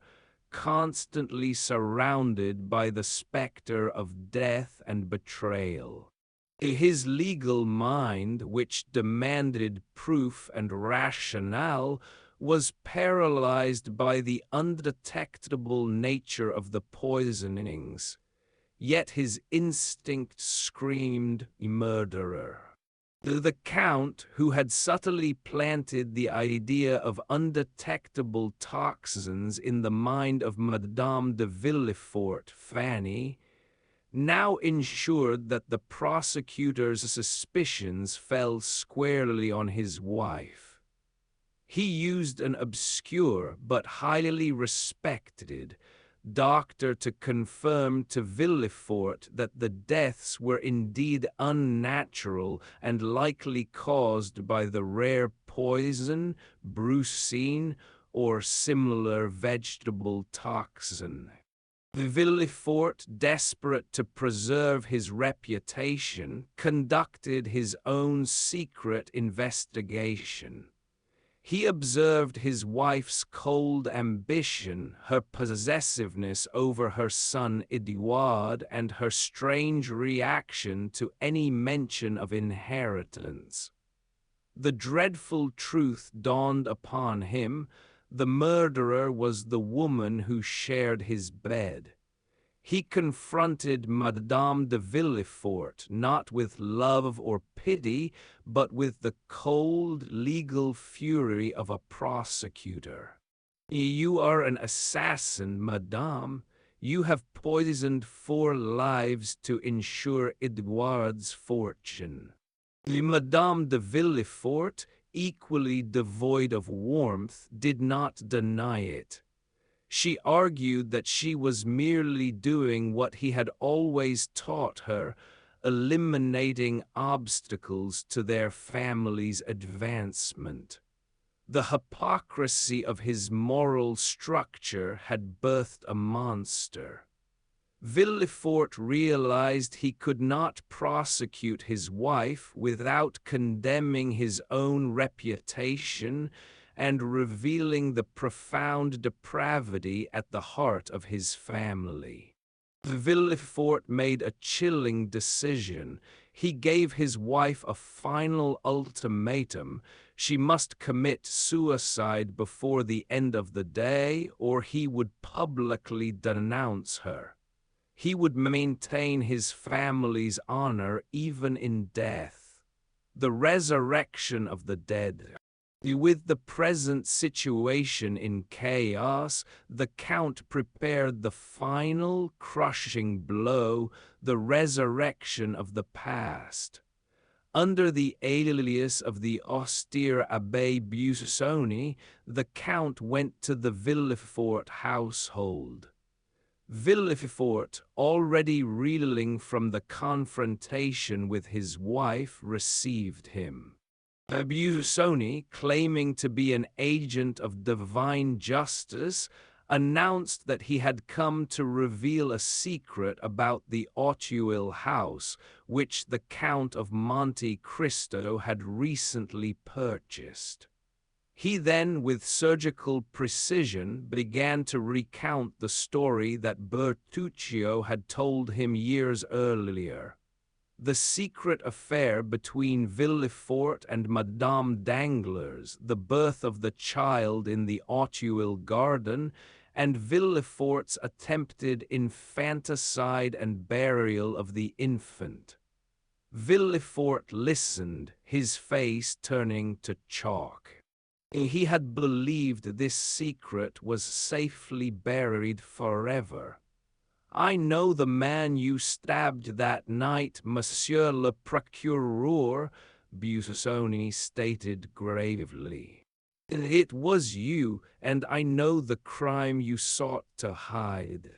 constantly surrounded by the specter of death and betrayal. His legal mind, which demanded proof and rationale, was paralyzed by the undetectable nature of the poisonings, yet his instinct screamed murderer. The Count, who had subtly planted the idea of undetectable toxins in the mind of Madame de Villefort, Fanny, now ensured that the prosecutor's suspicions fell squarely on his wife. He used an obscure but highly respected doctor to confirm to Villefort that the deaths were indeed unnatural and likely caused by the rare poison, brucine, or similar vegetable toxin. Villefort, desperate to preserve his reputation, conducted his own secret investigation. He observed his wife's cold ambition, her possessiveness over her son Edouard, and her strange reaction to any mention of inheritance. The dreadful truth dawned upon him: the murderer was the woman who shared his bed. He confronted Madame de Villefort not with love or pity, but with the cold legal fury of a prosecutor. "You are an assassin, madame. You have poisoned 4 lives to ensure Edouard's fortune." Madame de Villefort, equally devoid of warmth, did not deny it. She argued that she was merely doing what he had always taught her, eliminating obstacles to their family's advancement. The hypocrisy of his moral structure had birthed a monster. Villefort realized he could not prosecute his wife without condemning his own reputation and revealing the profound depravity at the heart of his family. Villefort made a chilling decision. He gave his wife a final ultimatum: she must commit suicide before the end of the day, or he would publicly denounce her. He would maintain his family's honor even in death. The resurrection of the dead. With the present situation in chaos, the Count prepared the final crushing blow: the resurrection of the past. Under the alias of the austere Abbé Busoni, the Count went to the Villefort household. Villefort, already reeling from the confrontation with his wife, received him. Busoni, claiming to be an agent of divine justice, announced that he had come to reveal a secret about the Auteuil house, which the Count of Monte Cristo had recently purchased. He then, with surgical precision, began to recount the story that Bertuccio had told him years earlier. The secret affair between Villefort and Madame Danglars, the birth of the child in the Auteuil garden, and Villefort's attempted infanticide and burial of the infant. Villefort listened, his face turning to chalk. He had believed this secret was safely buried forever. "I know the man you stabbed that night, Monsieur le Procureur," Busoni stated gravely. "It was you, and I know the crime you sought to hide."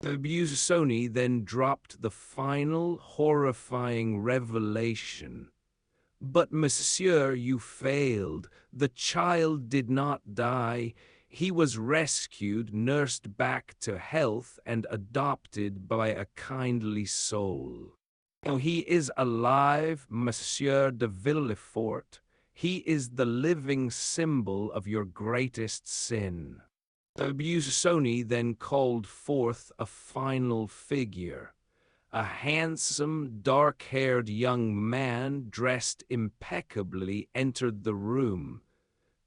Busoni then dropped the final, horrifying revelation. "But, monsieur, you failed. The child did not die. He was rescued, nursed back to health, and adopted by a kindly soul. He is alive, Monsieur de Villefort. He is the living symbol of your greatest sin." Busoni then called forth a final figure. A handsome, dark-haired young man dressed impeccably entered the room.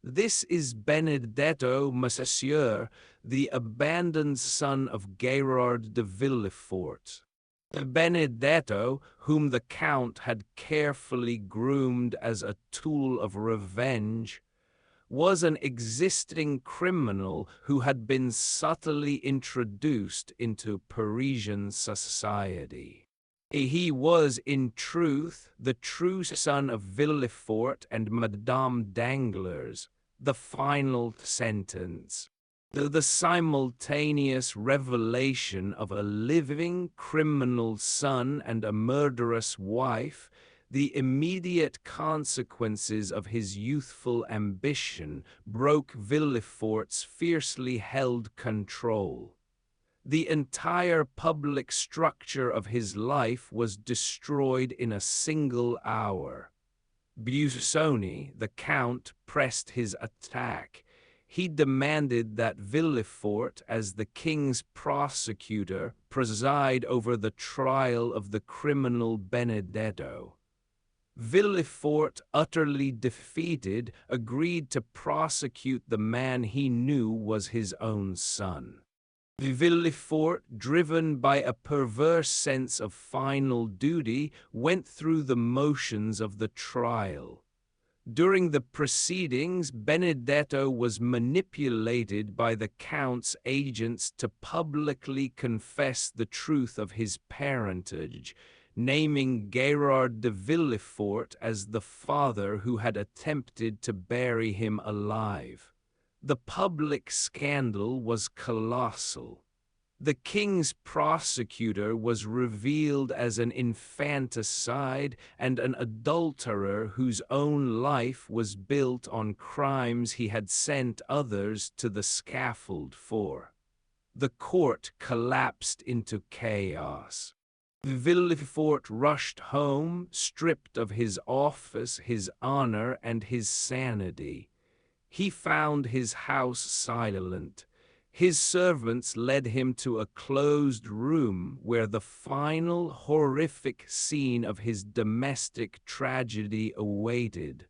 "This is Benedetto, monsieur, the abandoned son of Gérard de Villefort." Benedetto, whom the Count had carefully groomed as a tool of revenge, was an existing criminal who had been subtly introduced into Parisian society. He was, in truth, the true son of Villefort and Madame Danglars, the final sentence. The simultaneous revelation of a living criminal son and a murderous wife, the immediate consequences of his youthful ambition, broke Villefort's fiercely held control. The entire public structure of his life was destroyed in a single hour. Busoni, the Count, pressed his attack. He demanded that Villefort, as the king's prosecutor, preside over the trial of the criminal Benedetto. Villefort, utterly defeated, agreed to prosecute the man he knew was his own son. Villefort, driven by a perverse sense of final duty, went through the motions of the trial. During the proceedings, Benedetto was manipulated by the Count's agents to publicly confess the truth of his parentage, naming Gérard de Villefort as the father who had attempted to bury him alive. The public scandal was colossal. The king's prosecutor was revealed as an infanticide and an adulterer whose own life was built on crimes he had sent others to the scaffold for. The court collapsed into chaos. Villefort rushed home, stripped of his office, his honor, and his sanity. He found his house silent. His servants led him to a closed room where the final horrific scene of his domestic tragedy awaited.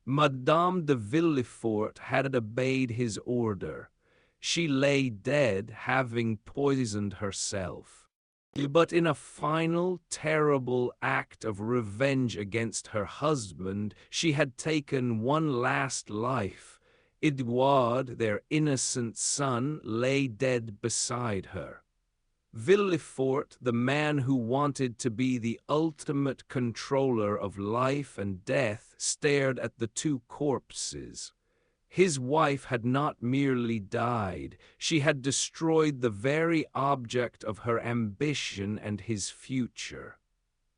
Madame de Villefort had obeyed his order. She lay dead, having poisoned herself. But in a final, terrible act of revenge against her husband, she had taken one last life. Edouard, their innocent son, lay dead beside her. Villefort, the man who wanted to be the ultimate controller of life and death, stared at the two corpses. His wife had not merely died, she had destroyed the very object of her ambition and his future.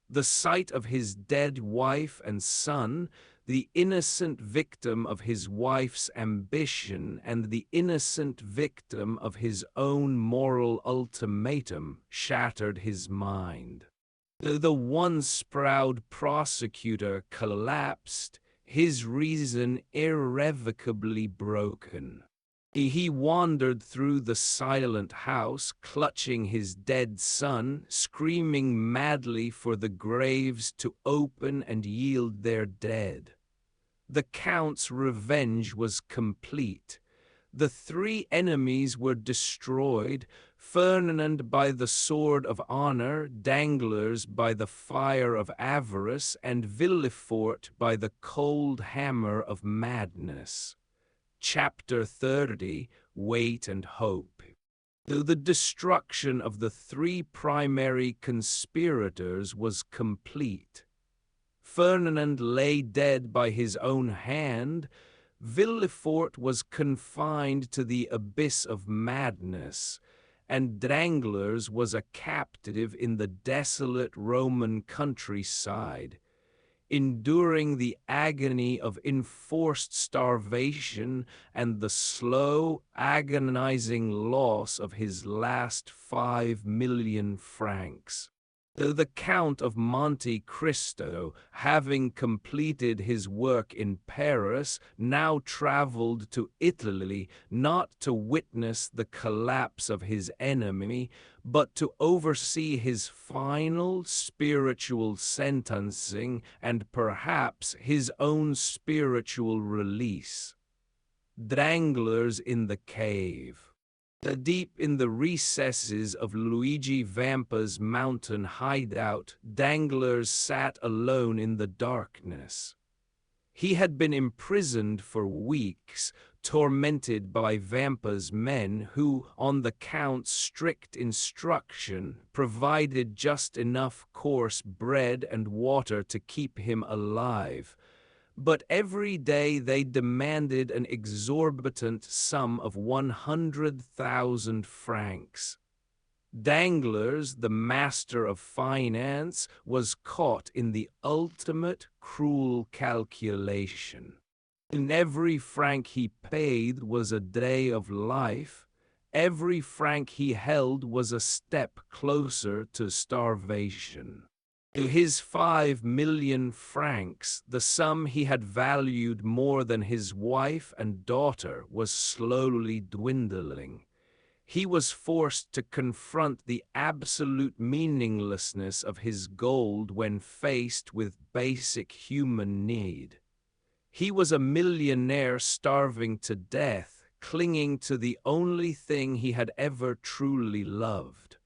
The sight of his dead wife and son, the innocent victim of his wife's ambition and the innocent victim of his own moral ultimatum, shattered his mind. The once proud prosecutor collapsed, his reason irrevocably broken. He wandered through the silent house, clutching his dead son, screaming madly for the graves to open and yield their dead. The Count's revenge was complete. The three enemies were destroyed, Fernand by the sword of honor, Danglars by the fire of avarice, and Villefort by the cold hammer of madness. Chapter 30, Weight and Hope. The destruction of the three primary conspirators was complete. Fernand lay dead by his own hand. Villefort was confined to the abyss of madness, and Danglars was a captive in the desolate Roman countryside, enduring the agony of enforced starvation and the slow, agonizing loss of his last 5 million francs. The Count of Monte Cristo, having completed his work in Paris, now traveled to Italy not to witness the collapse of his enemy, but to oversee his final spiritual sentencing and perhaps his own spiritual release. Danglars in the cave. Deep in the recesses of Luigi Vampa's mountain hideout, Danglars sat alone in the darkness. He had been imprisoned for weeks, tormented by Vampa's men who, on the Count's strict instruction, provided just enough coarse bread and water to keep him alive. But every day they demanded an exorbitant sum of 100,000 francs. Danglars, the master of finance, was caught in the ultimate cruel calculation. In every franc he paid was a day of life, every franc he held was a step closer to starvation. His 5 million francs, the sum he had valued more than his wife and daughter, was slowly dwindling. He was forced to confront the absolute meaninglessness of his gold when faced with basic human need. He was a millionaire starving to death, clinging to the only thing he had ever truly loved.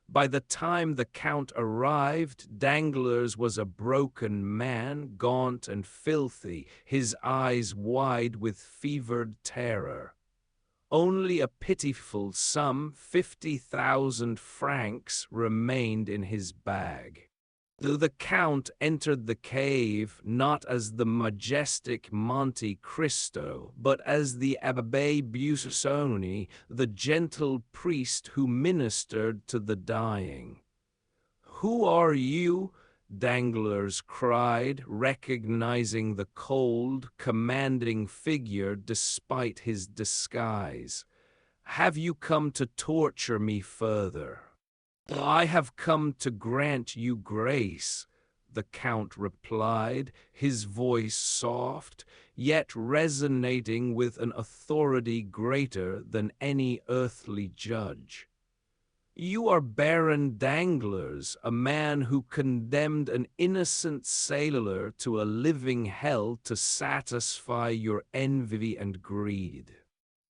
By the time the Count arrived, Danglars was a broken man, gaunt and filthy, his eyes wide with fevered terror. Only a pitiful sum, 50,000 francs, remained in his bag. Though the Count entered the cave not as the majestic Monte Cristo, but as the Abbé Busoni, the gentle priest who ministered to the dying. "Who are you?" Danglars cried, recognizing the cold, commanding figure despite his disguise. "Have you come to torture me further?" "I have come to grant you grace," the Count replied, his voice soft, yet resonating with an authority greater than any earthly judge. "You are Baron Danglars, a man who condemned an innocent sailor to a living hell to satisfy your envy and greed."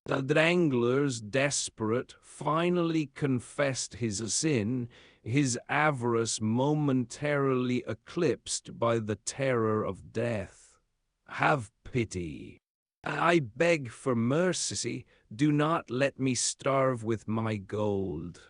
Danglars, desperate, finally confessed his sin, his avarice momentarily eclipsed by the terror of death. "Have pity. I beg for mercy. Do not let me starve with my gold."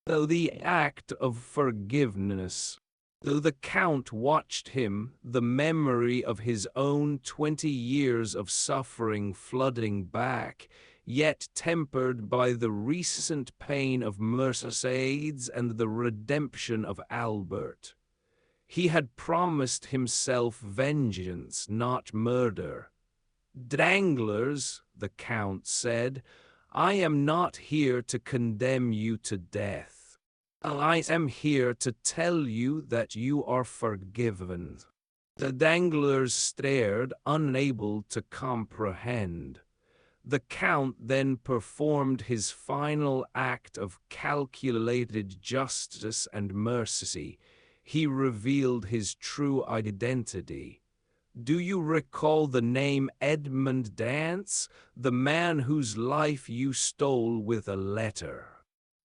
Though the act of forgiveness. Though the Count watched him, the memory of his own 20 years of suffering flooding back, yet tempered by the recent pain of Mercédès and the redemption of Albert. He had promised himself vengeance, not murder. "Danglars," the Count said, "I am not here to condemn you to death. I am here to tell you that you are forgiven." The Danglars stared, unable to comprehend. The Count then performed his final act of calculated justice and mercy. He revealed his true identity. "Do you recall the name Edmond Dantès, the man whose life you stole with a letter?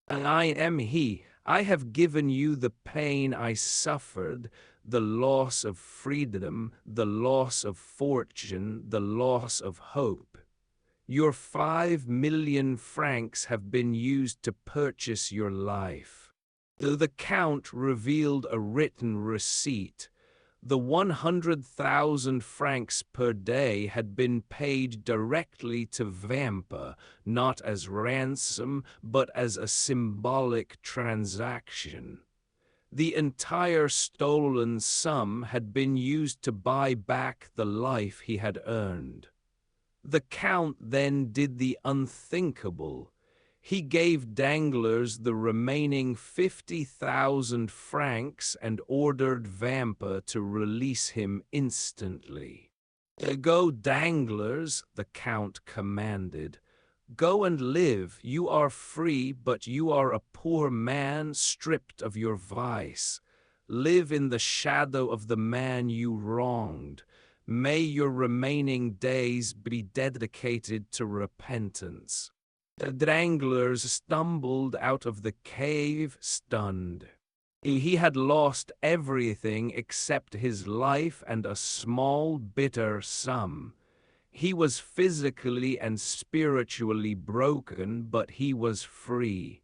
I am he. I have given you the pain I suffered, the loss of freedom, the loss of fortune, the loss of hope. Your 5 million francs have been used to purchase your life." Though the Count revealed a written receipt, the 100,000 francs per day had been paid directly to Vampa, not as ransom, but as a symbolic transaction. The entire stolen sum had been used to buy back the life he had earned. The Count then did the unthinkable. He gave Danglars the remaining 50,000 francs and ordered Vampa to release him instantly. "Go, Danglars," the Count commanded. "Go and live. You are free, but you are a poor man stripped of your vice. Live in the shadow of the man you wronged. May your remaining days be dedicated to repentance." Danglars stumbled out of the cave, stunned. He had lost everything except his life and a small, bitter sum. He was physically and spiritually broken, but he was free.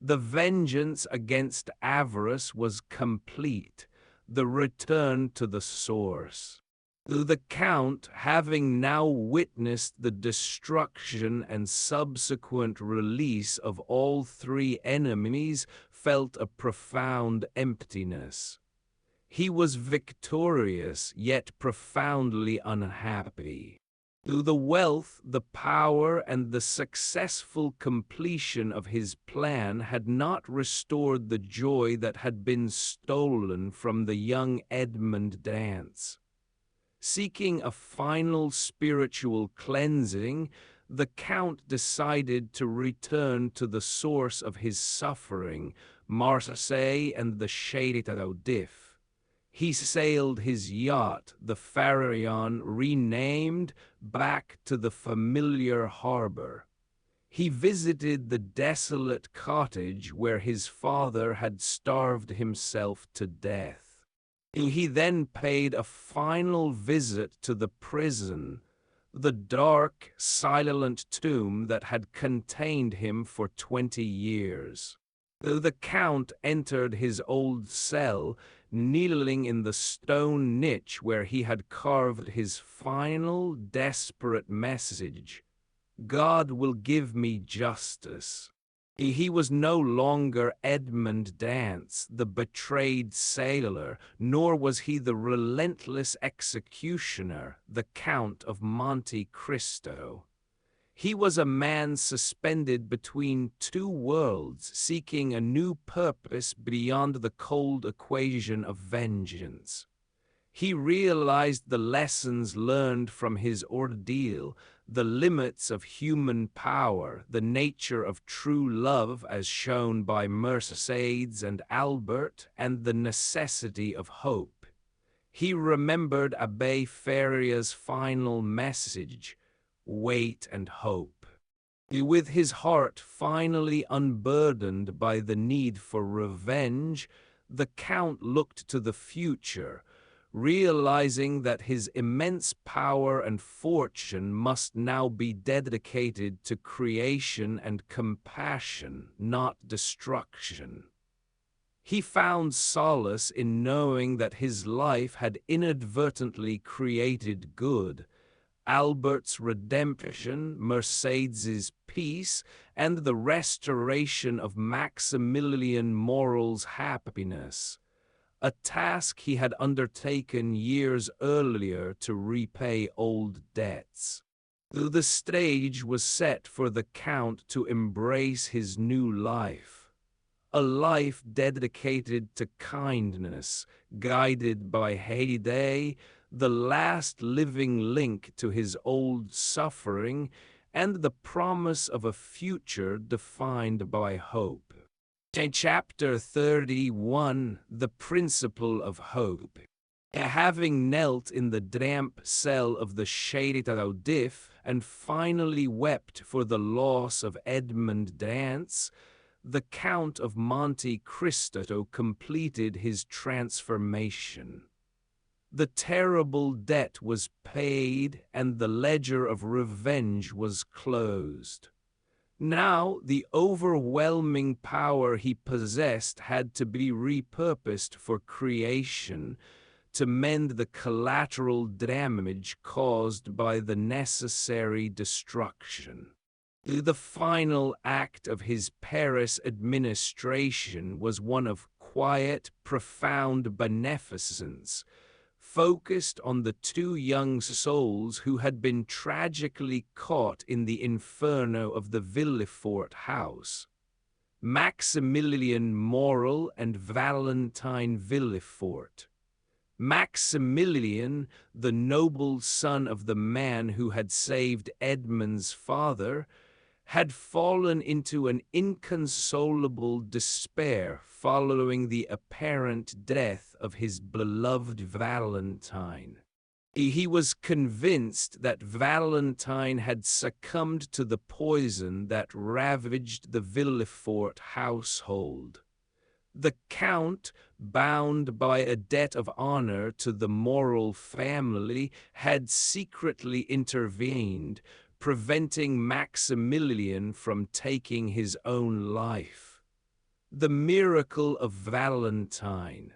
The vengeance against avarice was complete, the return to the source. The Count, having now witnessed the destruction and subsequent release of all three enemies, felt a profound emptiness. He was victorious, yet profoundly unhappy. The wealth, the power, and the successful completion of his plan had not restored the joy that had been stolen from the young Edmond Dantès. Seeking a final spiritual cleansing, the Count decided to return to the source of his suffering, Marseilles and the Château d'If. He sailed his yacht, the Parisian, renamed, back to the familiar harbor. He visited the desolate cottage where his father had starved himself to death. He then paid a final visit to the prison, the dark, silent tomb that had contained him for 20 years. The Count entered his old cell, kneeling in the stone niche where he had carved his final, desperate message: "God will give me justice." He was no longer Edmond Dantès, the betrayed sailor, nor was he the relentless executioner, the Count of Monte Cristo. He was a man suspended between two worlds, seeking a new purpose beyond the cold equation of vengeance. He realized the lessons learned from his ordeal, the limits of human power, the nature of true love as shown by Mercédès and Albert, and the necessity of hope. He remembered Abbé Faria's final message: wait and hope. With his heart finally unburdened by the need for revenge, the Count looked to the future, realizing that his immense power and fortune must now be dedicated to creation and compassion, not destruction. He found solace in knowing that his life had inadvertently created good: Albert's redemption, Mercédès' peace, and the restoration of Maximilian Morel's happiness, a task he had undertaken years earlier to repay old debts. The stage was set for the Count to embrace his new life, a life dedicated to kindness, guided by Haydée, the last living link to his old suffering, and the promise of a future defined by hope. In Chapter 31, The Principle of Hope. Having knelt in the damp cell of the Château d'If and finally wept for the loss of Edmond Dantès, the Count of Monte Cristo completed his transformation. The terrible debt was paid, and the ledger of revenge was closed. Now the overwhelming power he possessed had to be repurposed for creation, to mend the collateral damage caused by the necessary destruction. The final act of his Paris administration was one of quiet, profound beneficence, focused on the two young souls who had been tragically caught in the inferno of the Villefort house: Maximilian Morel and Valentine Villefort. Maximilian, the noble son of the man who had saved Edmond's father, had fallen into an inconsolable despair following the apparent death of his beloved Valentine. He was convinced that Valentine had succumbed to the poison that ravaged the Villefort household. The Count, bound by a debt of honor to the Morel family, had secretly intervened, preventing Maximilian from taking his own life. The miracle of Valentine.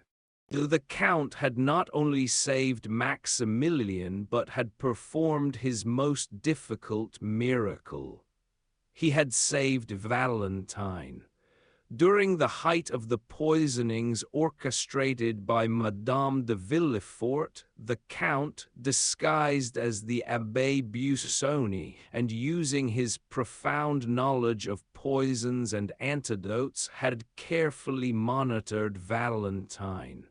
The Count had not only saved Maximilian, but had performed his most difficult miracle. He had saved Valentine. During the height of the poisonings orchestrated by Madame de Villefort, the Count, disguised as the Abbé Busoni and using his profound knowledge of poisons and antidotes, had carefully monitored Valentine.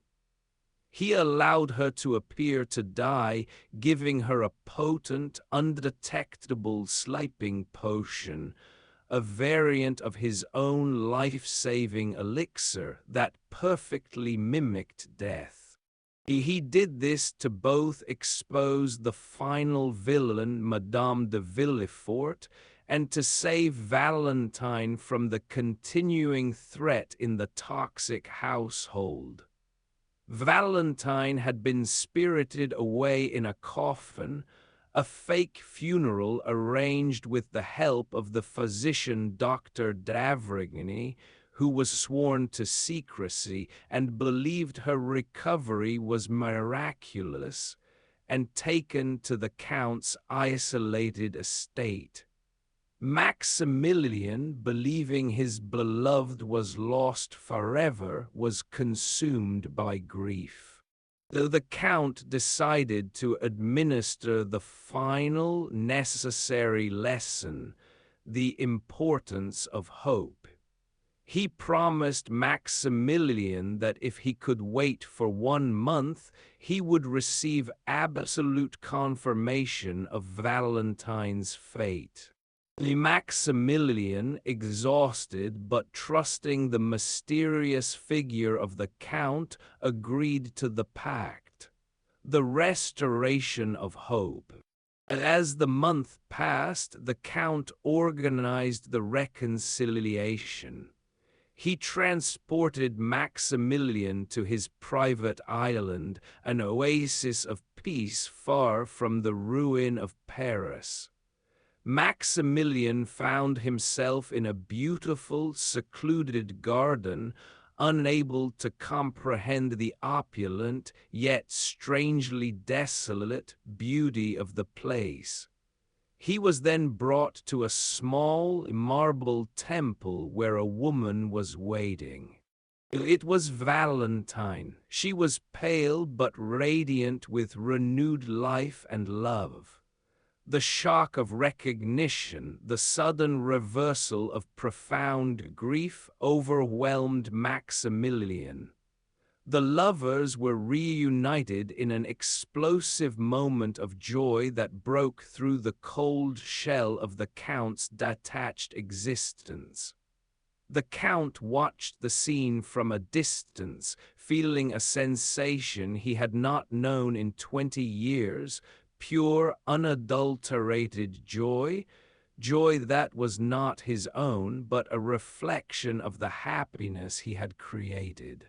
He allowed her to appear to die, giving her a potent, undetectable sleeping potion, a variant of his own life-saving elixir that perfectly mimicked death. He did this to both expose the final villain, Madame de Villefort, and to save Valentine from the continuing threat in the toxic household. Valentine had been spirited away in a coffin, a fake funeral arranged with the help of the physician Dr. d'Avrigny, who was sworn to secrecy and believed her recovery was miraculous, and taken to the Count's isolated estate. Maximilian, believing his beloved was lost forever, was consumed by grief. Though the Count decided to administer the final necessary lesson, the importance of hope. He promised Maximilian that if he could wait for 1 month, he would receive absolute confirmation of Valentine's fate. Maximilian, exhausted but trusting the mysterious figure of the Count, agreed to the pact. The restoration of hope. As the month passed, the Count organized the reconciliation. He transported Maximilian to his private island, an oasis of peace far from the ruin of Paris. Maximilian found himself in a beautiful, secluded garden, unable to comprehend the opulent, yet strangely desolate, beauty of the place. He was then brought to a small marble temple where a woman was waiting. It was Valentine. She was pale but radiant with renewed life and love. The shock of recognition, the sudden reversal of profound grief, overwhelmed Maximilian. The lovers were reunited in an explosive moment of joy that broke through the cold shell of the Count's detached existence. The Count watched the scene from a distance, feeling a sensation he had not known in 20 years, pure, unadulterated joy, joy that was not his own, but a reflection of the happiness he had created.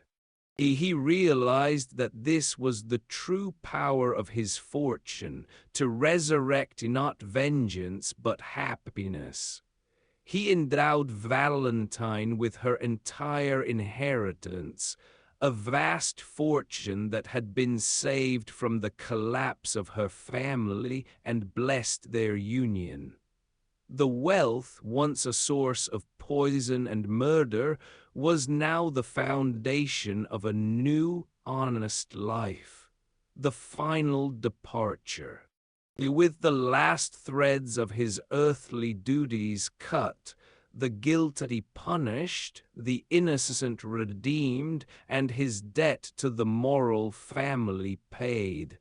He realized that this was the true power of his fortune, to resurrect not vengeance but happiness. He endowed Valentine with her entire inheritance, a vast fortune that had been saved from the collapse of her family, and blessed their union. The wealth, once a source of poison and murder, was now the foundation of a new, honest life. The final departure. With the last threads of his earthly duties cut, the guilty punished, the innocent redeemed, and his debt to the moral family paid,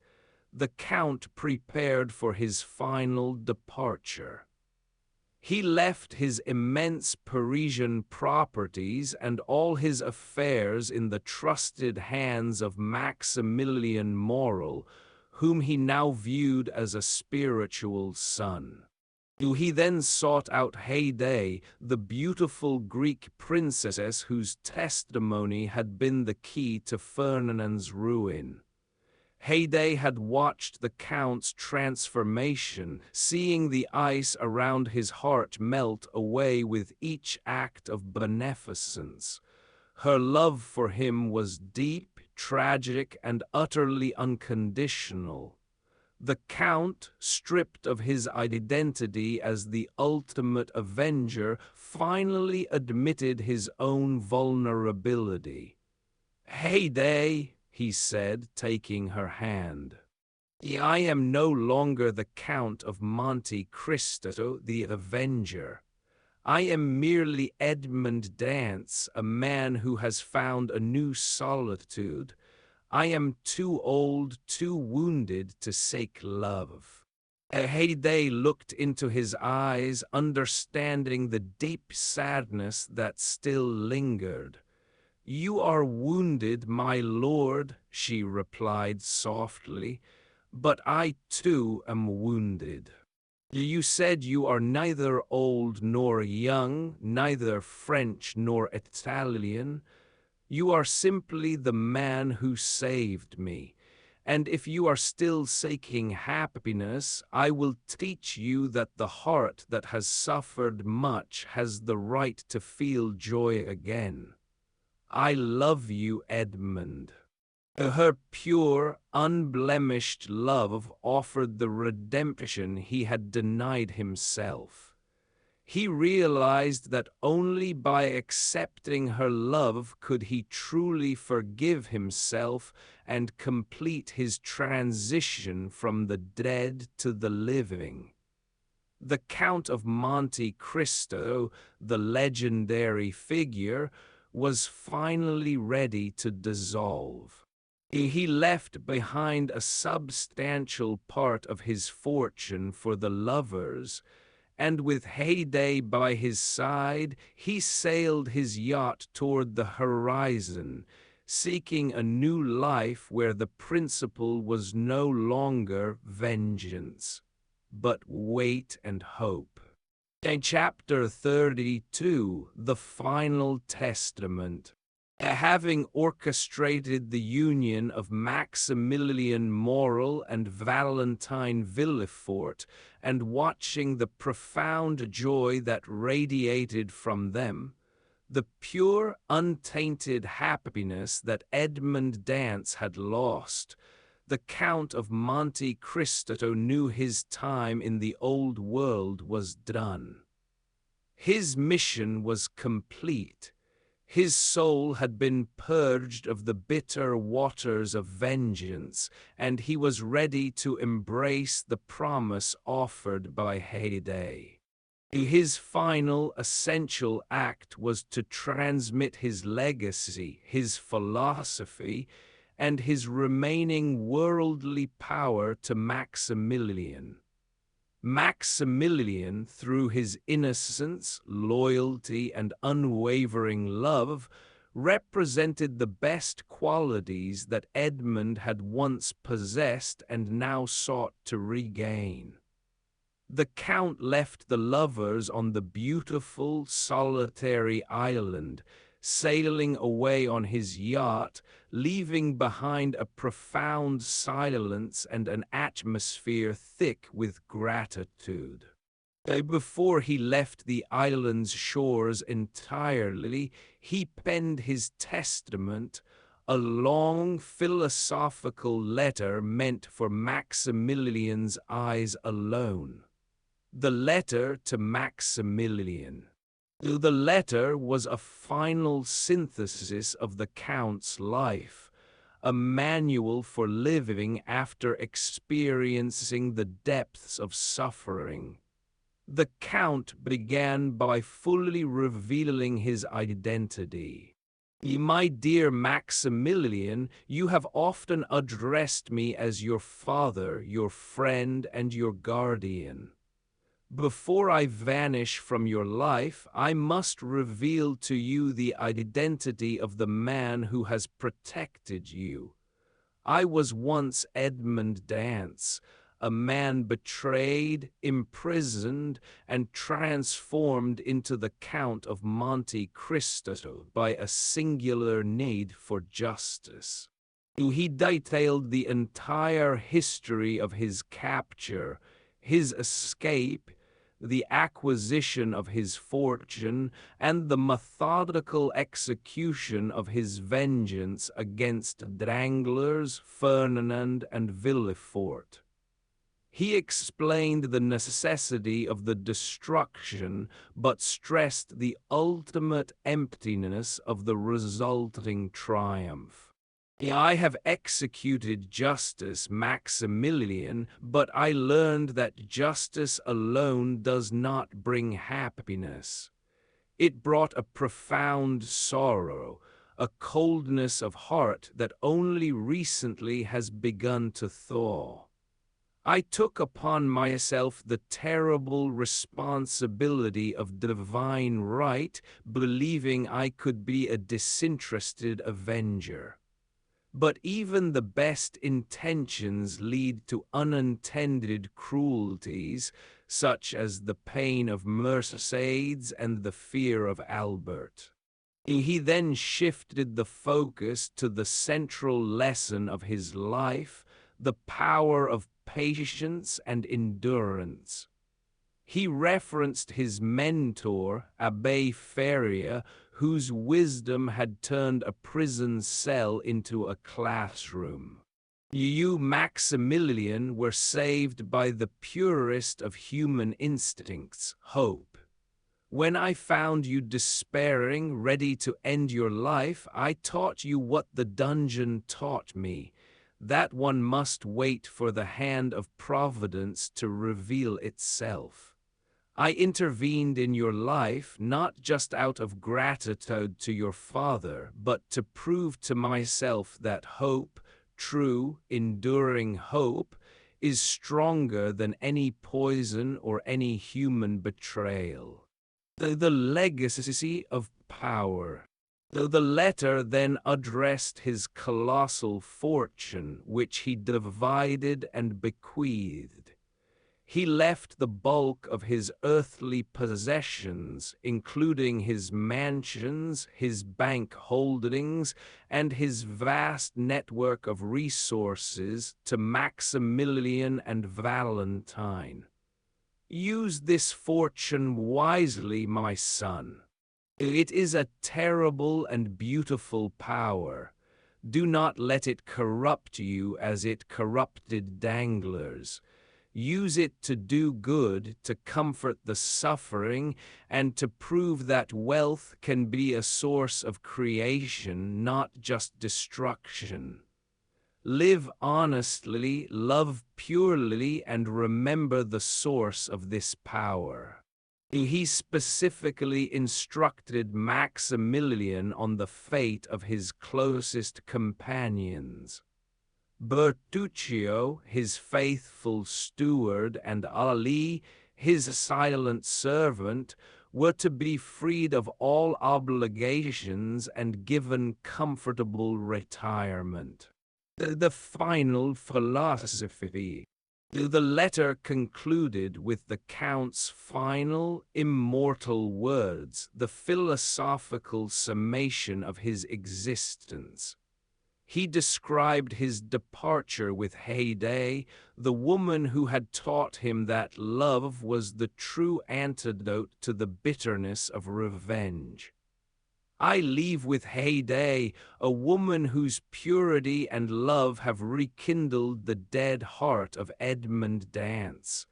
the Count prepared for his final departure. He left his immense Parisian properties and all his affairs in the trusted hands of Maximilian Morel, whom he now viewed as a spiritual son. He then sought out Haydée, the beautiful Greek princess whose testimony had been the key to Ferdinand's ruin. Haydée had watched the Count's transformation, seeing the ice around his heart melt away with each act of beneficence. Her love for him was deep, tragic, and utterly unconditional. The Count, stripped of his identity as the ultimate avenger, finally admitted his own vulnerability. "Heyday," he said, taking her hand. "I am no longer the Count of Monte Cristo, the Avenger. I am merely Edmond Dantès, a man who has found a new solitude. I am too old, too wounded to seek love." Heyday looked into his eyes, understanding the deep sadness that still lingered. "You are wounded, my lord," she replied softly, "but I too am wounded. You said you are neither old nor young, neither French nor Italian. You are simply the man who saved me. And if you are still seeking happiness, I will teach you that the heart that has suffered much has the right to feel joy again. I love you, Edmond." Her pure, unblemished love offered the redemption he had denied himself. He realized that only by accepting her love could he truly forgive himself and complete his transition from the dead to the living. The Count of Monte Cristo, the legendary figure, was finally ready to dissolve. He left behind a substantial part of his fortune for the lovers, and with Heyday by his side, he sailed his yacht toward the horizon, seeking a new life where the principle was no longer vengeance, but weight and hope. In Chapter 32, The Final Testament, having orchestrated the union of Maximilien Morel and Valentine Villefort, and watching the profound joy that radiated from them, the pure, untainted happiness that Edmond Dantès had lost, the Count of Monte Cristo knew his time in the old world was done. His mission was complete. His soul had been purged of the bitter waters of vengeance, and he was ready to embrace the promise offered by Heyday. His final essential act was to transmit his legacy, his philosophy, and his remaining worldly power to Maximilien. Maximilien, through his innocence, loyalty, and unwavering love, represented the best qualities that Edmond had once possessed and now sought to regain. The Count left the lovers on the beautiful, solitary island, sailing away on his yacht, leaving behind a profound silence and an atmosphere thick with gratitude. Before he left the island's shores entirely, he penned his testament, a long philosophical letter meant for Maximilien's eyes alone. The letter to Maximilien. The letter was a final synthesis of the Count's life, a manual for living after experiencing the depths of suffering. The Count began by fully revealing his identity. "My dear Maximilien, you have often addressed me as your father, your friend, and your guardian. Before I vanish from your life, I must reveal to you the identity of the man who has protected you. I was once Edmond Dantès, a man betrayed, imprisoned, and transformed into the Count of Monte Cristo by a singular need for justice." He detailed the entire history of his capture, his escape, the acquisition of his fortune, and the methodical execution of his vengeance against Danglars, Fernand, and Villefort. He explained the necessity of the destruction, but stressed the ultimate emptiness of the resulting triumph. I have executed justice, Maximilian, but I learned that justice alone does not bring happiness. It brought a profound sorrow, a coldness of heart that only recently has begun to thaw. I took upon myself the terrible responsibility of divine right, believing I could be a disinterested avenger. But even the best intentions lead to unintended cruelties, such as the pain of Mercédès and the fear of Albert. He then shifted the focus to the central lesson of his life, the power of patience and endurance. He referenced his mentor, Abbé Faria, whose wisdom had turned a prison cell into a classroom. You, Maximilian, were saved by the purest of human instincts, hope. When I found you despairing, ready to end your life, I taught you what the dungeon taught me, that one must wait for the hand of Providence to reveal itself. I intervened in your life not just out of gratitude to your father, but to prove to myself that hope, true, enduring hope, is stronger than any poison or any human betrayal. The legacy of power. The letter then addressed his colossal fortune, which he divided and bequeathed. He left the bulk of his earthly possessions, including his mansions, his bank holdings, and his vast network of resources, to Maximilian and Valentine. Use this fortune wisely, my son. It is a terrible and beautiful power. Do not let it corrupt you as it corrupted Danglars. Use it to do good, to comfort the suffering, and to prove that wealth can be a source of creation, not just destruction. Live honestly, love purely, and remember the source of this power. He specifically instructed Maximilian on the fate of his closest companions. Bertuccio, his faithful steward, and Ali, his silent servant, were to be freed of all obligations and given comfortable retirement. The final philosophy. The letter concluded with the Count's final, immortal words, the philosophical summation of his existence. He described his departure with Haydée, the woman who had taught him that love was the true antidote to the bitterness of revenge. I leave with Haydée, a woman whose purity and love have rekindled the dead heart of Edmond Dantès.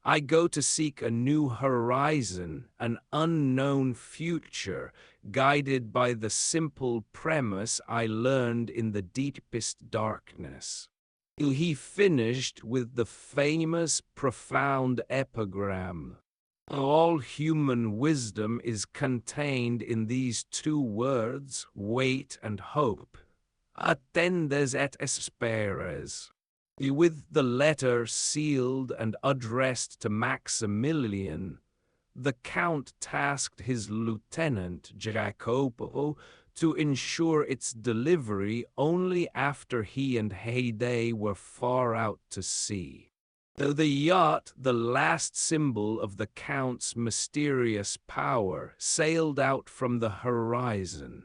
I go to seek a new horizon, an unknown future, guided by the simple premise I learned in the deepest darkness. He finished with the famous, profound epigram. All human wisdom is contained in these two words, wait and hope. Attendes et esperes. With the letter sealed and addressed to Maximilian, the Count tasked his lieutenant, Jacopo, to ensure its delivery only after he and Haydée were far out to sea. The yacht, the last symbol of the Count's mysterious power, sailed out from the horizon.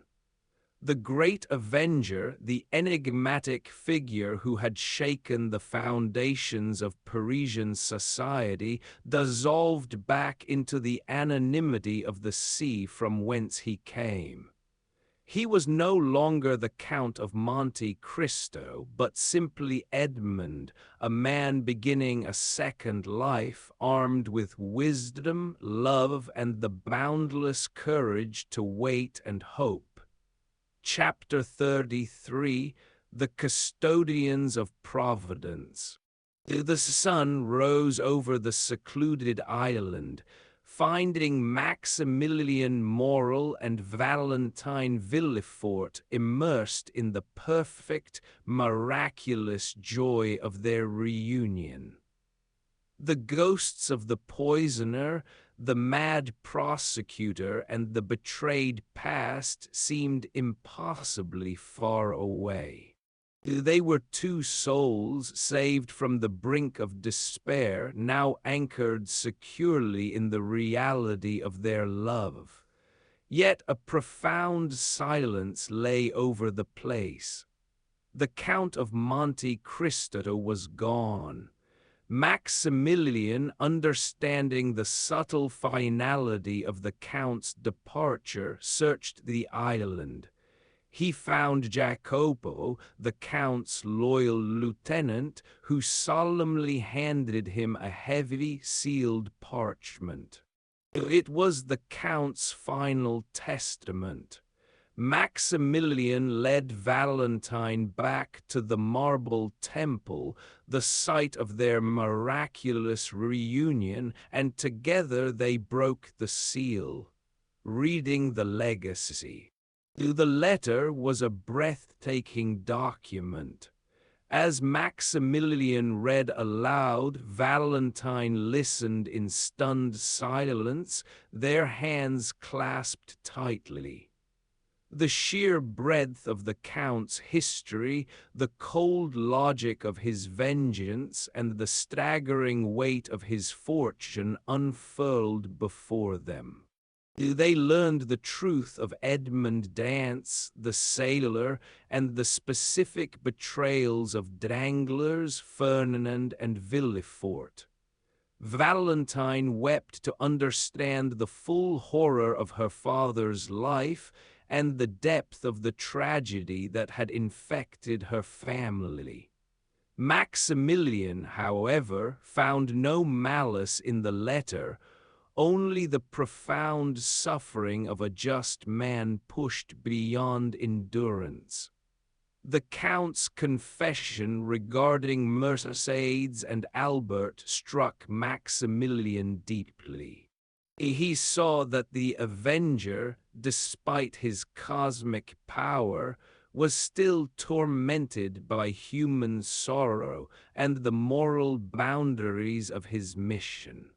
The great avenger, the enigmatic figure who had shaken the foundations of Parisian society, dissolved back into the anonymity of the sea from whence he came. He was no longer the Count of Monte Cristo, but simply Edmond, a man beginning a second life, armed with wisdom, love, and the boundless courage to wait and hope. Chapter 33, The Custodians of Providence. The sun rose over the secluded island, finding Maximilian Morel and Valentine Villefort immersed in the perfect, miraculous joy of their reunion. The ghosts of the poisoner, the mad prosecutor, and the betrayed past seemed impossibly far away. They were two souls saved from the brink of despair, now anchored securely in the reality of their love. Yet a profound silence lay over the place. The Count of Monte Cristo was gone. Maximilian, understanding the subtle finality of the Count's departure, searched the island. He found Jacopo, the Count's loyal lieutenant, who solemnly handed him a heavy, sealed parchment. It was the Count's final testament. Maximilian led Valentine back to the marble temple, the site of their miraculous reunion, and together they broke the seal, reading the legacy. The letter was a breathtaking document. As Maximilian read aloud, Valentine listened in stunned silence, their hands clasped tightly. The sheer breadth of the Count's history, the cold logic of his vengeance, and the staggering weight of his fortune unfurled before them. They learned the truth of Edmond Dantès, the sailor, and the specific betrayals of Danglars, Fernand, and Villefort. Valentine wept to understand the full horror of her father's life and the depth of the tragedy that had infected her family. Maximilian, however, found no malice in the letter, only the profound suffering of a just man pushed beyond endurance. The Count's confession regarding Mercédès and Albert struck Maximilian deeply. He saw that the Avenger, despite his cosmic power, was still tormented by human sorrow and the moral boundaries of his mission.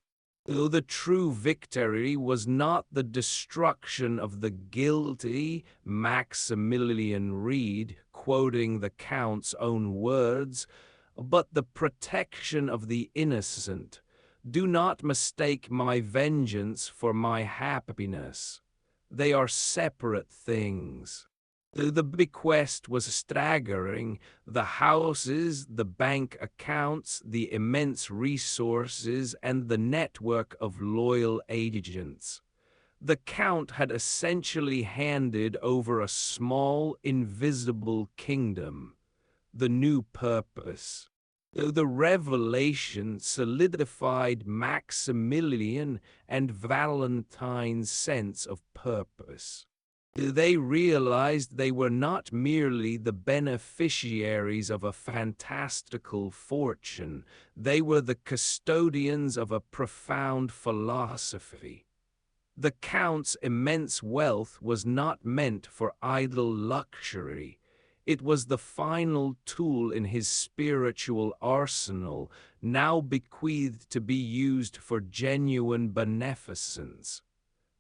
Though the true victory was not the destruction of the guilty, Maximilian read, quoting the Count's own words, but the protection of the innocent. Do not mistake my vengeance for my happiness. They are separate things. The bequest was staggering: the houses, the bank accounts, the immense resources, and the network of loyal agents. The Count had essentially handed over a small, invisible kingdom. The new purpose. The revelation solidified Maximilian and Valentine's sense of purpose. They realized they were not merely the beneficiaries of a fantastical fortune, they were the custodians of a profound philosophy. The Count's immense wealth was not meant for idle luxury. It was the final tool in his spiritual arsenal, now bequeathed to be used for genuine beneficence.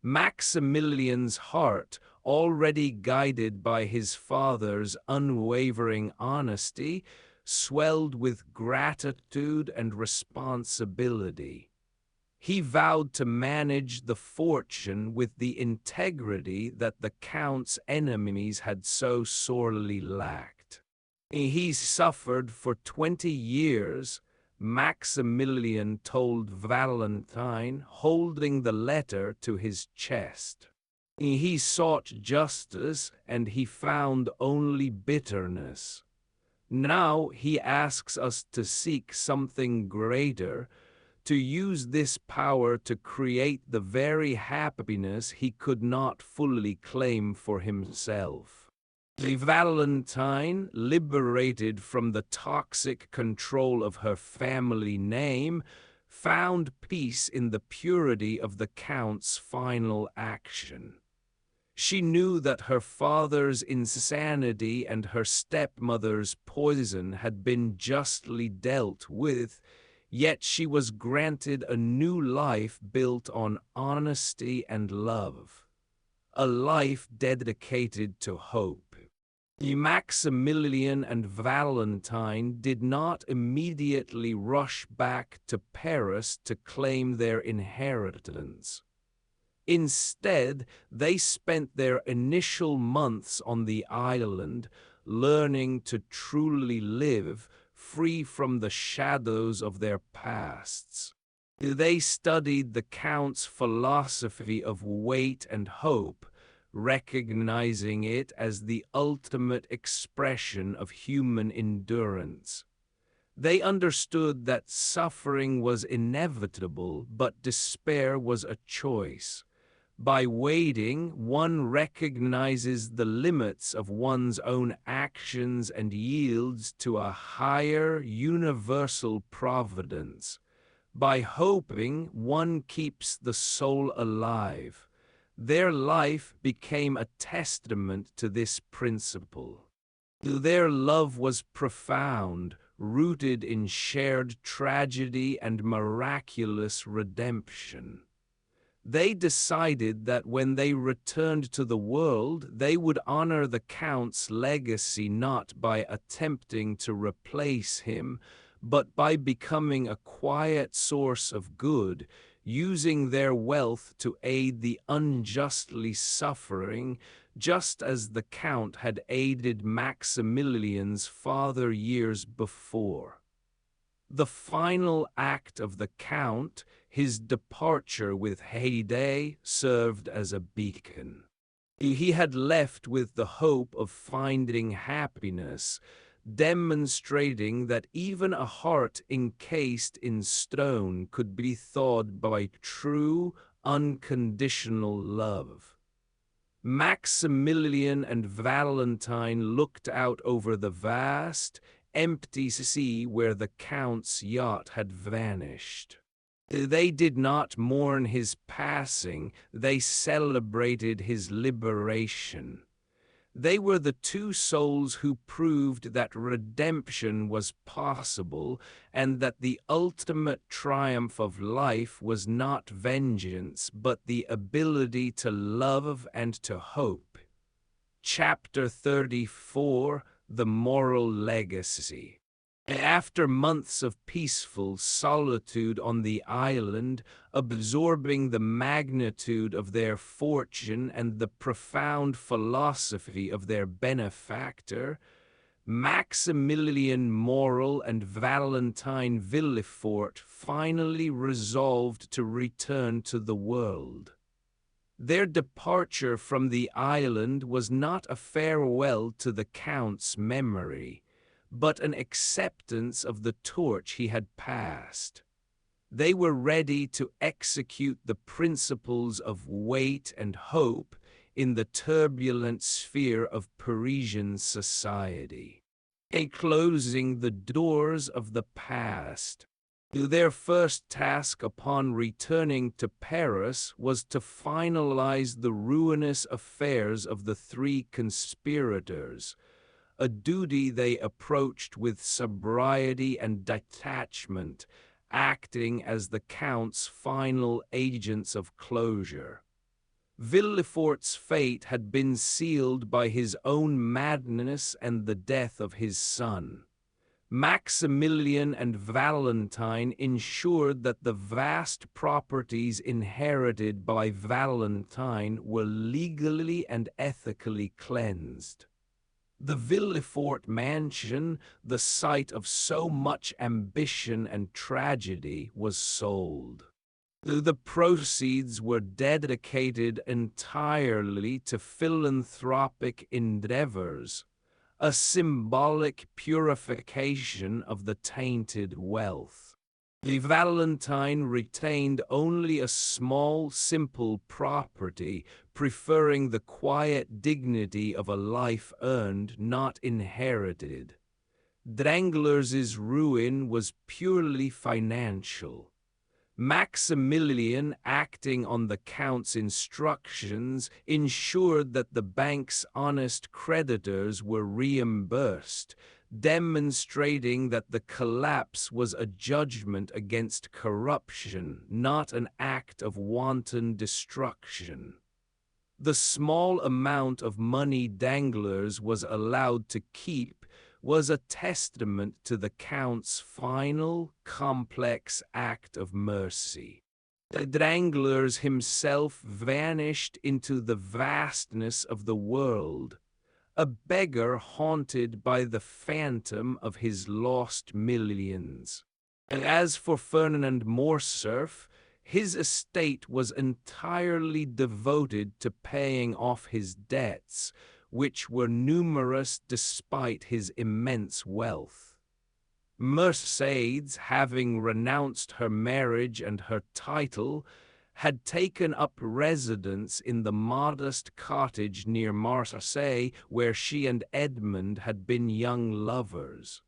Maximilian's heart, already guided by his father's unwavering honesty, swelled with gratitude and responsibility. He vowed to manage the fortune with the integrity that the Count's enemies had so sorely lacked. He suffered for 20 years, Maximilian told Valentine, holding the letter to his chest. He sought justice, and he found only bitterness. Now he asks us to seek something greater, to use this power to create the very happiness he could not fully claim for himself. The Valentine, liberated from the toxic control of her family name, found peace in the purity of the Count's final action. She knew that her father's insanity and her stepmother's poison had been justly dealt with, yet she was granted a new life built on honesty and love, a life dedicated to hope. Maximilian and Valentine did not immediately rush back to Paris to claim their inheritance. Instead, they spent their initial months on the island, learning to truly live, free from the shadows of their pasts. They studied the Count's philosophy of weight and hope, recognizing it as the ultimate expression of human endurance. They understood that suffering was inevitable, but despair was a choice. By waiting, one recognizes the limits of one's own actions and yields to a higher, universal providence. By hoping, one keeps the soul alive. Their life became a testament to this principle. Their love was profound, rooted in shared tragedy and miraculous redemption. They decided that when they returned to the world, they would honor the Count's legacy not by attempting to replace him, but by becoming a quiet source of good, using their wealth to aid the unjustly suffering, just as the Count had aided Maximilian's father years before. The final act of the Count, his departure with Haydée, served as a beacon. He had left with the hope of finding happiness, demonstrating that even a heart encased in stone could be thawed by true, unconditional love. Maximilian and Valentine looked out over the vast, empty sea where the Count's yacht had vanished. They did not mourn his passing, they celebrated his liberation. They were the two souls who proved that redemption was possible and that the ultimate triumph of life was not vengeance but the ability to love and to hope. Chapter 34, The Moral Legacy. After months of peaceful solitude on the island, absorbing the magnitude of their fortune and the profound philosophy of their benefactor, Maximilian Morel and Valentine Villefort finally resolved to return to the world. Their departure from the island was not a farewell to the Count's memory, but an acceptance of the torch he had passed. They were ready to execute the principles of weight and hope in the turbulent sphere of Parisian society, closing the doors of the past. Their first task upon returning to Paris was to finalize the ruinous affairs of the three conspirators, a duty they approached with sobriety and detachment, acting as the Count's final agents of closure. Villefort's fate had been sealed by his own madness and the death of his son. Maximilian and Valentine ensured that the vast properties inherited by Valentine were legally and ethically cleansed. The Villefort mansion, the site of so much ambition and tragedy, was sold. The proceeds were dedicated entirely to philanthropic endeavors, a symbolic purification of the tainted wealth. The Valentine retained only a small, simple property, preferring the quiet dignity of a life earned, not inherited. Danglars' ruin was purely financial. Maximilian, acting on the Count's instructions, ensured that the bank's honest creditors were reimbursed, demonstrating that the collapse was a judgment against corruption, not an act of wanton destruction. The small amount of money Danglars was allowed to keep was a testament to the Count's final, complex act of mercy. Danglars himself vanished into the vastness of the world, a beggar haunted by the phantom of his lost millions. And as for Fernand Morcerf, his estate was entirely devoted to paying off his debts, which were numerous despite his immense wealth. Mercédès, having renounced her marriage and her title, had taken up residence in the modest cottage near Marseilles where she and Edmond had been young lovers.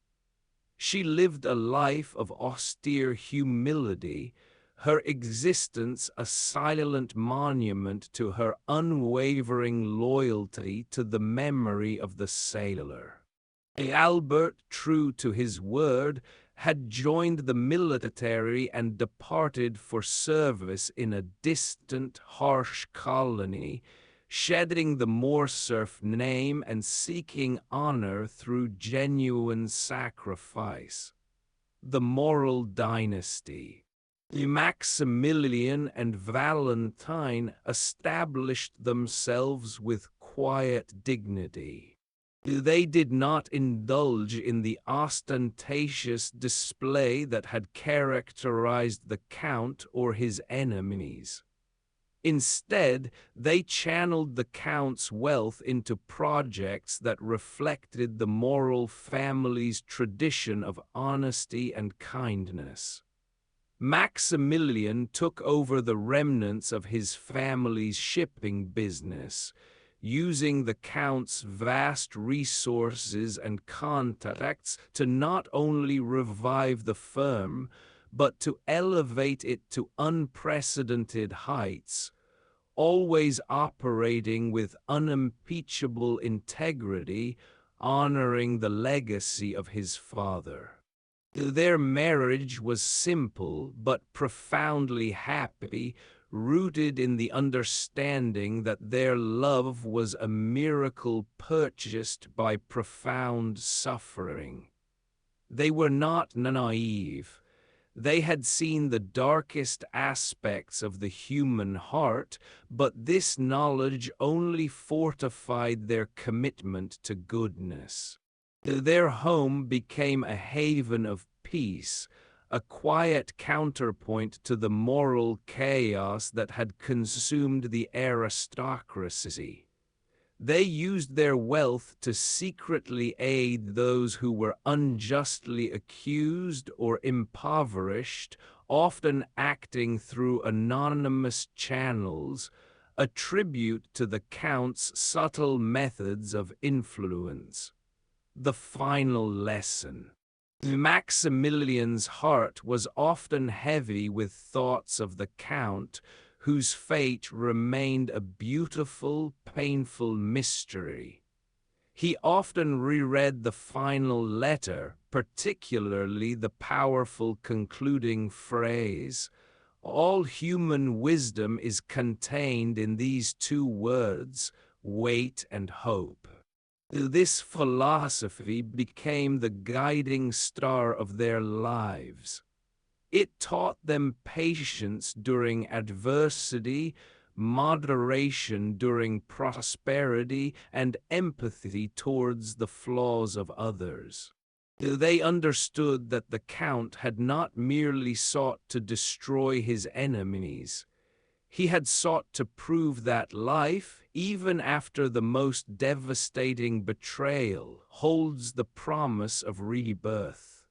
She lived a life of austere humility, her existence a silent monument to her unwavering loyalty to the memory of the sailor. Albert, true to his word, had joined the military and departed for service in a distant, harsh colony, shedding the Morcerf name and seeking honor through genuine sacrifice. The moral dynasty. Maximilian and Valentine established themselves with quiet dignity. They did not indulge in the ostentatious display that had characterized the Count or his enemies. Instead, they channeled the Count's wealth into projects that reflected the moral family's tradition of honesty and kindness. Maximilian took over the remnants of his family's shipping business, using the Count's vast resources and contacts to not only revive the firm, but to elevate it to unprecedented heights, always operating with unimpeachable integrity, honoring the legacy of his father. Their marriage was simple but profoundly happy, rooted in the understanding that their love was a miracle purchased by profound suffering. They were not naive. They had seen the darkest aspects of the human heart, but this knowledge only fortified their commitment to goodness. Their home became a haven of peace, a quiet counterpoint to the moral chaos that had consumed the aristocracy. They used their wealth to secretly aid those who were unjustly accused or impoverished, often acting through anonymous channels, a tribute to the Count's subtle methods of influence. The final lesson. Maximilian's heart was often heavy with thoughts of the Count, whose fate remained a beautiful, painful mystery. He often reread the final letter, particularly the powerful concluding phrase, "All human wisdom is contained in these two words, wait and hope." This philosophy became the guiding star of their lives. It taught them patience during adversity, moderation during prosperity, and empathy towards the flaws of others. They understood that the Count had not merely sought to destroy his enemies. He had sought to prove that life, even after the most devastating betrayal, holds the promise of rebirth.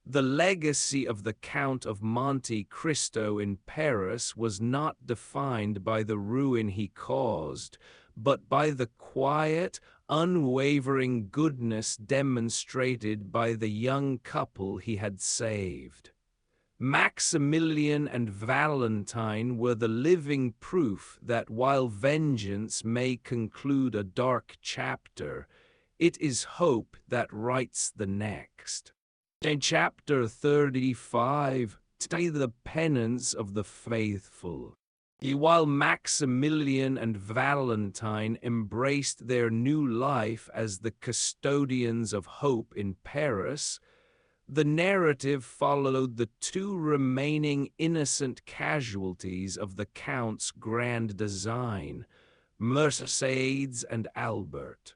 The legacy of the Count of Monte Cristo in Paris was not defined by the ruin he caused, but by the quiet, unwavering goodness demonstrated by the young couple he had saved. Maximilian and Valentine were the living proof that while vengeance may conclude a dark chapter, it is hope that writes the next. In chapter 35, the penance of the faithful. While Maximilian and Valentine embraced their new life as the custodians of hope in Paris, the narrative followed the two remaining innocent casualties of the Count's grand design, Mercédès and Albert.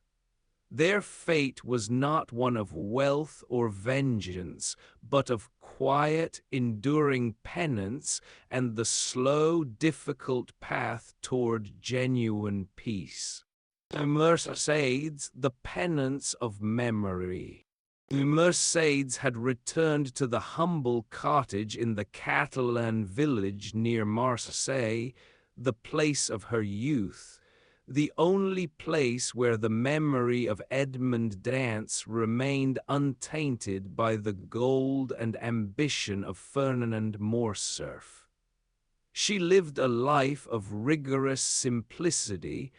Their fate was not one of wealth or vengeance, but of quiet, enduring penance and the slow, difficult path toward genuine peace. Mercédès, the penance of memory. Mercédès had returned to the humble cottage in the Catalan village near Marseille, the place of her youth, the only place where the memory of Edmond Dantès remained untainted by the gold and ambition of Fernand Mondego. She lived a life of rigorous simplicity,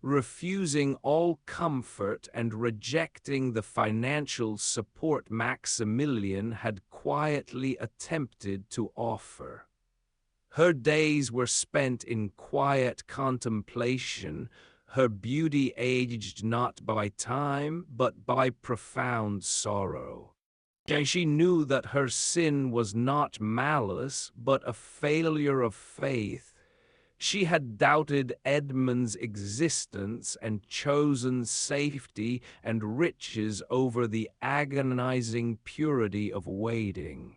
refusing all comfort and rejecting the financial support Maximilian had quietly attempted to offer. Her days were spent in quiet contemplation, her beauty aged not by time, but by profound sorrow. She knew that her sin was not malice, but a failure of faith. She had doubted Edmond's existence and chosen safety and riches over the agonizing purity of waiting.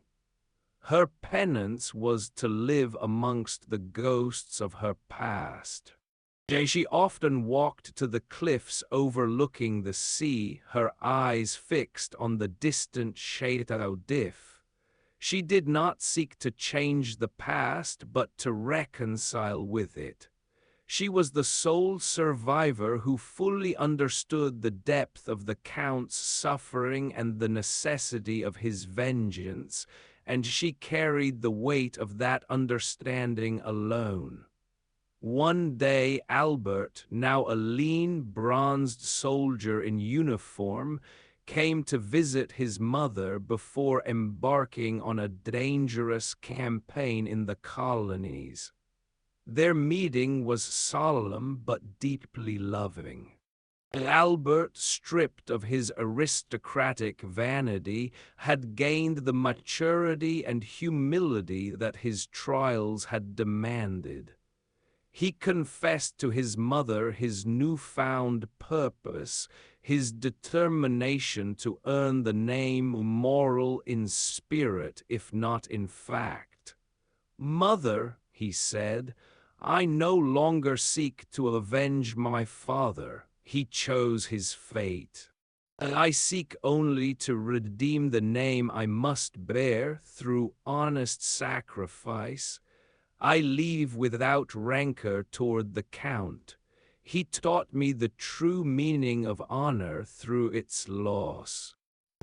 Her penance was to live amongst the ghosts of her past. She often walked to the cliffs overlooking the sea, her eyes fixed on the distant Château d'If. She did not seek to change the past, but to reconcile with it. She was the sole survivor who fully understood the depth of the Count's suffering and the necessity of his vengeance, and she carried the weight of that understanding alone. One day Albert, now a lean, bronzed soldier in uniform, came to visit his mother before embarking on a dangerous campaign in the colonies. Their meeting was solemn but deeply loving. Albert, stripped of his aristocratic vanity, had gained the maturity and humility that his trials had demanded. He confessed to his mother his newfound purpose, his determination to earn the name moral in spirit, if not in fact. "Mother," he said, "I no longer seek to avenge my father. He chose his fate. I seek only to redeem the name I must bear through honest sacrifice. I leave without rancor toward the Count. He taught me the true meaning of honor through its loss."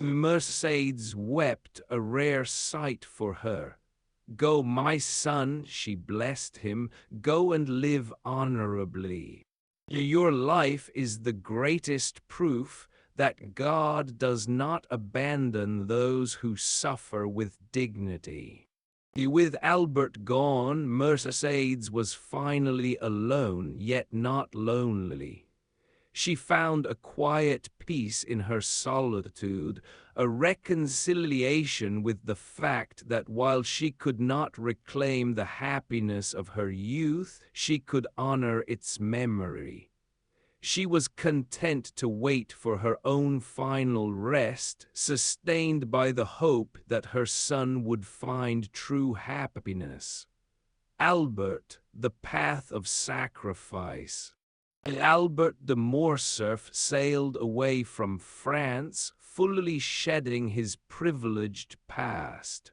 Mercédès wept, a rare sight for her. "Go, my son," she blessed him, "go and live honorably. Your life is the greatest proof that God does not abandon those who suffer with dignity." With Albert gone, Mercédès was finally alone, yet not lonely. She found a quiet peace in her solitude, a reconciliation with the fact that while she could not reclaim the happiness of her youth, she could honor its memory. She was content to wait for her own final rest, sustained by the hope that her son would find true happiness. Albert, the path of sacrifice. Albert de Morcerf sailed away from France, fully shedding his privileged past.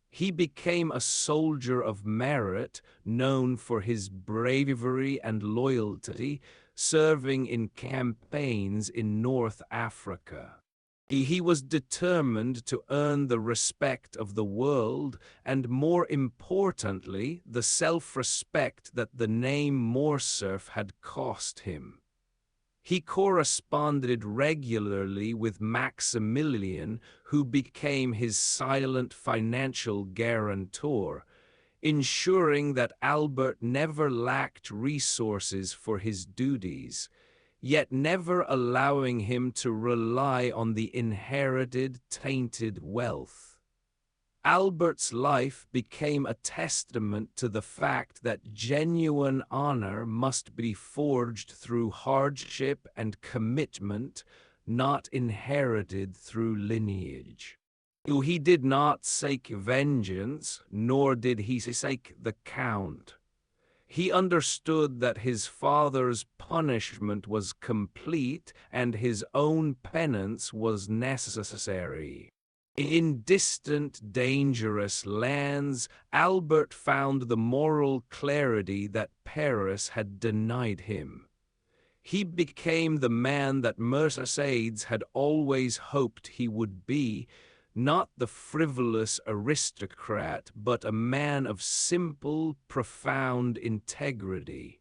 He became a soldier of merit, known for his bravery and loyalty, serving in campaigns in North Africa. He was determined to earn the respect of the world and, more importantly, the self-respect that the name Morcerf had cost him. He corresponded regularly with Maximilian, who became his silent financial guarantor, ensuring that Albert never lacked resources for his duties, yet never allowing him to rely on the inherited, tainted wealth. Albert's life became a testament to the fact that genuine honor must be forged through hardship and commitment, not inherited through lineage. He did not seek vengeance, nor did he seek the Count. He understood that his father's punishment was complete and his own penance was necessary. In distant, dangerous lands, Albert found the moral clarity that Paris had denied him. He became the man that Mercédès had always hoped he would be, not the frivolous aristocrat, but a man of simple, profound integrity.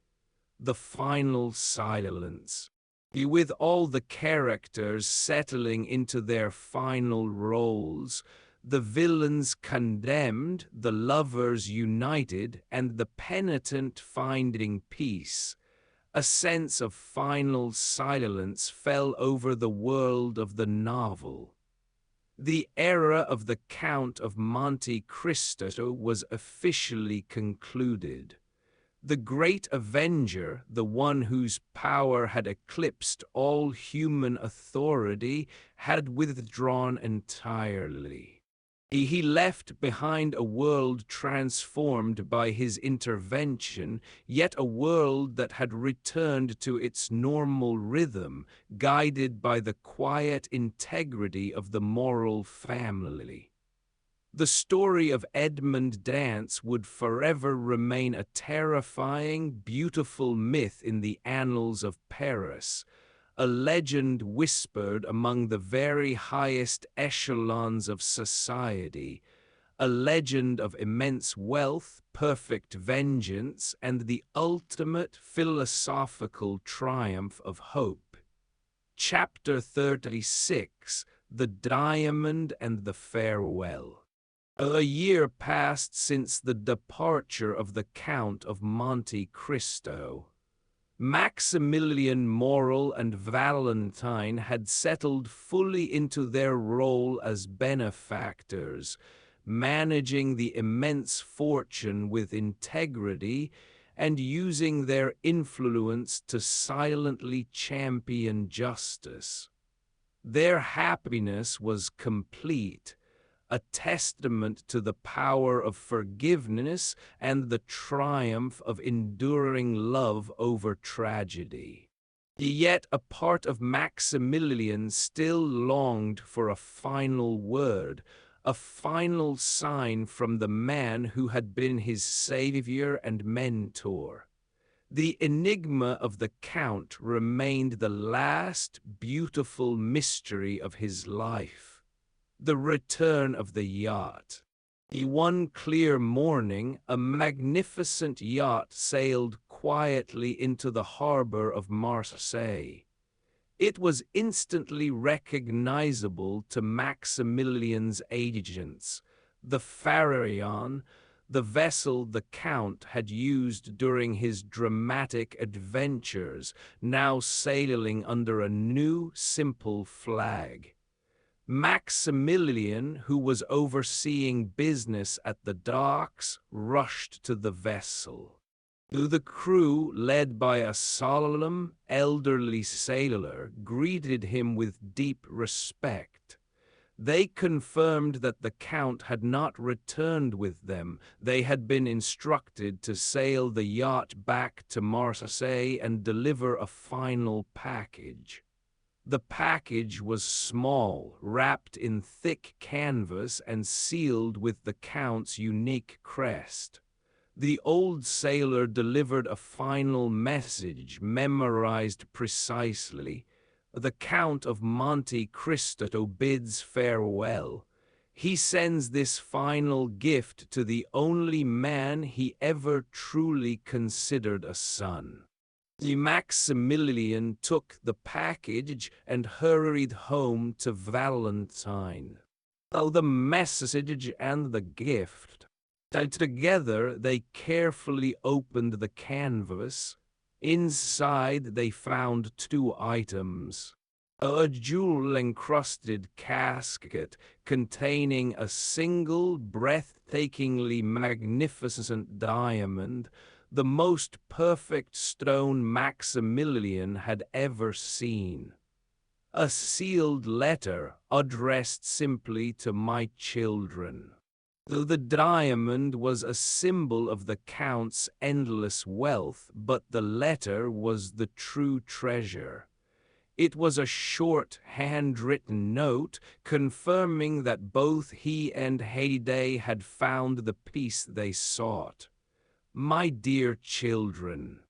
The final silence. With all the characters settling into their final roles, the villains condemned, the lovers united, and the penitent finding peace, a sense of final silence fell over the world of the novel. The era of the Count of Monte Cristo was officially concluded. The great avenger, the one whose power had eclipsed all human authority, had withdrawn entirely. He left behind a world transformed by his intervention, yet a world that had returned to its normal rhythm, guided by the quiet integrity of the moral family. The story of Edmond Dantès would forever remain a terrifying, beautiful myth in the annals of Paris, a legend whispered among the very highest echelons of society, a legend of immense wealth, perfect vengeance, and the ultimate philosophical triumph of hope. Chapter 36: The Diamond and the Farewell. A year passed since the departure of the Count of Monte Cristo. Maximilian Morel and Valentine had settled fully into their role as benefactors, managing the immense fortune with integrity and using their influence to silently champion justice. Their happiness was complete, a testament to the power of forgiveness and the triumph of enduring love over tragedy. Yet a part of Maximilian still longed for a final word, a final sign from the man who had been his savior and mentor. The enigma of the Count remained the last beautiful mystery of his life. The return of the yacht. One clear morning, a magnificent yacht sailed quietly into the harbor of Marseille. It was instantly recognizable to Maximilian's agents, the Parisian, the vessel the Count had used during his dramatic adventures, now sailing under a new, simple flag. Maximilian, who was overseeing business at the docks, rushed to the vessel. The crew, led by a solemn, elderly sailor, greeted him with deep respect. They confirmed that the Count had not returned with them. They had been instructed to sail the yacht back to Marseille and deliver a final package. The package was small, wrapped in thick canvas and sealed with the Count's unique crest. The old sailor delivered a final message memorized precisely. The Count of Monte Cristo bids farewell. He sends this final gift to the only man he ever truly considered a son. Maximilian took the package and hurried home to Valentine. The message and the gift. Together they carefully opened the canvas. Inside they found two items. A jewel-encrusted casket containing a single breathtakingly magnificent diamond, the most perfect stone Maximilian had ever seen. A sealed letter addressed simply to my children. The diamond was a symbol of the Count's endless wealth, but the letter was the true treasure. It was a short, handwritten note confirming that both he and Haydée had found the peace they sought. My dear children,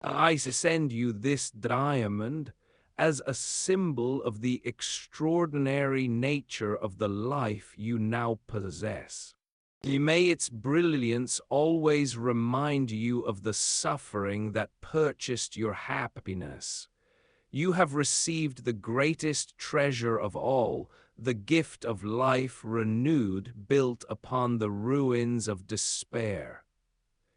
I send you this diamond as a symbol of the extraordinary nature of the life you now possess. May its brilliance always remind you of the suffering that purchased your happiness. You have received the greatest treasure of all, the gift of life renewed, built upon the ruins of despair.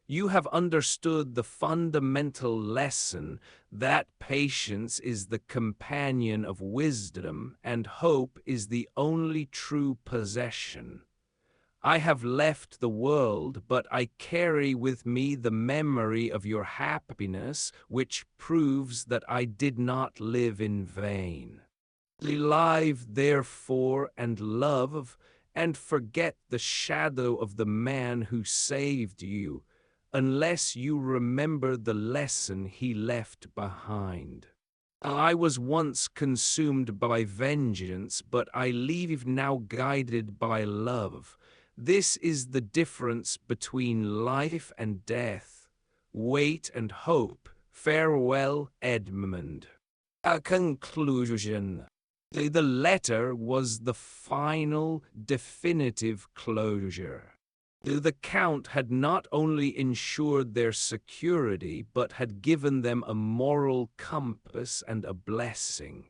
You have understood the fundamental lesson that patience is the companion of wisdom and hope is the only true possession. I have left the world, but I carry with me the memory of your happiness, which proves that I did not live in vain. Live, therefore, and love, and forget the shadow of the man who saved you, unless you remember the lesson he left behind. I was once consumed by vengeance, but I leave now guided by love. This is the difference between life and death, wait and hope. Farewell, Edmond. A conclusion. The letter was the final, definitive closure. The Count had not only ensured their security, but had given them a moral compass and a blessing.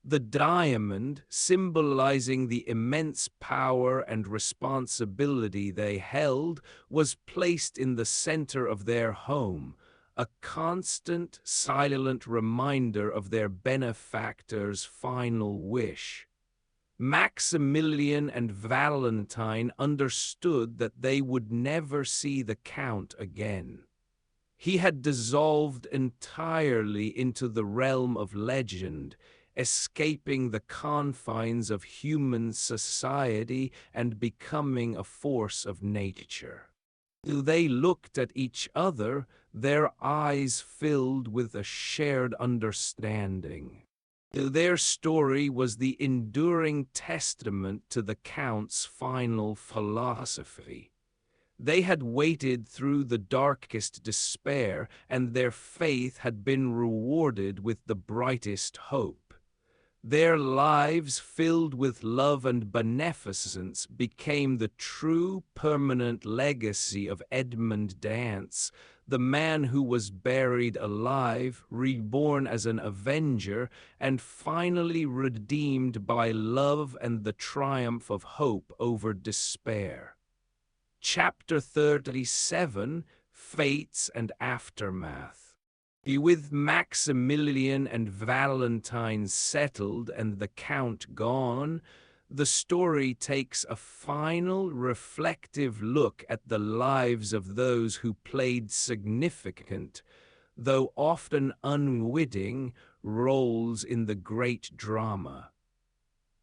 The diamond, symbolizing the immense power and responsibility they held, was placed in the center of their home, a constant, silent reminder of their benefactor's final wish. Maximilian and Valentine understood that they would never see the Count again. He had dissolved entirely into the realm of legend, escaping the confines of human society and becoming a force of nature. They looked at each other, their eyes filled with a shared understanding. Their story was the enduring testament to the Count's final philosophy. They had waded through the darkest despair, and their faith had been rewarded with the brightest hope. Their lives, filled with love and beneficence, became the true, permanent legacy of Edmond Dantès, the man who was buried alive, reborn as an avenger, and finally redeemed by love and the triumph of hope over despair. Chapter 37, Fates and Aftermath. With Maximilian and Valentine settled and the Count gone, the story takes a final reflective look at the lives of those who played significant, though often unwitting, roles in the great drama.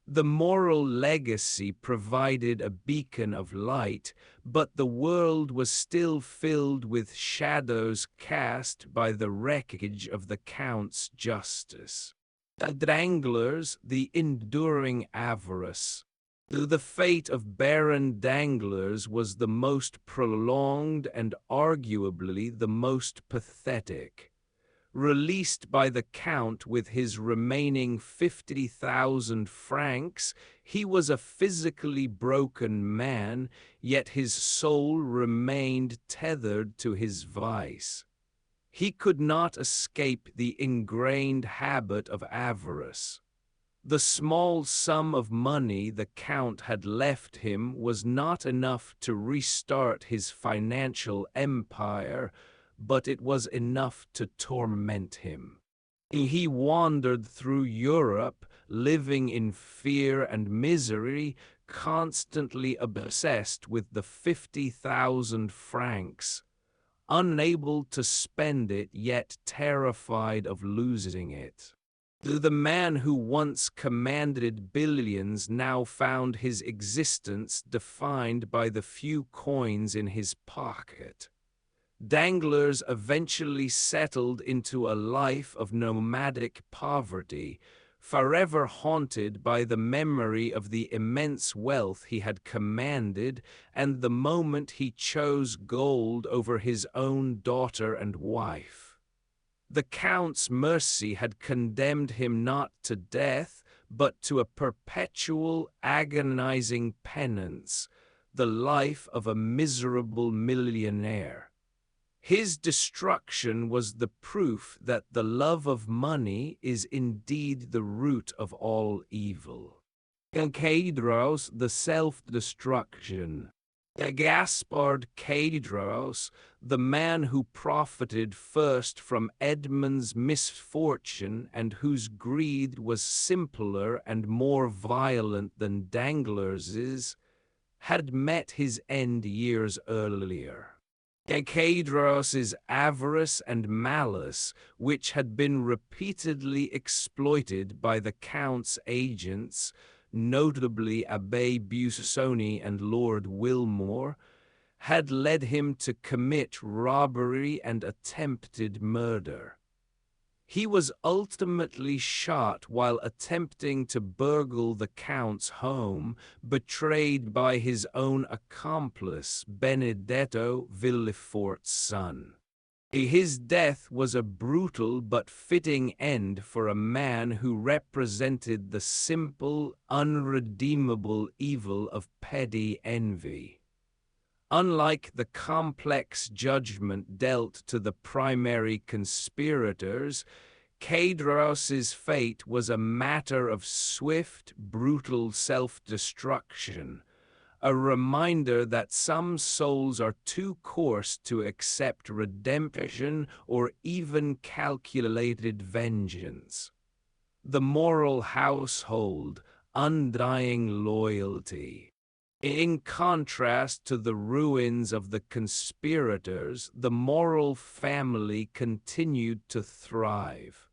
The moral legacy provided a beacon of light, but the world was still filled with shadows cast by the wreckage of the Count's justice. The Danglars, the enduring avarice. The fate of Baron Danglars was the most prolonged and arguably the most pathetic. Released by the Count with his remaining 50,000 francs, he was a physically broken man, yet his soul remained tethered to his vice. He could not escape the ingrained habit of avarice. The small sum of money the Count had left him was not enough to restart his financial empire, but it was enough to torment him. He wandered through Europe, living in fear and misery, constantly obsessed with the 50,000 francs, unable to spend it yet terrified of losing it. The man who once commanded billions now found his existence defined by the few coins in his pocket. Danglars eventually settled into a life of nomadic poverty, forever haunted by the memory of the immense wealth he had commanded and the moment he chose gold over his own daughter and wife. The Count's mercy had condemned him not to death, but to a perpetual, agonizing penance, the life of a miserable millionaire. His destruction was the proof that the love of money is indeed the root of all evil. Caedros, the self-destruction. Gaspard Caedros, the man who profited first from Edmond's misfortune and whose greed was simpler and more violent than Danglars's, had met his end years earlier. Caedros's avarice and malice, which had been repeatedly exploited by the Count's agents, notably Abbé Busoni and Lord Wilmore, had led him to commit robbery and attempted murder. He was ultimately shot while attempting to burgle the Count's home, betrayed by his own accomplice, Benedetto, Villefort's son. His death was a brutal but fitting end for a man who represented the simple, unredeemable evil of petty envy. Unlike the complex judgment dealt to the primary conspirators, Caedros's fate was a matter of swift, brutal self-destruction, a reminder that some souls are too coarse to accept redemption or even calculated vengeance. The moral household, undying loyalty. In contrast to the ruins of the conspirators, the moral family continued to thrive.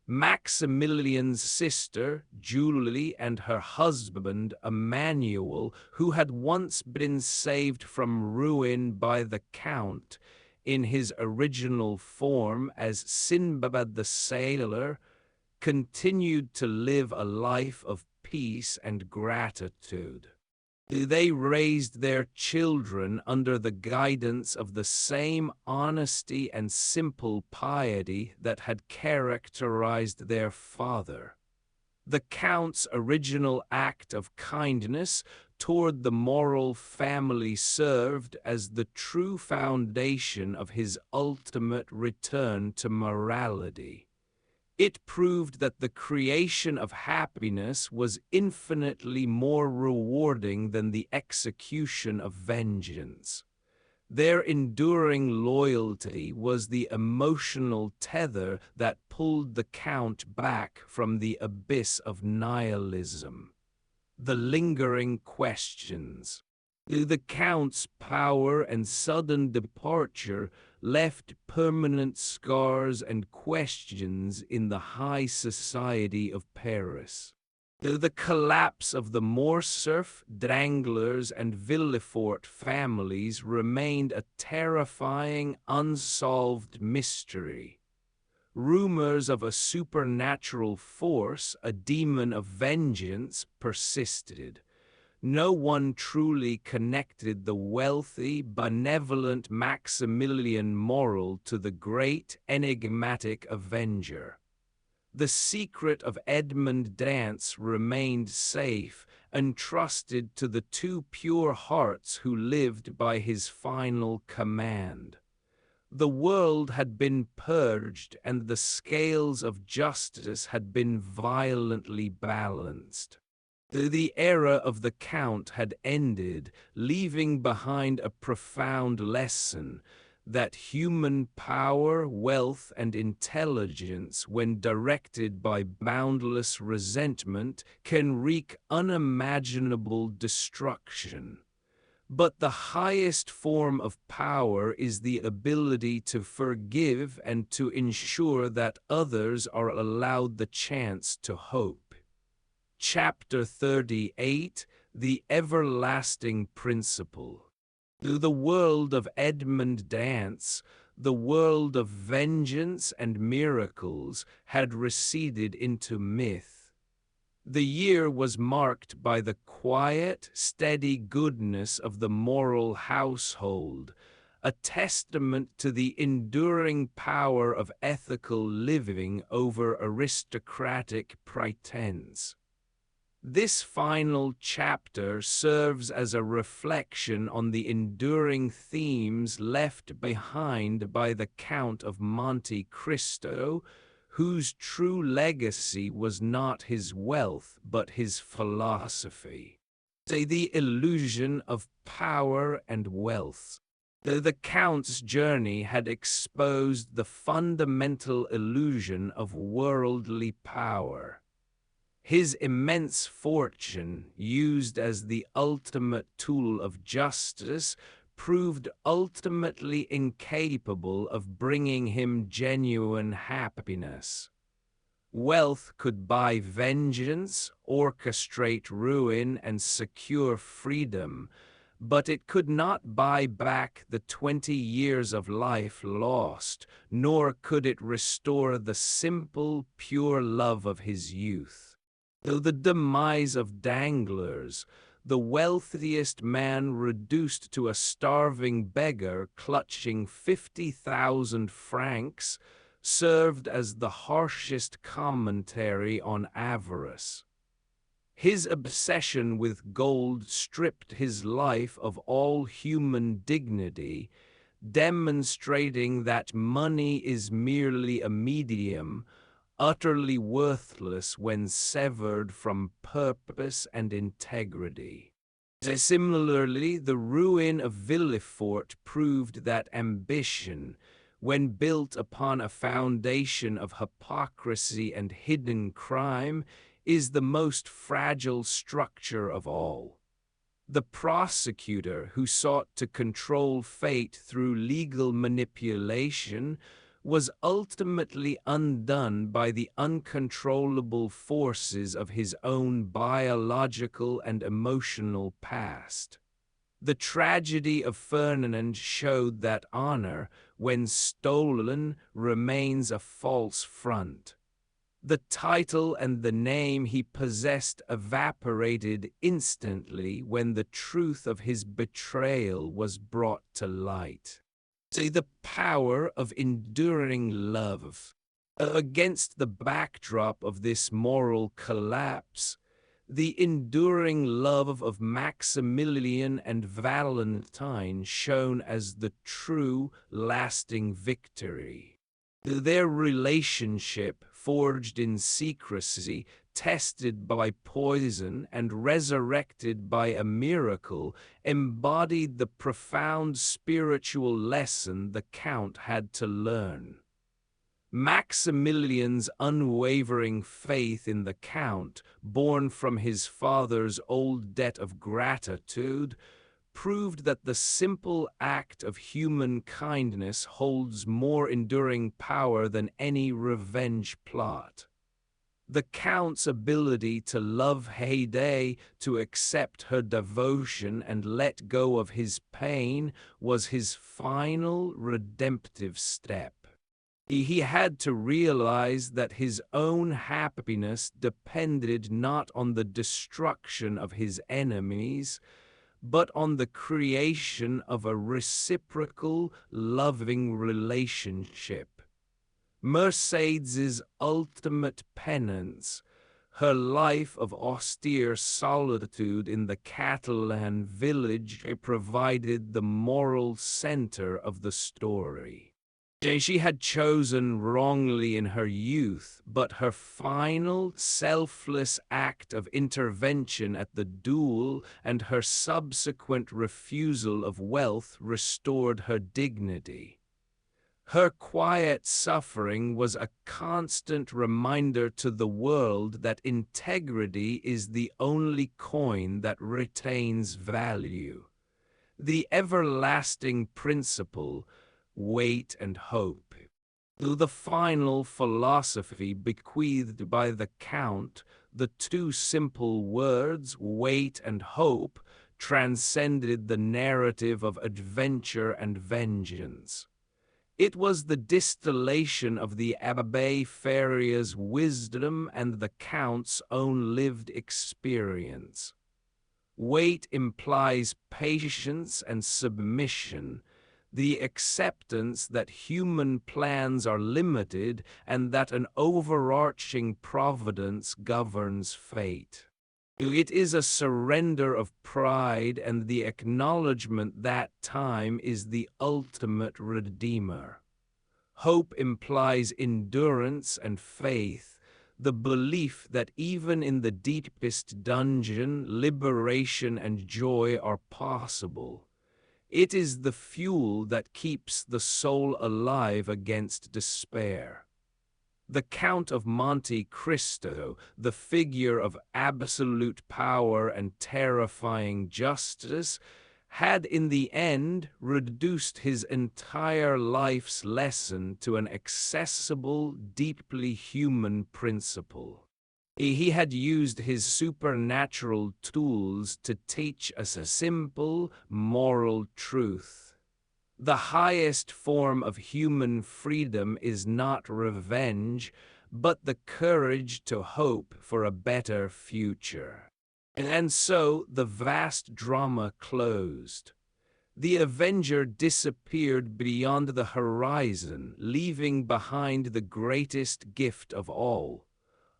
Maximilian's sister, Julie, and her husband, Emmanuel, who had once been saved from ruin by the Count in his original form as Sinbad the Sailor, continued to live a life of peace and gratitude. They raised their children under the guidance of the same honesty and simple piety that had characterized their father. The Count's original act of kindness toward the moral family served as the true foundation of his ultimate return to morality. It proved that the creation of happiness was infinitely more rewarding than the execution of vengeance. Their enduring loyalty was the emotional tether that pulled the Count back from the abyss of nihilism. the lingering questions. The Count's power and sudden departure left permanent scars and questions in the high society of Paris. The collapse of the Morcerf, Danglars, and Villefort families remained a terrifying, unsolved mystery. Rumors of a supernatural force, a demon of vengeance, persisted. No one truly connected the wealthy, benevolent Maximilian Morrel to the great, enigmatic avenger. The secret of Edmond Dantès remained safe, entrusted to the two pure hearts who lived by his final command. The world had been purged and the scales of justice had been violently balanced. The era of the Count had ended, leaving behind a profound lesson that human power, wealth, and intelligence, when directed by boundless resentment, can wreak unimaginable destruction. But the highest form of power is the ability to forgive and to ensure that others are allowed the chance to hope. Chapter 38, The Everlasting Principle. The world of Edmond Dantès, the world of vengeance and miracles, had receded into myth. The year was marked by the quiet, steady goodness of the Morrel household, a testament to the enduring power of ethical living over aristocratic pretense. This final chapter serves as a reflection on the enduring themes left behind by the Count of Monte Cristo, whose true legacy was not his wealth but his philosophy. The illusion of power and wealth. The Count's journey had exposed the fundamental illusion of worldly power. His immense fortune, used as the ultimate tool of justice, proved ultimately incapable of bringing him genuine happiness. Wealth could buy vengeance, orchestrate ruin, and secure freedom, but it could not buy back the 20 years of life lost, nor could it restore the simple, pure love of his youth. Though the demise of Danglars, the wealthiest man reduced to a starving beggar clutching 50,000 francs, served as the harshest commentary on avarice. His obsession with gold stripped his life of all human dignity, demonstrating that money is merely a medium, utterly worthless when severed from purpose and integrity. Similarly, the ruin of Villefort proved that ambition, when built upon a foundation of hypocrisy and hidden crime, is the most fragile structure of all. The prosecutor, who sought to control fate through legal manipulation, was ultimately undone by the uncontrollable forces of his own biological and emotional past. The tragedy of Fernand showed that honor, when stolen, remains a false front. The title and the name he possessed evaporated instantly when the truth of his betrayal was brought to light. The power of enduring love. Against the backdrop of this moral collapse, the enduring love of Maximilian and Valentine shone as the true, lasting victory. Their relationship, forged in secrecy, tested by poison, and resurrected by a miracle, embodied the profound spiritual lesson the Count had to learn. Maximilian's unwavering faith in the Count, born from his father's old debt of gratitude, proved that the simple act of human kindness holds more enduring power than any revenge plot. The Count's ability to love Haydée, to accept her devotion and let go of his pain, was his final redemptive step. He had to realize that his own happiness depended not on the destruction of his enemies, but on the creation of a reciprocal, loving relationship. Mercédès' ultimate penance, her life of austere solitude in the Catalan village, provided the moral center of the story. She had chosen wrongly in her youth, but her final, selfless act of intervention at the duel and her subsequent refusal of wealth restored her dignity. Her quiet suffering was a constant reminder to the world that integrity is the only coin that retains value. The everlasting principle, weight and hope. The final philosophy bequeathed by the Count, the two simple words, weight and hope, transcended the narrative of adventure and vengeance. It was the distillation of the Abbé Faria's wisdom and the Count's own lived experience. Weight implies patience and submission, the acceptance that human plans are limited and that an overarching providence governs fate. It is a surrender of pride and the acknowledgement that time is the ultimate redeemer. Hope implies endurance and faith, the belief that even in the deepest dungeon, liberation and joy are possible. It is the fuel that keeps the soul alive against despair. The Count of Monte Cristo, the figure of absolute power and terrifying justice, had in the end reduced his entire life's lesson to an accessible, deeply human principle. He had used his supernatural tools to teach us a simple, moral truth. The highest form of human freedom is not revenge, but the courage to hope for a better future. And so the vast drama closed. The Avenger disappeared beyond the horizon, leaving behind the greatest gift of all.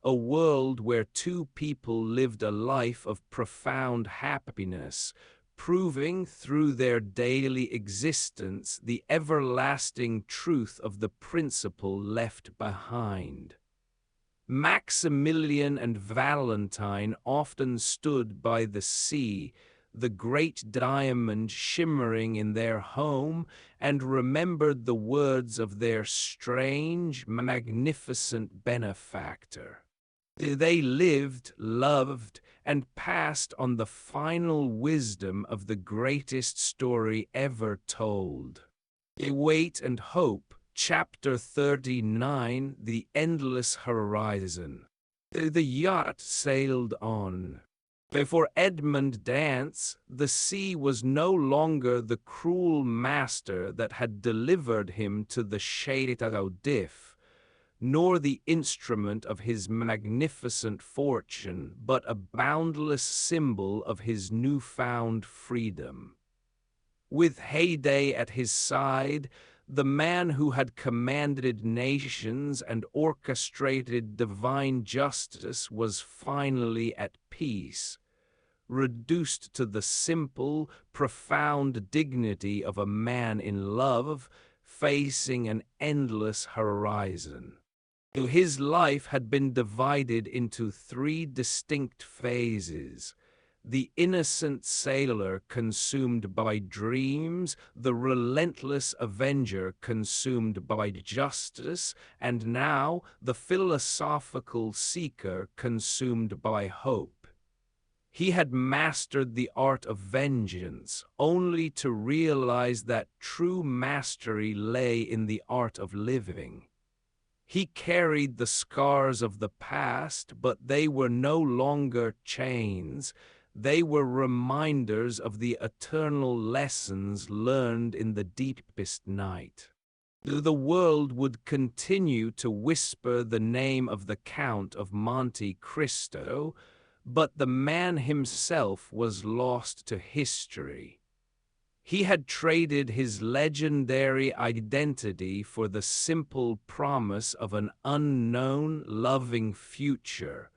A world where two people lived a life of profound happiness, proving through their daily existence the everlasting truth of the principle left behind. Maximilian and Valentine often stood by the sea, the great diamond shimmering in their home, and remembered the words of their strange, magnificent benefactor. They lived, loved, and passed on the final wisdom of the greatest story ever told. Weight and Hope, Chapter 39, The Endless Horizon. The yacht sailed on. For Edmond Dantès, the sea was no longer the cruel master that had delivered him to the Château d'If, nor the instrument of his magnificent fortune, but a boundless symbol of his newfound freedom. With Haydée at his side, the man who had commanded nations and orchestrated divine justice was finally at peace, reduced to the simple, profound dignity of a man in love, facing an endless horizon. His life had been divided into three distinct phases: the innocent sailor consumed by dreams, the relentless avenger consumed by justice, and now the philosophical seeker consumed by hope. He had mastered the art of vengeance, only to realize that true mastery lay in the art of living. He carried the scars of the past, but they were no longer chains. They were reminders of the eternal lessons learned in the deepest night. The world would continue to whisper the name of the Count of Monte Cristo, but the man himself was lost to history. He had traded his legendary identity for the simple promise of an unknown, loving future,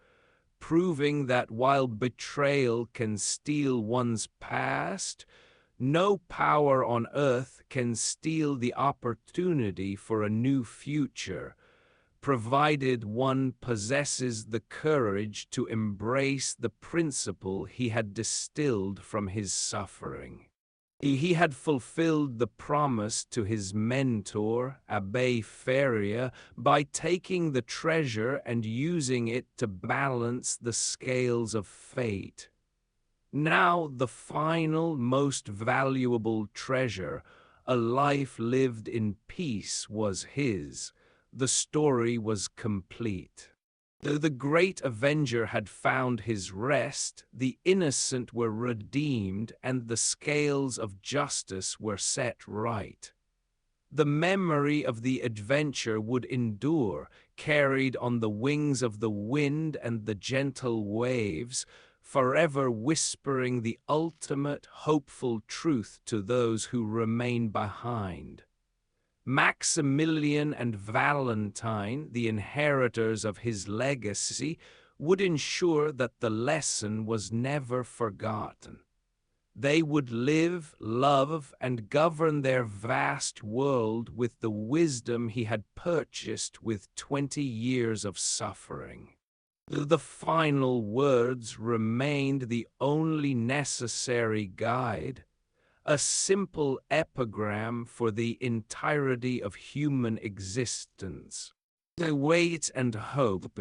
proving that while betrayal can steal one's past, no power on earth can steal the opportunity for a new future, provided one possesses the courage to embrace the principle he had distilled from his suffering. He had fulfilled the promise to his mentor, Abbé Faria, by taking the treasure and using it to balance the scales of fate. Now the final, most valuable treasure, a life lived in peace, was his. The story was complete. Though the great avenger had found his rest, the innocent were redeemed and the scales of justice were set right. The memory of the adventure would endure, carried on the wings of the wind and the gentle waves, forever whispering the ultimate hopeful truth to those who remain behind. Maximilian and Valentine, the inheritors of his legacy, would ensure that the lesson was never forgotten. They would live, love, and govern their vast world with the wisdom he had purchased with 20 years of suffering. The final words remained the only necessary guide, a simple epigram for the entirety of human existence. The weight and hope.